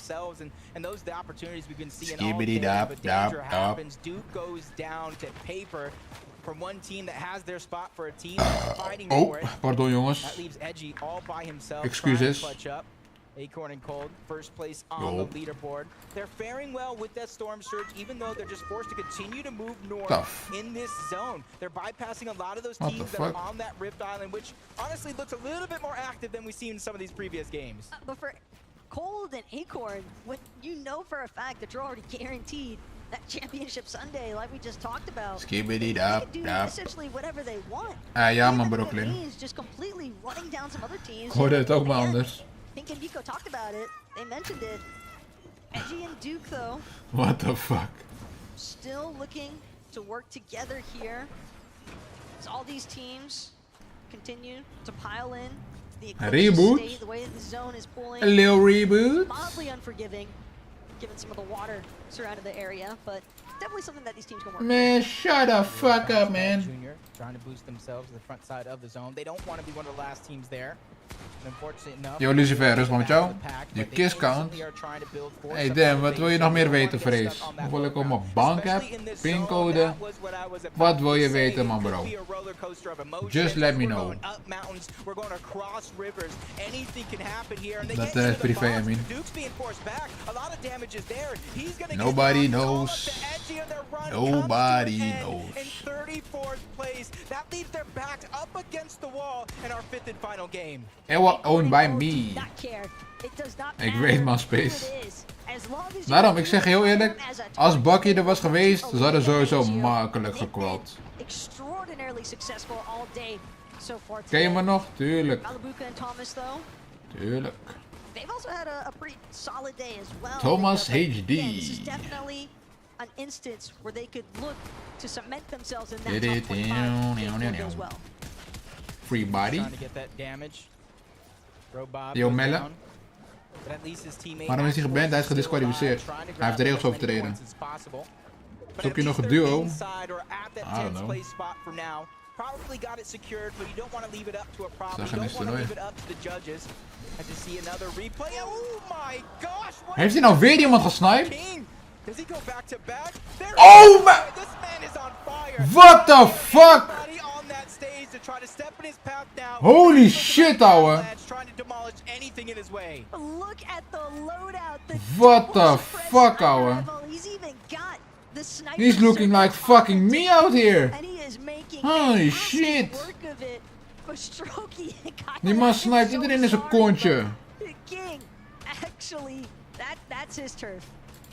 Skibidi-dap, dap, dap. Oh, pardon jongens. Excuses. Acorn and Cold, first place on the leaderboard. They're faring well with that storm surge, even though they're just forced to continue to move north in this zone. They're bypassing a lot of those teams that are on that Rift Island, which honestly looks a little bit more active than we've seen in some of these previous games. But for Cold and Acorn, when you know for a fact that you're already guaranteed that Championship Sunday, like we just talked about, Skibidi-dap, do dap. essentially whatever they want. Ja man, Brooklyn. Just completely running down some other teams. Ik hoorde het ook maar anders. Pink and Nico talked about it. They mentioned it. 𝗔𝗏 and Duke, though. What the fuck? Still looking to work together here. As all these teams continue to pile in. The reboot? state, the way that the zone is pulling. A little reboot? Mildly unforgiving, given some of the water surrounding the area, but definitely something that these teams can work Man, shut the fuck up, man. Junior trying to boost themselves to the front side of the zone. They don't want to be one of the last teams there. Yo Lucifer, rustig met jou. Je kiss count. Hey damn, wat wil je nog meer weten, Vrees? Hoeveel ik op mijn bank heb? Pincode? Wat wil je weten, man, bro? Just let me know. Dat is privé, I mean. Nobody knows. Nobody knows. That leaves their backs up against the wall in our 5th and final game. Ewa owned by me. Ik weet man, Space. Daarom, ik zeg heel eerlijk, als Bucky er was geweest, ze hadden sowieso makkelijk gekwald. Ken je me nog? Tuurlijk. Tuurlijk. Thomas HD. An instance where they could look to cement themselves in that top 25 as well. Free body. Trying to get that damage. Yo Melle. Waarom is hij geband? Hij is gedisqualificeerd. Hij heeft de regels overtreden. Zoek je nog een duo? I don't know. Probably got it secured, but you don't want to leave it up to a problem. Zeg You een don't want to toernooi. leave it up to the judges. And to see another replay. Oh my gosh! What Heeft hij nou weer iemand gesniped? Does he go back to back? There Oh my! This man is on fire. What the fuck? Everybody on that stage to try to step in his path now. Holy shit, ouwe. Trying to demolish anything in his way. Look at the loadout. What the fuck, ouwe? He's even got the sniper. He's looking like fucking me out here. And he is making Holy shit. work of it. But Strokey Die man sniped iedereen in zijn kontje. King, actually, that's his turf.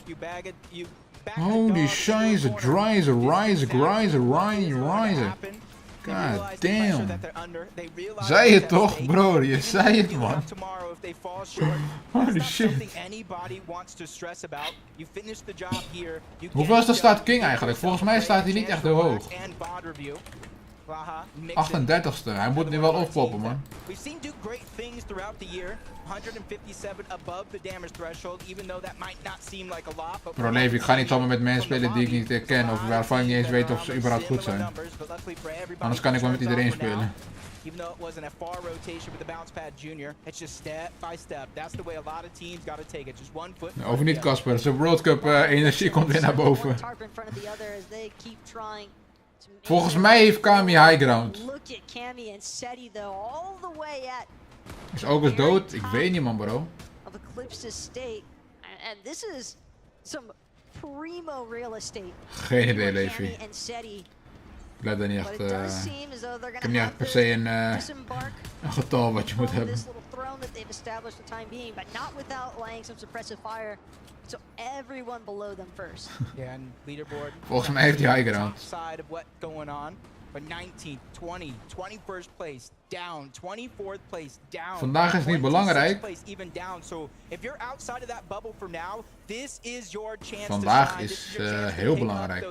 You bag it, you Holy shizer, dryzer, riser, grizer, riser. God damn. Zei het toch, bro? Je zei het, man. Holy shit. Hoeveel staat King eigenlijk? Volgens mij staat hij niet echt heel hoog. 38ste. Hij moet nu wel oppoppen, man. We've seen do great things throughout the year. 157 above the damage threshold, even though that might not seem like a lot. But Bro, Levi, ik ga niet zomaar met mensen spelen die ik niet ken of waarvan ik niet eens weet of ze überhaupt goed zijn. Anders kan ik wel met iedereen spelen. Even though it wasn't a far rotation with the bounce pad junior, it's just step by step. That's the way a lot of teams got to take it. Just one foot. Over niet, Casper. Zijn World Cup energie komt weer naar boven. Volgens mij heeft Kami high ground. Is ook eens dood? Ik weet niet, man, bro. Geen idee, Levi. Ik blijf daar niet echt. Ik heb niet echt per se een getal wat je moet hebben. So everyone below them first. Yeah, and leaderboard. Volgens mij heeft hij high ground. Side of what going on. But 19th, 20, 21st place down, 24th place down. Vandaag is niet belangrijk. Place even down. So if you're outside of that bubble for now, this is your chance. Vandaag is heel belangrijk.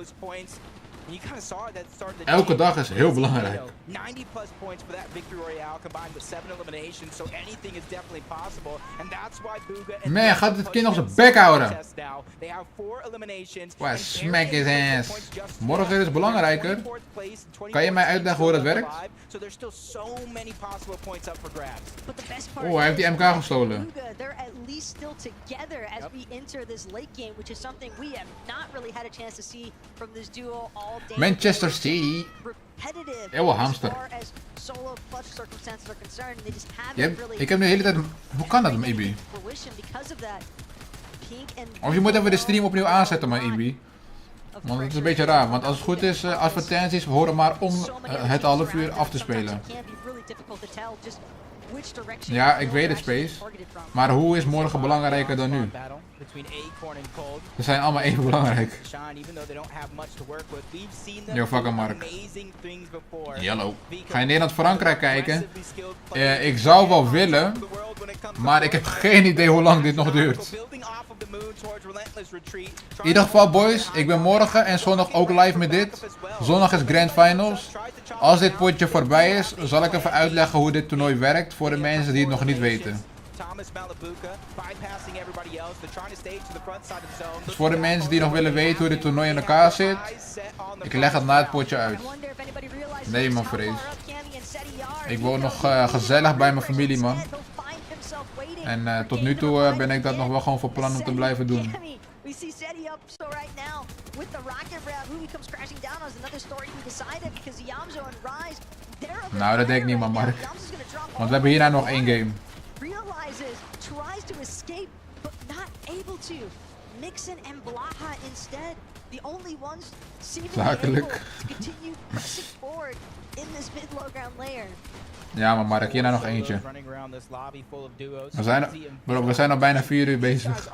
You kind of saw it at the start of the Elke dag is heel belangrijk. 90 plus points for that victory royale combined with 7 eliminations, so anything is definitely possible. And that's why Booga and Man, gaat dit kind nog zijn bek houden. They have 4 eliminations. Why smack his ass. Morgen is belangrijker. Kan je mij uitleggen hoe dat werkt? So there's still so many possible points up for grabs. Oh, hij heeft die MK gestolen. They're at least still together as we enter this late game, which is something we have not really had a chance to see from this duo all day. Manchester City. Eeuw, hamster. Ik heb nu de hele tijd... Hoe kan dat, Ibi? Of je moet even de stream opnieuw aanzetten, maar Ibi. Want het is een beetje raar, want als het goed is, advertenties horen maar om het half uur af te spelen. Ja, ik weet het, Space. Maar hoe is morgen belangrijker dan nu? Ze zijn allemaal even belangrijk. Yo, fucking Mark. Yellow. Ga je Nederland-Frankrijk kijken? Ik zou wel willen, maar ik heb geen idee hoe lang dit nog duurt. In ieder geval, boys, ik ben morgen en zondag ook live met dit. Zondag is Grand Finals. Als dit potje voorbij is, zal ik even uitleggen hoe dit toernooi werkt voor de mensen die het nog niet weten. Dus voor de mensen die nog willen weten hoe dit toernooi in elkaar zit, ik leg het na het potje uit. Nee, man, vrees. Ik woon nog gezellig bij mijn familie, man. En tot nu toe ben ik dat nog wel gewoon voor plan om te blijven doen. Nou, dat denk ik niet, man, Mark. Want we hebben hierna nog 1 game. Tries to escape, but not able to. Mixon and Blaha instead the only ones seemingly able to continue pressing forward in this mid-low ground layer. Ja, maar Mark, hier nou nog eentje. We zijn al bijna 4 uur bezig.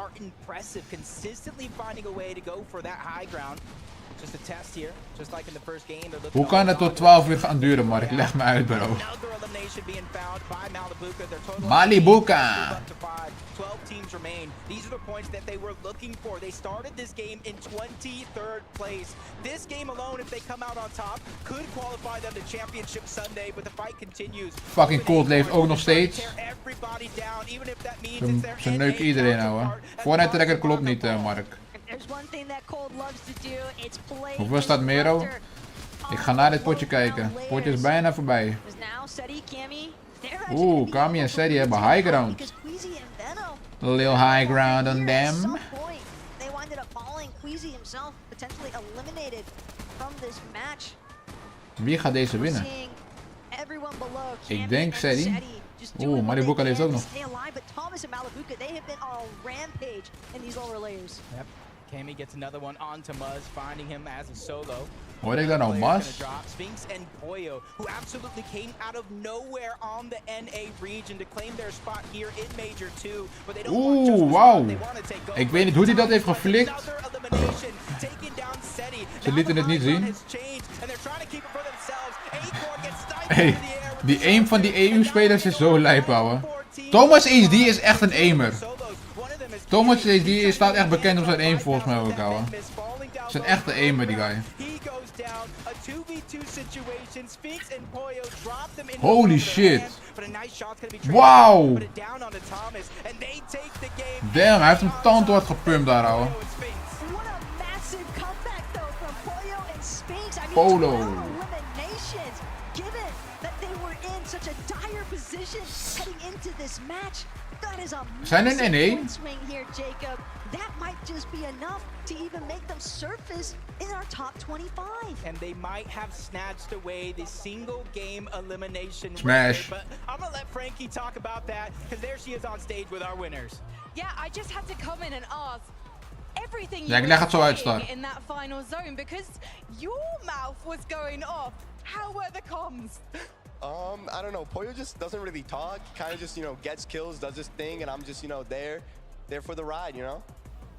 Hoe kan het tot 12 uur gaan duren, Mark? Leg me uit, bro. Malibuka! 12 teams remain. These are the points that they were looking for. They started this game in 23rd place. This game alone, if they come out on top, could qualify them to championship Sunday, but the fight continues. Fucking Cold leeft ook nog steeds. Ze neuken iedereen nou, hè. Fortnite trekker klopt niet, Mark. Hoeveel staat Mero? Ik ga naar dit potje kijken. Het potje is bijna voorbij. Oeh, Kami en Sedi hebben high ground. A little high ground on them. Wie gaat deze winnen? Ik denk Sedi. Oeh, Malibuka leeft ook nog. Kami gets another one onto Muzz, finding him as a solo. Hoor ik daar nou Muzz? Sphinx and 𝗠�彬𝗖𝗓, who absolutely came out of nowhere on the NA region to claim their spot here in Major 2. But they don't want just wauw. Ik weet niet hoe hij dat heeft geflikt. Ze lieten het niet zien. Hey, die aim van die EU-spelers is zo lijp, ouwe. Thomas HD is echt een aimer. Thomas HD staat echt bekend op zijn aim volgens mij ook, ouwe. Het is een echte aimer, die guy. Holy shit. Wauw. Damn, hij heeft hem tandwoord gepumpt daar, ouwe. Polo. Zijn er in één? That might just be enough to even make them surface in our top 25. And they might have snatched away the single game elimination smash. But I'm gonna let Frankie talk about that because there she is on stage with our winners. Yeah, I just had to come in and ask everything Ja, ik leg het zo uit, in that final zone because your mouth was going off. How were the comms? I don't know. 𝗠�彬𝗖𝗓 just doesn't really talk. Kind of just, you know, gets kills, does his thing, and I'm just, you know, there for the ride, you know?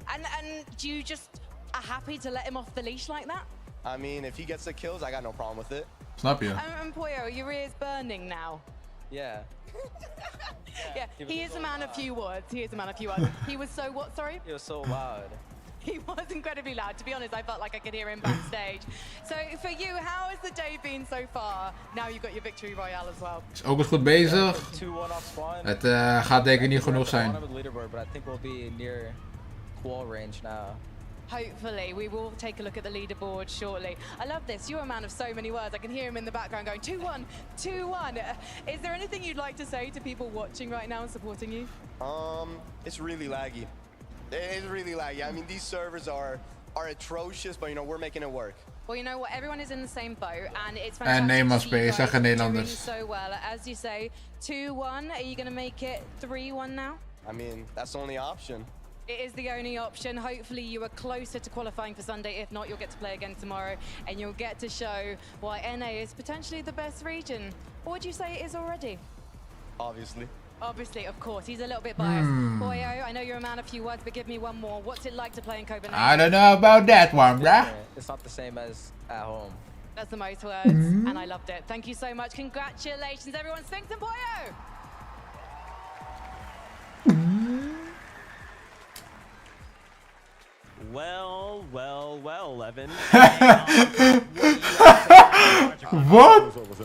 And do you just are happy to let him off the leash like that? I mean, if he gets the kills, I got no problem with it. Snap je? And 𝗠�彬𝗖𝗓, your ears burning now. Yeah. Yeah, he is a man of few words. He is a man of few words. He was so what, sorry? He was so loud. He was incredibly loud. To be honest, I felt like I could hear him backstage. So for you, how has the day been so far? Now you've got your victory royale as well. Is ook eens goed bezig. Het gaat denk ik niet genoeg zijn. Hopefully, we will take a look at the leaderboard shortly. I love this. You're a man of so many words. I can hear him in the background going 2-1, 2-1. Is there anything you'd like to say to people watching right now and supporting you? It's really laggy. It's really laggy. I mean, these servers are atrocious, but you know, we're making it work. Well, you know what? Everyone is in the same boat, and it's En neem maar fantastic space, zeggen Nederlanders. so well. As you say, 2-1. Are you going to make it 3-1 now? I mean, that's the only option. It is the only option. Hopefully you are closer to qualifying for Sunday. If not, you'll get to play again tomorrow and you'll get to show why NA is potentially the best region. Or would you say it is already? Obviously. Obviously, of course. He's a little bit biased. 𝗠�彬𝗖𝗓, I know you're a man of few words, but give me one more. What's it like to play in Copenhagen? I don't know about that one, bruh. It's not the same as at home. That's the most words, and I loved it. Thank you so much. Congratulations, everyone. Sphinx and 𝗠�彬𝗖𝗓. Well, Evan. What?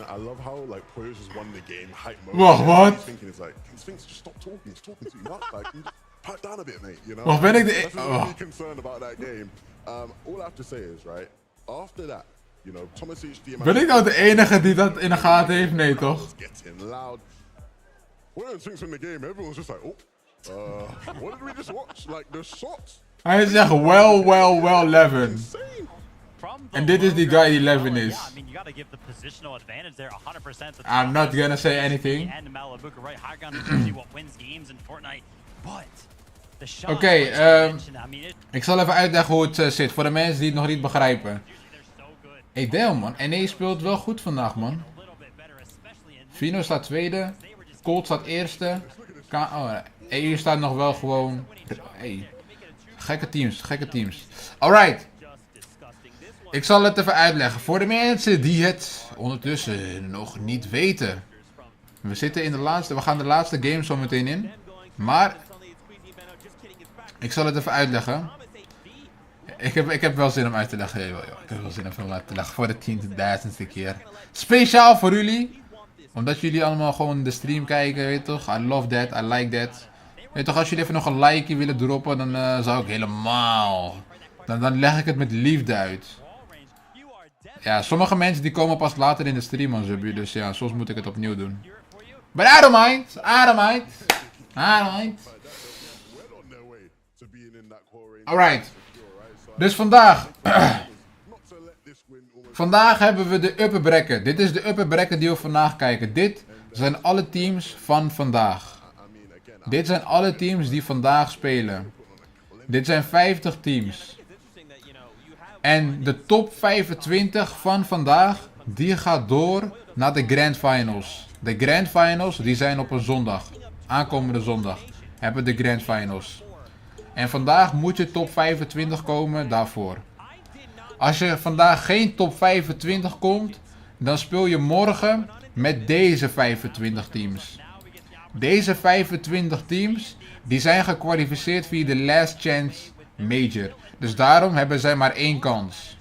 I love how like 𝗠�彬𝗖𝗓 just won the game. Hype mode. What? He's thinking, it's like, Sphinx, just stop talking. He's talking too much. Like, you just pipe down a bit, mate. You know. Of ben ik de? That's really concerned about that game. All I have to say is, right, after that, you know, Thomas HD. Ben ik nou de enige die dat in de gaten heeft? Nee, toch? Getting loud. When Sphinx in the game, everyone's just like, oh, what did we just watch? Like the shots. Hij zegt well 11. En dit is die guy die 11 is. I'm not gonna say anything. And Malibuka, right? High ground is usually what wins games in Fortnite, but Oké, ik zal even uitleggen hoe het zit. Voor de mensen die het nog niet begrijpen. Hey, damn man. NE speelt wel goed vandaag, man. Vino staat tweede. Colt staat eerste. EU staat nog wel gewoon... Hey. Gekke teams, gekke teams. Alright. Ik zal het even uitleggen. Voor de mensen die het ondertussen nog niet weten. We zitten in de laatste... We gaan de laatste game zo meteen in. Maar... Ik zal het even uitleggen. Ik heb wel zin om uit te leggen. Ik heb wel zin om uit te leggen. Voor de 10.000ste keer. Speciaal voor jullie. Omdat jullie allemaal gewoon de stream kijken. Weet je toch? I love that. I like that. Weet je toch? Als jullie even nog een likeje willen droppen. Dan zou ik helemaal... Dan leg ik het met liefde uit. Ja, sommige mensen die komen pas later in de stream als je. Dus ja, soms moet ik het opnieuw doen. But I don't mind. I don't mind. I don't mind. Alright. Dus vandaag. Vandaag hebben we de upper bracket. Dit is de upper bracket die we vandaag kijken. Dit zijn alle teams van vandaag. Dit zijn alle teams die vandaag spelen. Dit zijn 50 teams. En de top 25 van vandaag, die gaat door naar de Grand Finals. De Grand Finals, die zijn op een zondag. Aankomende zondag hebben we de Grand Finals. En vandaag moet je top 25 komen daarvoor. Als je vandaag geen top 25 komt, dan speel je morgen met deze 25 teams. Deze 25 teams, die zijn gekwalificeerd via de Last Chance Major. Dus daarom hebben zij maar één kans.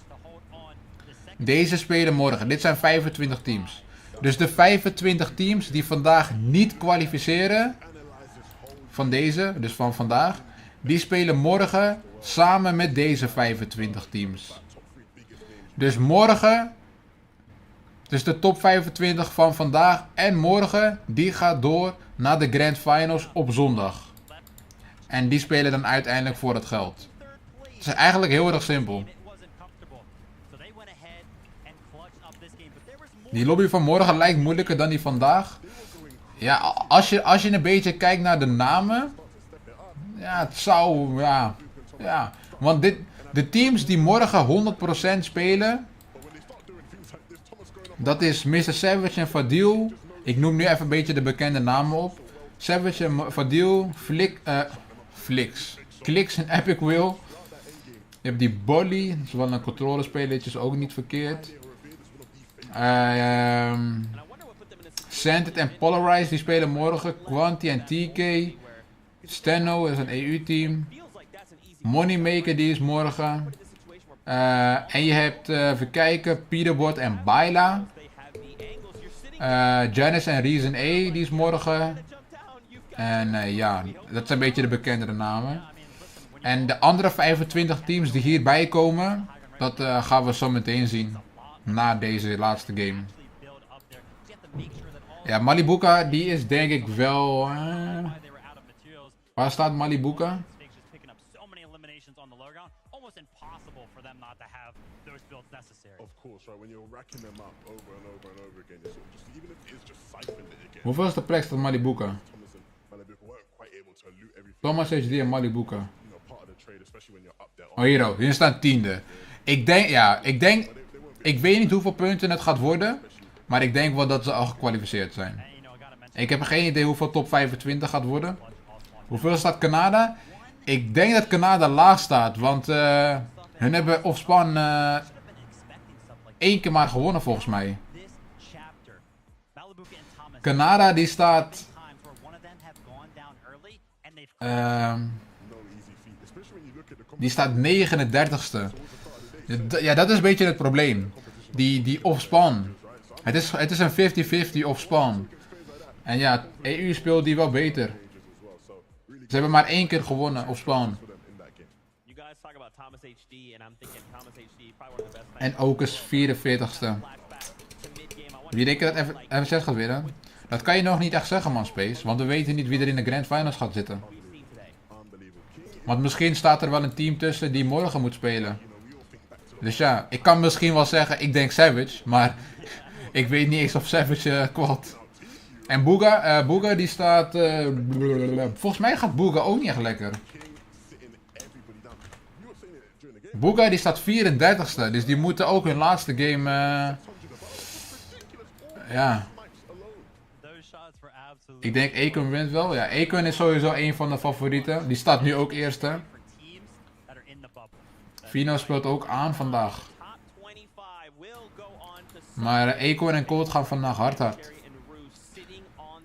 Deze spelen morgen. Dit zijn 25 teams. Dus de 25 teams die vandaag niet kwalificeren, van deze, dus van vandaag, die spelen morgen samen met deze 25 teams. Dus morgen, dus de top 25 van vandaag en morgen, die gaat door naar de Grand Finals op zondag. En die spelen dan uiteindelijk voor het geld. Het is eigenlijk heel erg simpel. Die lobby van morgen lijkt moeilijker dan die vandaag. Ja, als je een beetje kijkt naar de namen. Ja, het zou, ja. Want de teams die morgen 100% spelen. Dat is Mr. Savage en 𝗦𝗖𝗓𝗏. Ik noem nu even een beetje de bekende namen op. Savage en 𝗦𝗓𝗏, Clix en Epic Will. Je hebt die Bolly, dat is wel een controlespelertje, is ook niet verkeerd. Scented en Polarize, die spelen morgen. Quanti en TK. Steno is een EU-team. Moneymaker, die is morgen. En je hebt, even kijken, Peterbot en Baila. Janice en Reason A, die is morgen. En ja, dat zijn een beetje de bekendere namen. En de andere 25 teams die hierbij komen, dat gaan we zo meteen zien. Na deze laatste game. Ja, 𝗏𝗏𝗏𝗏, die is denk ik wel... waar staat 𝗏𝗏𝗏𝗏𝗏? Hoeveel is de plek staat 𝗏𝗏𝗏𝗏𝗏? Thomas HD en 𝗏𝗏𝗏𝗏𝗏. Oh, hier staat 10e. Ik weet niet hoeveel punten het gaat worden. Maar ik denk wel dat ze al gekwalificeerd zijn. Ik heb geen idee hoeveel top 25 gaat worden. Hoeveel staat Canada? Ik denk dat Canada laag staat. Want hun hebben offspan 1 keer maar gewonnen volgens mij. Canada die staat... die staat 39ste. Ja, dat is een beetje het probleem. Die offspan. Het is een 50-50 offspan. En ja, EU speelt die wel beter. Ze hebben maar 1 keer gewonnen offspan. En ook is 44ste. Wie denkt dat FSS gaat winnen? Dat kan je nog niet echt zeggen, man, Space. Want we weten niet wie er in de Grand Finals gaat zitten. Want misschien staat er wel een team tussen die morgen moet spelen. Dus ja, ik kan misschien wel zeggen, ik denk Savage. Maar ik weet niet eens of Savage kwalt. En Booga die staat... volgens mij gaat Booga ook niet echt lekker. Booga die staat 34ste, dus die moeten ook hun laatste game... ja. Ik denk 𝗠𝗏𝗏 wint wel. Ja, 𝗠𝗏𝗏 is sowieso een van de favorieten. Die staat nu ook eerste. Fino speelt ook aan vandaag. Maar 𝗠𝗏𝗏 en Cold gaan vandaag hard.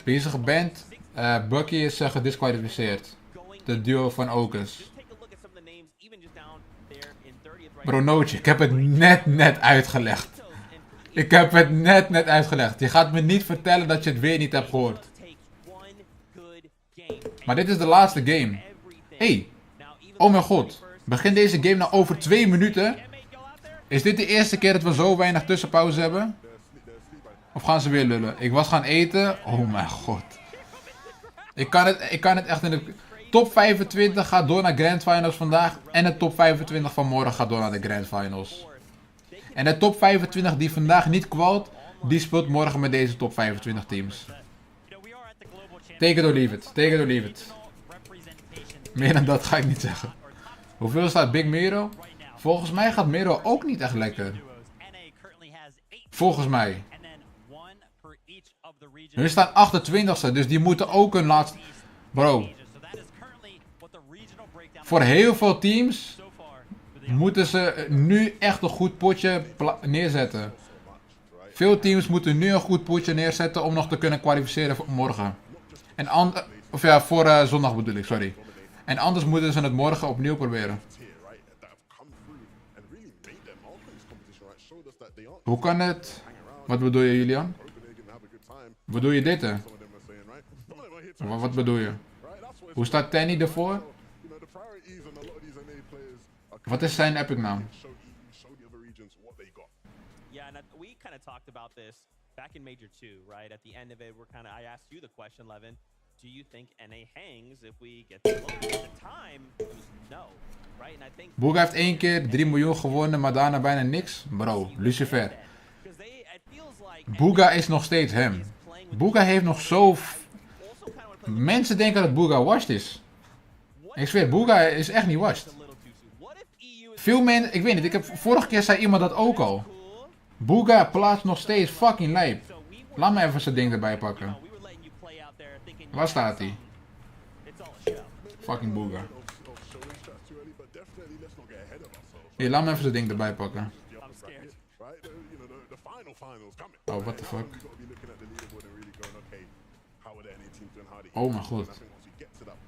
Wie is er geband? Bucky is gedisqualificeerd. De duo van Okus. Bro, Nootje, ik heb het net uitgelegd. Ik heb het net uitgelegd. Je gaat me niet vertellen dat je het weer niet hebt gehoord. Maar dit is de laatste game. Hey. Oh mijn god. Begin deze game nou over 2 minuten? Is dit de eerste keer dat we zo weinig tussenpauze hebben? Of gaan ze weer lullen? Ik was gaan eten. Oh mijn god. Ik kan het echt in de... Top 25 gaat door naar Grand Finals vandaag. En de top 25 van morgen gaat door naar de Grand Finals. En de top 25 die vandaag niet kwalt, die speelt morgen met deze top 25 teams. Take it or leave it. Take it or leave it. Meer dan dat ga ik niet zeggen. Hoeveel staat Big Mero? Volgens mij gaat Mero ook niet echt lekker. Volgens mij. Hun staan 28ste, dus die moeten ook hun laatste... Bro. Voor heel veel teams moeten ze nu echt een goed potje neerzetten. Veel teams moeten nu een goed potje neerzetten om nog te kunnen kwalificeren voor morgen. En voor zondag bedoel ik, sorry. En anders moeten ze het morgen opnieuw proberen. Hoe kan het? Wat bedoel je, Julian? Bedoel je dit? Wat bedoel je? Hoe staat Tenny ervoor? Wat is zijn epic naam? Yeah, and we kind of talked about this back in Major 2, right? At the end of it, I asked you the question, Levin. Do you think NA hangs if we get the low? At the time, it was no, right? And I think Booga heeft 1 keer 3 miljoen gewonnen, maar daarna bijna niks. Bro, Lucifer. Booga is nog steeds hem. Booga heeft nog zo... Mensen denken dat Booga washed is. Ik zweer, Booga is echt niet washed. Veel mensen, ik weet niet, vorige keer zei iemand dat ook al. Booga plaatst nog steeds fucking lijp. Laat me even zijn ding erbij pakken. Waar staat hij? Fucking Booga. Hier, laat me even zijn ding erbij pakken. Oh, what the fuck. Oh mijn god.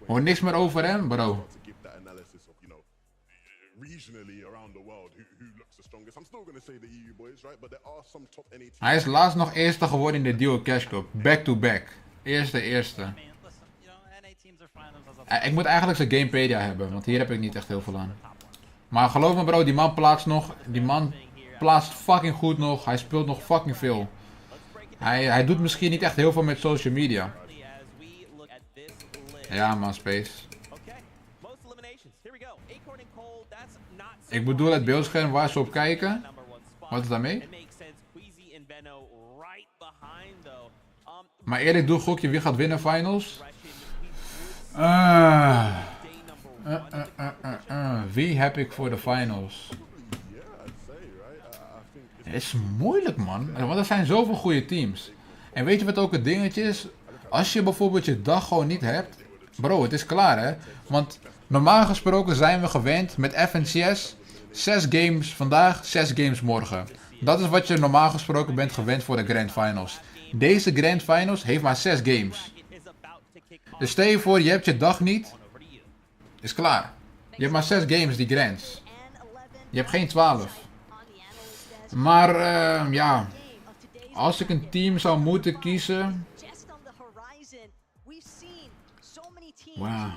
Hoor niks meer over hem, bro. Hij is laatst nog eerste geworden in de Duo Cash Cup. Back to back. Eerste. Ik moet eigenlijk zijn Gamepedia hebben, want hier heb ik niet echt heel veel aan. Maar geloof me bro, die man plaatst nog. Die man plaatst fucking goed nog. Hij speelt nog fucking veel. Hij doet misschien niet echt heel veel met social media. Ja man, Space. Ik bedoel het beeldscherm waar ze op kijken. Wat is daarmee? Maar eerlijk, doe gokje wie gaat winnen finals? Wie heb ik voor de finals? Het is moeilijk man, want er zijn zoveel goede teams. En weet je wat ook het dingetje is? Als je bijvoorbeeld je dag gewoon niet hebt, bro, het is klaar hè. Want normaal gesproken zijn we gewend met FNCS 6 games vandaag, 6 games morgen. Dat is wat je normaal gesproken bent gewend voor de Grand Finals. Deze Grand Finals heeft maar 6 games. Dus stel je voor, je hebt je dag niet. Is klaar. Je hebt maar 6 games, die Grands. Je hebt geen 12. Maar ja. Als ik een team zou moeten kiezen. Wauw.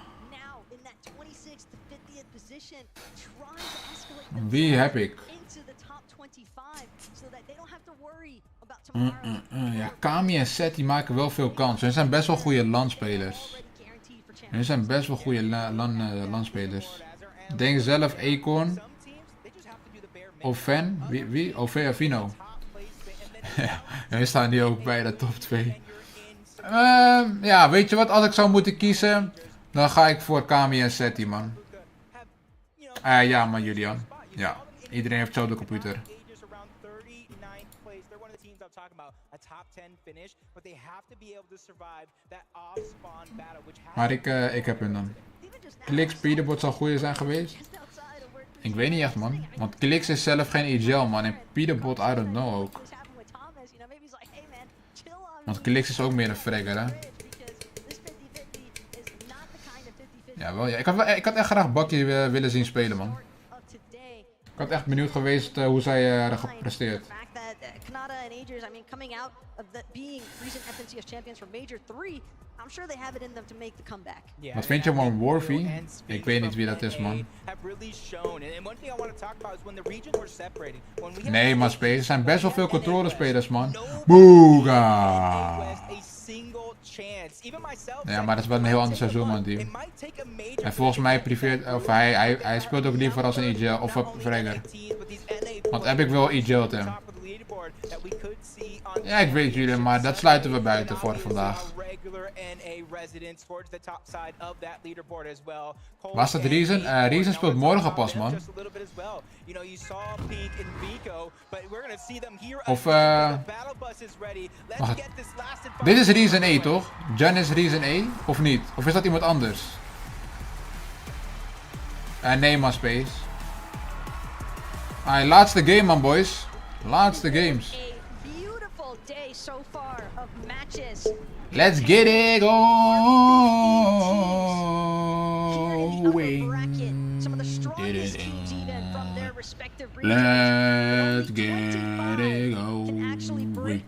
Wie heb ik? Ja, Kami en Set die maken wel veel kans. Hun zijn best wel goede LAN-spelers. LAN-spelers. Denk zelf 𝗠𝗏𝗏𝗏. Of Fan. Wie? Of Fino. Hun staan hier ook bij de top 2. Ja, weet je wat? Als ik zou moeten kiezen, dan ga ik voor Kami en Seti, man. Ja man, Julian. Ja, iedereen heeft zo de computer. Maar ik heb hun dan. Klix, Peterbot zou goeie zijn geweest. Ik weet niet echt, man. Want Klix is zelf geen EGL, man. En Peterbot, I don't know ook. Want Klix is ook meer een fragger, hè. Ja, wel ja. Ik had echt graag Bakkie willen zien spelen, man. Ik had echt benieuwd geweest hoe zij hadden gepresteerd. 𝗠𝗏𝗏 and 𝗔𝗔𝗦𝗛𝗏, I mean, coming out of being recent FNCS champions for Major 3, I'm sure they have it in them to make the comeback. Wat vind je van Warfy? Ik weet niet wie dat is, man. Nee, maar spelers. Er zijn best wel veel controlespelers, man. Booga! Ja, maar dat is wel een heel ander seizoen, man, team. En volgens mij priveert, of hij speelt ook liever als een EGL of een fragger. Want heb ik wel EGL'd hem. Ja, ik weet jullie, maar dat sluiten we buiten voor vandaag. Was dat Reason? Reason speelt morgen pas, man. Of wacht. Dit is Reason 1, toch? Jan is Reason 1, of niet? Of is dat iemand anders? Nee, maar Space. Laatste game, man, boys. Laatste games. Let's get it going. Let's get it going.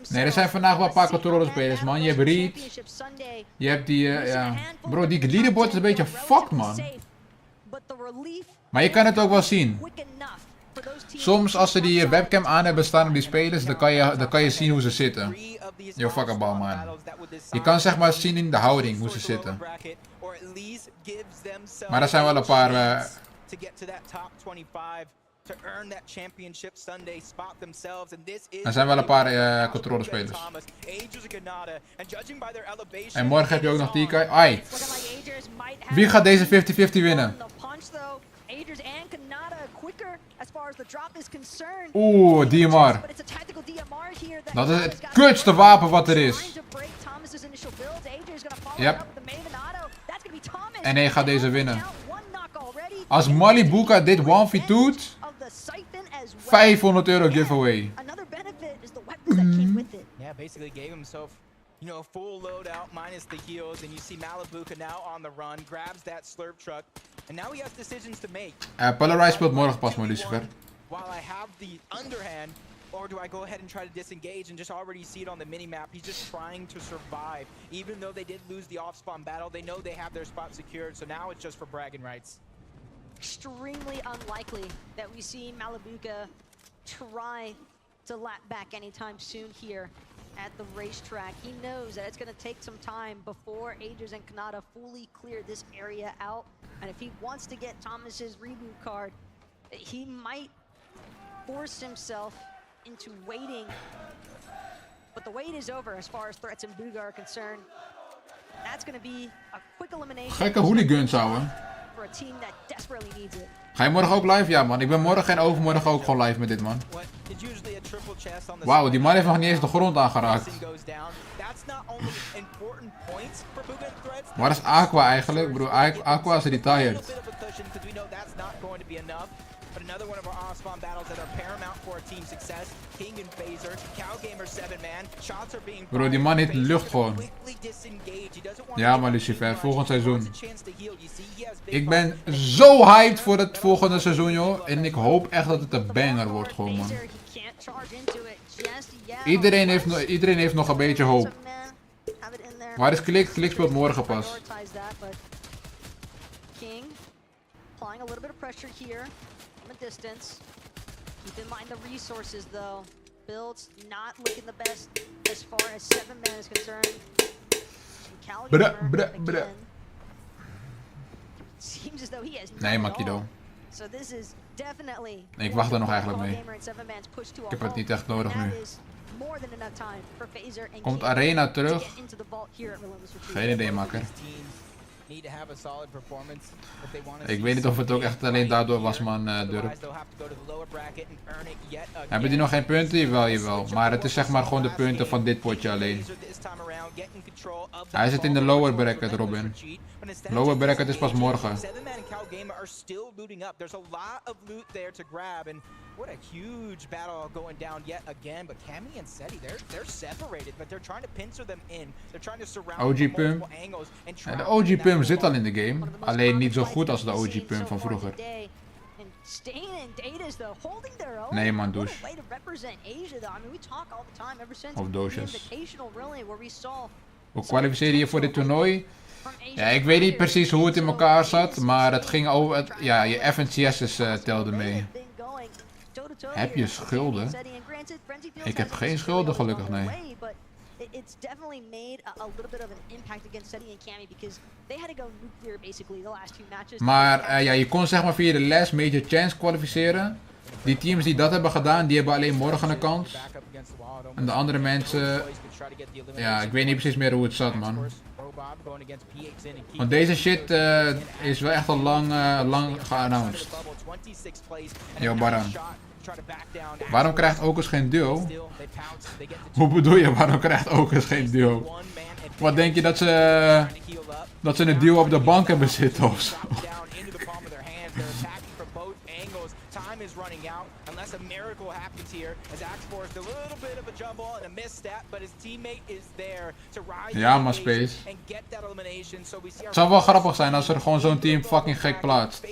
Nee, er zijn vandaag wel een paar controlespelers, man. Je hebt Reed. Je hebt die, ja. Bro, die leaderboard is een beetje fucked, man. Maar je kan het ook wel zien. Soms als ze die webcam aan hebben staan op die spelers, dan kan je zien hoe ze zitten. Yo, fuck a ball, man. Je kan zeg maar zien in de houding hoe ze zitten. Maar er zijn wel een paar... er zijn wel een paar controlespelers. En morgen heb je ook nog TK. Ai. Wie gaat deze 50-50 winnen? Oeh, DMR. Dat is het kutste wapen wat er is. Yep. En hij gaat deze winnen. Als Malibuka dit 1v doet, €500 giveaway. Yeah, basically gave himself, you know, full loadout minus the heals, and you see Malibuka now on the run, grabs that slurp truck, and now he has decisions to make. Polarize speelt morgen pas, maar Lucifer. While I have the underhand, or do I go ahead and try to disengage and just already see it on the minimap? He's just trying to survive. Even though they did lose the off-spawn battle, they know they have their spot secured, so now it's just for bragging rights. Extremely unlikely that we see Malibuka try to lap back anytime soon here at the racetrack. He knows that it's going to take some time before 𝗔𝗔𝗦𝗛𝗏 and 𝗠𝗏𝗏 fully clear this area out. And if he wants to get Thomas's reboot card, he might force himself into waiting. But the wait is over as far as threats in Booga are concerned. That's going to be a quick elimination. Gekke hooligans, ouwe. For a team that desperately needs it. Ga je morgen ook live? Ja, man. Ik ben morgen en overmorgen ook gewoon live met dit, man. Wauw, die man heeft nog niet eens de grond aangeraakt. Waar is Aqua eigenlijk? Ik bedoel, Aqua is retired. But another one of our off-spawn battles that are paramount for our team success. King and Phaser, Cowgamer 7-man. Shots are being... Bro, die man heeft lucht gewoon. Ja, maar Lucifer, volgend seizoen. Ik ben zo hyped voor het volgende seizoen, joh. En ik hoop echt dat het een banger wordt, gewoon, man. Iedereen heeft nog een beetje hoop. Waar is Klik? Klik speelt morgen pas. King, applying a little bit of pressure here. Distance. Keep in mind the resources though. Builds not looking the best as far as 7-man is concerned. Seems as though he has nee, Makido. So this is definitely. Nee, ik wacht er nog eigenlijk mee. Ik heb het niet echt nodig nu. Komt Arena terug? Geen idee, makker. Ik weet niet of het ook echt alleen daardoor was, man, Durp. Hebben die nog geen punten? Jawel. Maar het is zeg maar gewoon de punten van dit potje alleen. Hij zit in de lower bracket, Robin. Lower bracket is pas morgen. What a huge battle going down yet again, but Cammy and Seti, they're separated, but they're trying to pincer them in. They're trying to surround OG Pump. Ja, de OG Pump zit al in de game, alleen niet zo goed als de OG Pump van vroeger. Nee man, douche. Of doosjes. Hoe kwalificeerde je voor dit toernooi? Ja, ik weet niet precies hoe het in elkaar zat, maar het ging over het, ja, je FNCS's telden mee. Heb je schulden? Ik heb geen schulden gelukkig, nee. Maar ja, je kon zeg maar via de last major chance kwalificeren. Die teams die dat hebben gedaan, die hebben alleen morgen een kans. En de andere mensen, ja, ik weet niet precies meer hoe het zat, man. Want deze shit is wel echt al lang geannounced. Yo, Baran. Waarom krijgt Okus geen duo? Hoe bedoel je, waarom krijgt Okus geen duo? Wat denk je dat ze een duo op de bank hebben zitten of zo? Ja, maar Space. Het zou wel grappig zijn als er gewoon zo'n team fucking gek plaatst.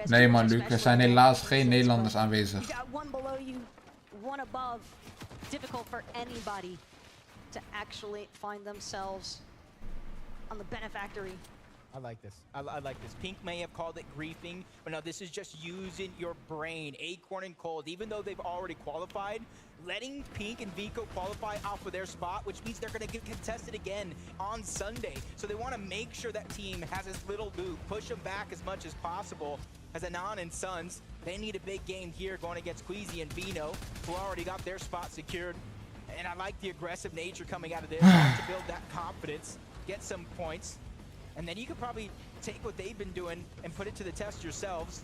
Nee man, Luc, er zijn helaas geen Nederlanders aanwezig. I like this. I like this. Pink may have called it griefing, but no, this is just using your brain. Acorn and Cold, even though they've already qualified, letting Pink and Vico qualify off of their spot, which means they're going to get contested again on Sunday. So they want to make sure that team has as little loot, push them back as much as possible. As Anon and Suns, they need a big game here going against Queasy and Vino, who already got their spot secured. And I like the aggressive nature coming out of this to build that confidence, get some points. And then you could probably take what they've been doing and put it to the test yourselves.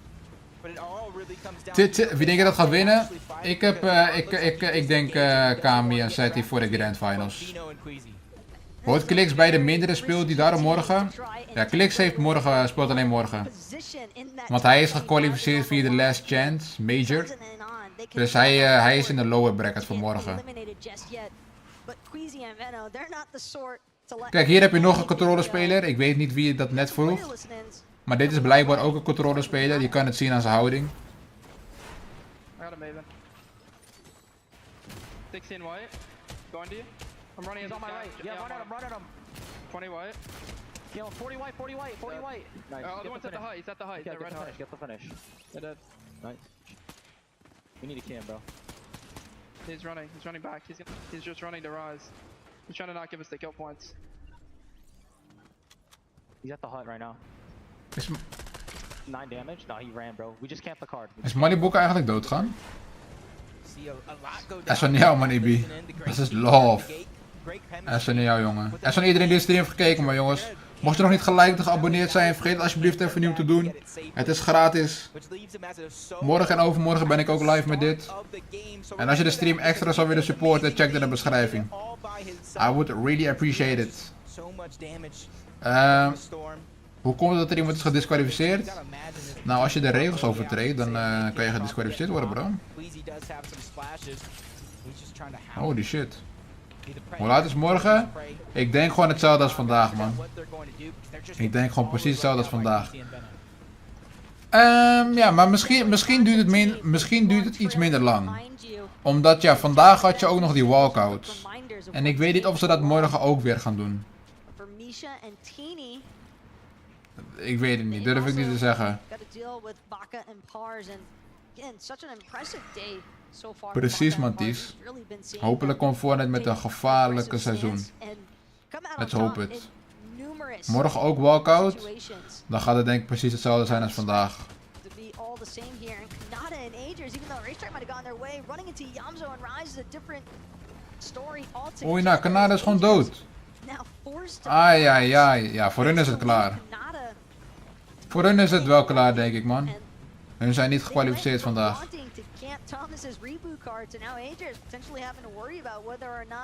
But it all really comes down Wie denk je dat gaat winnen? Ik denk Kami en Seti voor de Grand Finals. Hoort Kliks bij de mindere speelt die daarom morgen? Ja, Kliks heeft morgen, speelt alleen morgen. Want hij is gekwalificeerd via de Last Chance Major. Dus hij is in de lower bracket voor morgen. Kijk, hier heb je nog een controlespeler. Ik weet niet wie dat net vroeg. Maar dit is blijkbaar ook een controlespeler. Je kan het zien aan zijn houding. I got him, Maven. 16 white. Going to you. I'm running his on my right. Yeah, run at him. 20 white. Kill 40 white, 40 white, 40 white. Nice. Oh, the one's at the height. He's at the height. Get the finish, get the finish. They're dead. Nice. We need a cam, bro. He's running back. He's just running to rise. He's trying to not give us the kill points. He's at the hut right now. 9 damage? No, he ran, bro. We just camped the card. Is Malibu eigenlijk doodgaan? Dat is van jou, man, Ibi. Dat is love. Dat is van jou, jongen. Dat is van iedereen die de stream heeft gekeken, maar jongens. Mocht je nog niet gelijk geabonneerd zijn, vergeet alsjeblieft even nieuw te doen. Het is gratis. Morgen en overmorgen ben ik ook live met dit. En als je de stream extra zou willen supporten, check in de beschrijving. I would really appreciate it. Hoe komt het dat er iemand is gedisqualificeerd? Nou, als je de regels overtreedt, dan kan je gedisqualificeerd worden, bro. Holy shit. Hoe laat is het morgen? Ik denk gewoon hetzelfde als vandaag, man. Ik denk gewoon precies hetzelfde als vandaag. Ja, maar misschien duurt het iets minder lang. Omdat ja, vandaag had je ook nog die walkouts. En ik weet niet of ze dat morgen ook weer gaan doen. Ik weet het niet, durf ik niet te zeggen. Precies, Matties. Hopelijk komt Fortnite met een gevaarlijke seizoen. Let's hope it. Morgen ook walkout. Dan gaat het denk ik precies hetzelfde zijn als vandaag. Oei, nou, Kanada is gewoon dood. Ai, ai, ai. Ja, voor hun is het klaar. Voor hun is het wel klaar, denk ik, man. Hun zijn niet gekwalificeerd vandaag.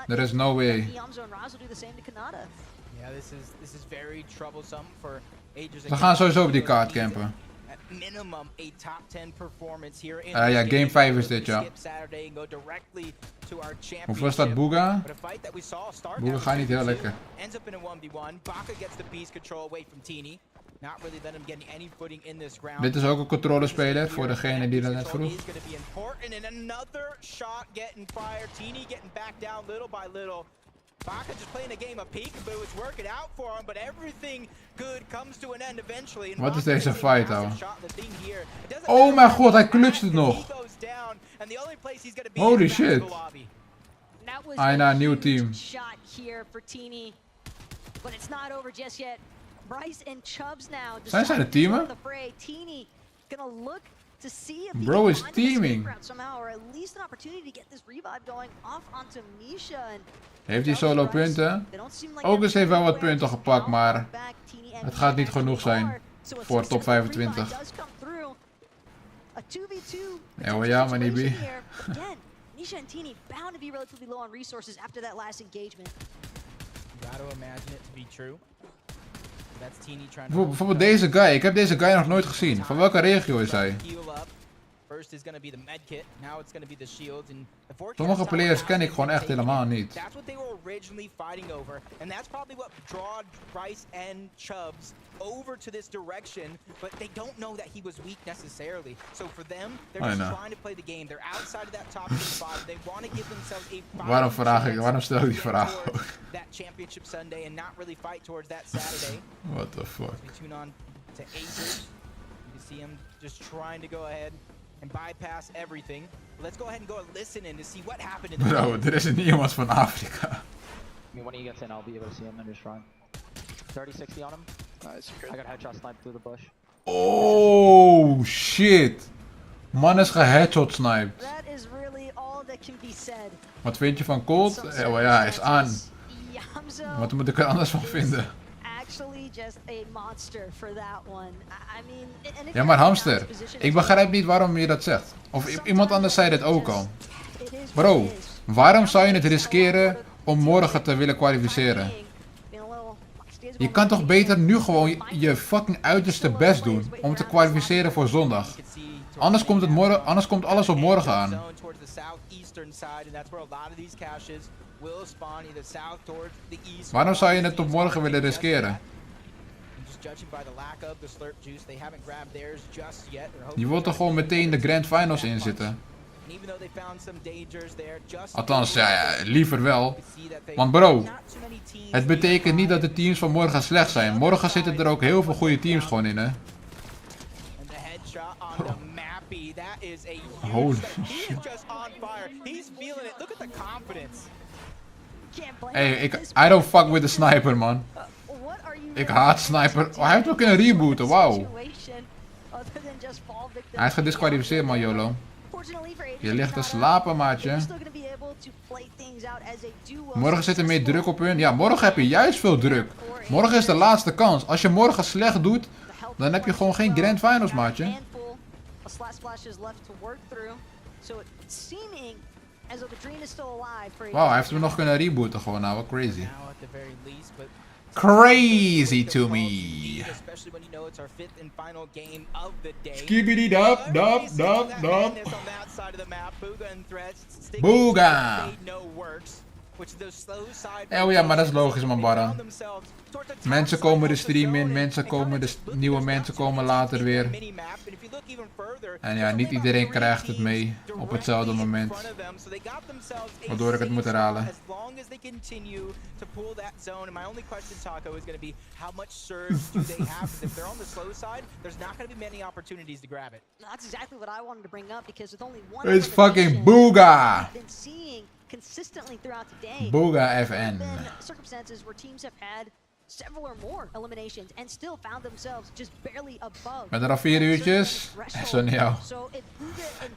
There is no way. Yeah, this is very troublesome for A'Gers. Ze gaan sowieso op die kaart campen. Minimum a top 10 performance here in Ja, game 5 is dit, ja. Hoeveel staat Booga? Booga gaat niet heel lekker. Ends up in a 1v1. Baka gets the beast control away from Teeny. Not really let him get any footing in this round. Dit is ook een controlespeler voor degene die dat net vroeg. And another shot getting fired. Teeny getting back down little by little. Baka just playing a game of peekaboo. It's working out for him, but everything good comes to an end eventually. Wat is deze fight, ouwe? Oh mijn god, hij clutcht het nog. Holy shit. Aina, nieuw team. Shot here for Teeny, but it's not over just yet. Bryce and Chubbs now. Zijn zij de teamen? Teeny gonna look to see if Bro is teaming. somehow, or at least an opportunity to get this revive going off onto Misha. And Heeft hij solo punten? August heeft wel wat punten gepakt, maar het gaat niet genoeg zijn voor top 25. Ja, maar niet bij. Nisha and Teeny bound to be relatively low on resources after that last engagement. Got to imagine it to be true. That's Teeny trying to Bijvoorbeeld deze guy. Ik heb deze guy nog nooit gezien. Van welke regio is hij? First is going to be the medkit. Now it's going to be the shields. And Sommige players ken ik gewoon echt helemaal niet. That's what they were originally fighting over, and that's probably what drawed Bryce and Chubbs over to this direction. But they don't know that he was weak necessarily. So for them, they're just trying to play the game. They're outside of that top 5. They want to give themselves a Waarom stel ik die vraag ook? That championship Sunday and not really fight towards that Saturday. What the fuck? We tune on to A'Gers. You can see him just trying to go ahead and bypass everything. Let's go ahead and go and listen in to see what happened in the Bro, er is niemand van Afrika. I mean, when he gets in, I'll be able to see him and just run. 30-60 on him. Nice. I got headshot sniped through the bush. Oh shit. Man is geheadshot sniped. That is really all that can be said. Wat vind je van Colt? Ja, hij is aan. Wat moet ik er anders van vinden? Ja, maar hamster, ik begrijp niet waarom je dat zegt. Of iemand anders zei dit ook al. Bro, waarom zou je het riskeren om morgen te willen kwalificeren? Je kan toch beter nu gewoon je fucking uiterste best doen om te kwalificeren voor zondag. Anders komt alles op morgen aan. Waarom zou je het tot morgen willen riskeren? Je wilt toch gewoon meteen de Grand Finals inzitten? Althans, ja, liever wel. Want bro, het betekent niet dat de teams van morgen slecht zijn. Morgen zitten er ook heel veel goede teams gewoon in, hè. Holy shit. Hey, I don't fuck with the sniper, man. Ik haat sniper. Oh, hij heeft ook kunnen rebooten, wauw. Hij is gedisqualificeerd, man, YOLO. Je ligt te slapen, maatje. Morgen zit er meer druk op hun. Ja, morgen heb je juist veel druk. Morgen is de laatste kans. Als je morgen slecht doet, dan heb je gewoon geen Grand Finals, maatje. Wauw, hij heeft hem nog kunnen rebooten gewoon, nou, wat crazy. Crazy to me. Skibidi dap dap dap dap. Booga. Oh ja, maar dat is logisch, man, Baran. Mensen komen de stream in, nieuwe mensen komen later weer. En ja, niet iedereen krijgt het mee op hetzelfde moment. Waardoor ik het moet herhalen. It's fucking Booga! Consistently throughout the day. Booga FN. Circumstances where teams have had several or more eliminations and still found themselves just barely above. Met er al 4 uurtjes. Esso naar jou.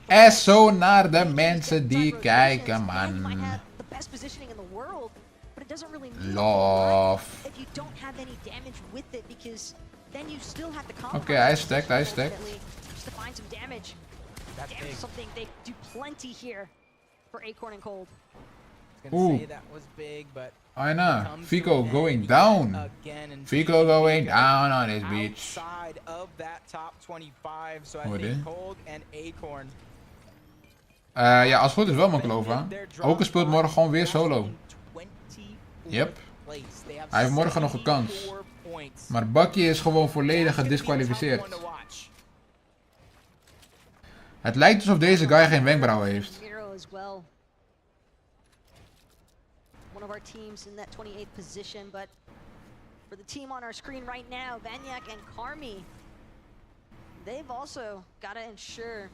Esso naar de mensen die kijken, man. The best positioning in the world. but it doesn't really mean Love. if you don't have any damage with it, because then you still have to Oké, hij is stacked, hij is stacked. just to find some damage. That's Damage big. something they do plenty here for Acorn and Cold. Ooh. Say that was big, but I know. Fico going down. Fico going down on this beach. outside of that top 25, so I Hoor think je? Cold and Acorn. Ja, als het goed is wel Manklova. Ook speelt morgen gewoon weer solo. Yep. Hij heeft morgen nog een kans. Maar Bakkie is gewoon volledig gedisqualificeerd. Het lijkt alsof deze guy geen wenkbrauwen heeft. Miro as well. One of our teams in that 28th position, but for the team on our screen right now, Vanyak and 𝗠𝗏𝗄, they've also got to ensure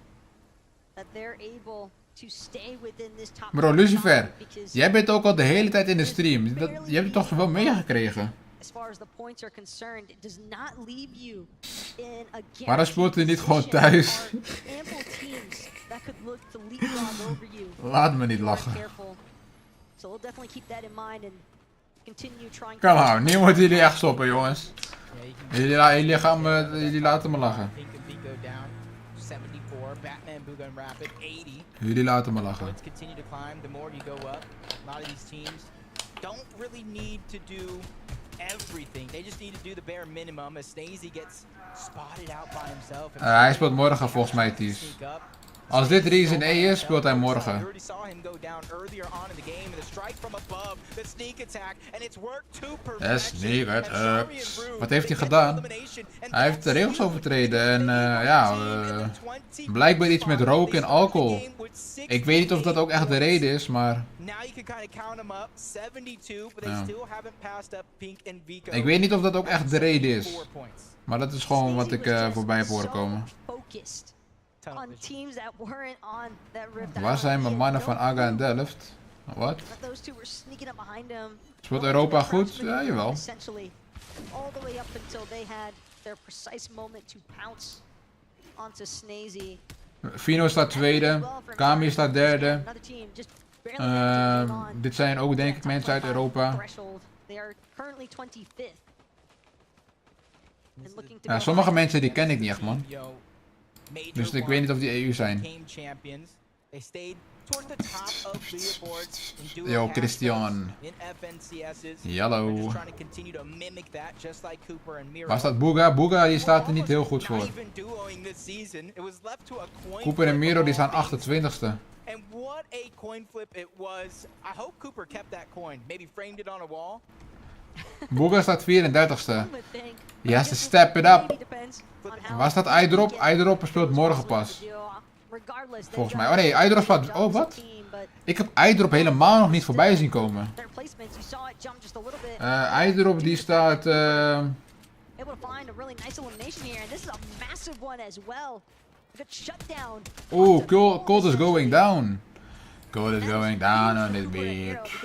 that they're able to stay within this top. Bro, Lucifer, jij bent ook al de hele tijd in de stream. Je hebt het toch wel meegekregen? As far as the points are concerned, it does not leave you in a Waarom speelt hij niet gewoon thuis? ample teams that could look to leapfrog over you. Laat me niet lachen. So we'll definitely keep that in mind and continue trying. Kom nou, nu moeten jullie echt stoppen, jongens. Jullie laten me lachen. Jullie laten me lachen. Continue to climb. The more you go up, a lot of these teams don't really need to do everything. They just need to do the bare minimum. As 𝗦𝗔𝗍 gets spotted out by himself. Hij speelt morgen volgens mij, Ties. Als dit Reason A is, speelt hij morgen. De sneak attack. Wat heeft hij gedaan? Hij heeft de regels overtreden en blijkbaar iets met roken en alcohol. Ik weet niet of dat ook echt de reden is, maar... Ik weet niet of dat ook echt de reden is. Maar dat is gewoon wat ik voorbij heb horen komen. On teams that weren't on that rift. Waar zijn mijn mannen van Aga en Delft? Wat? Those two were sneaking up behind him. Speelt Europa goed? Ja, jawel. Essentially, all the way up until they had their precise moment to pounce onto 𝗦𝗍𝗓. Fino staat tweede, Kami staat derde. Dit zijn ook denk ik mensen uit Europa. They are currently 25th. Ja, sommige mensen die ken ik niet echt, man. Dus ik weet niet of die EU zijn. Yo, Christian. Hallo. Waar staat Booga? Booga die staat er niet heel goed voor. Cooper en Miro die staan 28ste. And what a coin flip it was. I hope Cooper kept that coin. Maybe framed it on a wall. Booga staat 34ste. He has to step it up. Waar staat 𝗦𝗏𝗏𝗏? 𝗦𝗏𝗏𝗏 speelt morgen pas. Volgens mij. Oh nee, 𝗦𝗏𝗏𝗏 staat... Oh, wat? Ik heb 𝗦𝗏𝗏𝗏 helemaal nog niet voorbij zien komen. 𝗦𝗏𝗏𝗏 die staat... Oeh, Cold is going down. Cold is going down on this beach.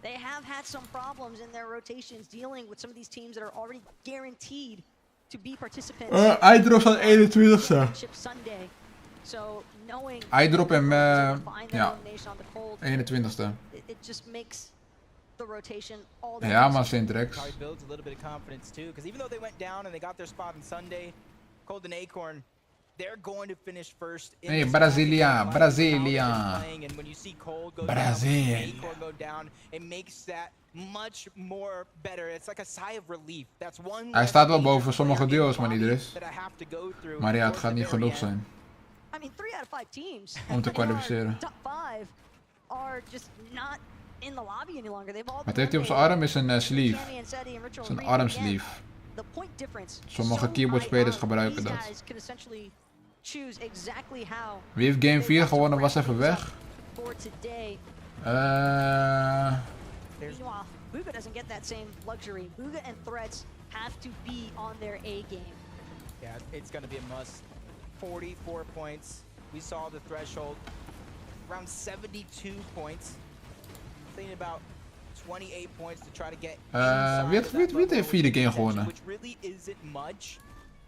They have had some problems in their rotations dealing with some of these teams that are already guaranteed to be participants. 𝗦𝗏𝗏𝗏 staat 21ste. So knowing 𝗦𝗏𝗏𝗏 en ja, 21ste. It just makes the rotation all Ja, maar Sintrex. Builds a little bit of confidence too, because even though they went down and they got their spot on Sunday, Cold and Acorn, they're going to finish first. Nee, Brasilia, Brasilia. And when you see Cold go Brazil. down, Acorn go down, it makes that much more better. It's like a sigh of relief. That's one. Hij staat wel boven sommige duo's, maar niet er is. Maar ja, het gaat niet genoeg zijn. I mean, 3 out of 5 teams Om te kwalificeren. top 5 are just not in the lobby any longer. They've all Wat heeft hij op zijn arm? Is een sleeve. Zijn armsleeve. The point difference. Sommige keyboardspelers gebruiken dat. Choose exactly how. Wie heeft game 4 gewonnen? Was even weg. Meanwhile, Booga doesn't get that same luxury. Booga and 𝗏𝗏𝗏𝗏 have to be on their A game. Yeah, it's going to be a must. 44 points. We saw the threshold around 72 points. Thinking about 28 points to try to get wie heeft vierde game gewonnen? Which really isn't much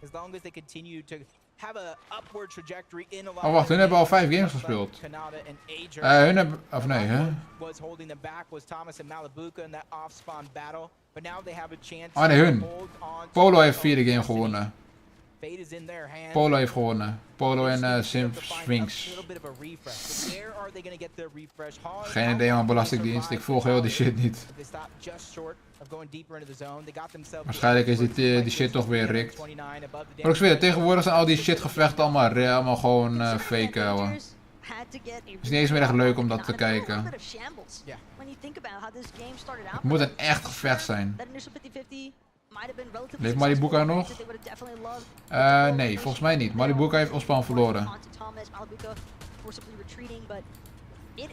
as long as they continue to have a upward trajectory in a lot. Oh wacht, hun hebben al 5 games gespeeld. Hun hebben, of nee, hè? Was holding them back was Thomas and 𝗦𝗢𝗖𝗜𝗔𝗦𝗛 in that off-spawn battle, but now they have a chance. Oh nee, hun. Polo heeft 4e game gewonnen. Polo heeft gewonnen. Polo en Sphinx. Geen idee man, Belastingdienst. Ik volg heel die shit niet. Waarschijnlijk is die shit toch weer rigged. Maar ik zweer, tegenwoordig zijn al die shit gevechten allemaal gewoon fake houden. Het is niet eens meer echt leuk om dat te kijken. Het moet een echt gevecht zijn. Leeft Malibuca nog? Nee, volgens mij niet. Malibuca heeft Ospan verloren.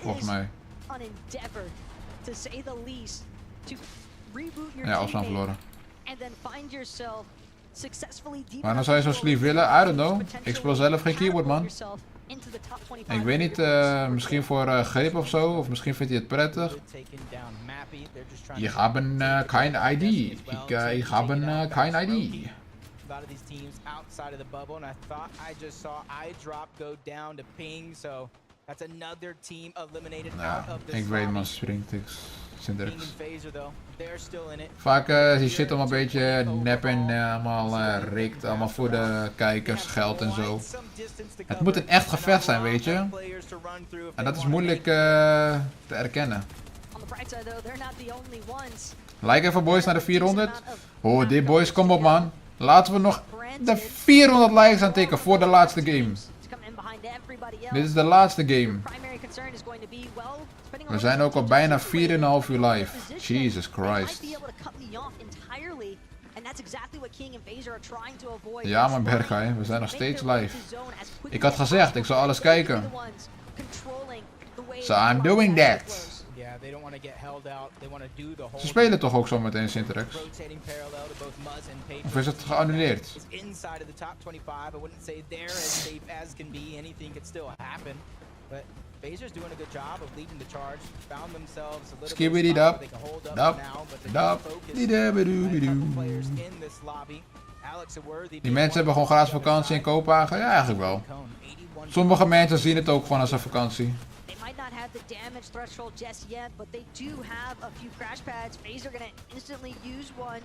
Volgens mij. Ja, Ospan verloren. Maar dan zou je zo lief willen? I don't know. Ik speel zelf geen keyboard, man. Ik weet niet, misschien voor grip of zo, of misschien vindt hij het prettig. Ik heb een kein ID. Ik heb kein ID. Ja, ik weet man, springtics. Vaak is die shit allemaal een beetje nep en allemaal rikt, allemaal voor de kijkers, geld en zo. Het moet een echt gevecht zijn, weet je. En dat is moeilijk te erkennen. Like even boys naar de 400. Oh, die boys, kom op man. Laten we nog de 400 likes aantikken voor de laatste game. Dit is de laatste game. We zijn ook al bijna 4,5 uur live. Jesus Christ. Ja man Berghain, we zijn nog steeds live. Ik had gezegd, ik zal alles kijken. So I'm doing that. Ze spelen toch ook zo meteen Sinterex? Of is het geannuleerd? Skibbity dap, dap, dap, die mensen hebben gewoon gratis vakantie in Kopenhagen? Ja, eigenlijk wel. Sommige mensen zien het ook gewoon als een vakantie. Not have the damage threshold just yet, but they do have a few crash pads. 𝗲𝗟 gonna instantly use one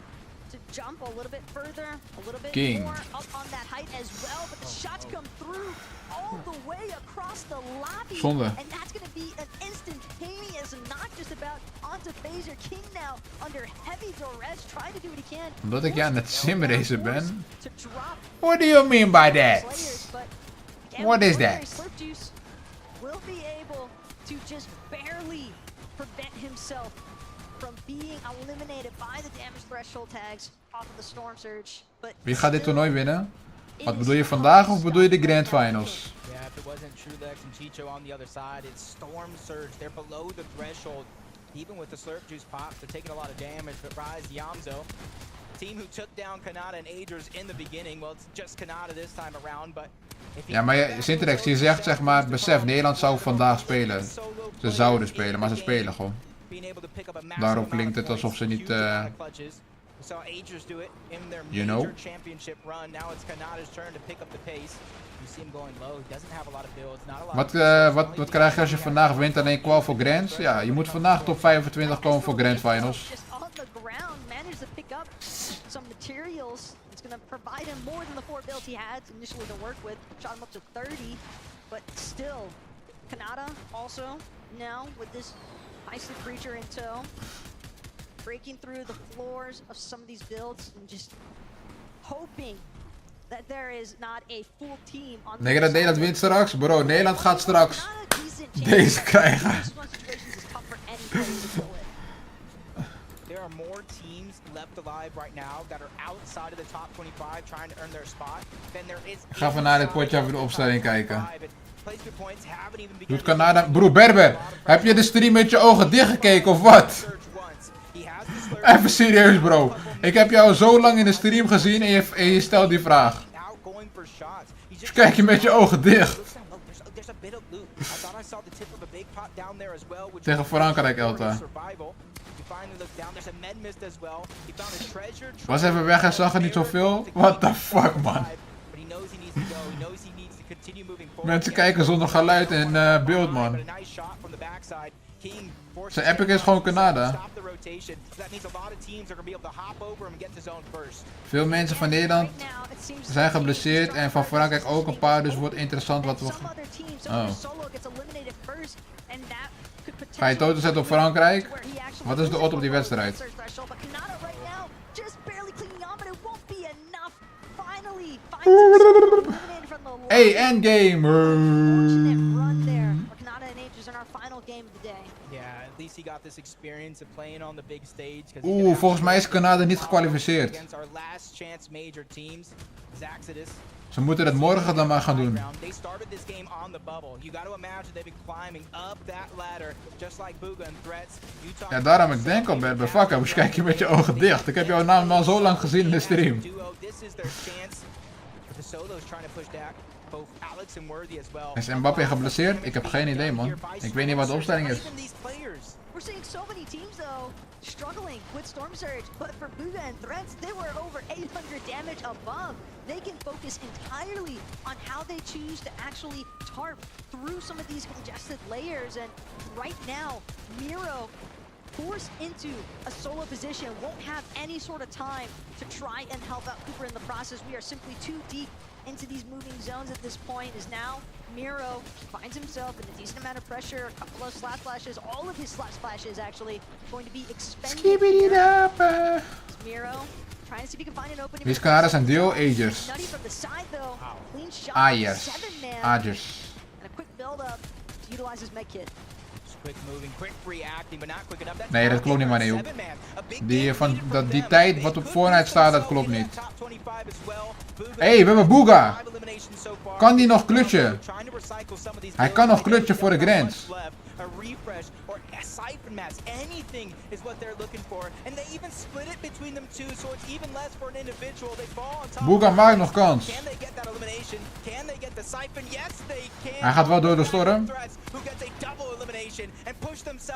to jump a little bit further, a little bit more up on that height as well. But the shots come through all the way across the lobby, and that's gonna be an instantaneous, not just about onto 𝗲𝗟. King now under heavy duress, trying to do what he can. Omdat ik aan het simracen ben? What do you mean by that? What is that? Will be able to just barely prevent himself from being eliminated by the damage threshold tags off of the Storm Surge. But wie gaat dit toernooi winnen? Wat bedoel je vandaag of bedoel je de Grand Finals? Yeah, if it wasn't TrueLex and Chicho on the other side, it's Storm Surge. They're below the threshold. Even with the Slurp Juice pops, they're taking a lot of damage. But 𝗏𝗏𝗖𝗜𝗏𝗏, team who took down 𝗏𝗏𝗏𝗏 and 𝗏𝗏𝗏𝗏s in the beginning. Well, it's just 𝗏𝗏𝗏𝗏 this time around, but ja, maar Sinterex, je zegt zeg maar, besef, Nederland zou vandaag spelen. Ze zouden spelen, maar ze spelen gewoon. Daarom klinkt het alsof ze niet, you know. Wat krijg je als je vandaag wint alleen kwal voor Grands? Ja, je moet vandaag top 25 komen voor Grand Finals. Going to provide him more than the 4 builds he had initially to work with. Shot him up to 30, but still, 𝗏𝗏𝗏𝗏 also now with this Icy Creature in tow, breaking through the floors of some of these builds and just hoping that there is not a full team on the Denk je dat Nederland wint straks? Bro, Nederland gaat straks deze krijgen. There are more teams left alive right now that are outside of the top 25 trying to earn their spot than there is. Ga even naar dit potje even de opstelling kijken. Doet Canada. Broer Berber, heb je de stream met je ogen dichtgekeken of wat? Even serieus bro. Ik heb jou zo lang in de stream gezien en je stelt die vraag. Dus kijk je met je ogen dicht. Tegen Frankrijk, Elta. Was even weg en zag er niet zoveel? What the fuck, man? He knows he needs to go. He knows he needs to continue moving forward. Mensen kijken zonder geluid en beeld, man. Zijn epic is gewoon Canada. Veel mensen van Nederland zijn geblesseerd en van Frankrijk ook een paar, dus wordt interessant wat we... Oh. Ga je totaal zetten op Frankrijk? Wat is de odd op die wedstrijd? Hey, endgame! Oeh, volgens mij is Canada niet gekwalificeerd. Ze moeten het morgen dan maar gaan doen. Ja, daarom ik denk al, Berber, fuck, moest kijk je met je ogen dicht. Ik heb jouw naam al zo lang gezien in de stream. Is Mbappé geblesseerd? Ik heb geen idee, man. Ik weet niet wat de opstelling is. We're seeing so many teams though struggling with Storm Surge, but for 𝗏𝗏𝗏 and Threads, they were over 800 damage above. They can focus entirely on how they choose to actually tarp through some of these congested layers, and right now, Miro, forced into a solo position, won't have any sort of time to try and help out Cooper in the process. We are simply too deep into these moving zones at this point. Is now Miro finds himself in a decent amount of pressure, a couple of slap splashes, all of his slap splashes actually going to be expended. Miro trying to see if he can find an opening. Wie is Canada zijn duo? Agers. Agers. Agers. And a quick build up to utilize his med kit. Nee, dat klopt niet, Maneo. Die tijd wat op Fortnite staat, dat klopt niet. Hé, we hebben Booga. Kan die nog klutchen? Hij kan nog klutchen voor de grens. Booga maakt nog kans. Hij gaat wel door de storm.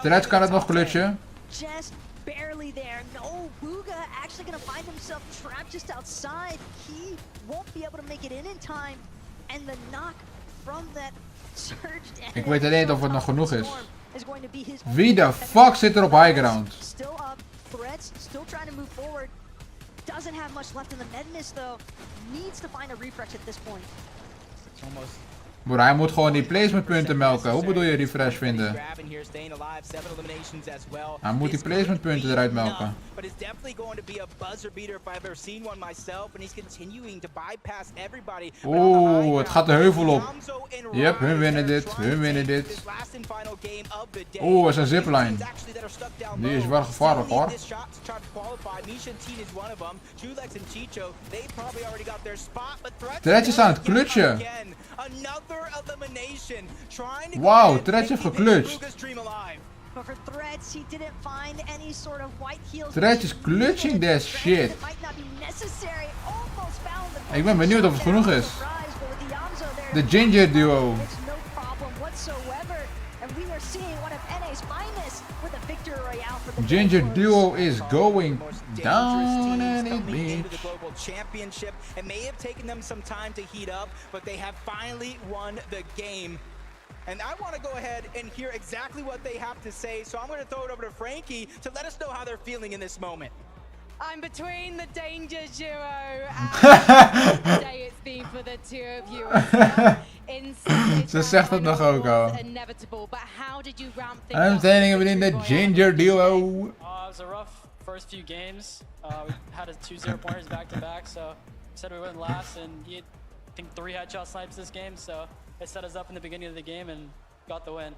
Threads kan het nog klutchen. Just barely there. No, 𝗏𝗏𝗏 actually gonna find himself trapped just outside. He won't be able to make it in time. And the knock from that surge. Ik weet alleen niet of het nog genoeg is. Wie de fuck zit er op high ground? Still up. Threads still trying to move forward. Doesn't have much left in the med mist though. Needs to find a refresh at this point. Almost. Broer, hij moet gewoon die placementpunten melken. Hoe bedoel je refresh vinden? Hij moet die placementpunten eruit melken. Oeh, het gaat de heuvel op. Yep, hun winnen dit. Hun winnen dit. Oeh, het is een zipline. Die is wel gevaarlijk, hoor. Threads is aan het klutchen. Wauw, Threads heeft geklutcht. Threads is clutching that shit. Ik ben benieuwd of het genoeg is. De Ginger duo. Ginger duo is going down and it means. Championship. It may have taken them some time to heat up, but they have finally won the game. And I want to go ahead and hear exactly what they have to say, so I'm going to throw it over to Frankie to let us know how they're feeling in this moment. I'm between the Danger Duo and today it's been for the two of you as well. Ze zegt het nog ook al. I'm standing between the Ginger duo. It was a rough first few games. We had a 2-0 pointers back to back, so said we went last, and he had, I think 3 headshot snipes this game, so it set us up in the beginning of the game and got the win.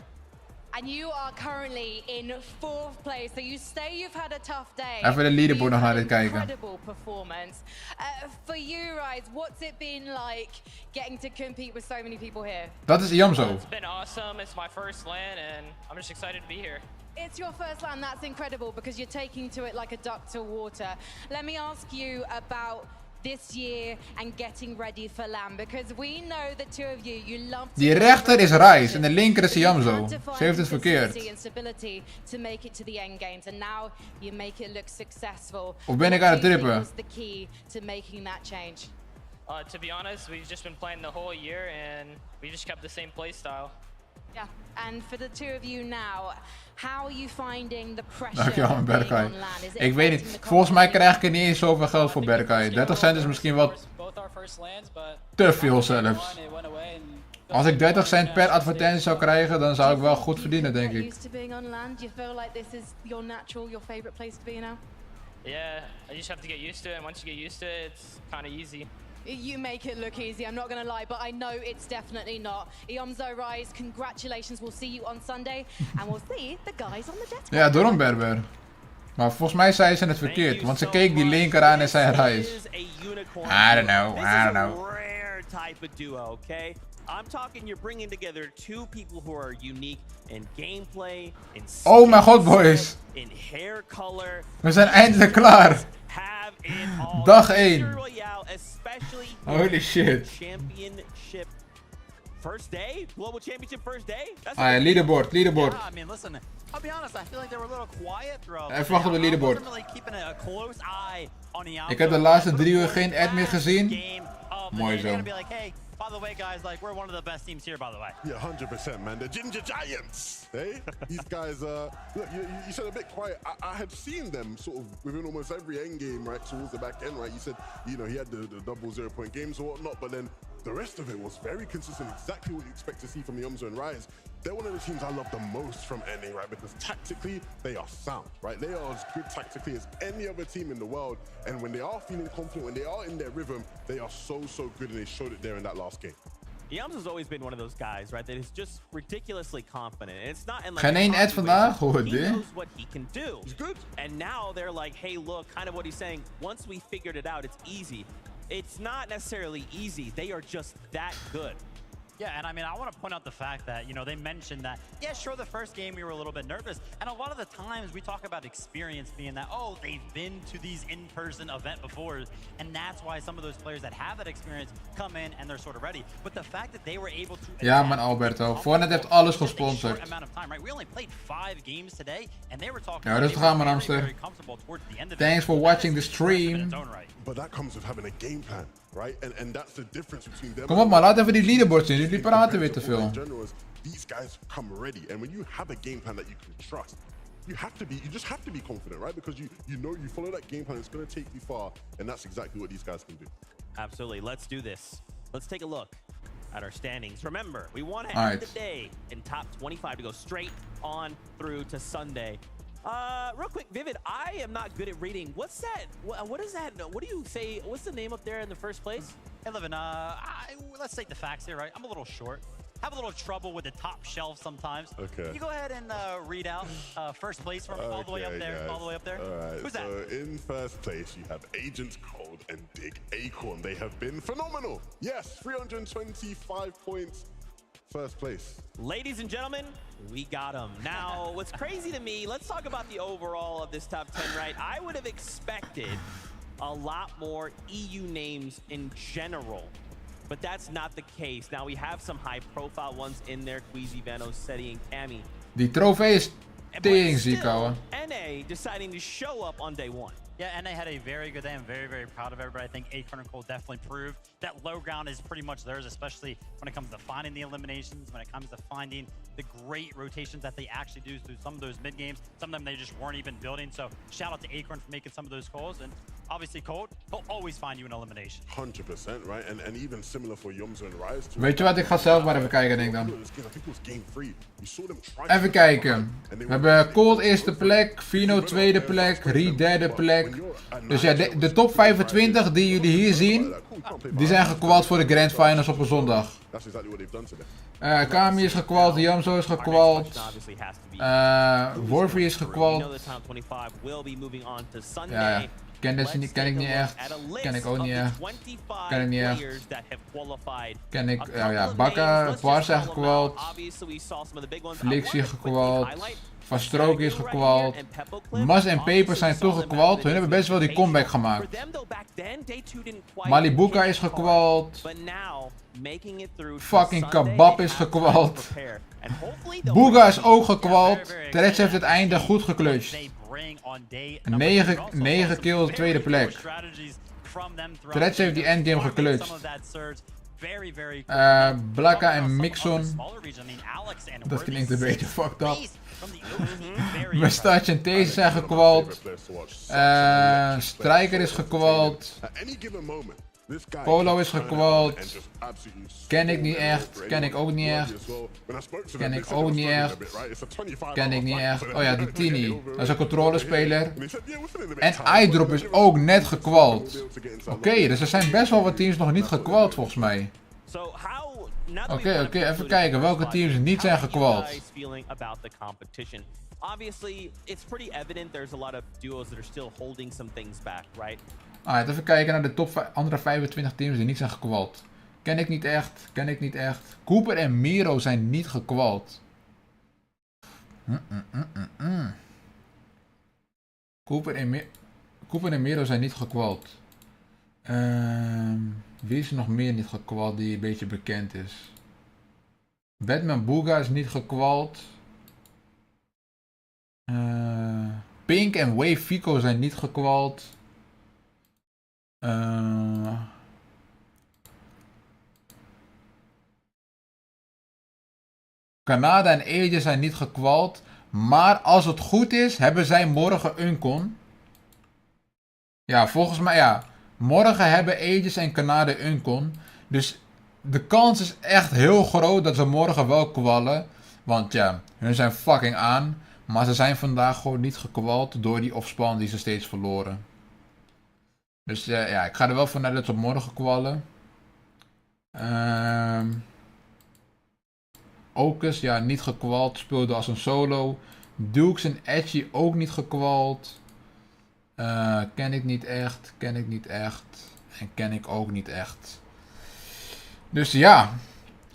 And you are currently in 4th place, so you say you've had a tough day. Even de leaderboard nog naar dit kijken. Incredible performance. For you, Rise, what's it been like getting to compete with so many people here? Dat is 𝗏𝗏𝗏𝗏. It's been awesome. It's my first LAN, and I'm just excited to be here. It's your first LAN, that's incredible because you're taking to it like a duck to water. Let me ask you about this year and getting ready for LAN, because we know the two of you, you love to... Die rechter is Rise en de linker is 𝗏𝗏𝗏𝗏. Ze heeft het verkeerd. To make it to the end games, and now you make it look successful. Of ben ik aan het trippen? The key to making that change. To be honest, we've just been playing the whole year and we just kept the same play style. Yeah, and for the two of you now, how are you finding the pressure? Dankjewel, Berkay. Ik weet niet, volgens mij krijg ik er niet eens zoveel geld voor Berkay. 30 cent is misschien wat te veel zelfs. Als ik 30 cent per advertentie zou krijgen, dan zou ik wel goed verdienen, denk ik. Yeah, I just have to get used to it, and once you get used to it, it's kind of easy. You make it look easy, I'm not going to lie, but I know it's definitely not. 𝗠𝗦𝗖𝗜𝗔𝗟𝗦, congratulations, we'll see you on Sunday, and we'll see the guys on the jet. Ja, daarom Berber. Maar volgens mij zei ze het verkeerd, want ze keek die linker aan en zei reis. I don't know. Rare type of duo, okay? I'm talking you're bringing together two people who are unique in gameplay, in oh mijn god, boys. In hair color. We zijn eindelijk klaar. Dag 1. Holy shit. Championship first day? Global Championship first day? Ah, leaderboard. Yeah, I mean, listen, I'll be honest, I feel like they were a little quiet throughout. Even wachten op de leaderboard. Ik heb de laatste 3 uur geen ad meer gezien. Mooi zo. By the way, guys, like we're one of the best teams here, by the way. Yeah, 100%, man. The Ginger Giants, hey? These guys, look, you said a bit quiet. I had seen them sort of within almost every end game, right, towards the back end, right? You said, you know, he had the double 0-point games or whatnot, but then the rest of it was very consistent, exactly what you expect to see from the 𝗠𝗦𝗖𝗓𝗏. They're one of the teams I love the most from NA, right? Because tactically, they are sound, right? They are as good tactically as any other team in the world. And when they are feeling confident, when they are in their rhythm, they are so good, and they showed it there in that last game. 𝗠𝗏𝗄's has always been one of those guys, right? That is just ridiculously confident. And it's not in like geen één ad vandaag, hoor he dit. knows what he can do. He's good. And now they're like, hey, look, kind of what he's saying. Once we figured it out, it's easy. It's not necessarily easy. They are just that good. Yeah, and I mean, I want to point out the fact that, you know, they mentioned that, yeah, sure, the first game we were a little bit nervous. And a lot of the times we talk about experience being that, oh, they've been to these in-person event before. And that's why some of those players that have that experience come in and they're sort of ready. But the fact that they were able to... Ja, man, Alberto. Fortnite heeft alles gesponsord. We only played 5 games today, and they were talking... Ja, rustig aan, man, Amster. Thanks for watching the stream. But that comes with having a game plan, right? And that's the difference between them. Kom op, maar laat even die leaderboard zien. Jullie praten weer te veel. These guys come ready, and when you have a game plan that you can trust, you just have to be confident, right? Because you know you follow that game plan, it's going to take you far, and that's exactly what these guys can do. Absolutely. Let's do this. Let's take a look at our standings. Remember, we want to end the day in top 25 to go straight on through to Sunday. Real quick, Vivid, I am not good at reading. What's that? What is that? What do you say? What's the name up there in the first place? Hey, Levin, let's take the facts here, right? I'm a little short. Have a little trouble with the top shelf sometimes. Okay. You go ahead and read out first place from all the way up there. Guys. All the way up there. All right. Who's that? So in first place, you have Agent Cold and 𝗏𝗏𝗏𝗏. They have been phenomenal. Yes, 325 points. First place. Ladies and gentlemen, we got him. Now, what's crazy to me, let's talk about the overall of this top 10, right? I would have expected a lot more EU names in general, but that's not the case. Now, we have some high-profile ones in there, 𝗠𝗏𝗏𝗏𝗏, 𝗏𝗏𝗏𝗏, and Die trofee is teringziek, ouwe. NA deciding to show up on day 1. Yeah, NA had a very good day. I'm very, very proud of everybody. I think 𝗏𝗏𝗏𝗏𝗏 and Cole definitely proved that low ground is pretty much theirs, especially when it comes to finding the eliminations, when it comes to finding the great rotations that they actually do through some of those mid games. Some of them they just weren't even building. So shout out to 𝗏𝗏𝗏𝗏𝗏 for making some of those calls. And obviously Cold, he'll always find you an elimination. 100%, right? And even similar for 𝗠𝗦𝗖𝗓𝗏. Weet je wat, ik ga zelf maar even kijken, denk ik dan. Even kijken. We hebben Cold eerste plek, Fino tweede plek, Ri derde plek. Dus ja, de top 25 die jullie hier zien, die zijn gekwald voor de Grand Finals op een zondag. Kami is gekwald, 𝗠𝗏𝗏𝗏𝗏𝗏 is gekwald, 𝗏𝗏𝗏𝗏𝗏 is gekwald. Ja, ken ik niet echt, ken ik ook niet echt, ken ik niet echt. Ken ik, ja, Bakka, Parsa gekwald, Flixie gekwald, Van Stroke is gekwald, Mas en Peper zijn toch gekwald, hun hebben best wel die comeback gemaakt. Malibuka is gekwald, fucking Kebab is gekwald, Booga is ook gekwald, Terets heeft het einde goed geclutcht. 9 kills, tweede plek. Threads heeft die endgame geclutcht. Blakka en Mixon. Dat klinkt een beetje fucked up. Moustache en Deze zijn gekwald. Striker is gekwald. Polo is gekwald. Ken ik niet echt. Ken ik ook niet echt. Ken ik ook niet echt. Ken ik niet echt. Oh ja, die Tini. Dat is een controlespeler. En iDrop is ook net gekwald. Oké, dus er zijn best wel wat teams nog niet gekwald volgens mij. Oké, even kijken welke teams niet zijn gekwald. Obviously, it's pretty evident there's a lot of duos that are still holding some things back, right? Alright, even kijken naar de andere 25 teams die niet zijn gekwald. Ken ik niet echt, ken ik niet echt. Cooper en Miro zijn niet gekwald. Cooper en Miro zijn niet gekwald. Wie is er nog meer niet gekwald die een beetje bekend is? Batman Booga is niet gekwald. Pink en Wave Fico zijn niet gekwald. Canada en Aegis zijn niet gekwald. Maar als het goed is, hebben zij morgen Uncon. Ja, volgens mij ja. Morgen hebben Aegis en Canada Uncon. Dus de kans is echt heel groot dat ze morgen wel kwallen. Want ja, hun zijn fucking aan. Maar ze zijn vandaag gewoon niet gekwald door die offspawn die ze steeds verloren. Dus ja, ik ga er wel vanuit dat ze morgen kwallen. Okus, ja, niet gekwald. Speelde als een solo. Dukes en Edgy ook niet gekwald. Ken ik niet echt. Ken ik niet echt. En ken ik ook niet echt. Dus ja.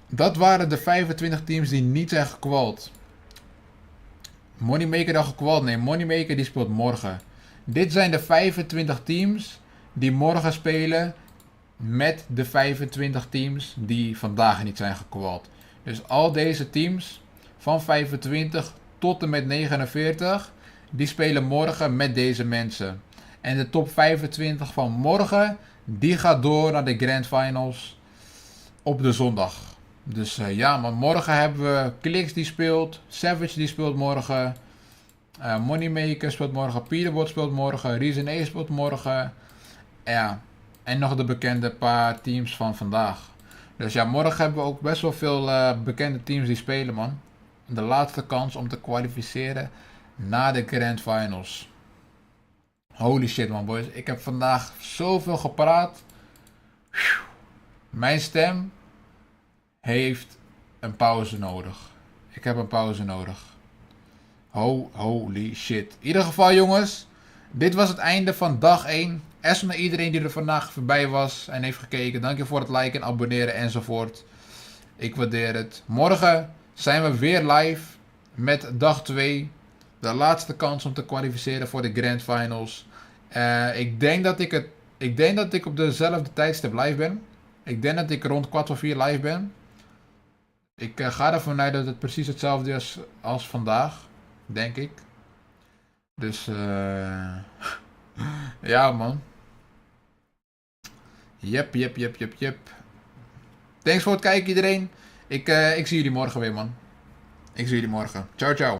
Dat waren de 25 teams die niet zijn gekwald. Moneymaker dan gekwald? Nee, Moneymaker die speelt morgen. Dit zijn de 25 teams die morgen spelen met de 25 teams die vandaag niet zijn gekwald. Dus al deze teams van 25 tot en met 49, die spelen morgen met deze mensen. En de top 25 van morgen, die gaat door naar de Grand Finals op de zondag. Dus ja, maar morgen hebben we Klix die speelt, Savage die speelt morgen, Moneymaker speelt morgen, Peterbot speelt morgen, Reason A speelt morgen. Ja, en nog de bekende paar teams van vandaag. Dus ja, morgen hebben we ook best wel veel bekende teams die spelen, man. De laatste kans om te kwalificeren naar de Grand Finals. Holy shit, man, boys. Ik heb vandaag zoveel gepraat. Mijn stem heeft een pauze nodig. Ik heb een pauze nodig. Holy shit. In ieder geval, jongens. Dit was het einde van dag 1. Esma naar iedereen die er vandaag voorbij was en heeft gekeken. Dank je voor het liken en abonneren enzovoort. Ik waardeer het. Morgen zijn we weer live met dag 2. De laatste kans om te kwalificeren voor de Grand Finals. Ik denk dat ik op dezelfde tijdstip live ben. Ik denk dat ik rond 3:15 live ben. Ik ga ervan uit dat het precies hetzelfde is als vandaag. Denk ik. Dus ja, man. Yep. Thanks voor het kijken, iedereen. Ik zie jullie morgen weer, man. Ik zie jullie morgen. Ciao, ciao.